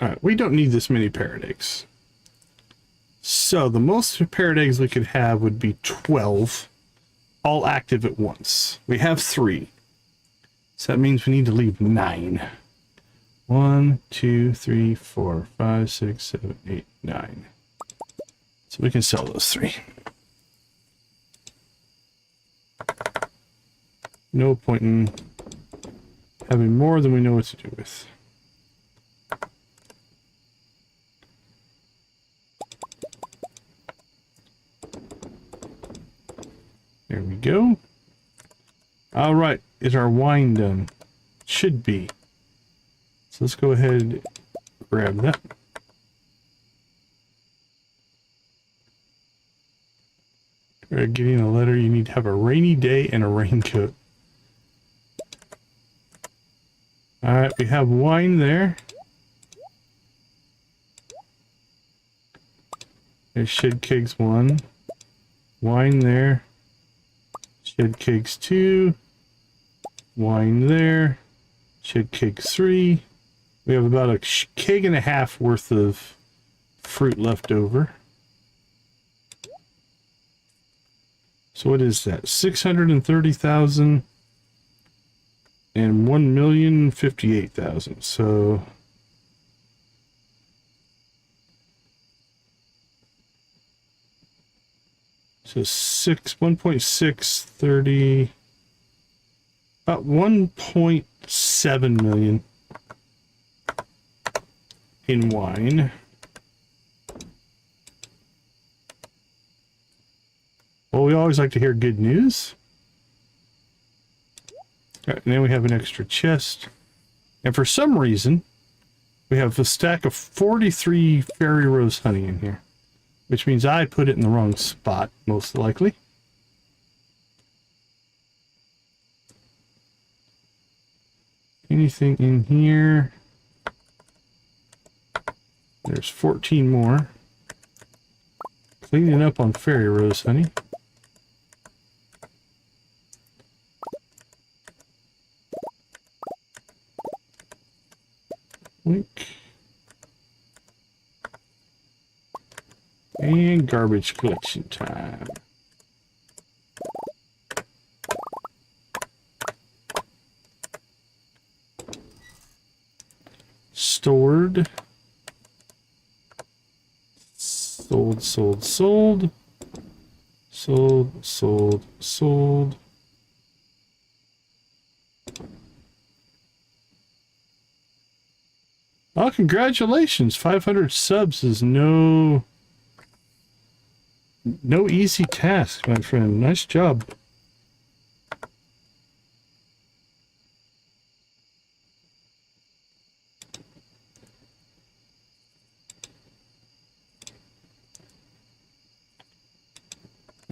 Alright, we don't need this many parrot eggs. So, the most parrot eggs we could have would be 12, all active at once. We have 3. So that means we need to leave 9. 1, 2, 3, 4, 5, 6, 7, 8, 9. So we can sell those 3. No point in having more than we know what to do with. There we go. All right, is our wine done? Should be. So let's go ahead and grab that. Getting a letter, you need to have a rainy day and a raincoat. All right, we have wine there. There's shed kegs 1. Wine there. Shed kegs 2. Wine there. Shed kegs 3. We have about a keg and a half worth of fruit left over. So what is that? 630,000 and 1,058,000. So So 1.630, about 1.7 million in wine. Well, we always like to hear good news. All right, and then we have an extra chest. And for some reason, we have a stack of 43 fairy rose honey in here, which means I put it in the wrong spot, most likely. Anything in here? There's 14 more. Cleaning up on fairy rose honey. Wink. And garbage collection time. Stored. Sold, sold, sold. Sold, sold, sold. Oh, congratulations. 500 subs is no easy task, my friend. Nice job.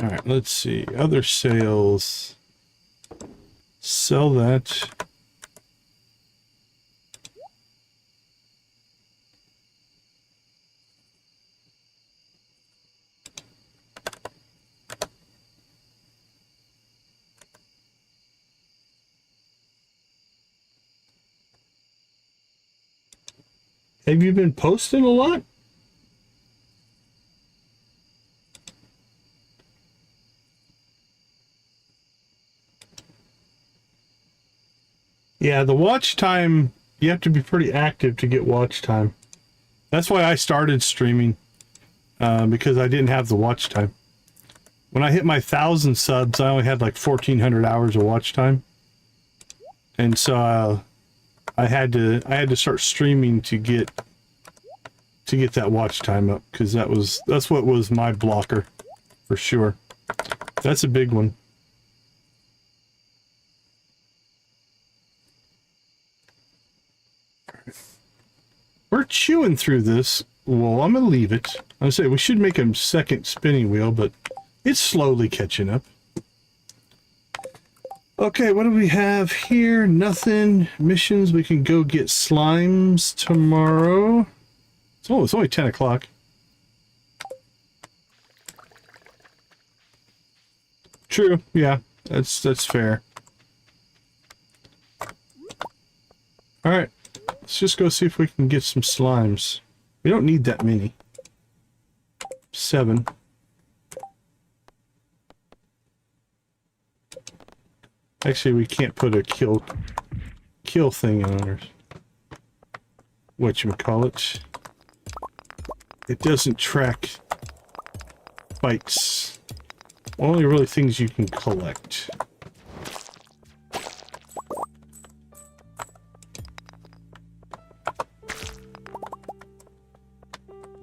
All right, let's see. Other sales. Sell that. Have you been posting a lot? Yeah, the watch time, you have to be pretty active to get watch time. That's why I started streaming, because I didn't have the watch time. When I hit my 1,000 subs, I only had like 1,400 hours of watch time. And so I had to start streaming to get that watch time up, because that's what was my blocker for sure. That's a big one. We're chewing through this. Well, I'm gonna leave it. I say we should make a second spinning wheel, but it's slowly catching up. Okay, what do we have here? Nothing. Missions. We can go get slimes tomorrow. Oh, it's only 10 o'clock. True. Yeah, that's fair. All right, let's just go see if we can get some slimes. We don't need that many. 7. Actually, we can't put a kill kill thing on ours. Whatchamacallit. It doesn't track bites. Only really things you can collect. I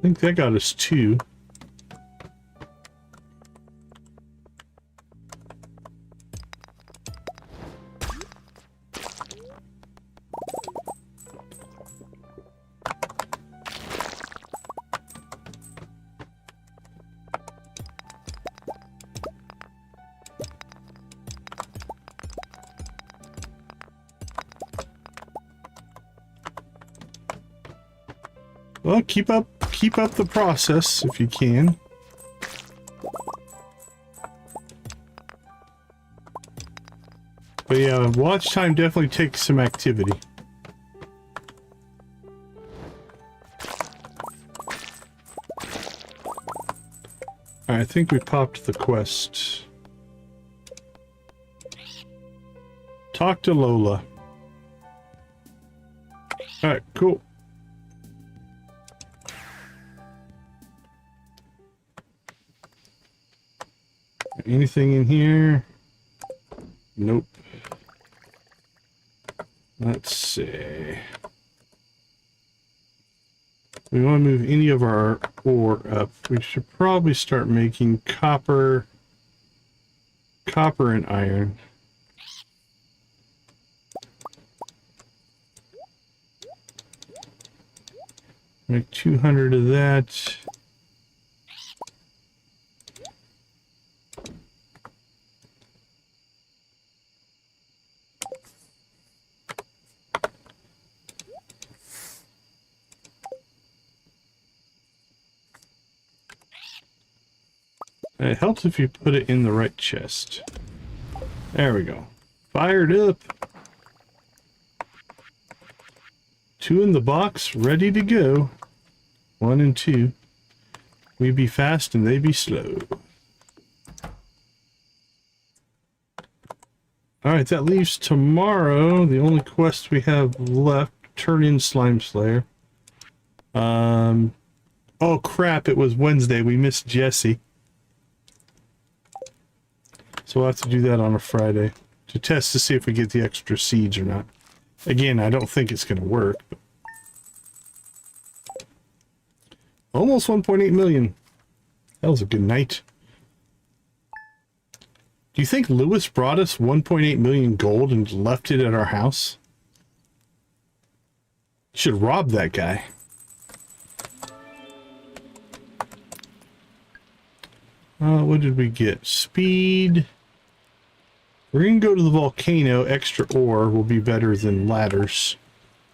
think that got us 2. Well, keep up the process if you can. But yeah, watch time definitely takes some activity. Alright, I think we popped the quest. Talk to Lola. Alright, cool. Anything in here? Nope. Let's see. We want to move any of our ore up. We should probably start making copper and iron. Make 200 of that. It helps if you put it in the right chest. There we go. Fired up. 2 in the box, ready to go. 1 and 2. We be fast and they be slow. Alright, that leaves tomorrow. The only quest we have left, turn in Slime Slayer. Oh crap, it was Wednesday. We missed Jesse. So we'll have to do that on a Friday to test to see if we get the extra seeds or not. Again, I don't think it's going to work. But almost 1.8 million. That was a good night. Do you think Lewis brought us 1.8 million gold and left it at our house? Should rob that guy. What did we get? Speed. We're going to go to the volcano. Extra ore will be better than ladders,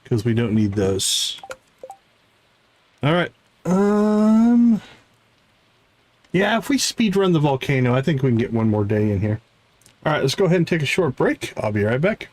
because we don't need those. Alright. Yeah, if we speed run the volcano, I think we can get one more day in here. Alright, let's go ahead and take a short break. I'll be right back.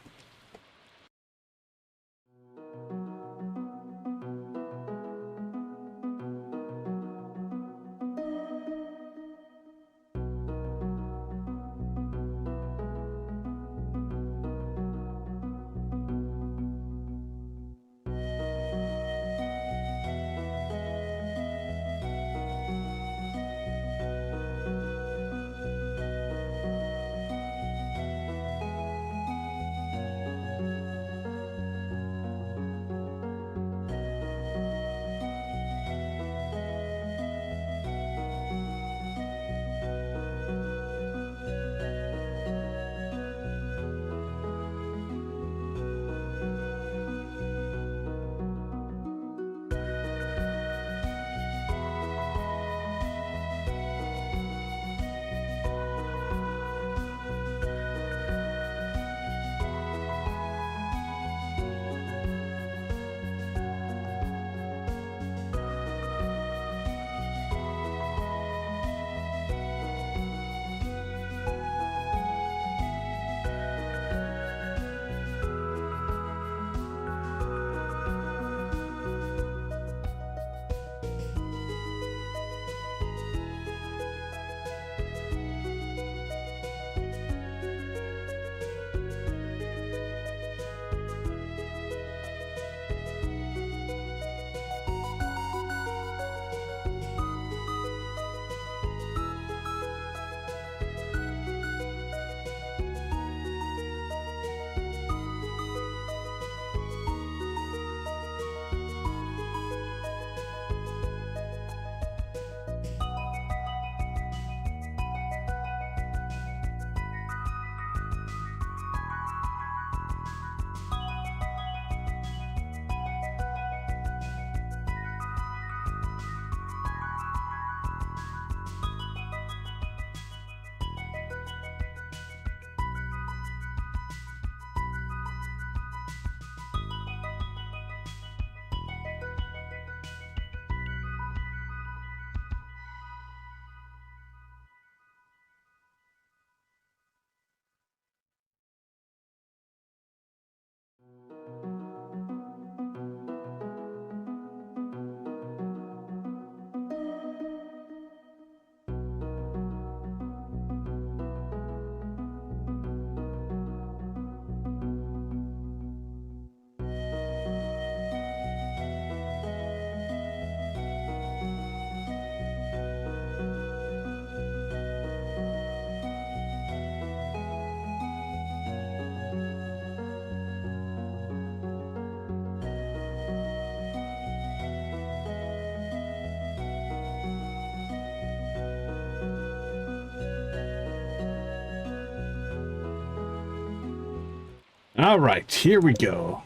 All right, here we go.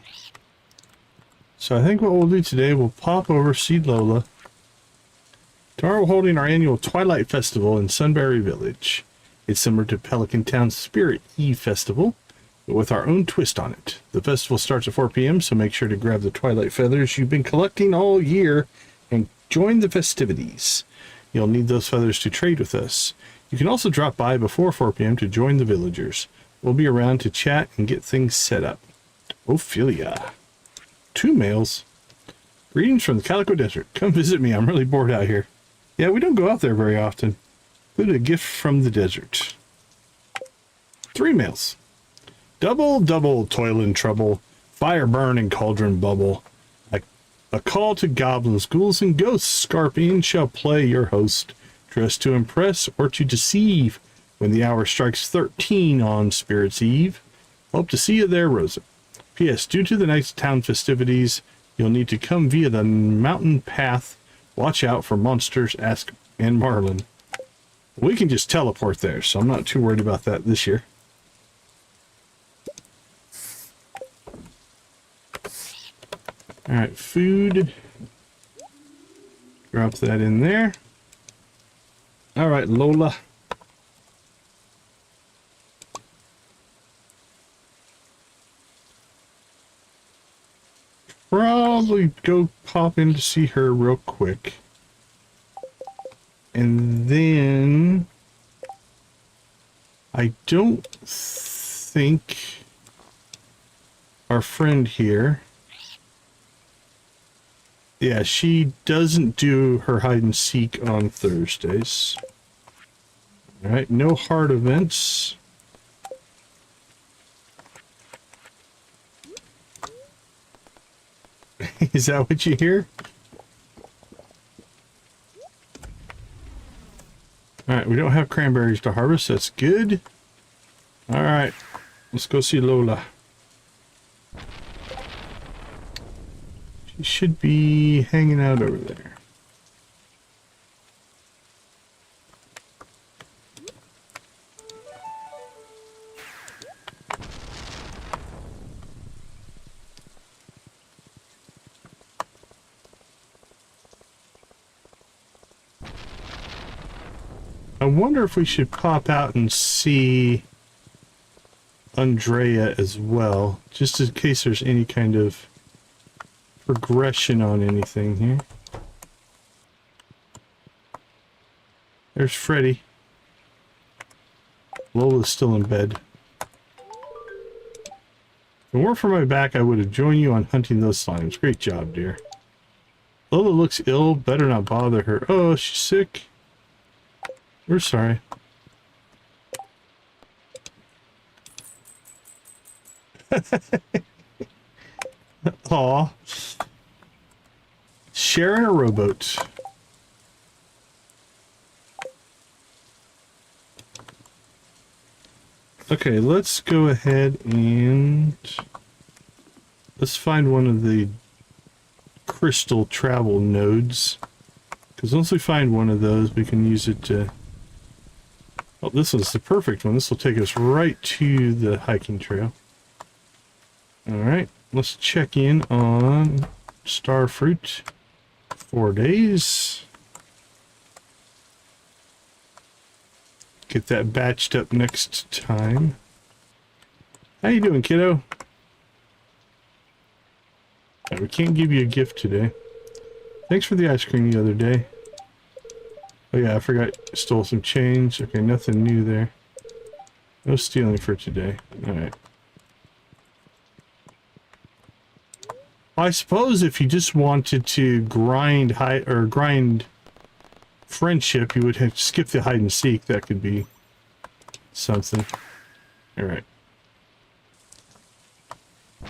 So I think what we'll do today, we'll pop over, see Lola. Tomorrow we're holding our annual Twilight Festival in Sunberry Village. It's similar to Pelican Town's Spirit Eve Festival, but with our own twist on it. The festival starts at 4 p.m., so make sure to grab the Twilight feathers you've been collecting all year and join the festivities. You'll need those feathers to trade with us. You can also drop by before 4 p.m. to join the villagers. We'll be around to chat and get things set up. Ophelia. 2 males. Greetings from the Calico Desert. Come visit me. I'm really bored out here. Yeah, we don't go out there very often. Include a gift from the desert. 3 males. Double, double, toil and trouble. Fire burn and cauldron bubble. A call to goblins, ghouls, and ghosts. Scarp shall play your host. Dressed to impress or to deceive. When the hour strikes 13 on Spirit's Eve. Hope to see you there, Rosa. P.S. Due to the night's town festivities, you'll need to come via the mountain path. Watch out for monsters, Ask and Marlin. We can just teleport there, so I'm not too worried about that this year. Alright, food. Drop that in there. Alright, Lola. Probably go pop in to see her real quick. And then I don't think our friend here, yeah, she doesn't do her hide and seek on Thursdays. All right, no hard events. Is that what you hear? Alright, we don't have cranberries to harvest. That's good. Alright, let's go see Lola. She should be hanging out over there. I wonder if we should pop out and see Andrea as well, just in case there's any kind of progression on anything here. There's Freddy. Lola's still in bed. If it weren't for my back, I would have joined you on hunting those slimes. Great job, dear. Lola looks ill. Better not bother her. Oh, she's sick. We're sorry. Aw. Sharing a rowboat. Okay, let's go ahead and let's find one of the crystal travel nodes. Because once we find one of those, we can use it to... Oh, this is the perfect one. This will take us right to the hiking trail. Alright, let's check in on Starfruit. 4 days. Get that batched up next time. How you doing, kiddo? Right, we can't give you a gift today. Thanks for the ice cream the other day. Oh yeah, I forgot, stole some change. Okay, nothing new there. No stealing for today. Alright. I suppose if you just wanted to grind grind friendship, you would have to skip the hide and seek. That could be something. Alright. I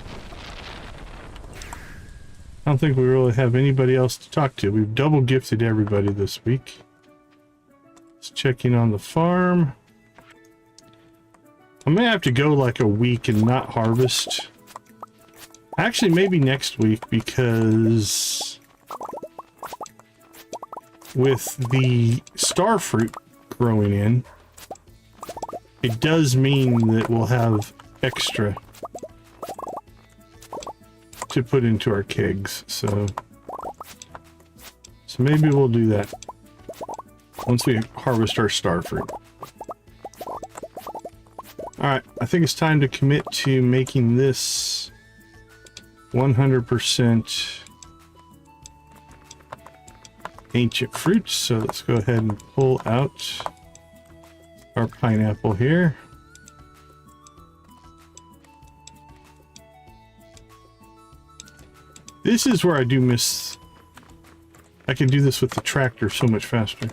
don't think we really have anybody else to talk to. We've double gifted everybody this week. Let's check in on the farm. I may have to go like a week and not harvest. Actually, maybe next week, because with the starfruit growing in, it does mean that we'll have extra to put into our kegs, so maybe we'll do that once we harvest our star fruit. Alright, I think it's time to commit to making this 100% ancient fruit, so let's go ahead and pull out our pineapple here. This is where I do miss... I can do this with the tractor so much faster.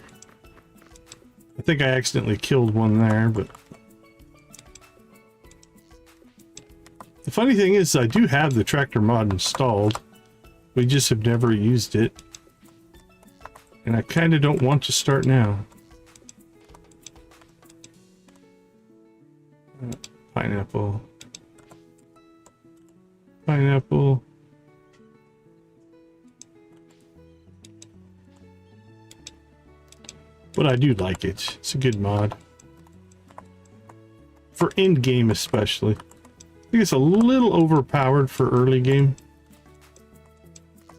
I think I accidentally killed one there, but... The funny thing is, I do have the tractor mod installed. We just have never used it. And I kind of don't want to start now. Pineapple. Pineapple. But I do like it. It's a good mod. For end game especially. I think it's a little overpowered for early game.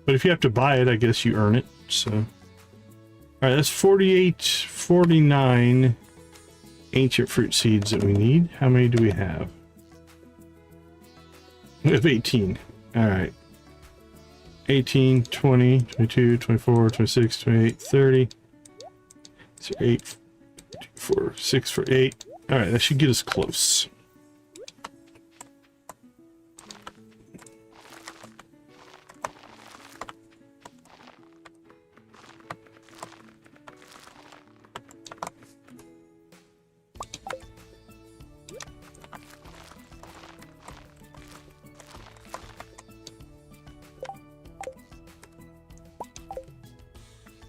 But if you have to buy it, I guess you earn it. So, alright, that's 49 ancient fruit seeds that we need. How many do we have? We have 18. Alright. 18, 20, 22, 24, 26, 28, 30. So 8, 4, 6 for 8. Alright, that should get us close.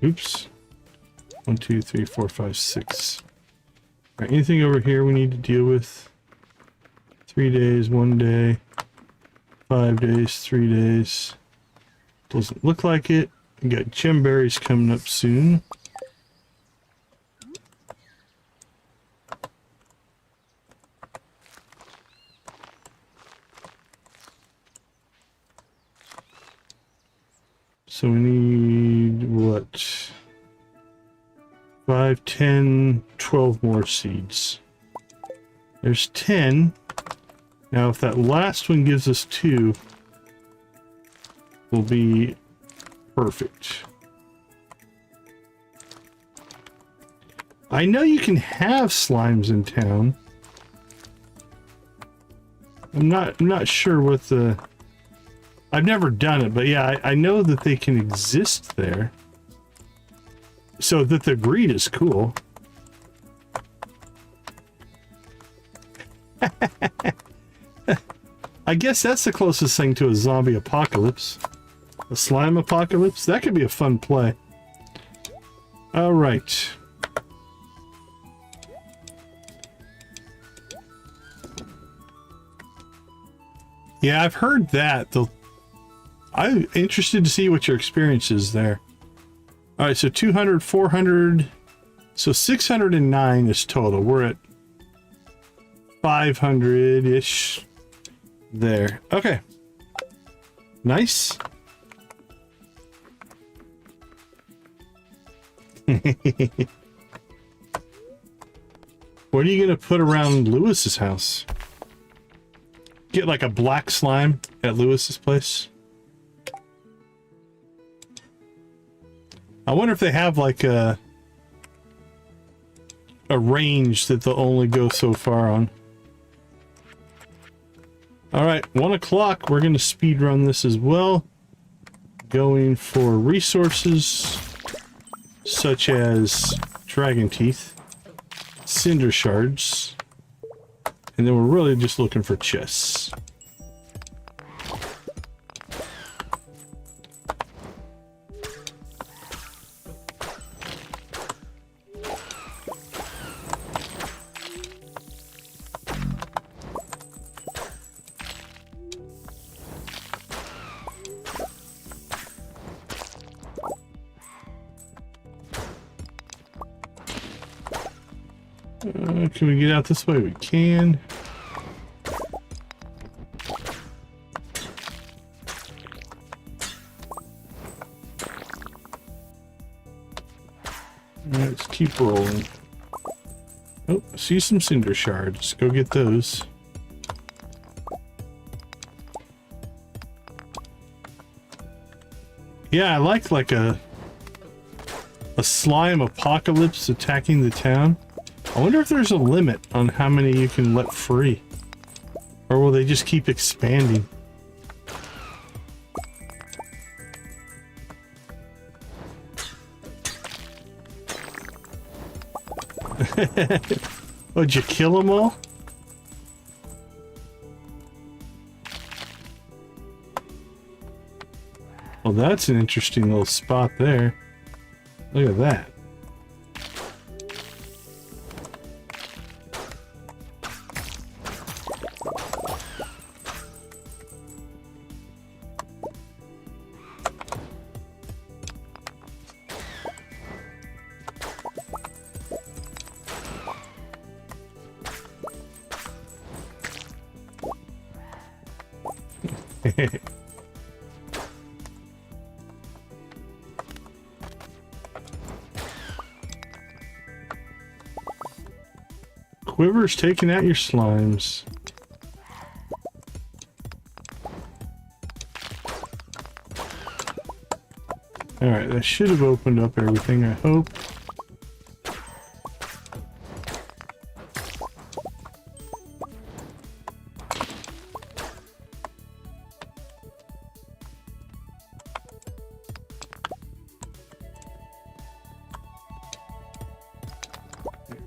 Oops. 1, 2, 3, 4, 5, 6. All right, anything over here we need to deal with? 3 days, 1 day, 5 days, 3 days. Doesn't look like it. We got gem berries coming up soon. So we need what? 5, 10, 12 more seeds. There's 10. Now if that last one gives us 2, will be perfect. I know you can have slimes in town. I'm not sure what the... I've never done it, but yeah, I know that they can exist there. So that the greed is cool. I guess that's the closest thing to a zombie apocalypse. A slime apocalypse? That could be a fun play. Alright. Yeah, I've heard that. I'm interested to see what your experience is there. All right, so 200, 400, so 609 is total. We're at 500-ish there. Okay. Nice. What are you going to put around Lewis's house? Get like a black slime at Lewis's place? I wonder if they have like a range that they'll only go so far on. Alright, 1 o'clock. We're going to speed run this as well. Going for resources such as dragon teeth, cinder shards, and then we're really just looking for chests. Can we get out this way? We can. keep rolling. Oh, I see some cinder shards. Go get those. Yeah, I like a slime apocalypse attacking the town. I wonder if there's a limit on how many you can let free. Or will they just keep expanding? Oh, did you kill them all? Well, that's an interesting little spot there. Look at that. Quiver's taking out your slimes. Alright, that should have opened up everything, I hope.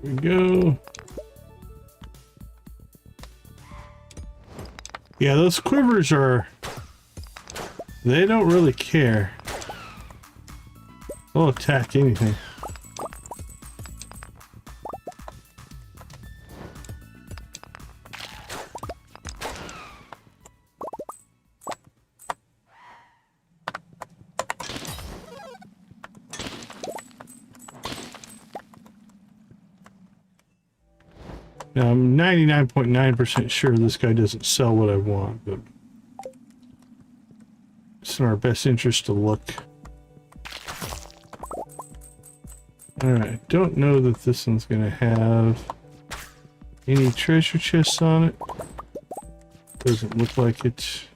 There we go. Yeah, those quivers are... they don't really care. They'll attack anything. Now, I'm 99.9% sure this guy doesn't sell what I want, but it's in our best interest to look. Alright, don't know that this one's gonna have any treasure chests on it. Doesn't look like it.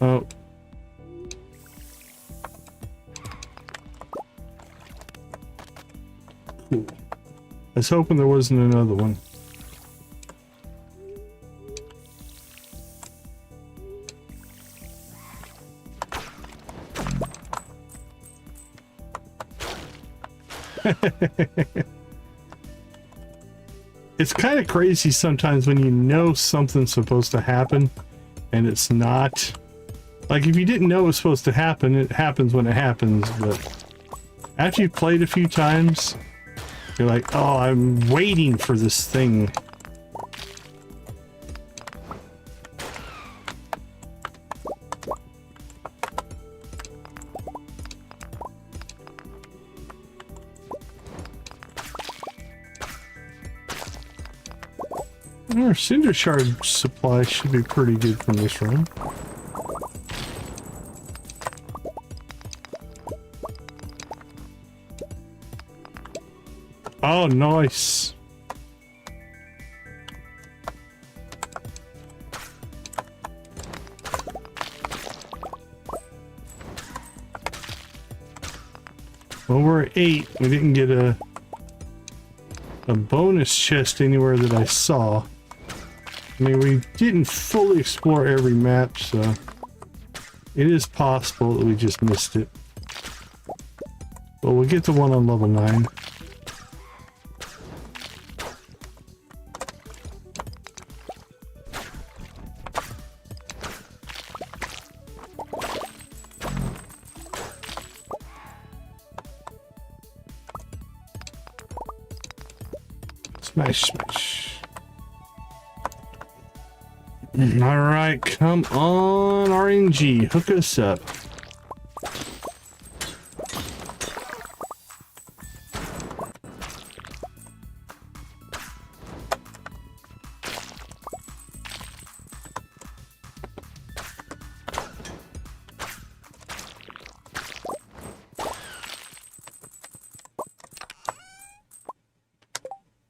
Oh. Cool. I was hoping there wasn't another one. It's kind of crazy sometimes when you know something's supposed to happen and it's not. Like, if you didn't know it was supposed to happen, it happens when it happens, but after you've played a few times, you're like, oh, I'm waiting for this thing. Our cinder shard supply should be pretty good from this room. Oh, nice. Well, we're at 8. We didn't get a bonus chest anywhere that I saw. I mean, we didn't fully explore every map, so it is possible that we just missed it. But we'll get the one on level 9. Smash, smash. Alright, come on, RNG, hook us up.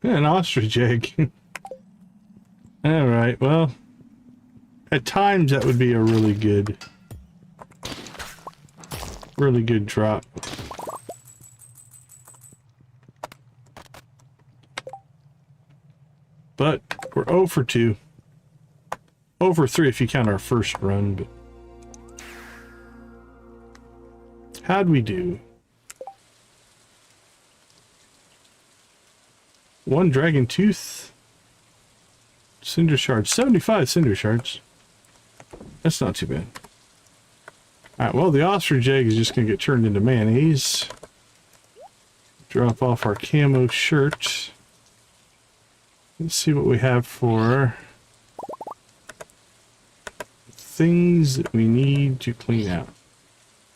An ostrich egg. Alright, well, at times that would be a really good drop. But we're 0 for 2. 0 for 3 if you count our first run, but how'd we do? 1 dragon tooth. Cinder shards. 75 cinder shards. That's not too bad. Alright, well, the ostrich egg is just going to get turned into mayonnaise. Drop off our camo shirt. Let's see what we have for things that we need to clean out.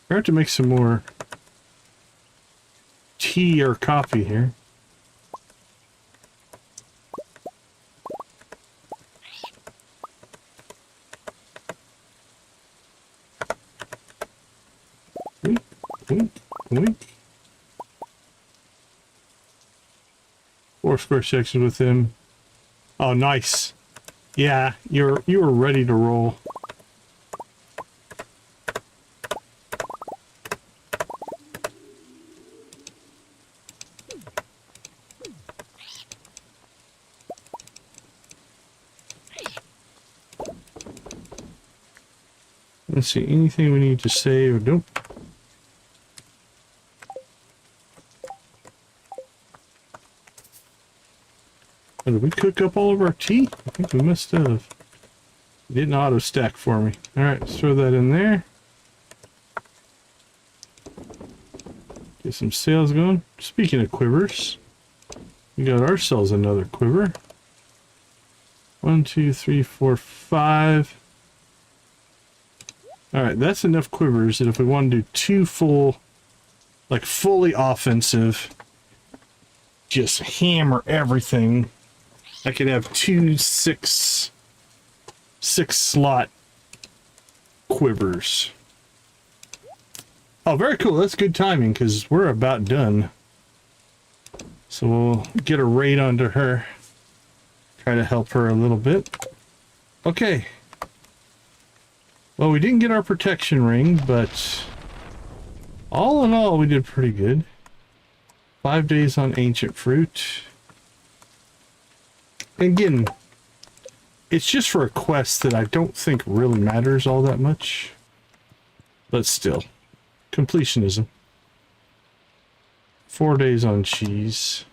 We have to make some more tea or coffee here. Wink. 4 square sections with him. Oh, nice. Yeah, you were ready to roll. Let's see, anything we need to save? Nope. Oh, did we cook up all of our tea? I think we must have. It didn't auto stack for me. Alright, let's throw that in there. Get some sales going. Speaking of quivers, we got ourselves another quiver. 1, 2, 3, 4, 5. Alright, that's enough quivers that if we want to do 2 full, like fully offensive, just hammer everything, I could have 2 six slot quivers. Oh, very cool. That's good timing because we're about done. So we'll get a raid onto her. Try to help her a little bit. Okay. Well, we didn't get our protection ring, but all in all, we did pretty good. 5 days on ancient fruit. Again, it's just for a quest that I don't think really matters all that much. But still, completionism. 4 days on cheese.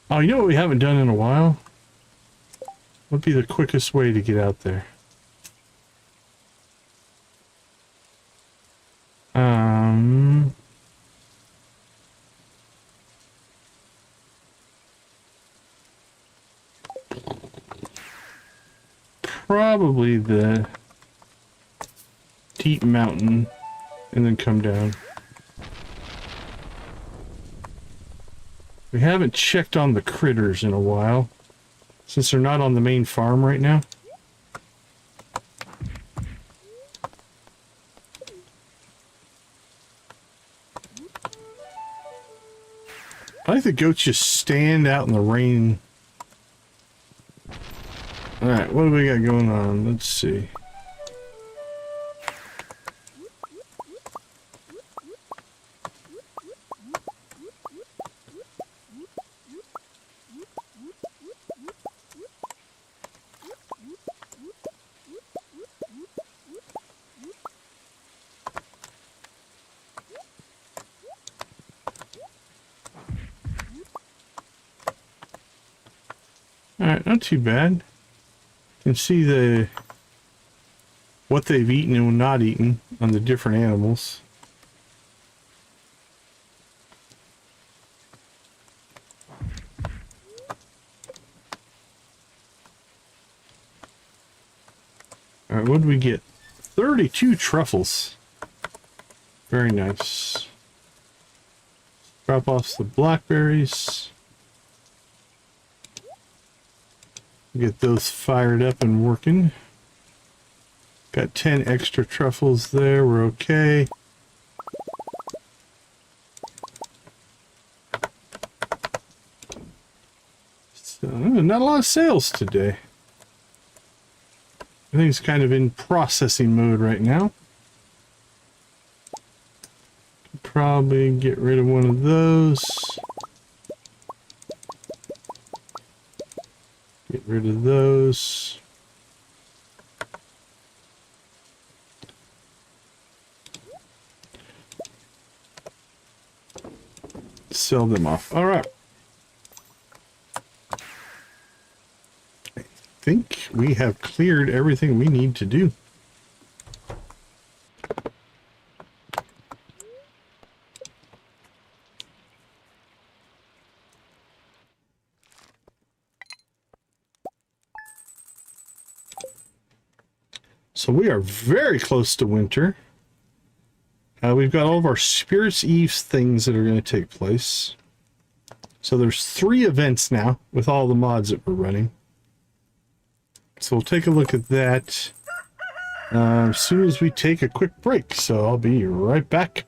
Oh, you know what we haven't done in a while? What would be the quickest way to get out there? Probably the deep mountain and then come down. We haven't checked on the critters in a while since they're not on the main farm right now. I think the goats just stand out in the rain. Alright, what do we got going on? Let's see. Alright, not too bad. You can see what they've eaten and not eaten on the different animals. Alright, what did we get? 32 truffles. Very nice. Drop off the blackberries. Get those fired up and working. Got 10 extra truffles there. We're okay. So, not a lot of sales today. I think it's kind of in processing mode right now. Probably get rid of one of those. Get rid of those. Sell them off. All right. I think we have cleared everything we need to do. So we are very close to winter. We've got all of our Spirits Eve things that are going to take place. So there's 3 events now with all the mods that we're running. So we'll take a look at that as soon as we take a quick break. So I'll be right back.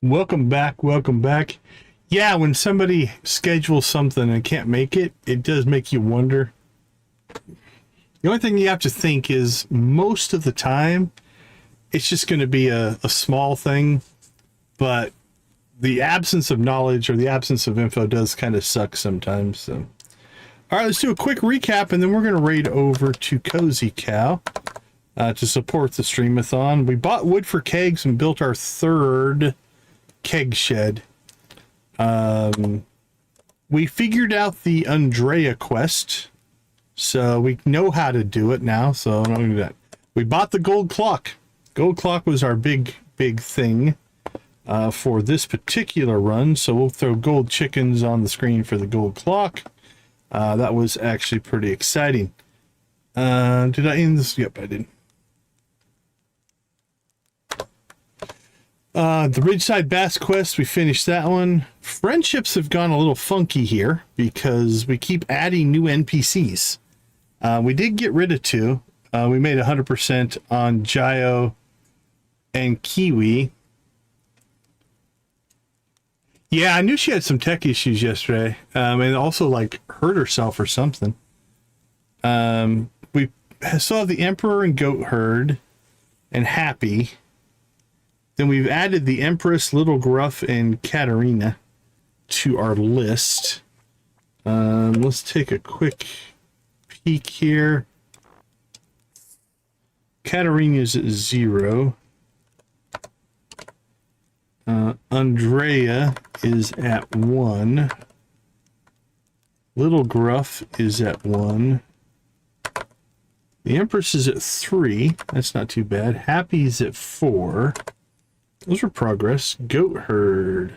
Welcome back. Welcome back. Yeah, when somebody schedules something and can't make it, it does make you wonder. The only thing you have to think is most of the time, it's just going to be a small thing, but the absence of knowledge or the absence of info does kind of suck sometimes. So, all right, let's do a quick recap, and then we're going to raid over to Cozy Cow to support the Streamathon. We bought wood for kegs and built our 3rd keg shed. We figured out the Andrea quest, so we know how to do it now. So I'm not gonna do that. We bought the gold clock. Gold clock was our big thing. for this particular run. So we'll throw gold chickens on the screen for the gold clock. That was actually pretty exciting. Did I end this? Yep, I did. The Ridgeside Bass Quest, we finished that one. Friendships have gone a little funky here because we keep adding new NPCs. We did get rid of 2. We made 100% on Gio and Kiwi. Yeah, I knew she had some tech issues yesterday, and also like hurt herself or something. We saw the Emperor and Goat Herd and Happy. Then we've added the Empress, Little Gruff, and Katarina to our list. Let's take a quick peek here. Katarina's at 0. Andrea is at 1. Little Gruff is at 1. The Empress is at 3. That's not too bad. Happy's at 4. Those are progress. Goat Herd.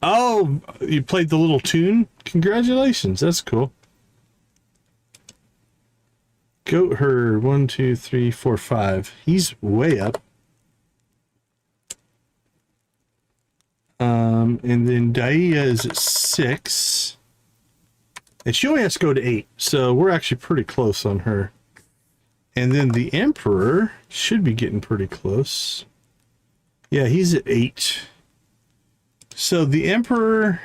Oh, you played the little tune? Congratulations. That's cool. Goat Herd. 1, 2, 3, 4, 5. He's way up. And then Daia is at 6. And she only has to go to 8. So we're actually pretty close on her. And then the Emperor should be getting pretty close. Yeah, he's at 8. So the Emperor...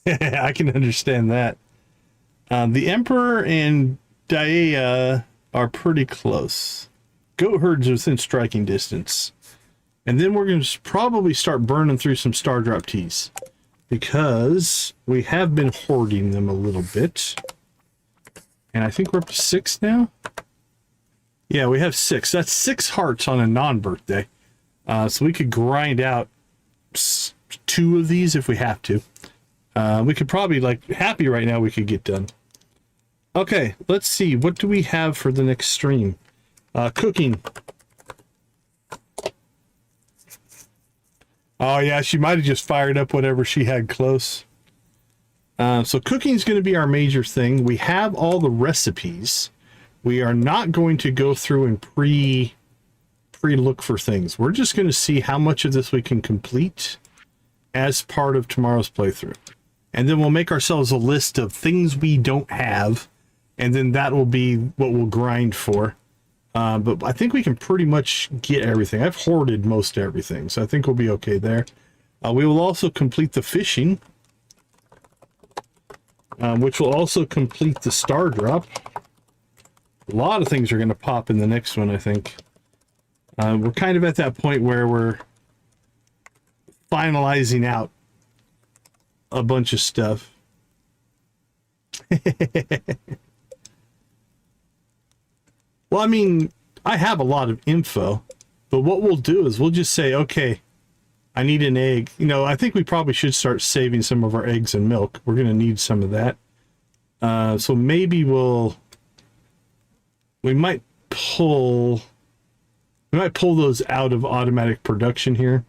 I can understand that. The Emperor and Daia are pretty close. Goat Herd's within striking distance. And then we're going to probably start burning through some Star Drop Teas. Because we have been hoarding them a little bit. And I think we're up to 6 now. Yeah, we have 6. That's 6 hearts on a non-birthday. So we could grind out 2 of these if we have to. We could probably, like, Happy right now we could get done. Okay, let's see. What do we have for the next stream? Cooking. Oh, yeah, she might have just fired up whatever she had close. So cooking is going to be our major thing. We have all the recipes. We are not going to go through and pre-look for things. We're just going to see how much of this we can complete as part of tomorrow's playthrough. And then we'll make ourselves a list of things we don't have. And then that will be what we'll grind for. But I think we can pretty much get everything. I've hoarded most everything, so I think we'll be okay there. We will also complete the fishing. Which will also complete the star drop. A lot of things are going to pop in the next one, I think. We're kind of at that point where we're finalizing out a bunch of stuff. Well, I mean, I have a lot of info, but what we'll do is we'll just say, okay, I need an egg. You know, I think we probably should start saving some of our eggs and milk. We're going to need some of that. So maybe we might pull those out of automatic production here.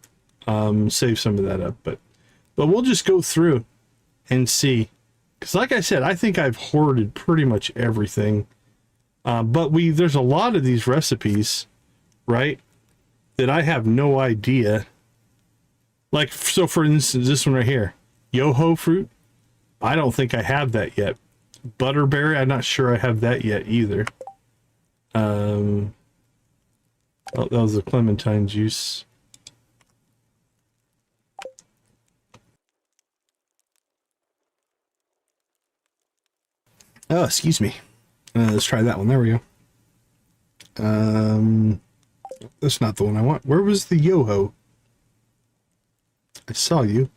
Save some of that up, but we'll just go through and see. Because like I said, I think I've hoarded pretty much everything. But there's a lot of these recipes, right, that I have no idea. Like, so for instance, this one right here, Yoho fruit. I don't think I have that yet. Butterberry, I'm not sure I have that yet either. Oh, that was the clementine juice. Oh, excuse me. Let's try that one. There we go. That's not the one I want. Where was the Yoho? I saw you.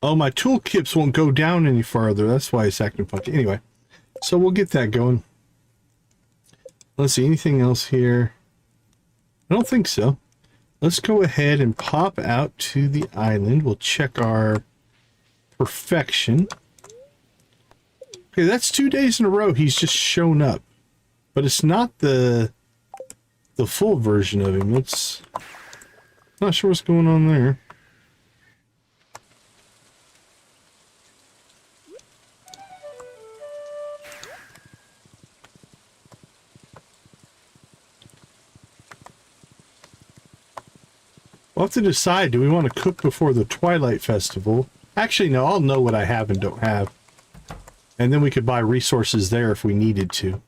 Oh, my toolkits won't go down any farther. That's why it's acting funky. Anyway, so we'll get that going. Let's see, anything else here? I don't think so. Let's go ahead and pop out to the island. We'll check our perfection. Okay, that's 2 days in a row he's just shown up. But it's not the full version of him. It's not sure what's going on there. We'll have to decide, do we want to cook before the Twilight Festival? Actually, no, I'll know what I have and don't have. And then we could buy resources there if we needed to.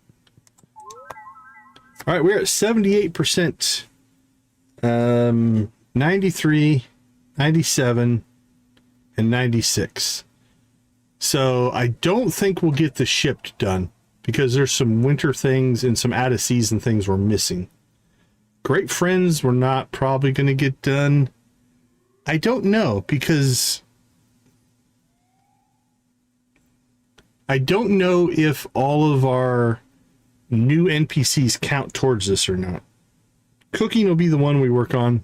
Alright, we're at 78%. 93, 97, and 96. So I don't think we'll get the shipped done because there's some winter things and some out of season things we're missing. Great Friends we're not probably going to get done. I don't know because I don't know if all of our new NPCs count towards this or not. Cooking will be the one we work on.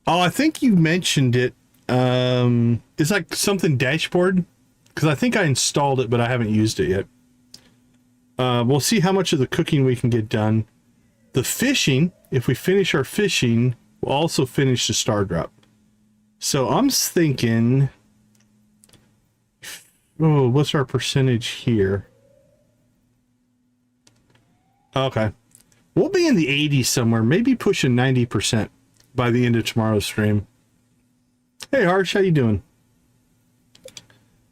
Oh, I think you mentioned it. It's like something dashboard because I think I installed it, but I haven't used it yet. We'll see how much of the cooking we can get done. The fishing, if we finish our fishing, we'll also finish the star drop. So I'm thinking, oh, what's our percentage here? Okay. We'll be in the 80s somewhere, maybe pushing 90% by the end of tomorrow's stream. Hey, Harsh, how you doing?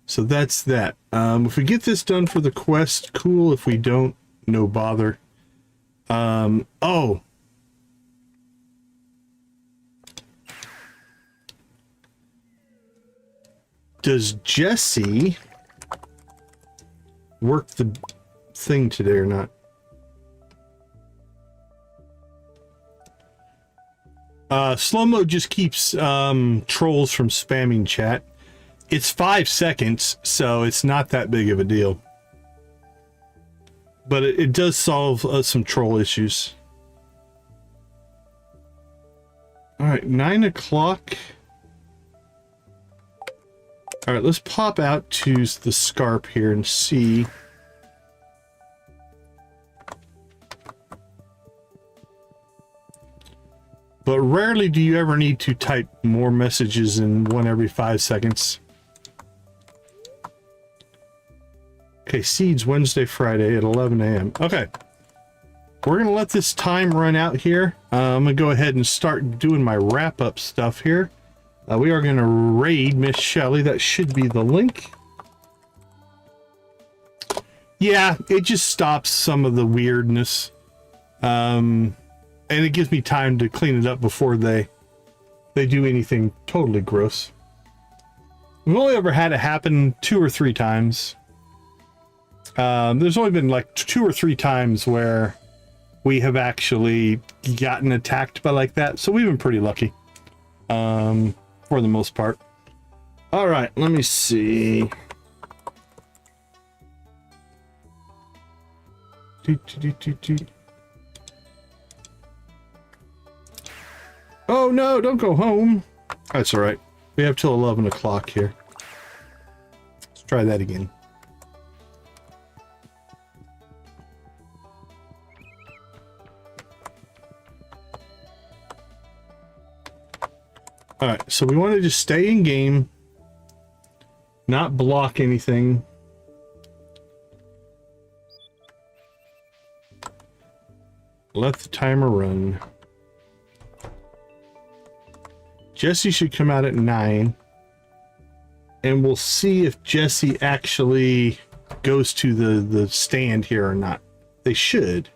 So that's that. If we get this done for the quest, cool. If we don't, no bother. Oh. Does Jesse work the thing today or not? Slow-mo just keeps trolls from spamming chat. It's 5 seconds, so it's not that big of a deal. But it does solve some troll issues. Alright, 9 o'clock. Alright, let's pop out to the Scarp here and see. But rarely do you ever need to type more messages than one every 5 seconds. Okay, seeds Wednesday, Friday at 11 a.m. Okay. We're going to let this time run out here. I'm going to go ahead and start doing my wrap-up stuff here. We are going to raid Miss Shelley. That should be the link. Yeah, it just stops some of the weirdness. And it gives me time to clean it up before they do anything totally gross. We've only ever had it happen 2 or 3 times. There's only been like 2 or 3 times where we have actually gotten attacked by like that. So we've been pretty lucky. For the most part. All right, let me see. Oh no, don't go home. That's all right. We have till 11 o'clock here. Let's try that again. All right, so we want to just stay in game, not block anything. Let the timer run. Jesse should come out at 9, and we'll see if Jesse actually goes to the stand here or not. They should.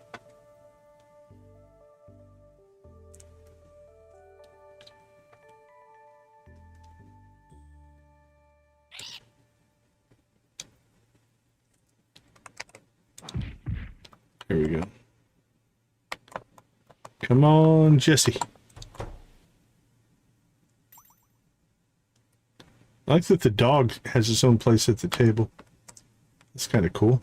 Here we go. Come on, Jesse. I like that the dog has its own place at the table. That's kind of cool.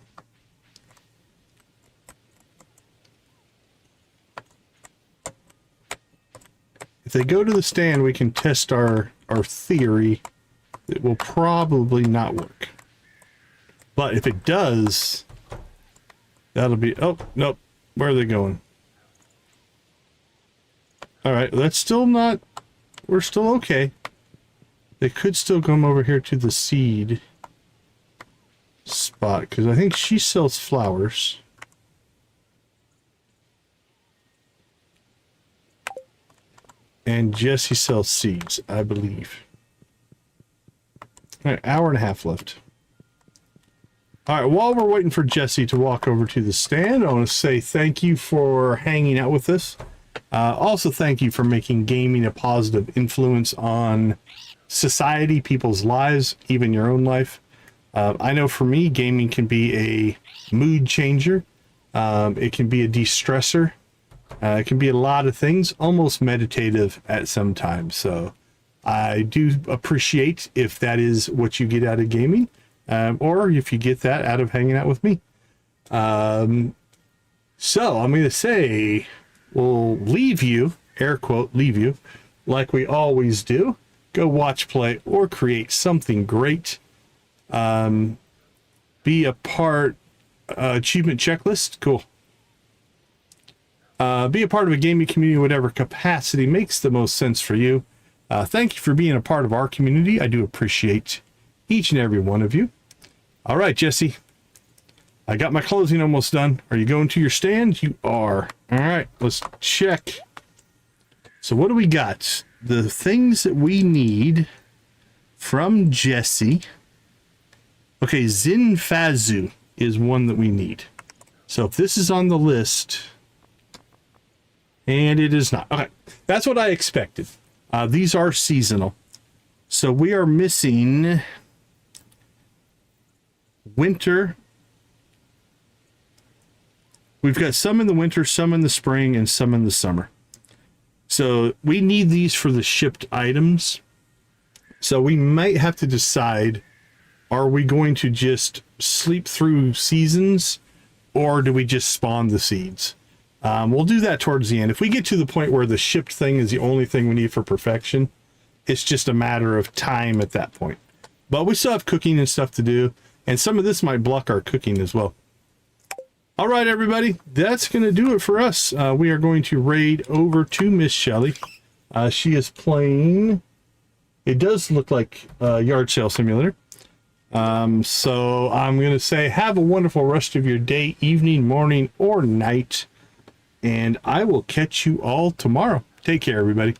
If they go to the stand, we can test our theory. It will probably not work. But if it does, that'll be... Oh, nope. Where are they going? All right, that's still not... We're still okay. They could still come over here to the seed spot, because I think she sells flowers. And Jesse sells seeds, I believe. All right, hour and a half left. All right, while we're waiting for Jesse to walk over to the stand, I want to say thank you for hanging out with us. Also, thank you for making gaming a positive influence on society, people's lives, even your own life. I know for me, gaming can be a mood changer. It can be a de-stressor. It can be a lot of things, almost meditative at some time. So I do appreciate if that is what you get out of gaming, or if you get that out of hanging out with me. So I'm going to say we'll leave you, air quote, leave you, like we always do. Go watch, play, or create something great. Be a part, achievement checklist, cool. Be a part of a gaming community, whatever capacity makes the most sense for you. Thank you for being a part of our community. I do appreciate each and every one of you. All right, Jesse. I got my closing almost done. Are you going to your stand? You are. All right, let's check. So what do we got? The things that we need from Jesse. Okay, Zinfazu is one that we need. So if this is on the list... And it is not. Okay, that's what I expected. These are seasonal. So we are missing winter. We've got some in the winter, some in the spring, and some in the summer. So we need these for the shipped items. So we might have to decide, are we going to just sleep through seasons, or do we just spawn the seeds? We'll do that towards the end. If we get to the point where the shipped thing is the only thing we need for perfection, it's just a matter of time at that point. But we still have cooking and stuff to do, and some of this might block our cooking as well. All right, everybody, that's going to do it for us. We are going to raid over to Miss Shelley. She is playing, it does look like Yard Sale Simulator. So I'm going to say have a wonderful rest of your day, evening, morning, or night. And I will catch you all tomorrow. Take care, everybody.